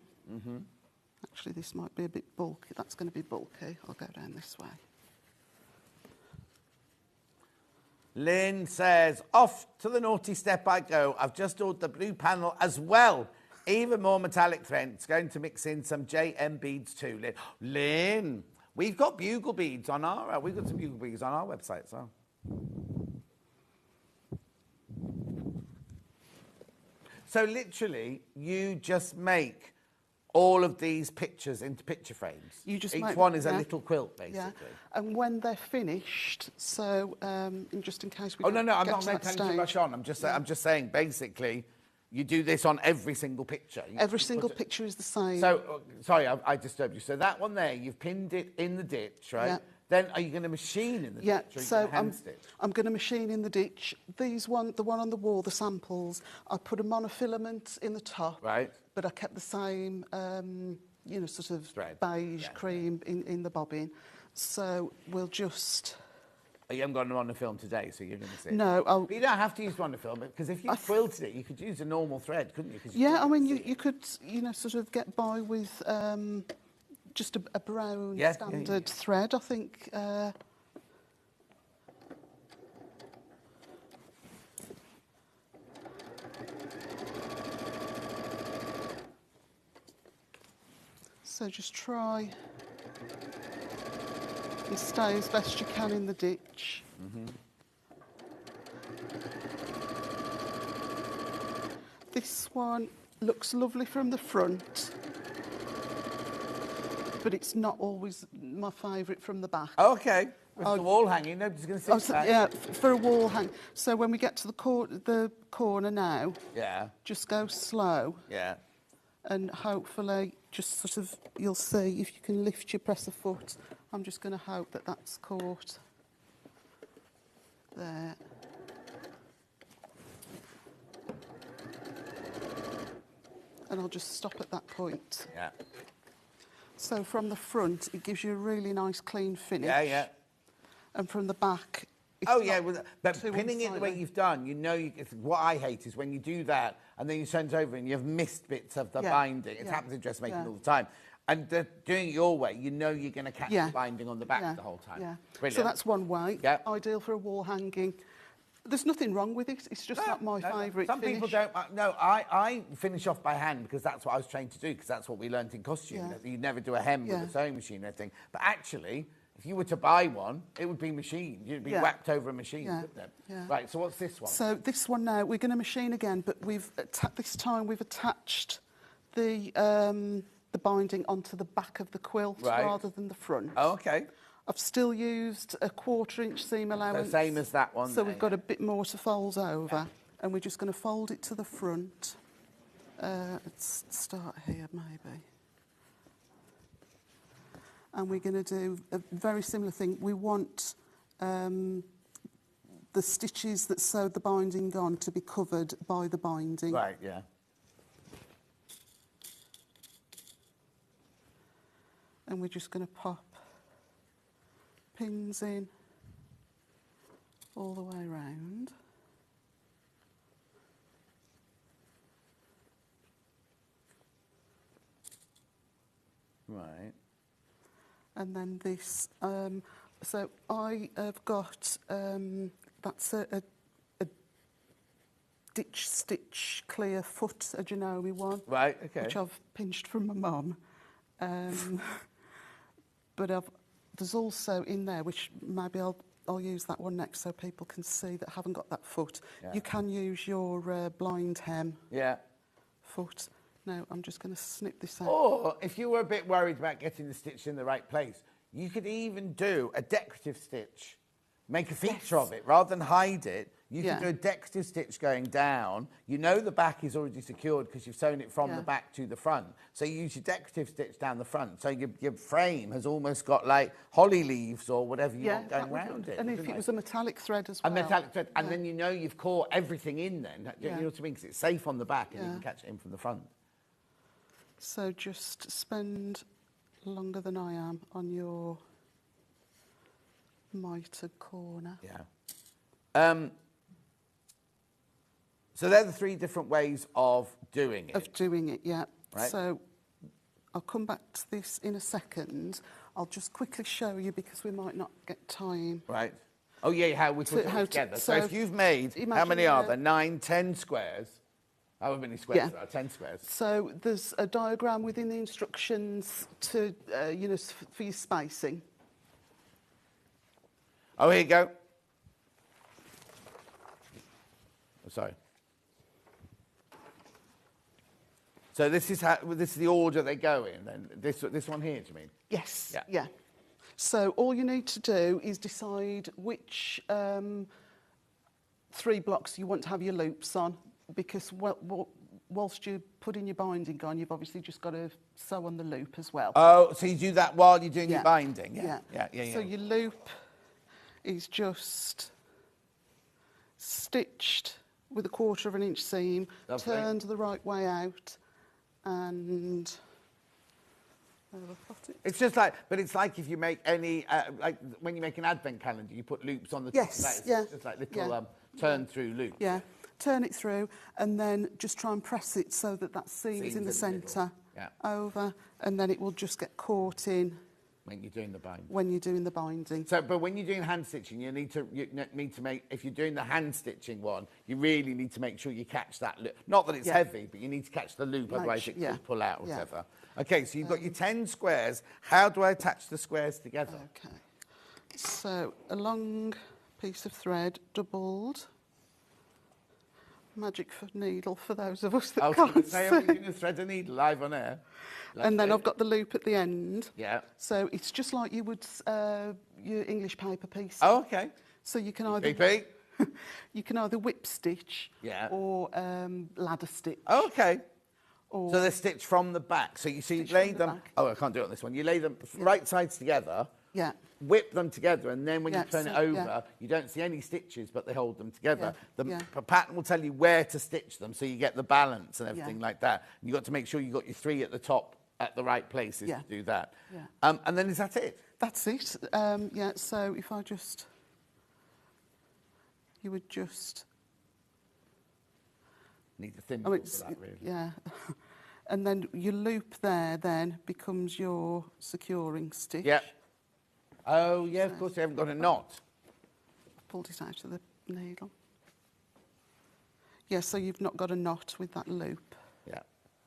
Actually, this might be a bit bulky. That's going to be bulky. I'll go down this way. Lynn says, off to the naughty step I go. I've just ordered the blue panel as well. Even more metallic thread. It's going to mix in some JM beads too. Lynn, we've got bugle beads on we've got some bugle beads on our website as well. So literally, you just make all of these pictures into picture frames. You just Each make- one is a yeah. little quilt, basically. Yeah. And when they're finished, so just in case we Oh, don't no, I'm get not to that telling you to stage. rush on. I'm just saying, basically, you do this on every single picture. Every single picture is the same. So, sorry, I disturbed you. So that one there, you've pinned it in the ditch, right? Yeah. Then are you going to machine in the Yeah, ditch, or are you so going to hand stitch? I'm going to machine in the ditch. The one on the wall, the samples, I put a monofilament in the top. Right. But I kept the same, sort of Thread. beige Yeah. cream in the bobbin. So we'll just... You haven't got one on film today, so you're going to see it. No, But you don't have to use one to film it, because if you quilted it, you could use a normal thread, couldn't you? 'Cause Yeah, I mean, you could, sort of get by with just a brown standard thread, I think. So just try and stay as best you can in the ditch. This one looks lovely from the front, but it's not always my favourite from the back. Okay. With the wall hanging, nobody's going to see that. Yeah, for a wall hang. So when we get to the corner now, Yeah. just go slow, Yeah. and hopefully just sort of, you'll see if you can lift your presser foot. I'm just going to hope that that's caught there. And I'll just stop at that point. Yeah. So from the front, it gives you a really nice clean finish. Yeah, yeah. And from the back, it's Oh, yeah, not but too pinning it the way unsightly. you've done, what I hate is when you do that and then you turn it over and you've missed bits of the Yeah, binding. It yeah, happens in dressmaking yeah. all the time. And doing it your way, you're going to catch Yeah. the binding on the back Yeah, the whole time. Yeah. Brilliant. So that's one way. Yeah. Ideal for a wall hanging. There's nothing wrong with it. It's just not my favourite Some finish. people don't. No, I finish off by hand because that's what I was trained to do, because that's what we learnt in costume. Yeah. That you never do a hem Yeah. with a sewing machine or anything. But actually, if you were to buy one, it would be machined. You'd be Yeah. whacked over a machine, Yeah. wouldn't it? Yeah. Right, so what's this one? So this one now, we're going to machine again, but this time we've attached the binding onto the back of the quilt Right. rather than the front. Oh, okay. I've still used a 1/4-inch seam allowance. same as that one So there, we've got a bit more to fold over. And we're just going to fold it to the front. Let's start here, maybe. And we're going to do a very similar thing. We want the stitches that sewed the binding on to be covered by the binding. Right, yeah. And we're just going to pop pins in all the way around. Right. And then this, so I have got, that's a ditch stitch clear foot, a Genoa one. Right, okay. Which I've pinched from my mum. But there's also in there, which maybe I'll use that one next so people can see that haven't got that foot. Yeah. You can use your blind hem Yeah. foot. Now, I'm just going to snip this out. Or if you were a bit worried about getting the stitch in the right place, you could even do a decorative stitch. Make a feature of it. Rather than hide it, you Yeah. can do a decorative stitch going down. You know the back is already secured because you've sewn it from Yeah. the back to the front. So you use your decorative stitch down the front. So your frame has almost got like holly leaves or whatever you want going that would around look- it. And if wouldn't it it? was a metallic thread as A well. metallic thread, and Yeah. then you know you've caught everything in then. You Yeah. know what I mean? Because it's safe on the back and you Yeah. can catch it in from the front. So just spend longer than I am on your mitered corner. Yeah. So they're the 3 different ways of doing it. Of doing it, yeah. Right. So I'll come back to this in a second. I'll just quickly show you because we might not get time. Right. Oh, yeah, how we put it how all to- together. So so if you've made, how imagine many are a- there? 9, 10 squares? How many squares Yeah. there are? 10 squares. So there's a diagram within the instructions to, for your spacing. Oh, here you go. Oh, sorry. So this is the order they go in. Then this one here, do you mean? Yes. Yeah. So all you need to do is decide which 3 blocks you want to have your loops on, because whilst you're putting your binding on, you've obviously just got to sew on the loop as well. Oh, so you do that while you're doing your binding? Yeah. So your loop is just stitched with a 1/4 of an inch seam, turned the right way out, and it's just like, but it's like if you make any, like when you make an advent calendar, you put loops on the top. Yes, It's just like little turn through loops. Yeah, turn it through, and then just try and press it so that seam is in the centre. Over, and then it will just get caught in. When you're doing the binding. When you're doing the binding. So, but when you're doing hand stitching, you need to make, if you're doing the hand stitching one, you really need to make sure you catch that loop. Not that it's heavy, but you need to catch the loop, otherwise it could pull out or whatever. Okay, so you've got your 10 squares. How do I attach the squares together? Okay. So, a long piece of thread, doubled. Magic needle for those of us that can't see. I'm going to thread a needle live on air. And then I've got the loop at the end. Yeah. So it's just like you would your English paper piece. Oh, okay. So you can either you can either whip stitch or ladder stitch. Oh, okay. Or so they're stitched from the back. So you lay them. Oh, I can't do it on this one. You lay them right sides together. Yeah. Whip them together, and then when you turn it over, you don't see any stitches, but they hold them together. The pattern will tell you where to stitch them, so you get the balance and everything like that. And you've got to make sure you've got your 3 at the top at the right places to do that. Yeah. And then is that it? That's it. So if I just... You would just... Need a thin for that, really. Yeah. And then your loop there then becomes your securing stitch. Yeah. Oh, yeah, of course, you haven't got a knot. Pulled it out of the needle. Yeah, so you've not got a knot with that loop. Yeah.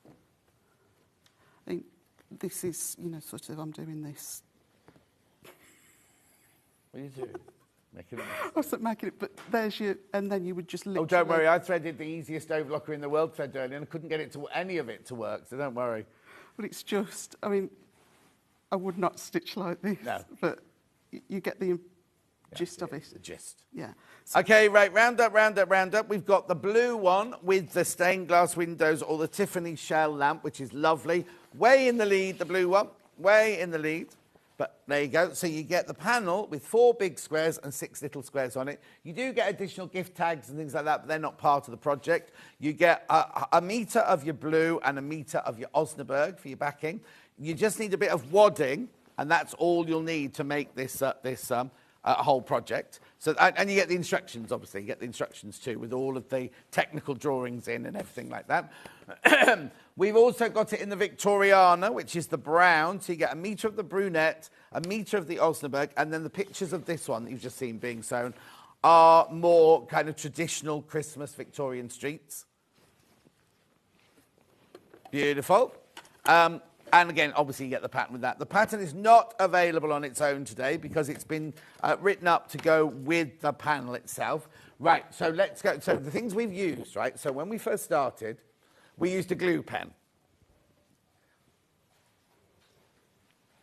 I think this is, sort of, I'm doing this. What are you doing? Making it. I wasn't making it, but there's your, and then you would just literally... Oh, don't worry, I threaded the easiest overlocker in the world thread earlier, and I couldn't get any of it to work, so don't worry. But it's just, I would not stitch like this, but you get the gist of it. The gist. Yeah. So okay, right, round up. We've got the blue one with the stained glass windows or the Tiffany shell lamp, which is lovely. Way in the lead, the blue one. Way in the lead. But there you go. So you get the panel with 4 big squares and 6 little squares on it. You do get additional gift tags and things like that, but they're not part of the project. You get a metre of your blue and a metre of your Osnaburg for your backing. You just need a bit of wadding, and that's all you'll need to make this whole project. So, and you get the instructions, obviously. You get the instructions too, with all of the technical drawings in and everything like that. We've also got it in the Victoriana, which is the brown. So you get a metre of the brunette, a metre of the Osnaburg, and then the pictures of this one that you've just seen being sewn are more kind of traditional Christmas Victorian streets. Beautiful. And again, obviously, you get the pattern with that. The pattern is not available on its own today because it's been written up to go with the panel itself. Right, so let's go. So the things we've used, right? So when we first started, we used a glue pen.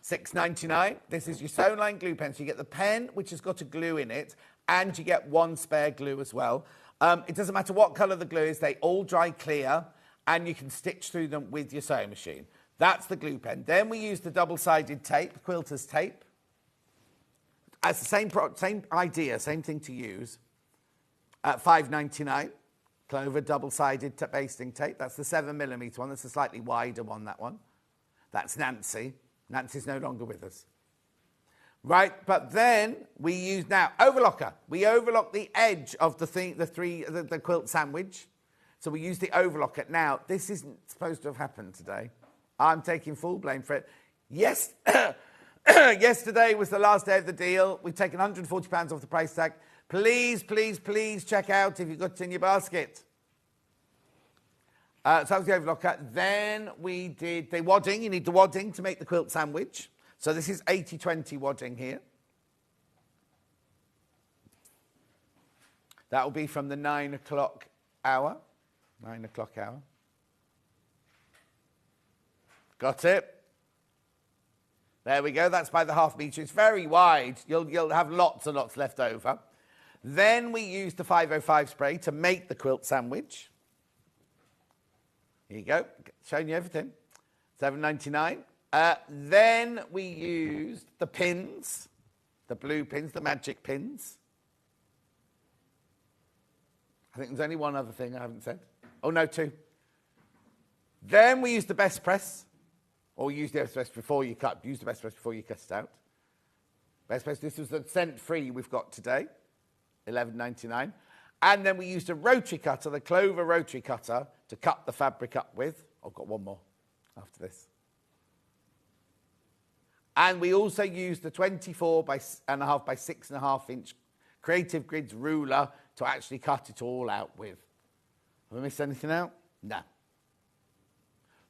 $6.99. This is your sewn line glue pen. So you get the pen, which has got a glue in it, and you get 1 spare glue as well. It doesn't matter what colour the glue is. They all dry clear, and you can stitch through them with your sewing machine. That's the glue pen. Then we use the double-sided tape, quilter's tape. It's the same idea, same thing to use. At $5.99, Clover double-sided basting tape. That's the 7mm one. That's the slightly wider one, that one. That's Nancy. Nancy's no longer with us. Right, but then we use now overlocker. We overlock the edge of the quilt sandwich. So we use the overlocker. Now, this isn't supposed to have happened today. I'm taking full blame for it. Yes, yesterday was the last day of the deal. We've taken £140 off the price tag. Please, please, please check out if you've got it in your basket. So that was the overlocker. Then we did the wadding. You need the wadding to make the quilt sandwich. So this is 80-20 wadding here. That will be from the 9 o'clock hour. 9 o'clock hour. Got it? There we go. That's by the ½ metre. It's very wide. You'll have lots and lots left over. Then we use the 505 spray to make the quilt sandwich. Here you go. Showing you everything. $7.99. Then we used the pins, the blue pins, the magic pins. I think there's only one other thing I haven't said. Oh, no, 2. Then we used the best press. Or use the best press before you cut. Use the best press before you cut it out. Best press. This was the scent-free we've got today. $11.99. And then we used a rotary cutter, the Clover rotary cutter, to cut the fabric up with. I've got one more after this. And we also used the 24.5 by 6.5 inch Creative Grids ruler to actually cut it all out with. Have I missed anything out? No.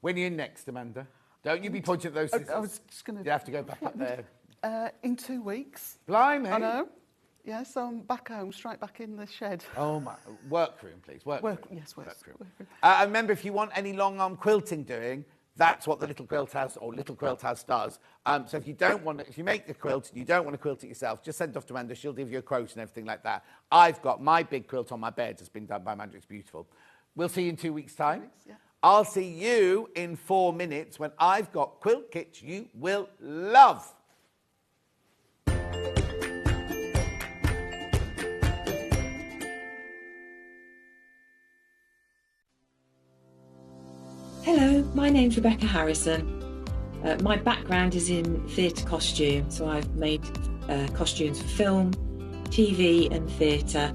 When are you next, Amanda? Don't you be pointing at those scissors. I was just going to... You have to go back up there. In 2 weeks. Blimey. I know. Yeah, so I'm back home, straight back in the shed. Oh, my. Workroom, please. Workroom. Yes, workroom. And remember, if you want any long-arm quilting doing, that's what the Little Quilt House or Little Quilt House does. So if you don't want, if you make the quilt and you don't want to quilt it yourself, just send it off to Amanda. She'll give you a quote and everything like that. I've got my big quilt on my bed. It's been done by Amanda. It's beautiful. We'll see you in 2 weeks' time. 2 weeks, yeah. I'll see you in 4 minutes when I've got quilt kits you will love. Hello, my name's Rebecca Harrison. My background is in theatre costume, so I've made costumes for film, TV and theatre.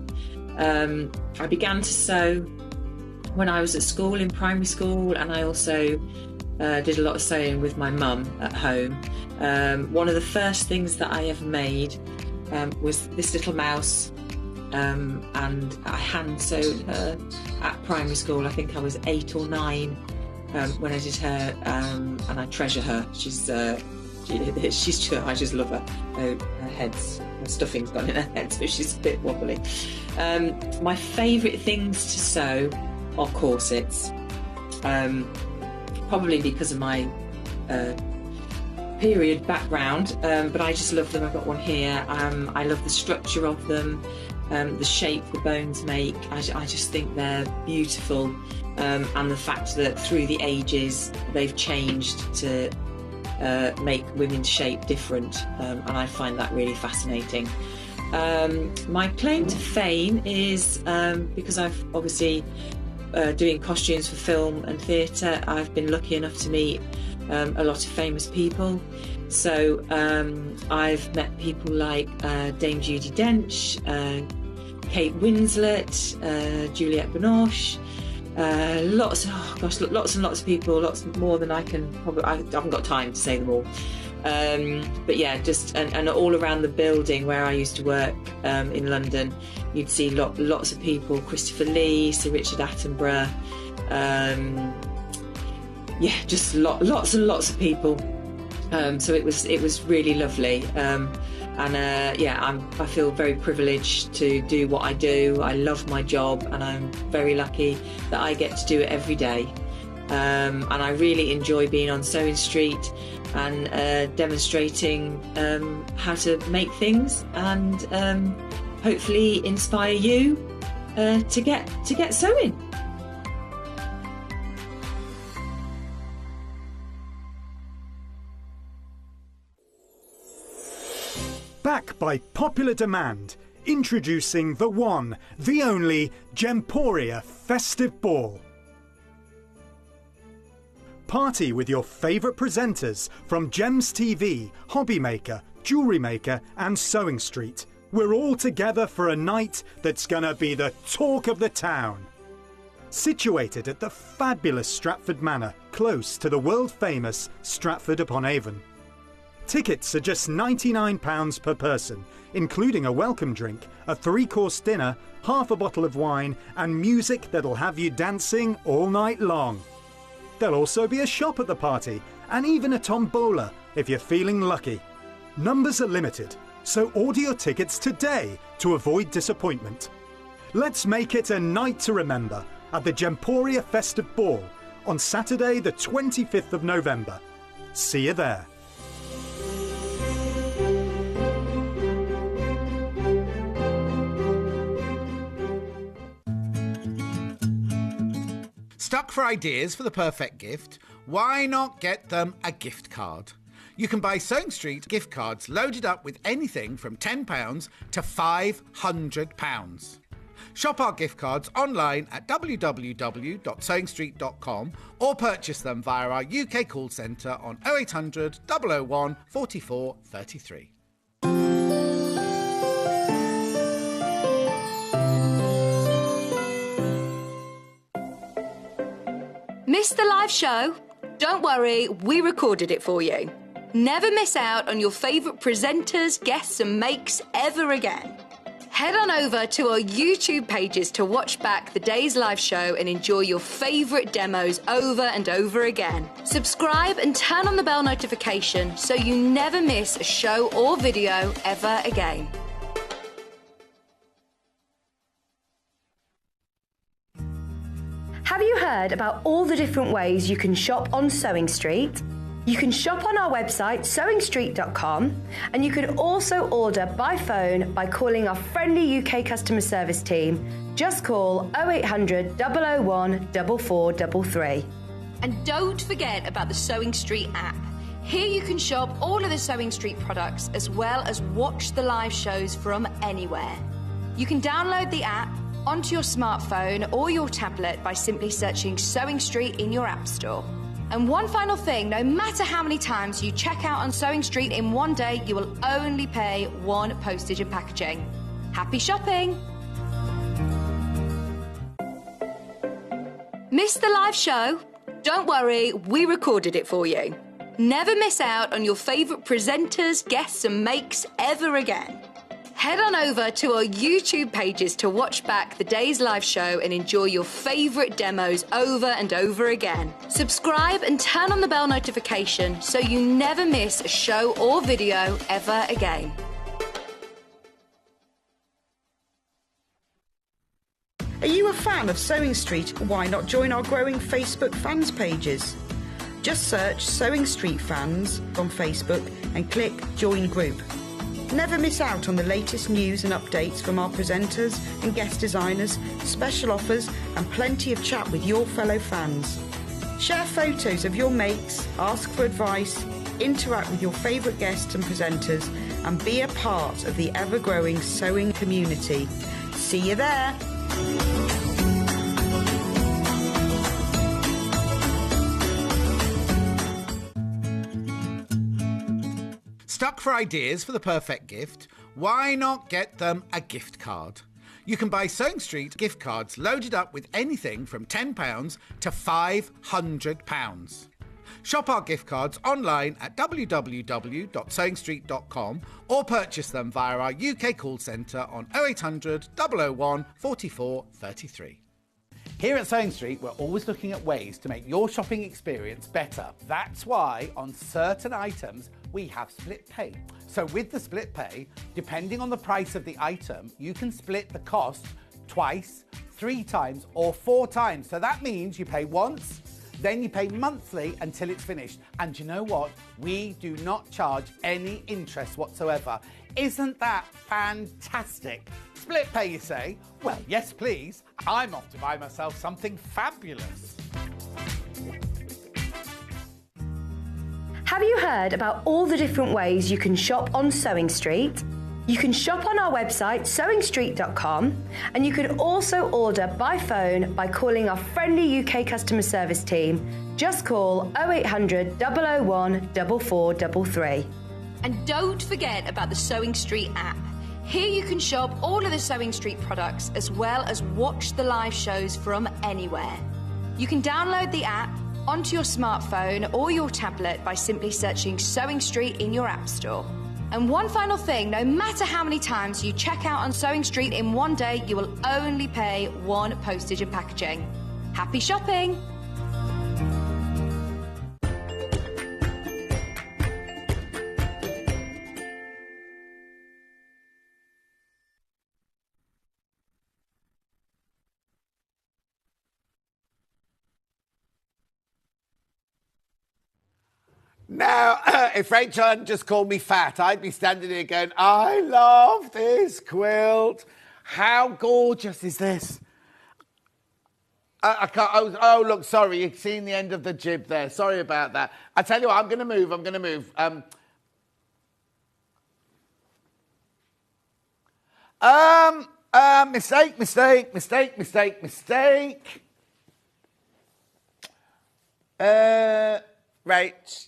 I began to sew when I was at school, in primary school, and I also did a lot of sewing with my mum at home. One of the first things that I ever made was this little mouse, and I hand sewed her at primary school. I think I was 8 or 9 when I did her, and I treasure her. She's I just love her. Her stuffing's gone in her head, so she's a bit wobbly. My favourite things to sew are corsets, probably because of my period background, but I just love them. I've got one here. I love the structure of them, the shape the bones make. I just think they're beautiful, and the fact that through the ages they've changed to make women's shape different, and I find that really fascinating. My claim to fame is because I've obviously doing costumes for film and theatre, I've been lucky enough to meet a lot of famous people. So I've met people like Dame Judi Dench, Kate Winslet, Juliette Binoche, lots and lots of people, lots more than I can probably, I haven't got time to say them all. But yeah, just and all around the building where I used to work in London, you'd see lots of people: Christopher Lee, Sir Richard Attenborough, yeah, just lots and lots of people. So it was really lovely, yeah, I feel very privileged to do what I do. I love my job, and I'm very lucky that I get to do it every day. And I really enjoy being on Sewing Street and demonstrating how to make things, and hopefully inspire you to get sewing. Back by popular demand, introducing the one, the only Gemporia Festive Ball. Party with your favourite presenters from Gems TV, Hobby Maker, Jewellery Maker and Sewing Street. We're all together for a night that's gonna be the talk of the town. Situated at the fabulous Stratford Manor, close to the world-famous Stratford-upon-Avon. Tickets are just £99 per person, including a welcome drink, a 3-course dinner, half a bottle of wine and music that'll have you dancing all night long. There'll also be a shop at the party, and even a tombola if you're feeling lucky. Numbers are limited, so order your tickets today to avoid disappointment. Let's make it a night to remember at the Gemporia Festive Ball, on Saturday the 25th of November. See you there. Stuck for ideas for the perfect gift? Why not get them a gift card? You can buy Sewing Street gift cards loaded up with anything from £10 to £500. Shop our gift cards online at www.sewingstreet.com or purchase them via our UK call centre on 0800 001 44 33. Missed the live show? Don't worry, we recorded it for you. Never miss out on your favourite presenters, guests and makes ever again. Head on over to our YouTube pages to watch back the day's live show and enjoy your favourite demos over and over again. Subscribe and turn on the bell notification so you never miss a show or video ever again. Have you heard about all the different ways you can shop on Sewing Street? You can shop on our website sewingstreet.com, and you can also order by phone by calling our friendly UK customer service team. Just call 0800 001 4433. And don't forget about the Sewing Street app. Here you can shop all of the Sewing Street products as well as watch the live shows from anywhere. You can download the app onto your smartphone or your tablet by simply searching Sewing Street in your app store. And one final thing, no matter how many times you check out on Sewing Street in one day, you will only pay one postage and packaging. Happy shopping! Missed the live show? Don't worry, we recorded it for you. Never miss out on your favourite presenters, guests and makes ever again. Head on over to our YouTube pages to watch back the day's live show and enjoy your favourite demos over and over again. Subscribe and turn on the bell notification so you never miss a show or video ever again. Are you a fan of Sewing Street? Why not join our growing Facebook fans pages? Just search Sewing Street Fans on Facebook and click Join Group. Never miss out on the latest news and updates from our presenters and guest designers, special offers and plenty of chat with your fellow fans. Share photos of your makes, ask for advice, interact with your favourite guests and presenters and be a part of the ever-growing sewing community. See you there! Stuck for ideas for the perfect gift? Why not get them a gift card? You can buy Sewing Street gift cards loaded up with anything from £10 to £500. Shop our gift cards online at www.sewingstreet.com or purchase them via our UK call centre on 0800 001 44 33. Here at Sewing Street, we're always looking at ways to make your shopping experience better. That's why on certain items, we have split pay. So with the split pay, depending on the price of the item, you can split the cost twice, 3 times or 4 times. So that means you pay once, then you pay monthly until it's finished. And you know what? We do not charge any interest whatsoever. Isn't that fantastic? Split pay, you say? Well, yes, please. I'm off to buy myself something fabulous. Have you heard about all the different ways you can shop on Sewing Street? You can shop on our website sewingstreet.com, and you can also order by phone by calling our friendly UK customer service team. Just call 0800 001 4433. And don't forget about the Sewing Street app. Here you can shop all of the Sewing Street products as well as watch the live shows from anywhere. You can download the app onto your smartphone or your tablet by simply searching Sewing Street in your app store. And one final thing, no matter how many times you check out on Sewing Street in one day, you will only pay one postage and packaging. Happy shopping! Now, if Rachel hadn't just called me fat, I'd be standing here going, I love this quilt. How gorgeous is this? I can't, oh, look, sorry, you've seen the end of the jib there. Sorry about that. I tell you what, I'm going to move. Mistake. Right.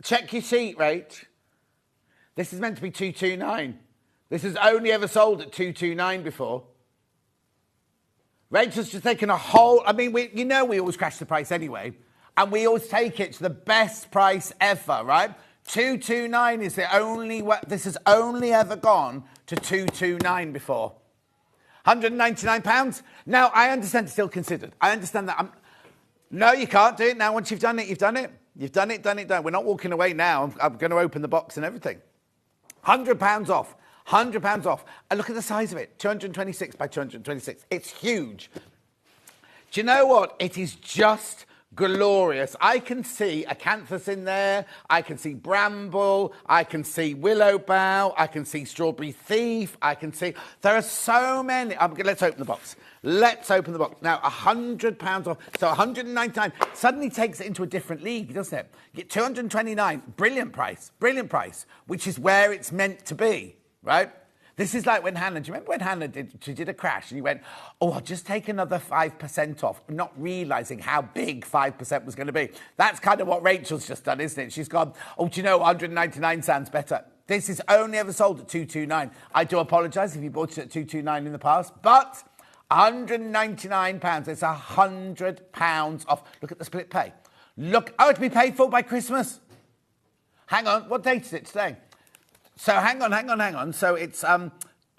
Check your sheet, Rach. This is meant to be 229. This has only ever sold at 229 before. Rachel's just taken a whole... I mean, we always crash the price anyway. And we always take it to the best price ever, right? 229 is the only... This has only ever gone to 229 before. £199. Now, I understand it's still considered. I understand that. No, you can't do it now. Once you've done it, you've done it. You've done it. We're not walking away now. I'm going to open the box and everything. £100 off. £100 off. And look at the size of it. 226 by 226. It's huge. Do you know what? It is just glorious. I can see acanthus in there. I can see bramble. I can see willow bough. I can see strawberry thief. I can see... There are so many... Let's open the box. Let's open the box. Now, £100 off. So 199 suddenly takes it into a different league, doesn't it? You get 229. Brilliant price. Which is where it's meant to be, right? This is like when Hannah, do you remember when Hannah did a crash and you went, oh, I'll just take another 5% off, not realising how big 5% was going to be. That's kind of what Rachel's just done, isn't it? She's gone, oh, do you know, 199 sounds better. This is only ever sold at 229. I do apologise if you bought it at 229 in the past, but £199, it's £100 off. Look at the split pay. Look, oh, it'll be paid for by Christmas. Hang on, what date is it today? So hang on. So it's,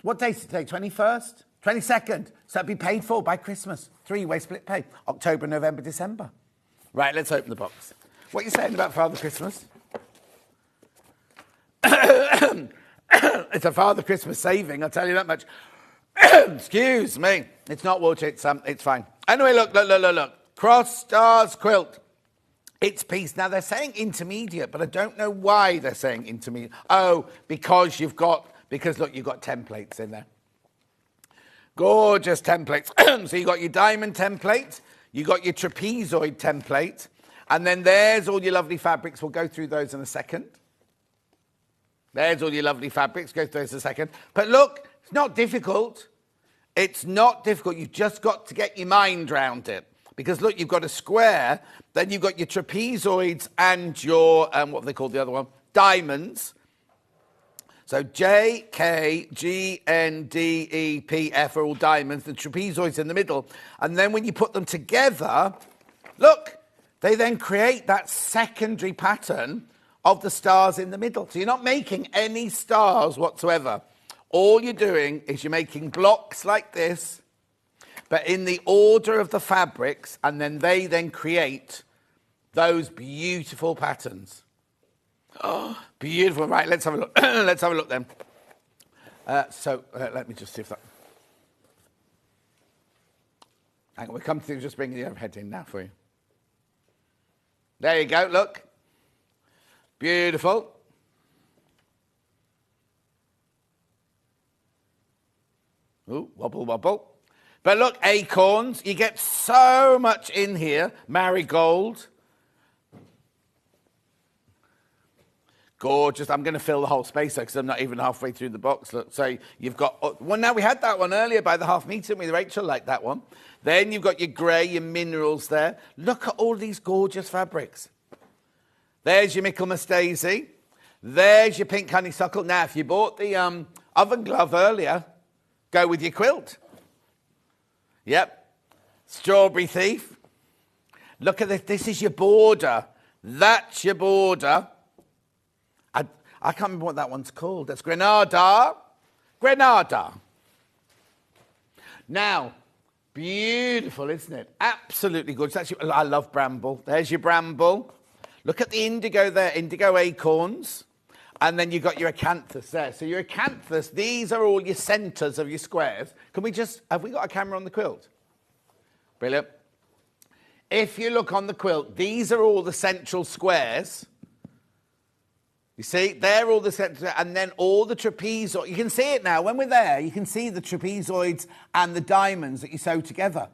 what date is it today? 21st? 22nd. So it'll be paid for by Christmas. 3-way split pay. October, November, December. Right, let's open the box. What are you saying about Father Christmas? It's a Father Christmas saving, I'll tell you that much. Excuse me. It's not water, it's fine. Anyway, look. Cross Stars Quilt. It's piece. Now, they're saying intermediate, but I don't know why they're saying intermediate. Oh, because you've got templates in there. Gorgeous templates. So you've got your diamond template, you've got your trapezoid template, and then there's all your lovely fabrics. We'll go through those in a second. There's all your lovely fabrics. Go through those in a second. But look, it's not difficult. You've just got to get your mind round it. Because, look, you've got a square, then you've got your trapezoids and your, what they call the other one? Diamonds. So J, K, G, N, D, E, P, F are all diamonds. The trapezoids in the middle. And then when you put them together, look, they then create that secondary pattern of the stars in the middle. So you're not making any stars whatsoever. All you're doing is you're making blocks like this, but in the order of the fabrics, and then they then create those beautiful patterns. Oh, beautiful. Right, let's have a look. Let's have a look then. Let me just see if that... Hang on, we'll come to just bring the overhead in now for you. There you go, look. Beautiful. Ooh, wobble. But look, acorns, you get so much in here. Marigold. Gorgeous. I'm going to fill the whole space because I'm not even halfway through the box. Look, so you've got... Well, now we had that one earlier by the half meter with Rachel, like that one. Then you've got your grey, your minerals there. Look at all these gorgeous fabrics. There's your Michaelmas daisy. There's your pink honeysuckle. Now, if you bought the oven glove earlier, go with your quilt. Yep. Strawberry thief. Look at this. This is your border. That's your border. I can't remember what that one's called. That's Granada. Now, beautiful, isn't it? Absolutely gorgeous. Actually, I love bramble. There's your bramble. Look at the indigo there. Indigo acorns. And then you've got your acanthus there. So your acanthus, these are all your centres of your squares. Have we got a camera on the quilt? Brilliant. If you look on the quilt, these are all the central squares. You see, they're all the central, and then all the trapezoids. You can see it now. When we're there, you can see the trapezoids and the diamonds that you sew together.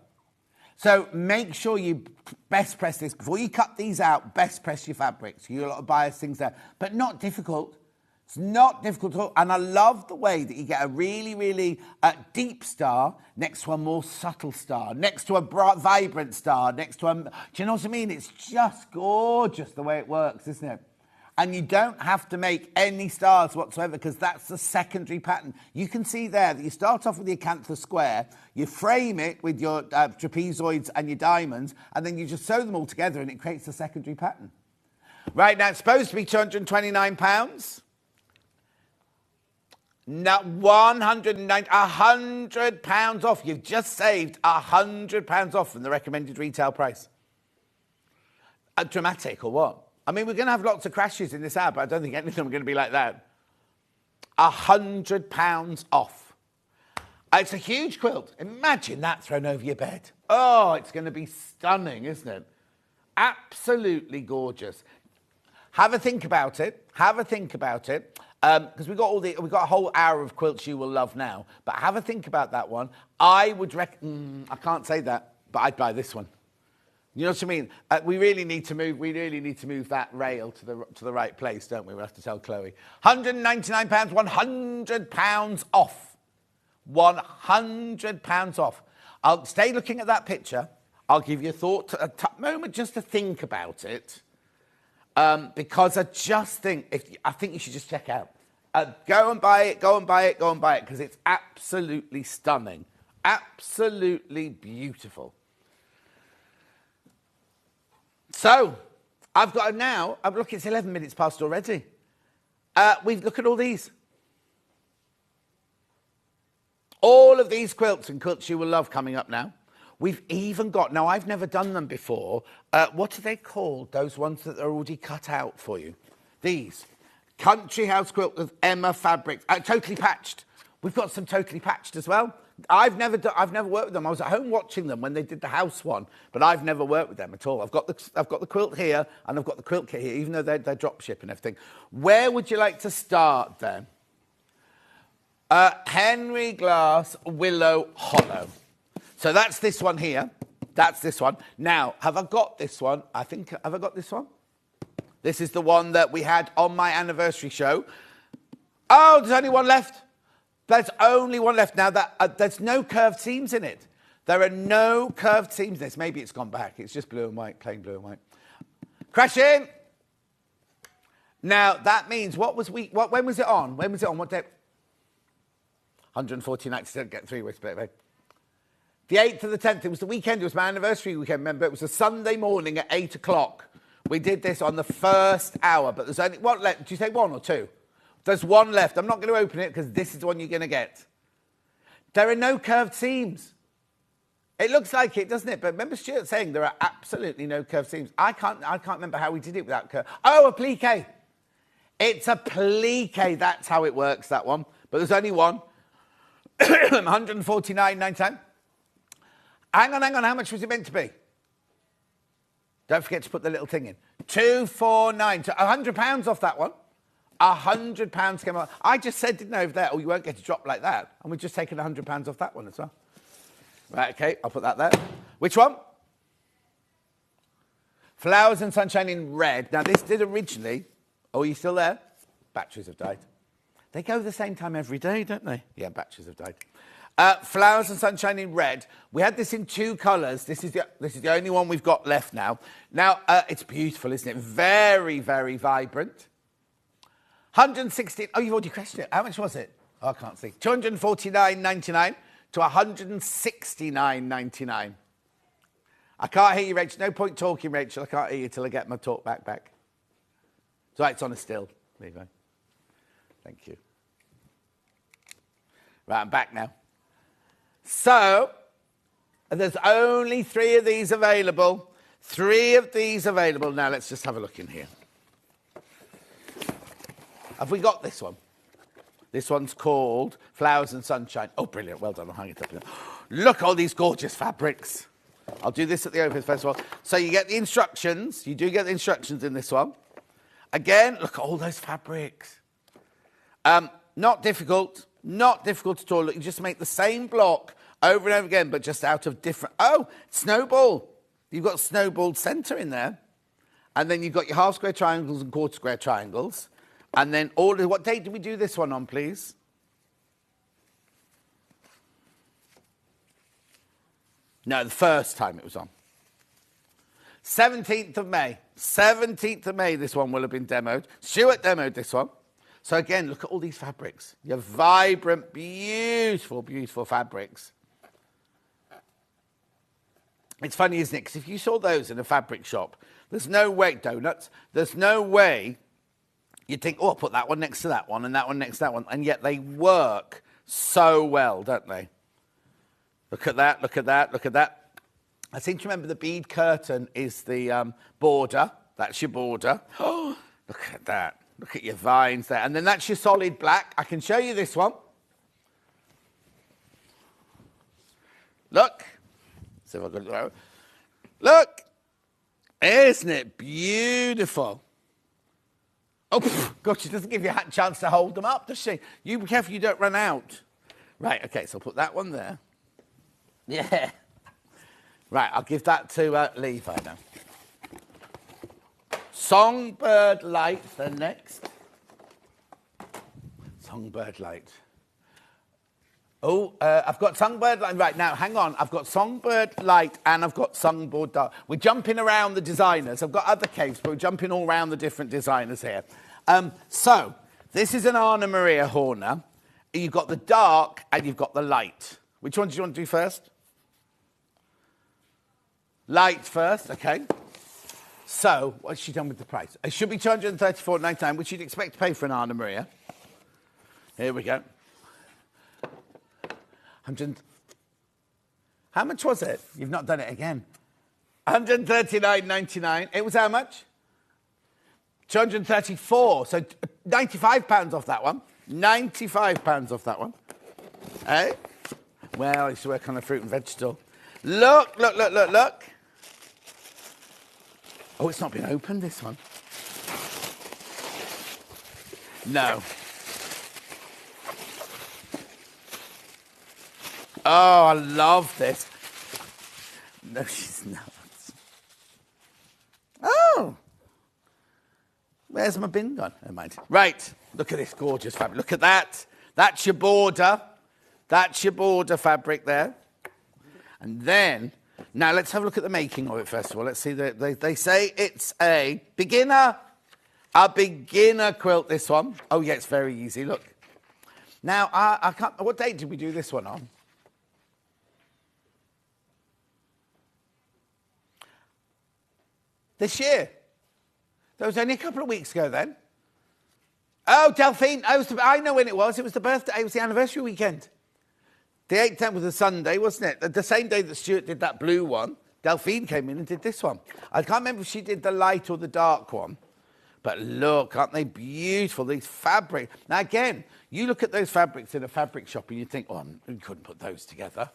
So make sure you best press this. Before you cut these out, best press your fabrics. You've got a lot of bias things there, but not difficult. It's not difficult at all. And I love the way that you get a really, really deep star next to a more subtle star, next to a bright, vibrant star, next to a... Do you know what I mean? It's just gorgeous the way it works, isn't it? And you don't have to make any stars whatsoever because that's the secondary pattern. You can see there that you start off with the acanthus square, you frame it with your trapezoids and your diamonds, and then you just sew them all together and it creates the secondary pattern. Right, now it's supposed to be £229. No, £100 off. You've just saved £100 off from the recommended retail price. Dramatic or what? I mean, we're going to have lots of crashes in this hour, but I don't think any of them are going to be like that. £100 off. It's a huge quilt. Imagine that thrown over your bed. Oh, it's going to be stunning, isn't it? Absolutely gorgeous. Have a think about it. Have a think about it. Because we've got a whole hour of quilts you will love now. But have a think about that one. I would I can't say that, but I'd buy this one. You know what I mean? We really need to move that rail to the right place, don't we? We'll have to tell Chloe. £199, £100 off. £100 off. I'll stay looking at that picture. I'll give you a moment just to think about it. Because I just think, I think you should just check out. Go and buy it, because it's absolutely stunning. Absolutely beautiful. So, I've got now, look, it's 11 minutes past already. Look at all these. All of these quilts and quilts you will love coming up now. We've even got, now I've never done them before, what are they called? Those ones that are already cut out for you. These. Country House quilt with Emma fabrics. Totally patched. We've got some totally patched as well. I've never worked with them. I was at home watching them when they did the house one, but I've never worked with them at all. I've got the quilt here and I've got the quilt kit here, even though they're drop ship and everything. Where would you like to start then? Henry Glass Willow Hollow. So that's this one here. That's this one. Now, have I got this one? Have I got this one? This is the one that we had on my anniversary show. Oh, there's only one left. There's only one left. Now, there's no curved seams in it. There are no curved seams in this. Maybe it's gone back. It's just blue and white, plain blue and white. Crash in. Now, that means, when was it on? When was it on? What day? 140 nights to get through with it, babe. The 8th to the 10th. It was the weekend. It was my anniversary weekend, remember? It was a Sunday morning at 8 o'clock. We did this on the first hour, but there's only one left. Did you say one or two? There's one left. I'm not going to open it because this is the one you're going to get. There are no curved seams. It looks like it, doesn't it? But remember Stuart saying there are absolutely no curved seams. I can't remember how we did it without curve. Oh, a plique. It's a plique. That's how it works, that one. But there's only one. 149.99. Hang on. How much was it meant to be? Don't forget to put the little thing in. 249. So £100 off that one. £100 came off. I just said, didn't I, over there, you won't get a drop like that. And we've just taken £100 off that one as well. Right, okay, I'll put that there. Which one? Flowers and Sunshine in red. Now, this did originally... Oh, are you still there? Batteries have died. They go the same time every day, don't they? Yeah, batteries have died. Flowers and Sunshine in red. We had this in two colours. This is the only one we've got left now. Now, it's beautiful, isn't it? Very, very vibrant. 116... Oh, you've already questioned it. How much was it? Oh, I can't see. 249.99 to 169.99. I can't hear you, Rachel. No point talking, Rachel. I can't hear you till I get my talk back. So it's on a still. There you go. Thank you. Right, I'm back now. So, there's only 3 of these available. 3 of these available. Now, let's just have a look in here. Have we got this one? This one's called Flowers and Sunshine. Oh, brilliant. Well done. I'll hang it up here. Look, all these gorgeous fabrics. I'll do this at the open first of all. So you get the instructions. You do get the instructions in this one. Again, look at all those fabrics. Not difficult. Not difficult at all. Look, you just make the same block over and over again, but just out of different... Oh, snowball. You've got snowball centre in there. And then you've got your half square triangles and quarter square triangles. And then all... What date did we do this one on, please? No, the first time it was on. 17th of May. 17th of May, this one will have been demoed. Stuart demoed this one. So again, look at all these fabrics. Your vibrant, beautiful, beautiful fabrics. It's funny, isn't it? Because if you saw those in a fabric shop, there's no way, donuts, there's no way you'd think, oh, I'll put that one next to that one and that one next to that one. And yet they work so well, don't they? Look at that, look at that, look at that. I seem to remember the bead curtain is the border. That's your border. Oh, look at that. Look at your vines there. And then that's your solid black. I can show you this one. Look. See if I can... Look. Isn't it beautiful? Oh, God, she doesn't give you a chance to hold them up, does she? You be careful you don't run out. Right, OK, so I'll put that one there. Yeah. Right, I'll give that to Levi now. Songbird Light, then next. Songbird Light. Oh, I've got Songbird Light. Right, now, hang on. I've got Songbird Light and I've got Songbird Dark. We're jumping around the designers. I've got other capes, but we're jumping all around the different designers here. So, this is an Anna Maria Horner. You've got the dark and you've got the light. Which one do you want to do first? Light first, OK. So, what's she done with the price? It should be $234.99, which you'd expect to pay for an Anna Maria. Here we go. 100. How much was it? You've not done it again. $139.99. It was how much? 234. So £95 off that one. £95 off that one. Eh? Well, I used to work on a fruit and vegetable. Look, look, look, look, look. Oh, it's not been opened, this one. No. Oh, I love this. No, she's not. Oh. Where's my bin gone? Never mind. Right. Look at this gorgeous fabric. Look at that. That's your border. That's your border fabric there. And then, now let's have a look at the making of it first of all. Let's see. They say it's a beginner quilt, this one. Oh, yeah, it's very easy. Look. Now, I can't... What date did we do this one on? This year. That was only a couple of weeks ago then. Oh, Delphine. I know when it was. It was the birthday. It was the anniversary weekend. The 8th, 10th was a Sunday, wasn't it? The same day that Stuart did that blue one, Delphine came in and did this one. I can't remember if she did the light or the dark one. But look, aren't they beautiful, these fabrics? Now, again, you look at those fabrics in a fabric shop and you think, oh, we couldn't put those together.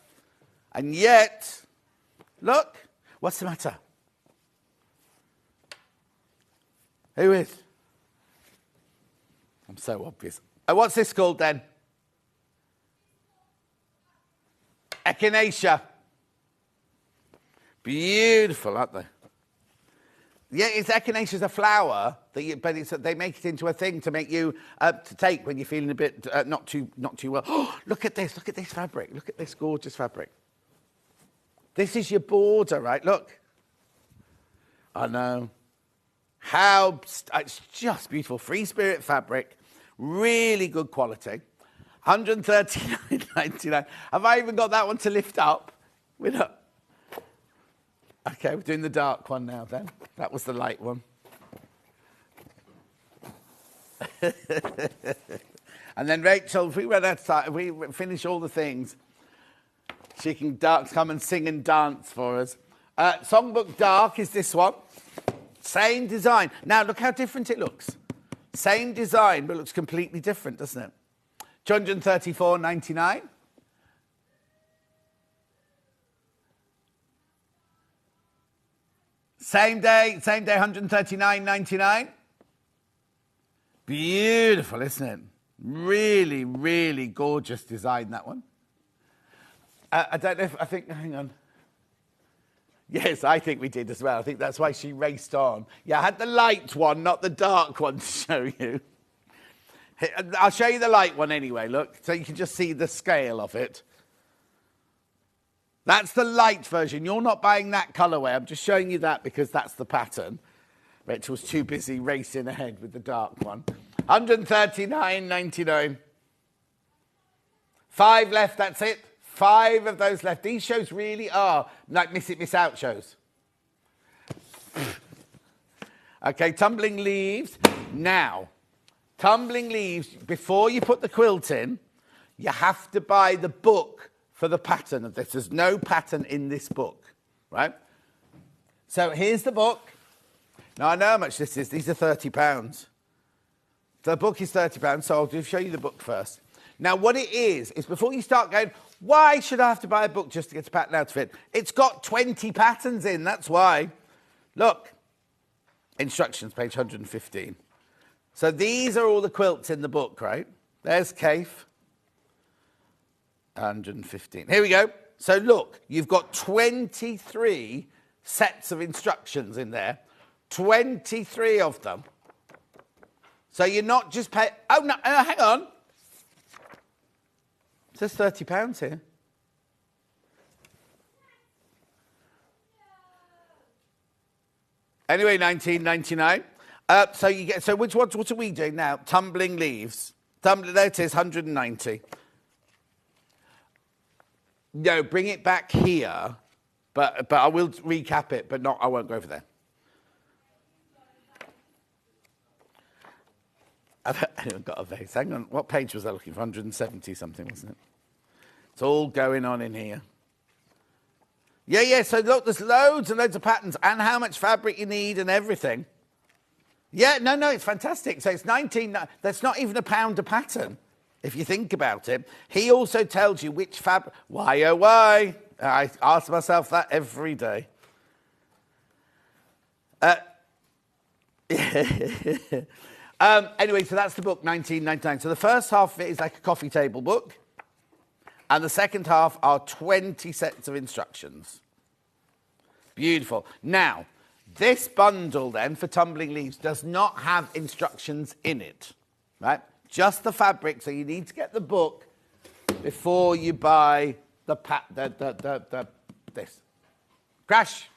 And yet, look, what's the matter? Who is? I'm so obvious. Oh, what's this called then? Echinacea. Beautiful, aren't they? Yeah, echinacea's a flower, but they make it into a thing to make you to take when you're feeling a bit not too well. Oh, look at this fabric. Look at this gorgeous fabric. This is your border, right? Look. I know. It's just beautiful. Free spirit fabric, really good quality. $139.99. Have I even got that one to lift up? We're not. Okay, we're doing the dark one now then. That was the light one. And then Rachel, if we run out of time, if we finish all the things, she can come and sing and dance for us. Songbook Dark is this one. Same design. Now, look how different it looks. Same design, but it looks completely different, doesn't it? $234.99. Same day, 139.99. Beautiful, isn't it? Really, really gorgeous design, that one. I don't know if, I think, hang on. Yes, I think we did as well. I think that's why she raced on. Yeah, I had the light one, not the dark one to show you. I'll show you the light one anyway, look, so you can just see the scale of it. That's the light version. You're not buying that colourway. I'm just showing you that because that's the pattern. Rachel's too busy racing ahead with the dark one. 139.99. 5 left, that's it. 5 of those left. These shows really are like miss it, miss out shows. Okay, Tumbling Leaves. Now, Tumbling Leaves, before you put the quilt in, you have to buy the book for the pattern of this. There's no pattern in this book, right? So here's the book. Now, I know how much this is. These are £30. The book is £30, so I'll just show you the book first. Now, what it is before you start going, why should I have to buy a book just to get a pattern outfit? It's got 20 patterns in, that's why. Look, instructions, page 115. So these are all the quilts in the book, right? There's Kaif. 115. Here we go. So look, you've got 23 sets of instructions in there. 23 of them. So you're not just paying... Oh, no, hang on. It says £30 here. Anyway, 19.99. So you get... So what are we doing now? Tumbling Leaves. There it is, 190. No, bring it back here, but I will recap it, but I won't go over there. I haven't got a vase. Hang on, what page was I looking for? 170 something, wasn't it? It's all going on in here. Yeah, so look, there's loads and loads of patterns and how much fabric you need and everything. Yeah, no, it's fantastic. So it's 19, that's not even £1 a pattern, if you think about it. He also tells you which fabric, why, oh, why? I ask myself that every day. Anyway, so that's the book, 19.99. So the first half of it is like a coffee table book. And the second half are 20 sets of instructions. Beautiful. Now, this bundle then for Tumbling Leaves does not have instructions in it, right? Just the fabric, so you need to get the book before you buy this. Crash.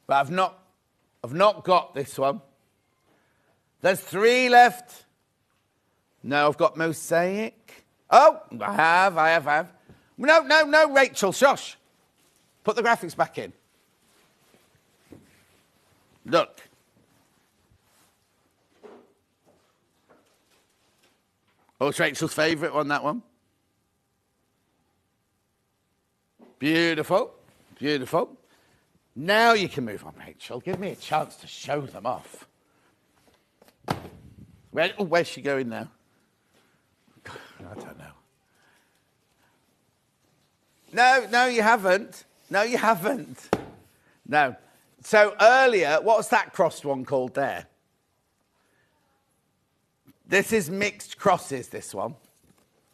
But I've not got this one. There's 3 left. No, I've got mosaic. Oh, I have. No, Rachel, shush. Put the graphics back in. Look. Oh, it's Rachel's favourite one, that one. Beautiful. Now you can move on, Rachel. Give me a chance to show them off. Where's she going now? I don't know. No, you haven't. No. So earlier, what was that crossed one called there? This is mixed crosses, this one.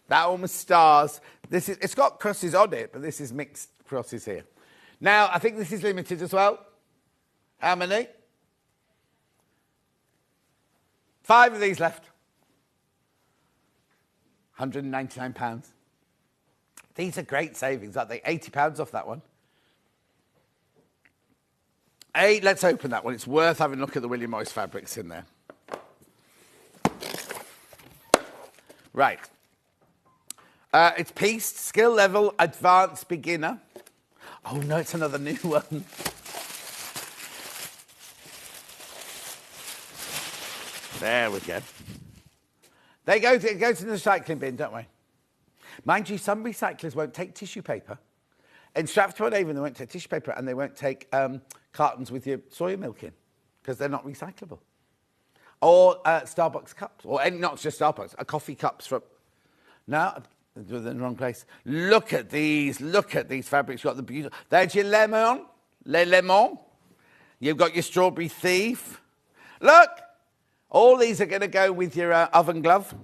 That one was stars. It's got crosses on it, but this is mixed crosses here. Now, I think this is limited as well. How many? 5 of these left. £199. These are great savings, aren't they? £80 off that one. Let's open that one. It's worth having a look at the William Morris fabrics in there. Right. It's pieced, skill level, advanced, beginner. Oh, no, it's another new one. There we go. They go to the recycling bin, don't we? Mind you, some recyclers won't take tissue paper. In Stratford-upon-Avon, they won't take tissue paper and they won't take cartons with your soya milk in because they're not recyclable. Or Starbucks cups, or not just Starbucks, coffee cups from... No, They're in the wrong place. Look at these fabrics. You've got the beautiful. There's your lemon, le lemon. You've got your strawberry thief. Look, all these are going to go with your oven glove.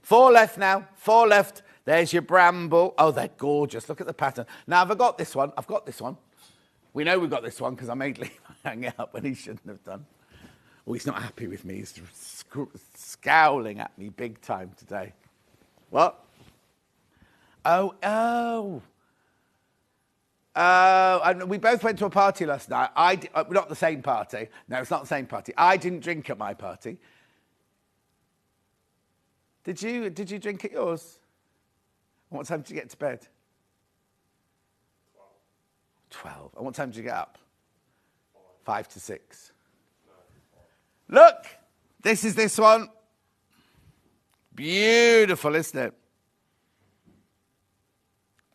4 left now, 4 left. There's your bramble. Oh, they're gorgeous. Look at the pattern. Now, have I got this one? I've got this one. We know we've got this one because I made Lee hang it up when he shouldn't have done. Oh, he's not happy with me. He's scowling at me big time today. What? Oh. And we both went to a party last night. Not the same party. No, it's not the same party. I didn't drink at my party. Did you drink at yours? And what time did you get to bed? 12. And what time did you get up? 5 to 6. Look, this is this one. Beautiful, isn't it?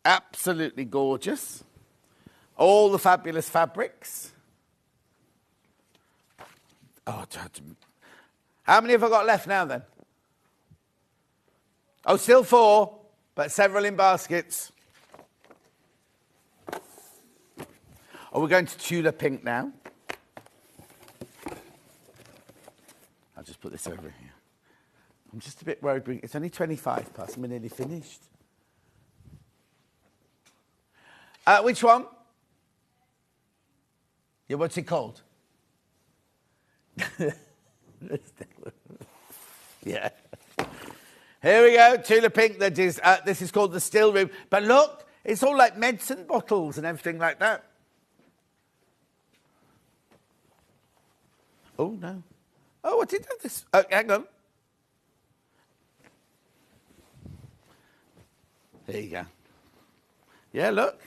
Absolutely gorgeous. All the fabulous fabrics. Oh, how many have I got left now then? Oh, still 4, but several in baskets. Oh, we're going to Tula Pink now. I'll just put this over here. I'm just a bit worried. It's only 25 past. We're nearly finished. Which one? Yeah, what's it called? Yeah. Here we go, Tula Pink. This is called the Still Room. But look, it's all like medicine bottles and everything like that. Oh, no. Oh, I didn't have this. Oh, hang on. There you go. Yeah, look.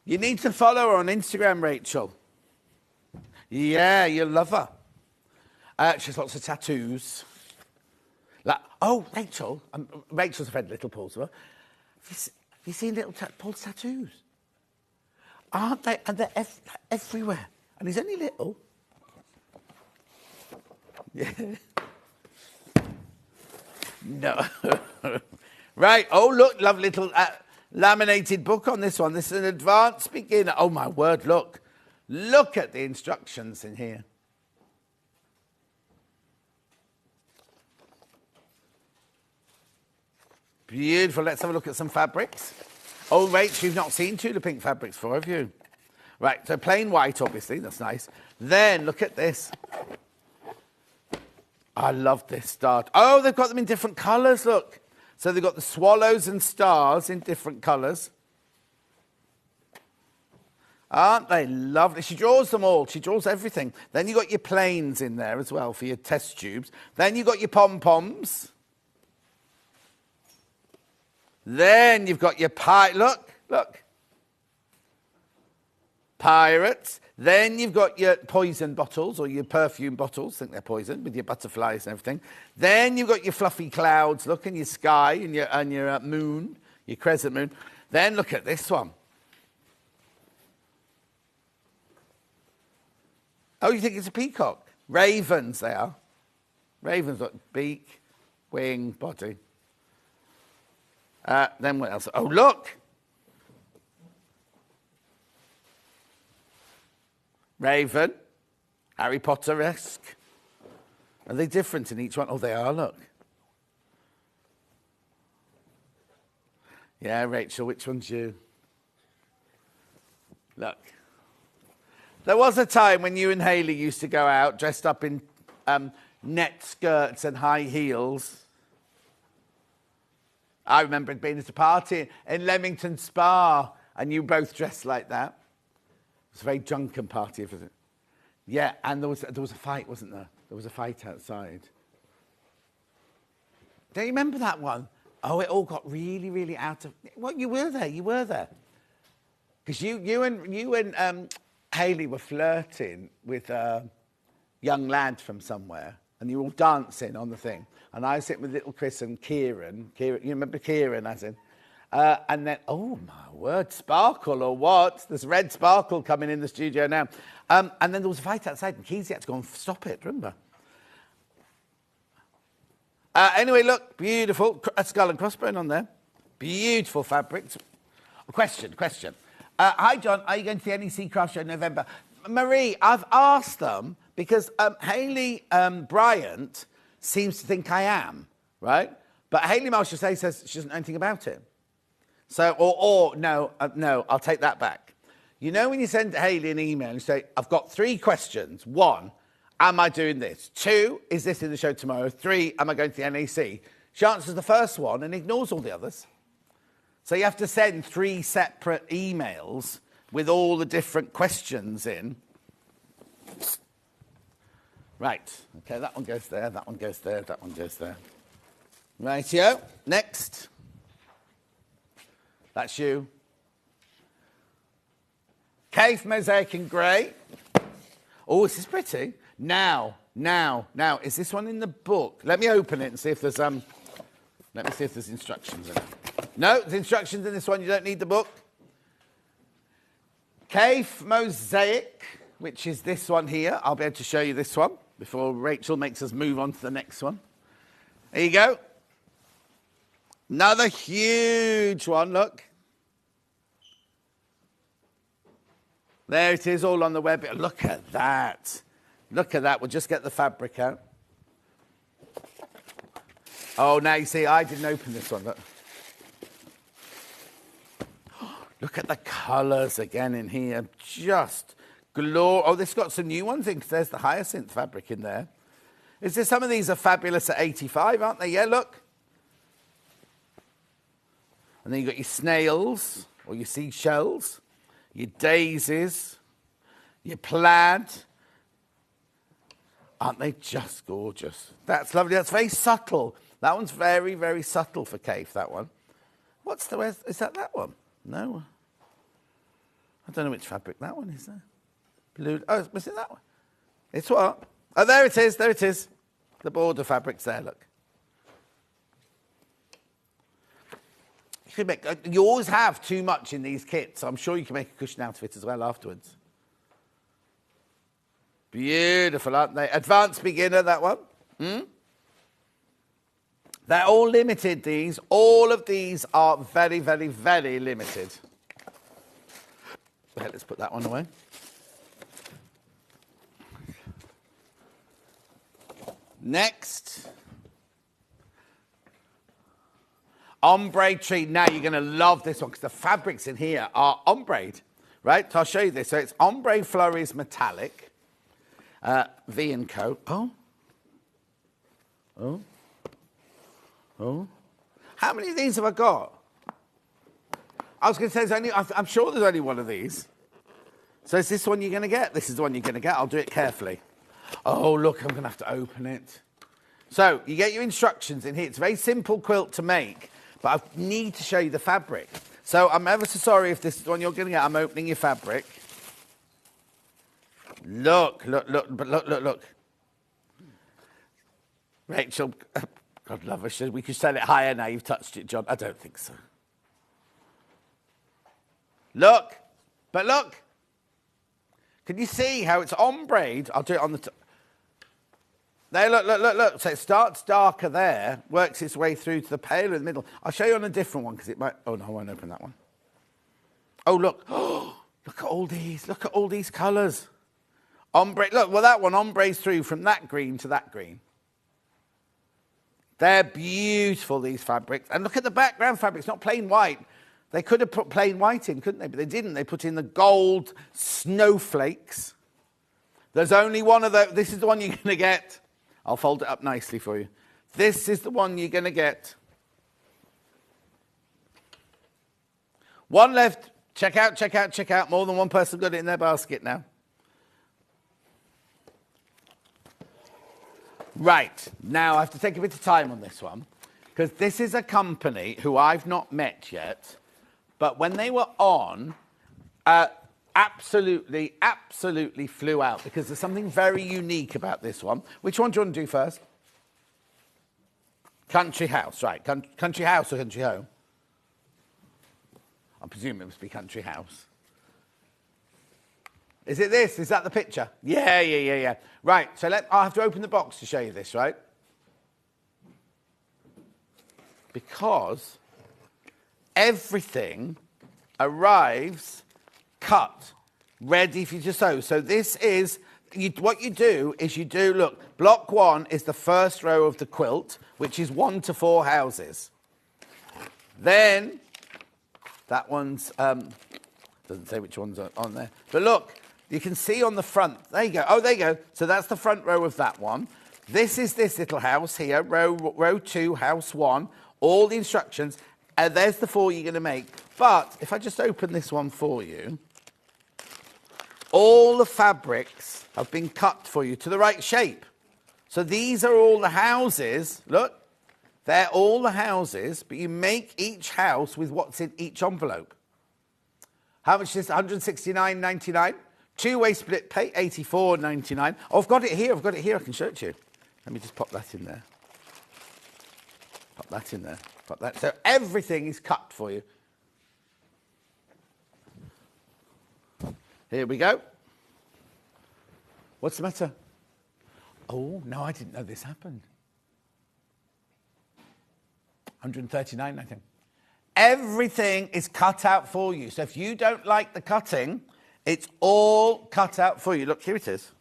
You need to follow her on Instagram, Rachel. Yeah, you'll love her. She has lots of tattoos. Oh, Rachel. Rachel's a friend of Little Paul's. Have you seen Little Paul's tattoos? Aren't they? And they're everywhere. And he's only little. Yeah. No. Right. Oh, look, lovely little laminated book on this one. This is an advanced beginner. Oh, my word, look. Look at the instructions in here. Beautiful. Let's have a look at some fabrics. Oh, Rach, you've not seen Tula Pink fabrics before, have you? Right, so plain white, obviously. That's nice. Then, look at this. I love this start. Oh, they've got them in different colours, look. So they've got the swallows and stars in different colours. Aren't they lovely? She draws them all. She draws everything. Then you've got your planes in there as well for your test tubes. Then you've got your pom-poms. Then you've got your look. Pirates. Then you've got your poison bottles or your perfume bottles. I think they're poison with your butterflies and everything. Then you've got your fluffy clouds, look, and your sky and your moon, your crescent moon. Then look at this one. Oh, you think it's a peacock? Ravens, they are. Ravens, look, beak, wing, body. Then what else? Oh, look. Raven. Harry Potter-esque. Are they different in each one? Oh, they are, look. Yeah, Rachel, which one's you? Look. There was a time when you and Hayley used to go out dressed up in net skirts and high heels. I remember it being at a party in Leamington Spa, and you both dressed like that. It was a very drunken party, wasn't it? Yeah, and there was a fight, wasn't there? There was a fight outside. Don't you remember that one? Oh, it all got really, really out of... Well, you were there. Because you and Hayley were flirting with a young lad from somewhere, and you were all dancing on the thing. And I was sitting with little Chris and Kieran. You remember Kieran, as in? And then, oh my word, sparkle or what? There's red sparkle coming in the studio now. And then there was a fight outside and Keezy had to go and stop it, remember? Anyway, look, beautiful. A skull and crossbone on there. Beautiful fabrics. Question. Hi, John. Are you going to the NEC Craft Show in November? Marie, I've asked them because Hayley Bryant seems to think I am, right? But Hayley Marshall says she doesn't know anything about it. So, no, I'll take that back. You know when you send Hayley an email and you say, I've got 3 questions. 1, am I doing this? 2, is this in the show tomorrow? 3, am I going to the NEC? She answers the first one and ignores all the others. So you have to send 3 separate emails with all the different questions in. Right. Okay, that one goes there, that one goes there, that one goes there. Rightio. Next. That's you. Cave mosaic in grey. Oh, this is pretty. Now, is this one in the book? Let me open it and see if there's let me see if there's instructions in it. No, there's instructions in this one. You don't need the book. Cave mosaic, which is this one here. I'll be able to show you this one before Rachel makes us move on to the next one. There you go. Another huge one, look. There it is, all on the web. Look at that. Look at that. We'll just get the fabric out. Oh, now you see, I didn't open this one. Look. Look at the colours again in here. Just glory. Oh, this got some new ones in because there's the hyacinth fabric in there. Is there some of these are fabulous at 85, aren't they? Yeah, look. And then you've got your snails or your seashells, your daisies, your plaid. Aren't they just gorgeous? That's lovely. That's very subtle. That one's very, very subtle for Cave, that one. Is that one? No. I don't know which fabric that one is there. Blue. Oh, was it that one? It's what? Oh, there it is. There it is. The border fabric's there, look. You always have too much in these kits. So I'm sure you can make a cushion out of it as well afterwards. Beautiful, aren't they? Advanced beginner, that one. They're all limited, these. All of these are very, very, very limited. Okay, let's put that one away. Next. Ombre tree. Now you're going to love this one because the fabrics in here are ombre, right? So I'll show you this. So it's ombre flurries metallic. V&Co. Oh. How many of these have I got? I was going to say, I'm sure there's only one of these. So is this one you're going to get? This is the one you're going to get. I'll do it carefully. Oh, look, I'm going to have to open it. So you get your instructions in here. It's a very simple quilt to make, but I need to show you the fabric. So I'm ever so sorry if this is the one you're going to get. I'm opening your fabric. Look. Rachel, God love her, we could sell it higher now you've touched it, John. I don't think so. Look. Can you see how it's ombre? I'll do it on the top. There, look. So it starts darker there, works its way through to the paler in the middle. I'll show you on a different one because it might... Oh, no, I won't open that one. Oh, look. Oh, look at all these. Look at all these colours. Ombre. Look, well, that one ombres through from that green to that green. They're beautiful, these fabrics. And look at the background fabric. It's not plain white. They could have put plain white in, couldn't they? But they didn't. They put in the gold snowflakes. There's only one of those. This is the one you're going to get. I'll fold it up nicely for you. This is the one you're going to get. One left. Check out. More than one person got it in their basket now. Right. Now, I have to take a bit of time on this one because this is a company who I've not met yet, but when they were on, absolutely flew out because there's something very unique about this one. Which one do you want to do first? Country House, right. Country House or Country Home? I presume it must be country house. Is it this? Is that the picture? Yeah. Right, so I'll have to open the box to show you this, right? Because everything arrives cut, ready for you to sew. So this is, what you do is look, block 1 is the first row of the quilt, which is 1 to 4 houses. Then, that one's, doesn't say which one's on there, but look, you can see on the front, there you go, oh, there you go, so that's the front row of that one. This is this little house here, row 2, house 1, all the instructions, and there's the 4 you're going to make. But if I just open this one for you, all the fabrics have been cut for you to the right shape. So these are all the houses, look, they're all the houses, but you make each house with what's in each envelope. How much is this? £169.99. Two-way split pay, £84.99. Oh, I've got it here, I can show it to you. Let me just pop that in there. Pop that in there. Pop that. So everything is cut for you. Here we go. What's the matter? Oh, no, I didn't know this happened. £139, I think. Everything is cut out for you. So if you don't like the cutting, it's all cut out for you. Look, here it is.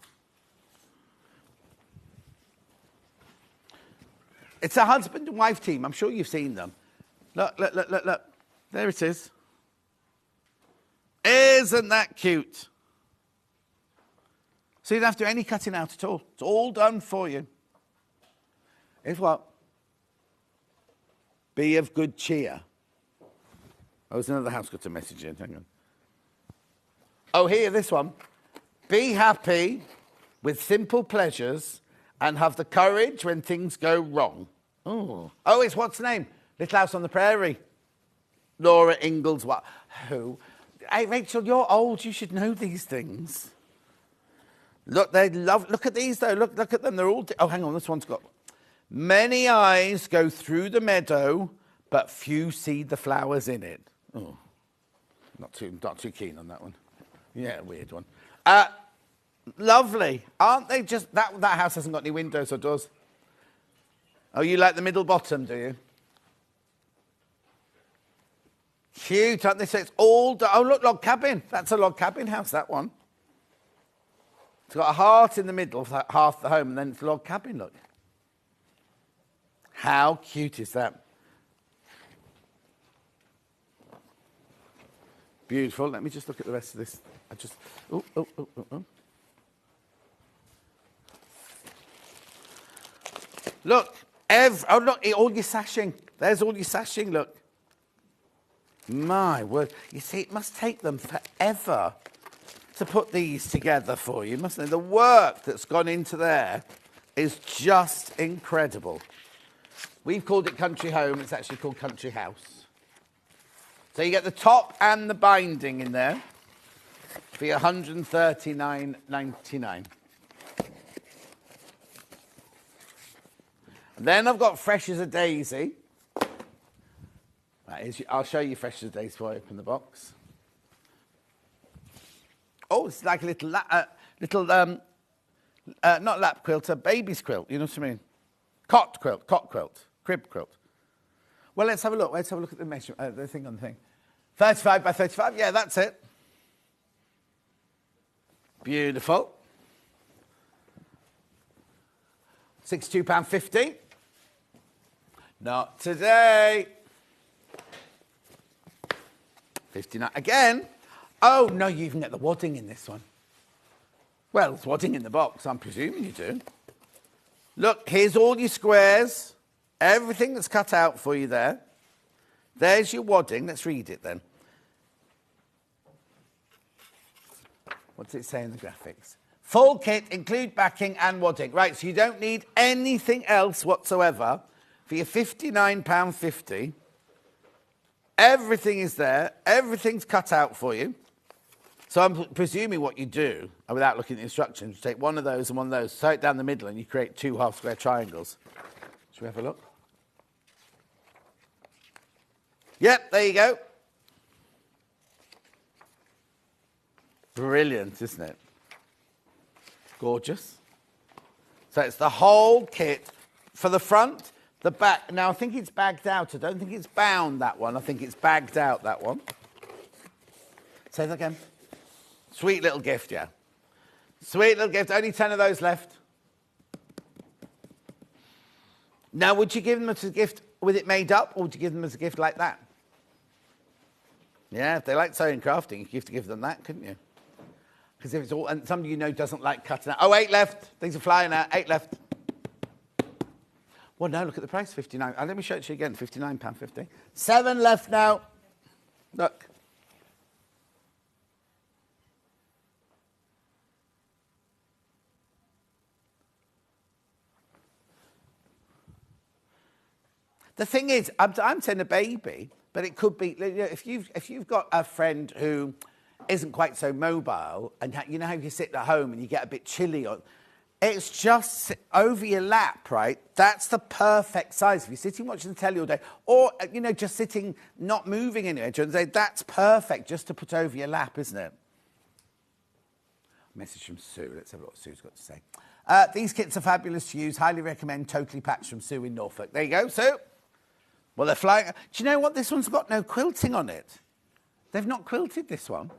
It's a husband and wife team. I'm sure you've seen them. Look. There it is. Isn't that cute? So you don't have to do any cutting out at all. It's all done for you. It's what? Be of good cheer. Oh, there's another house got a message in. Hang on. Oh, here, this one. Be happy with simple pleasures and have the courage when things go wrong. Oh, it's what's the name? Little House on the Prairie. Laura Ingalls. What? Who? Hey, Rachel, you're old. You should know these things. Look, look at these, though. Look at them. They're all... Oh, hang on. This one's got... Many eyes go through the meadow, but few see the flowers in it. Oh, not too keen on that one. Yeah, weird one. Lovely. Aren't they just... That house hasn't got any windows or doors. Oh, you like the middle bottom, do you? Cute, aren't they? So it's all... Oh, look, log cabin. That's a log cabin house, that one. It's got a heart in the middle, half the home, and then it's a log cabin, look. How cute is that? Beautiful. Let me just look at the rest of this. Oh. Look, look, all your sashing. There's all your sashing, look. My word. You see, it must take them forever to put these together for you, mustn't it? The work that's gone into there is just incredible. We've called it Country Home. It's actually called Country House. So you get the top and the binding in there for your £139.99. And then I've got Fresh as a Daisy. I'll show you Fresh as a Daisy before I open the box. Oh, it's like a little, not lap quilt, a baby's quilt. You know what I mean? Cot quilt, crib quilt. Well, let's have a look. Let's have a look at the measurement, the thing on the thing. 35 by 35. Yeah, that's it. Beautiful. £62.50. Not today. 59 again. Oh, no, you even get the wadding in this one. Well, it's wadding in the box, I'm presuming you do. Look, here's all your squares. Everything that's cut out for you there. There's your wadding. Let's read it then. What's it say in the graphics? Full kit, include backing and wadding. Right, so you don't need anything else whatsoever for your £59.50. Everything is there. Everything's cut out for you. So I'm presuming what you do, without looking at the instructions, you take one of those and one of those, sew it down the middle, and you create 2 half-square triangles. Should we have a look? Yep, there you go. Brilliant, isn't it? Gorgeous. So it's the whole kit for the front, the back. Now, I think it's bagged out. I don't think it's bound, that one. I think it's bagged out, that one. Say that again. Sweet little gift, yeah. Sweet little gift. Only 10 of those left. Now, would you give them as a gift with it made up, or would you give them as a gift like that? Yeah, if they like sewing crafting, you have to give them that, couldn't you? Because if it's all, and somebody you know doesn't like cutting out. Oh, 8 left. Things are flying out. 8 left. Well, no, look at the price, 59. Let me show it to you again, £59.50. 7 left now. Look. The thing is, I'm saying a baby, but it could be, if you've got a friend who isn't quite so mobile, and you know how you sit at home and you get a bit chilly, it's just over your lap, right? That's the perfect size. If you're sitting watching the telly all day, or, just sitting, not moving anywhere, that's perfect just to put over your lap, isn't it? Message from Sue. Let's have a look what Sue's got to say. These kits are fabulous to use. Highly recommend. Totally patched, from Sue in Norfolk. There you go, Sue. Well, they're flying. Do you know what? This one's got no quilting on it. They've not quilted this one.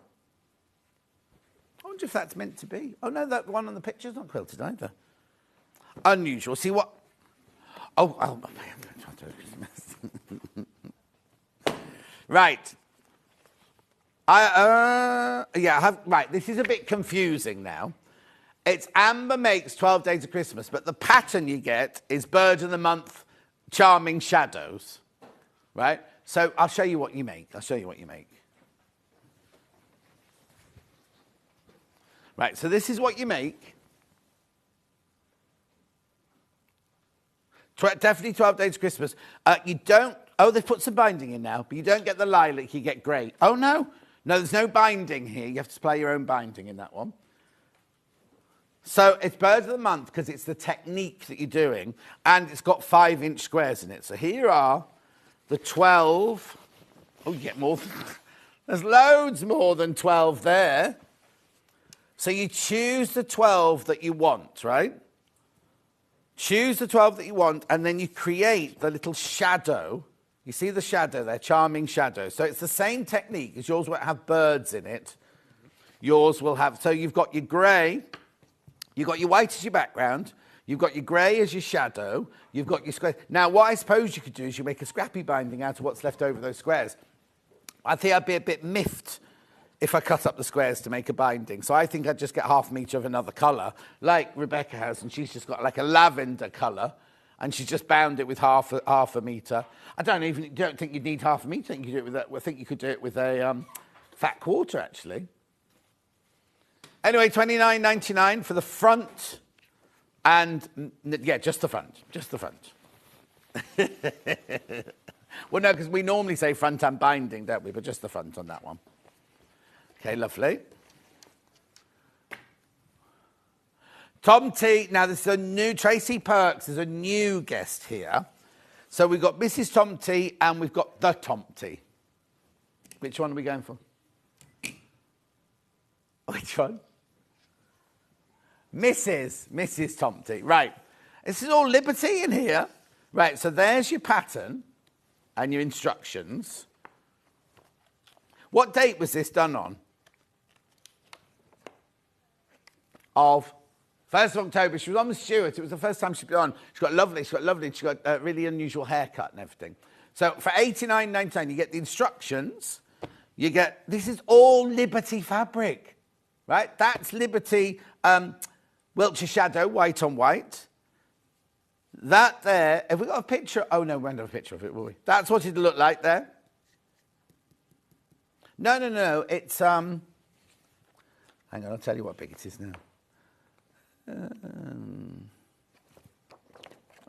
I wonder if that's meant to be. Oh, no, that one on the picture's not quilted either. Unusual. See what? Oh, right. Right, this is a bit confusing now. It's Amber Makes 12 Days of Christmas, but the pattern you get is Bird of the Month, Charming Shadows. Right? So I'll show you what you make. Right, so this is what you make. Definitely 12 Days of Christmas. You don't... Oh, they've put some binding in now, but you don't get the lilac, you get grey. Oh, no. No, there's no binding here. You have to supply your own binding in that one. So it's Bird of the Month because it's the technique that you're doing, and it's got 5-inch squares in it. So here are the 12. Oh, you get more. There's loads more than 12 there. So you choose the 12 that you want, right? Choose the 12 that you want, and then you create the little shadow. You see the shadow there, Charming Shadow. So it's the same technique, as yours won't have birds in it. Yours will have, so you've got your grey, you've got your white as your background, you've got your grey as your shadow, you've got your square. Now, what I suppose you could do is you make a scrappy binding out of what's left over those squares. I think I'd be a bit miffed if I cut up the squares to make a binding. So I think I'd just get half a metre of another colour, like Rebecca has, and she's just got like a lavender colour, and she's just bound it with half a metre. I don't think you'd need half a metre. I think you could do it with a fat quarter, actually. Anyway, $29.99 for the front, and yeah, just the front. Well, no, because we normally say front and binding, don't we? But just the front on that one. Okay, lovely. Tom T. Now, this is a new, Tracy Perks is a new guest here. So we've got Mrs. Tom T and we've got the Tom T. Which one are we going for? Which one? Mrs. Tom T. Right. This is all Liberty in here. Right, so there's your pattern and your instructions. What date was this done on? Of 1st of October. She was on with Stuart. It was the first time she'd been on. She got a really unusual haircut and everything. So for $89.99, you get the instructions. You get, this is all Liberty fabric, right? That's Liberty Wiltshire Shadow, white on white. That there, have we got a picture? Oh, no, we won't have a picture of it, will we? That's what it'll look like there. No, it's, hang on, I'll tell you what big it is now.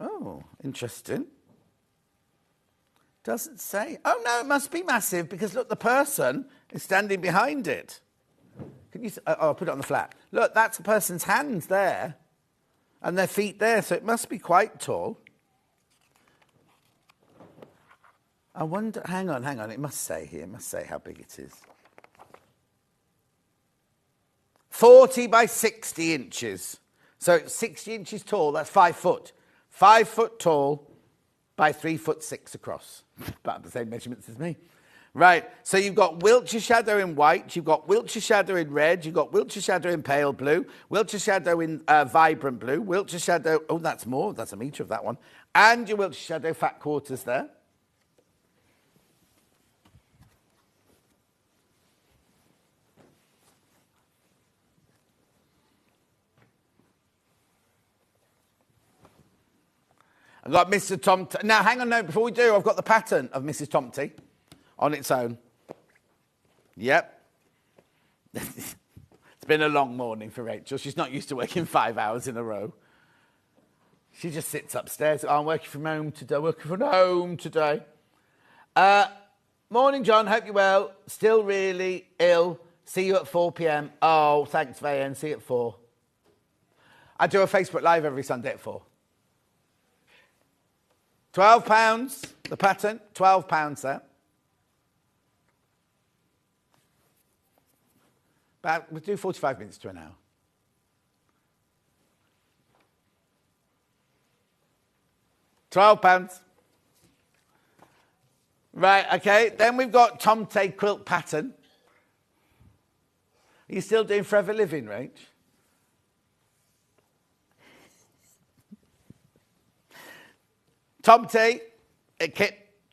Oh, interesting. Doesn't say. Oh, no, it must be massive because, look, the person is standing behind it. Can you? I'll put it on the flat. Look, that's the person's hands there and their feet there, so it must be quite tall. I wonder, hang on. It must say here. It must say how big it is. 40 by 60 inches. So it's 60 inches tall, that's 5 foot. 5 foot tall by 3'6" across. About the same measurements as me. Right, so you've got Wiltshire shadow in white, you've got Wiltshire shadow in red, you've got Wiltshire shadow in pale blue, Wiltshire shadow in vibrant blue, Wiltshire shadow, oh, that's more, that's a metre of that one, and your Wiltshire shadow fat quarters there. I've got Mr. Tomty. Now, hang on, no, before we do, I've got the pattern of Mrs. Tomty on its own. Yep. It's been a long morning for Rachel. She's not used to working 5 hours in a row. She just sits upstairs. Oh, I'm working from home today. Morning, John. Hope you're well. Still really ill. See you at 4 p.m. Oh, thanks, Vayen. See you at 4. I do a Facebook Live every Sunday at 4. £12, the pattern, £12 there. We'll do 45 minutes to an hour. £12. Right, okay. Then we've got Tomty quilt pattern. Are you still doing Forever Living, Rach? Tomty,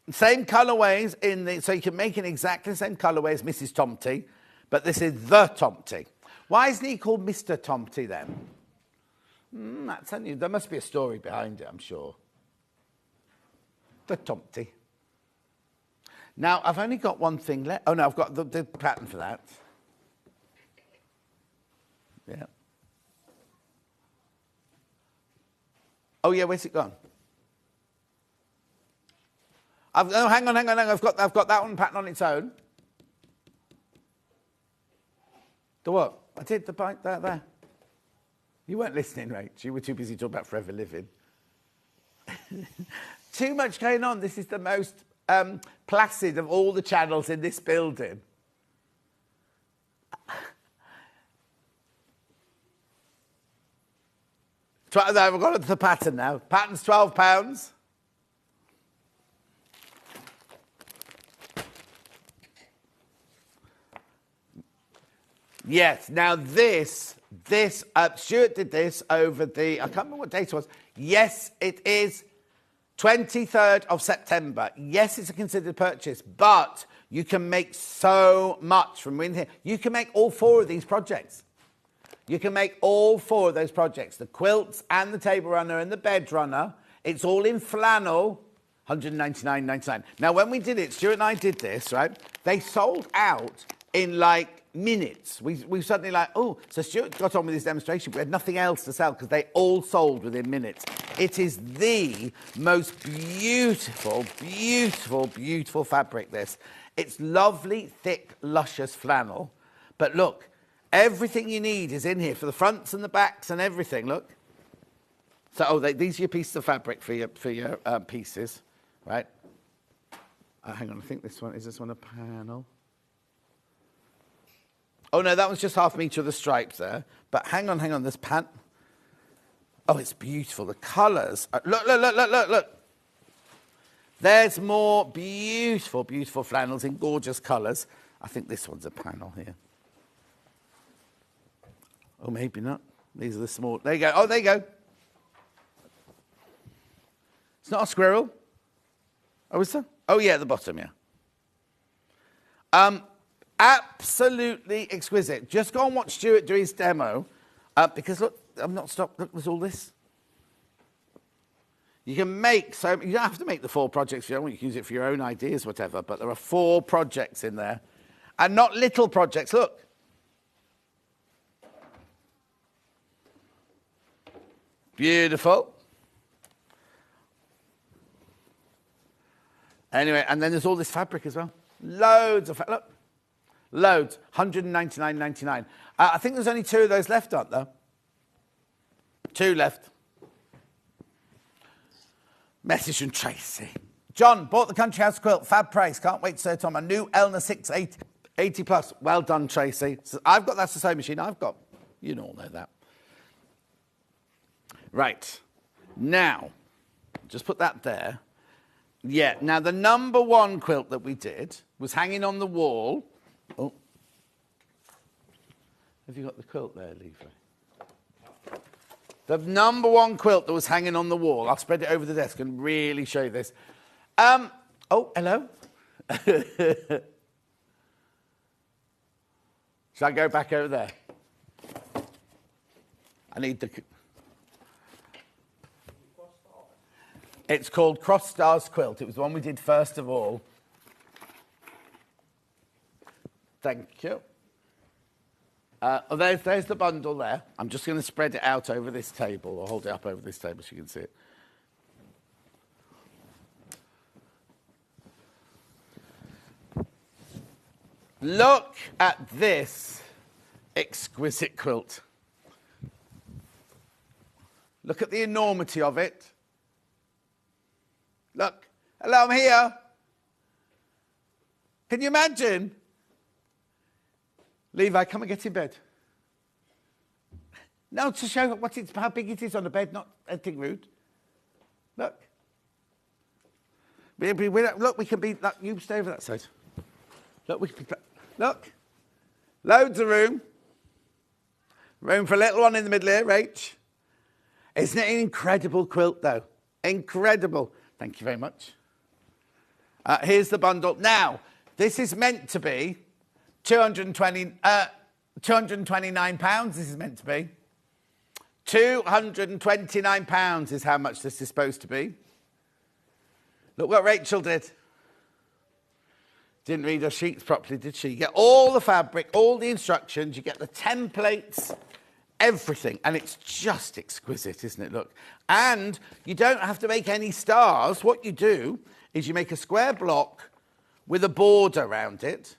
same colourways so you can make it exactly the same colourway as Mrs. Tomty, but this is the Tomty. Why isn't he called Mr. Tomty then? There must be a story behind it, I'm sure. The Tomty. Now, I've only got one thing left. Oh, no, I've got the pattern for that. Yeah. Oh, yeah, where's it gone? Hang on. I've got that one pattern on its own. The what? I did the bite there. You weren't listening, Rach. You were too busy talking about Forever Living. Too much going on. This is the most placid of all the channels in this building. I've got the pattern now. Pattern's £12. Yes, now this, Stuart did this over I can't remember what date it was. Yes, it is 23rd of September. Yes, it's a considered purchase, but you can make so much from in here. You can make all 4 of these projects. You can make all 4 of those projects, the quilts and the table runner and the bed runner. It's all in flannel, £199.99. Now, when we did it, Stuart and I did this, right? They sold out in like minutes. We suddenly so Stuart got on with his demonstration. We had nothing else to sell because they all sold within minutes. It is the most beautiful, beautiful, beautiful fabric, this. It's lovely, thick, luscious flannel. But look, everything you need is in here for the fronts and the backs and everything, look. So, these are your pieces of fabric for your pieces, right? Hang on, I think this one a panel? Oh, no, that one's just half metre of the stripes there. But hang on, this pant. Oh, it's beautiful. The colours. Look. There's more beautiful, beautiful flannels in gorgeous colours. I think this one's a panel here. Oh, maybe not. These are the small. There you go. Oh, there you go. It's not a squirrel. Oh, is there? Oh, yeah, at the bottom, yeah. Absolutely exquisite. Just go and watch Stuart do his demo, because look, I'm not stopped. Look, there's all this. You can make, so you don't have to make the 4 projects if you don't want. You can use it for your own ideas, whatever, but there are 4 projects in there. And not little projects, look. Beautiful. Anyway, and then there's all this fabric as well. Loads of look. Loads. £199.99. I think there's only 2 of those left, aren't there? 2 left. Message from Tracy. John, bought the Country House quilt. Fab price. Can't wait to sew it on my new Elna 680 plus. Well done, Tracy. So I've got that sewing machine. I've got You all know that. Right. Now, just put that there. Yeah, now the number one quilt that we did was hanging on the wall. Oh. Have you got the quilt there, Levi? The number one quilt that was hanging on the wall. I'll spread it over the desk and really show you this. Oh, hello. Shall I go back over there? I need the... It's called Cross Stars Quilt. It was the one we did first of all. Thank you. There's the bundle there. I'm just going to spread it out over this table, or hold it up over this table so you can see it. Look at this exquisite quilt. Look at the enormity of it. Look. Hello, I'm here. Can you imagine? Levi, come and get in bed. No, to show how big it is on the bed, not anything rude. Look. Look, we can be... Look, you stay over that side. Look, we can... Look. Loads of room. Room for a little one in the middle here, Rach. Isn't it an incredible quilt, though? Incredible. Thank you very much. Here's the bundle. Now, this is meant to be £229. This is meant to be. £229 is how much this is supposed to be. Look what Rachel did. Didn't read her sheets properly, did she? You get all the fabric, all the instructions, you get the templates, everything. And it's just exquisite, isn't it? Look. And you don't have to make any stars. What you do is you make a square block with a border around it.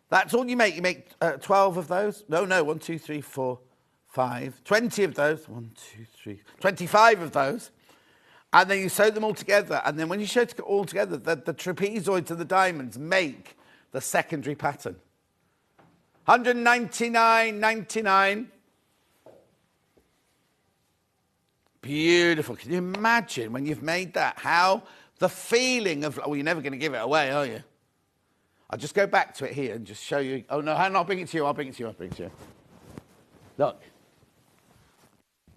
That's all you make. You make 12 of those. No, 1, 2, 3, 4, 5. 20 of those. 1, 2, 3. 25 of those. And then you sew them all together. And then when you sew it all together, the trapezoids and the diamonds make the secondary pattern. £199.99. Beautiful. Can you imagine when you've made that? How the feeling of... Oh, you're never going to give it away, are you? I'll just go back to it here and just show you... Oh, no, I'll bring it to you. I'll bring it to you. Look.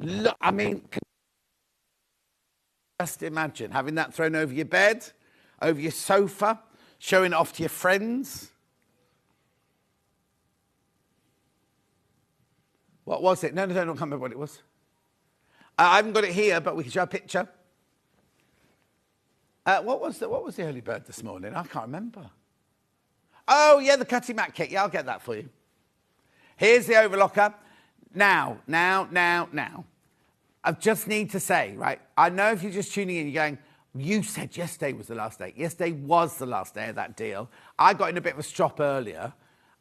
Look, I mean... Just imagine having that thrown over your bed, over your sofa, showing it off to your friends. What was it? No, I can't remember what it was. I haven't got it here, but we can show a picture. What was the early bird this morning? I can't remember. Oh, yeah, the cutting mat kit. Yeah, I'll get that for you. Here's the overlocker. Now. I just need to say, right, I know if you're just tuning in, you're going, you said yesterday was the last day. Yesterday was the last day of that deal. I got in a bit of a strop earlier,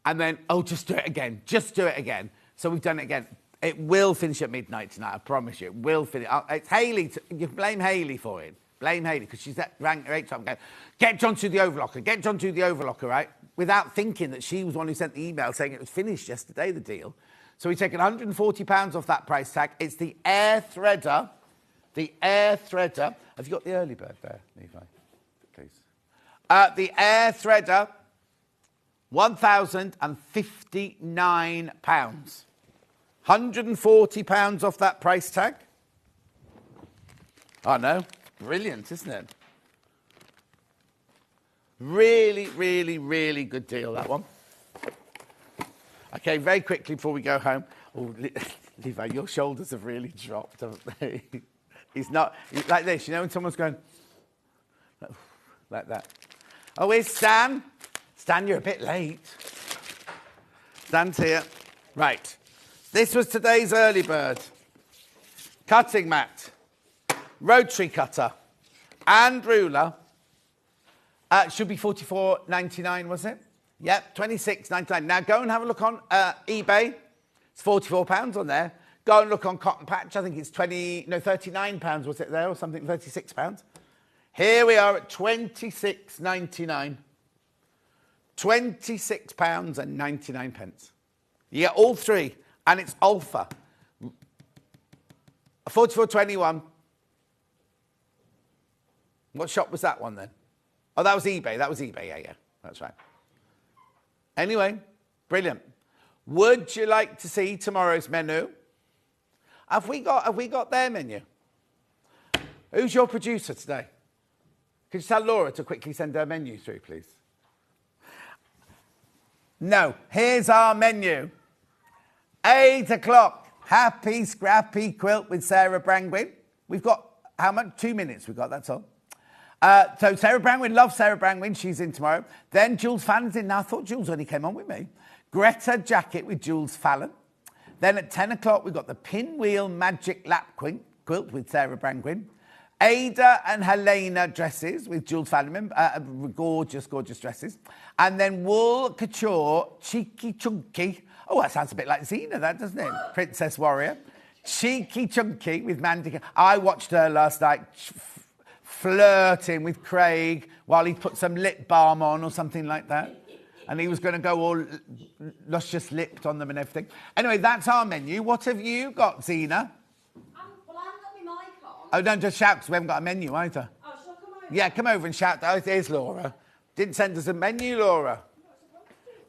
and then, just do it again. Just do it again. So we've done it again. It will finish at midnight tonight, I promise you. It will finish. It's Hayley. You blame Hayley for it. Blame Hayley, because she's rang her 8 times going, get John to the overlocker, right? Without thinking that she was the one who sent the email saying it was finished yesterday, the deal. So we've taken £140 off that price tag. It's the Air Threader. The Air Threader. Have you got the early bird there, Levi? Please. The Air Threader, £1,059. £140 off that price tag. I know. Brilliant, isn't it? Really, really, really good deal, that one. Okay, very quickly before we go home. Oh, Levi, your shoulders have really dropped, haven't they? He's like this, you know, when someone's going like that. Oh, where's Stan? Stan, you're a bit late. Stan's here. Right. This was today's early bird. Cutting mat, rotary cutter, and ruler. Should be $44.99, was it? Yep, $26.99. Now go and have a look on eBay. It's £44 on there. Go and look on Cotton Patch. I think it's £39 was it there or something? £36. Here we are at £26.99. £26.99. You get all three. And it's Alpha. 44.21. What shop was that one then? Oh, that was eBay. That was eBay. Yeah, that's right. Anyway, brilliant. Would you like to see tomorrow's menu? Have we got their menu? Who's your producer today? Could you tell Laura to quickly send her menu through, please? No. Here's our menu. 8 o'clock. Happy Scrappy Quilt with Sarah Brangwyn. We've got, how much? 2 minutes we've got, that's all. So Sarah Brangwyn, love Sarah Brangwyn. She's in tomorrow. Then Jules Fallon's in now. I thought Jules only came on with me. Greta Jacket with Jules Fallon. Then at 10 o'clock, we've got the Pinwheel Magic Lap Quilt with Sarah Brangwyn. Ada and Helena dresses with Jules Fallon. Gorgeous, gorgeous dresses. And then Wool Couture Cheeky Chunky. Oh, that sounds a bit like Xena, that, doesn't it? Princess Warrior. Cheeky Chunky with Mandy. I watched her last night flirting with Craig while he put some lip balm on or something like that. And he was going to go all luscious lipped on them and everything. Anyway, that's our menu. What have you got, Xena? Well, I haven't got my mic on. Oh, don't just shout because we haven't got a menu either. Oh, shall I come over? Yeah, come over and shout. Oh, there's Laura. Didn't send us a menu, Laura.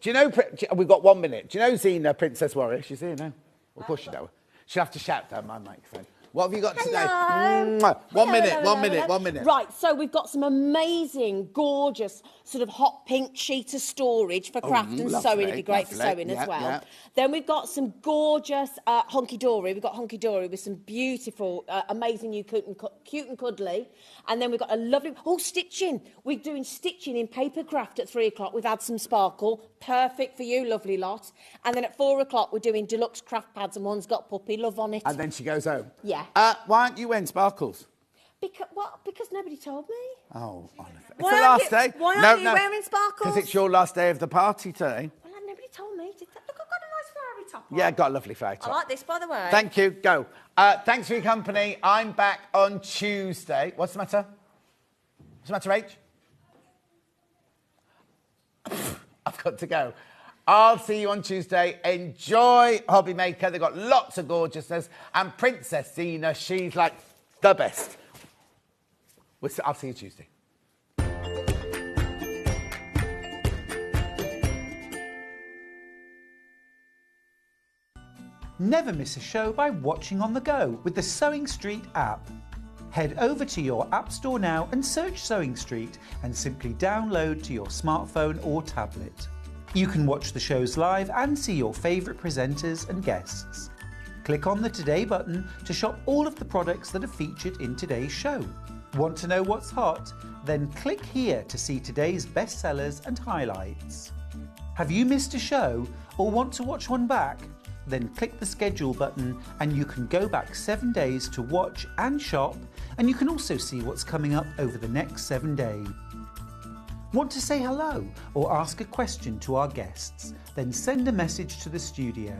Do you know, we've got 1 minute. Do you know Xena, Princess Warrior? She's here now. Of course you know. She'll have to shout down my microphone. What have you got today? Hello. One Hello. minute. Right, so we've got some amazing, gorgeous, sort of hot pink sheet of storage for craft and sewing. It'd be great for sewing as well. Yeah. Then we've got some gorgeous honky-dory. We've got honky-dory with some beautiful, amazing new cute and cuddly. And then we've got a lovely, stitching. We're doing stitching in paper craft at 3 o'clock. We've had some sparkle. Perfect for you, lovely lot. And then at 4 o'clock, we're doing deluxe craft pads and one's got puppy love on it. And then she goes home. Yeah. Why aren't you wearing sparkles? Because nobody told me. Oh, honestly. It's the last day. Why aren't you wearing sparkles? Because it's your last day of the party today. Well, nobody told me. Look, I've got a nice flowery top on. Yeah, got a lovely flowery top. I like this, by the way. Thank you. Go. Thanks for your company. I'm back on Tuesday. What's the matter? What's the matter, H? I've got to go. I'll see you on Tuesday. Enjoy Hobby Maker. They've got lots of gorgeousness. And Princess Xena, she's like the best. I'll see you Tuesday. Never miss a show by watching on the go with the Sewing Street app. Head over to your App Store now and search Sewing Street and simply download to your smartphone or tablet. You can watch the shows live and see your favourite presenters and guests. Click on the Today button to shop all of the products that are featured in today's show. Want to know what's hot? Then click here to see today's bestsellers and highlights. Have you missed a show or want to watch one back? Then click the schedule button and you can go back 7 days to watch and shop, and you can also see what's coming up over the next 7 days. Want to say hello or ask a question to our guests? Then send a message to the studio.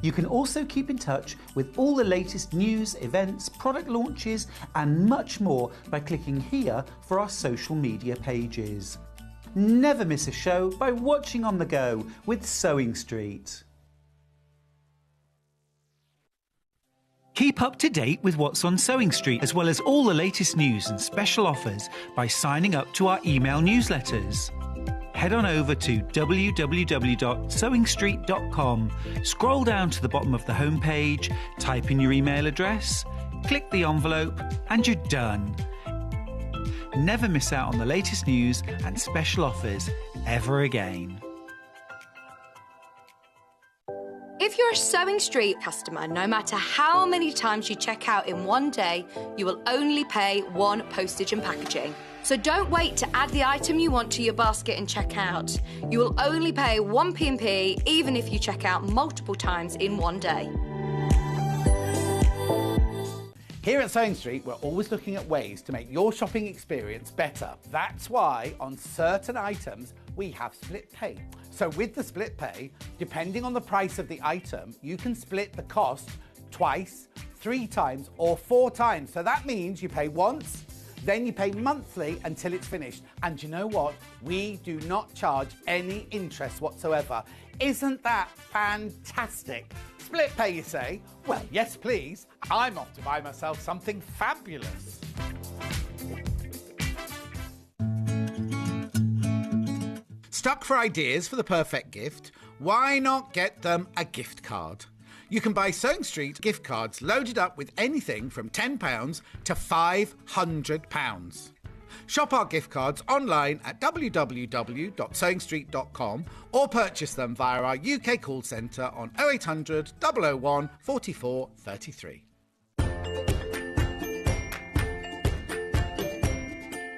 You can also keep in touch with all the latest news, events, product launches and much more by clicking here for our social media pages. Never miss a show by watching on the go with Sewing Street. Keep up to date with what's on Sewing Street, as well as all the latest news and special offers by signing up to our email newsletters. Head on over to www.sewingstreet.com, scroll down to the bottom of the homepage, type in your email address, click the envelope, and you're done. Never miss out on the latest news and special offers ever again. If you're a Sewing Street customer, no matter how many times you check out in one day, you will only pay one postage and packaging. So don't wait to add the item you want to your basket and check out. You will only pay one P&P even if you check out multiple times in one day. Here at Sewing Street, we're always looking at ways to make your shopping experience better. That's why on certain items, we have split pay. So with the split pay, depending on the price of the item, you can split the cost twice, 3 times, or 4 times. So that means you pay once, Then you pay monthly until it's finished. And you know what? We do not charge any interest whatsoever. Isn't that fantastic? Split pay, you say? Well, yes, please. I'm off to buy myself something fabulous. Stuck for ideas for the perfect gift? Why not get them a gift card? You can buy Sewing Street gift cards loaded up with anything from £10 to £500. Shop our gift cards online at www.sewingstreet.com or purchase them via our UK call centre on 0800 001 44 33.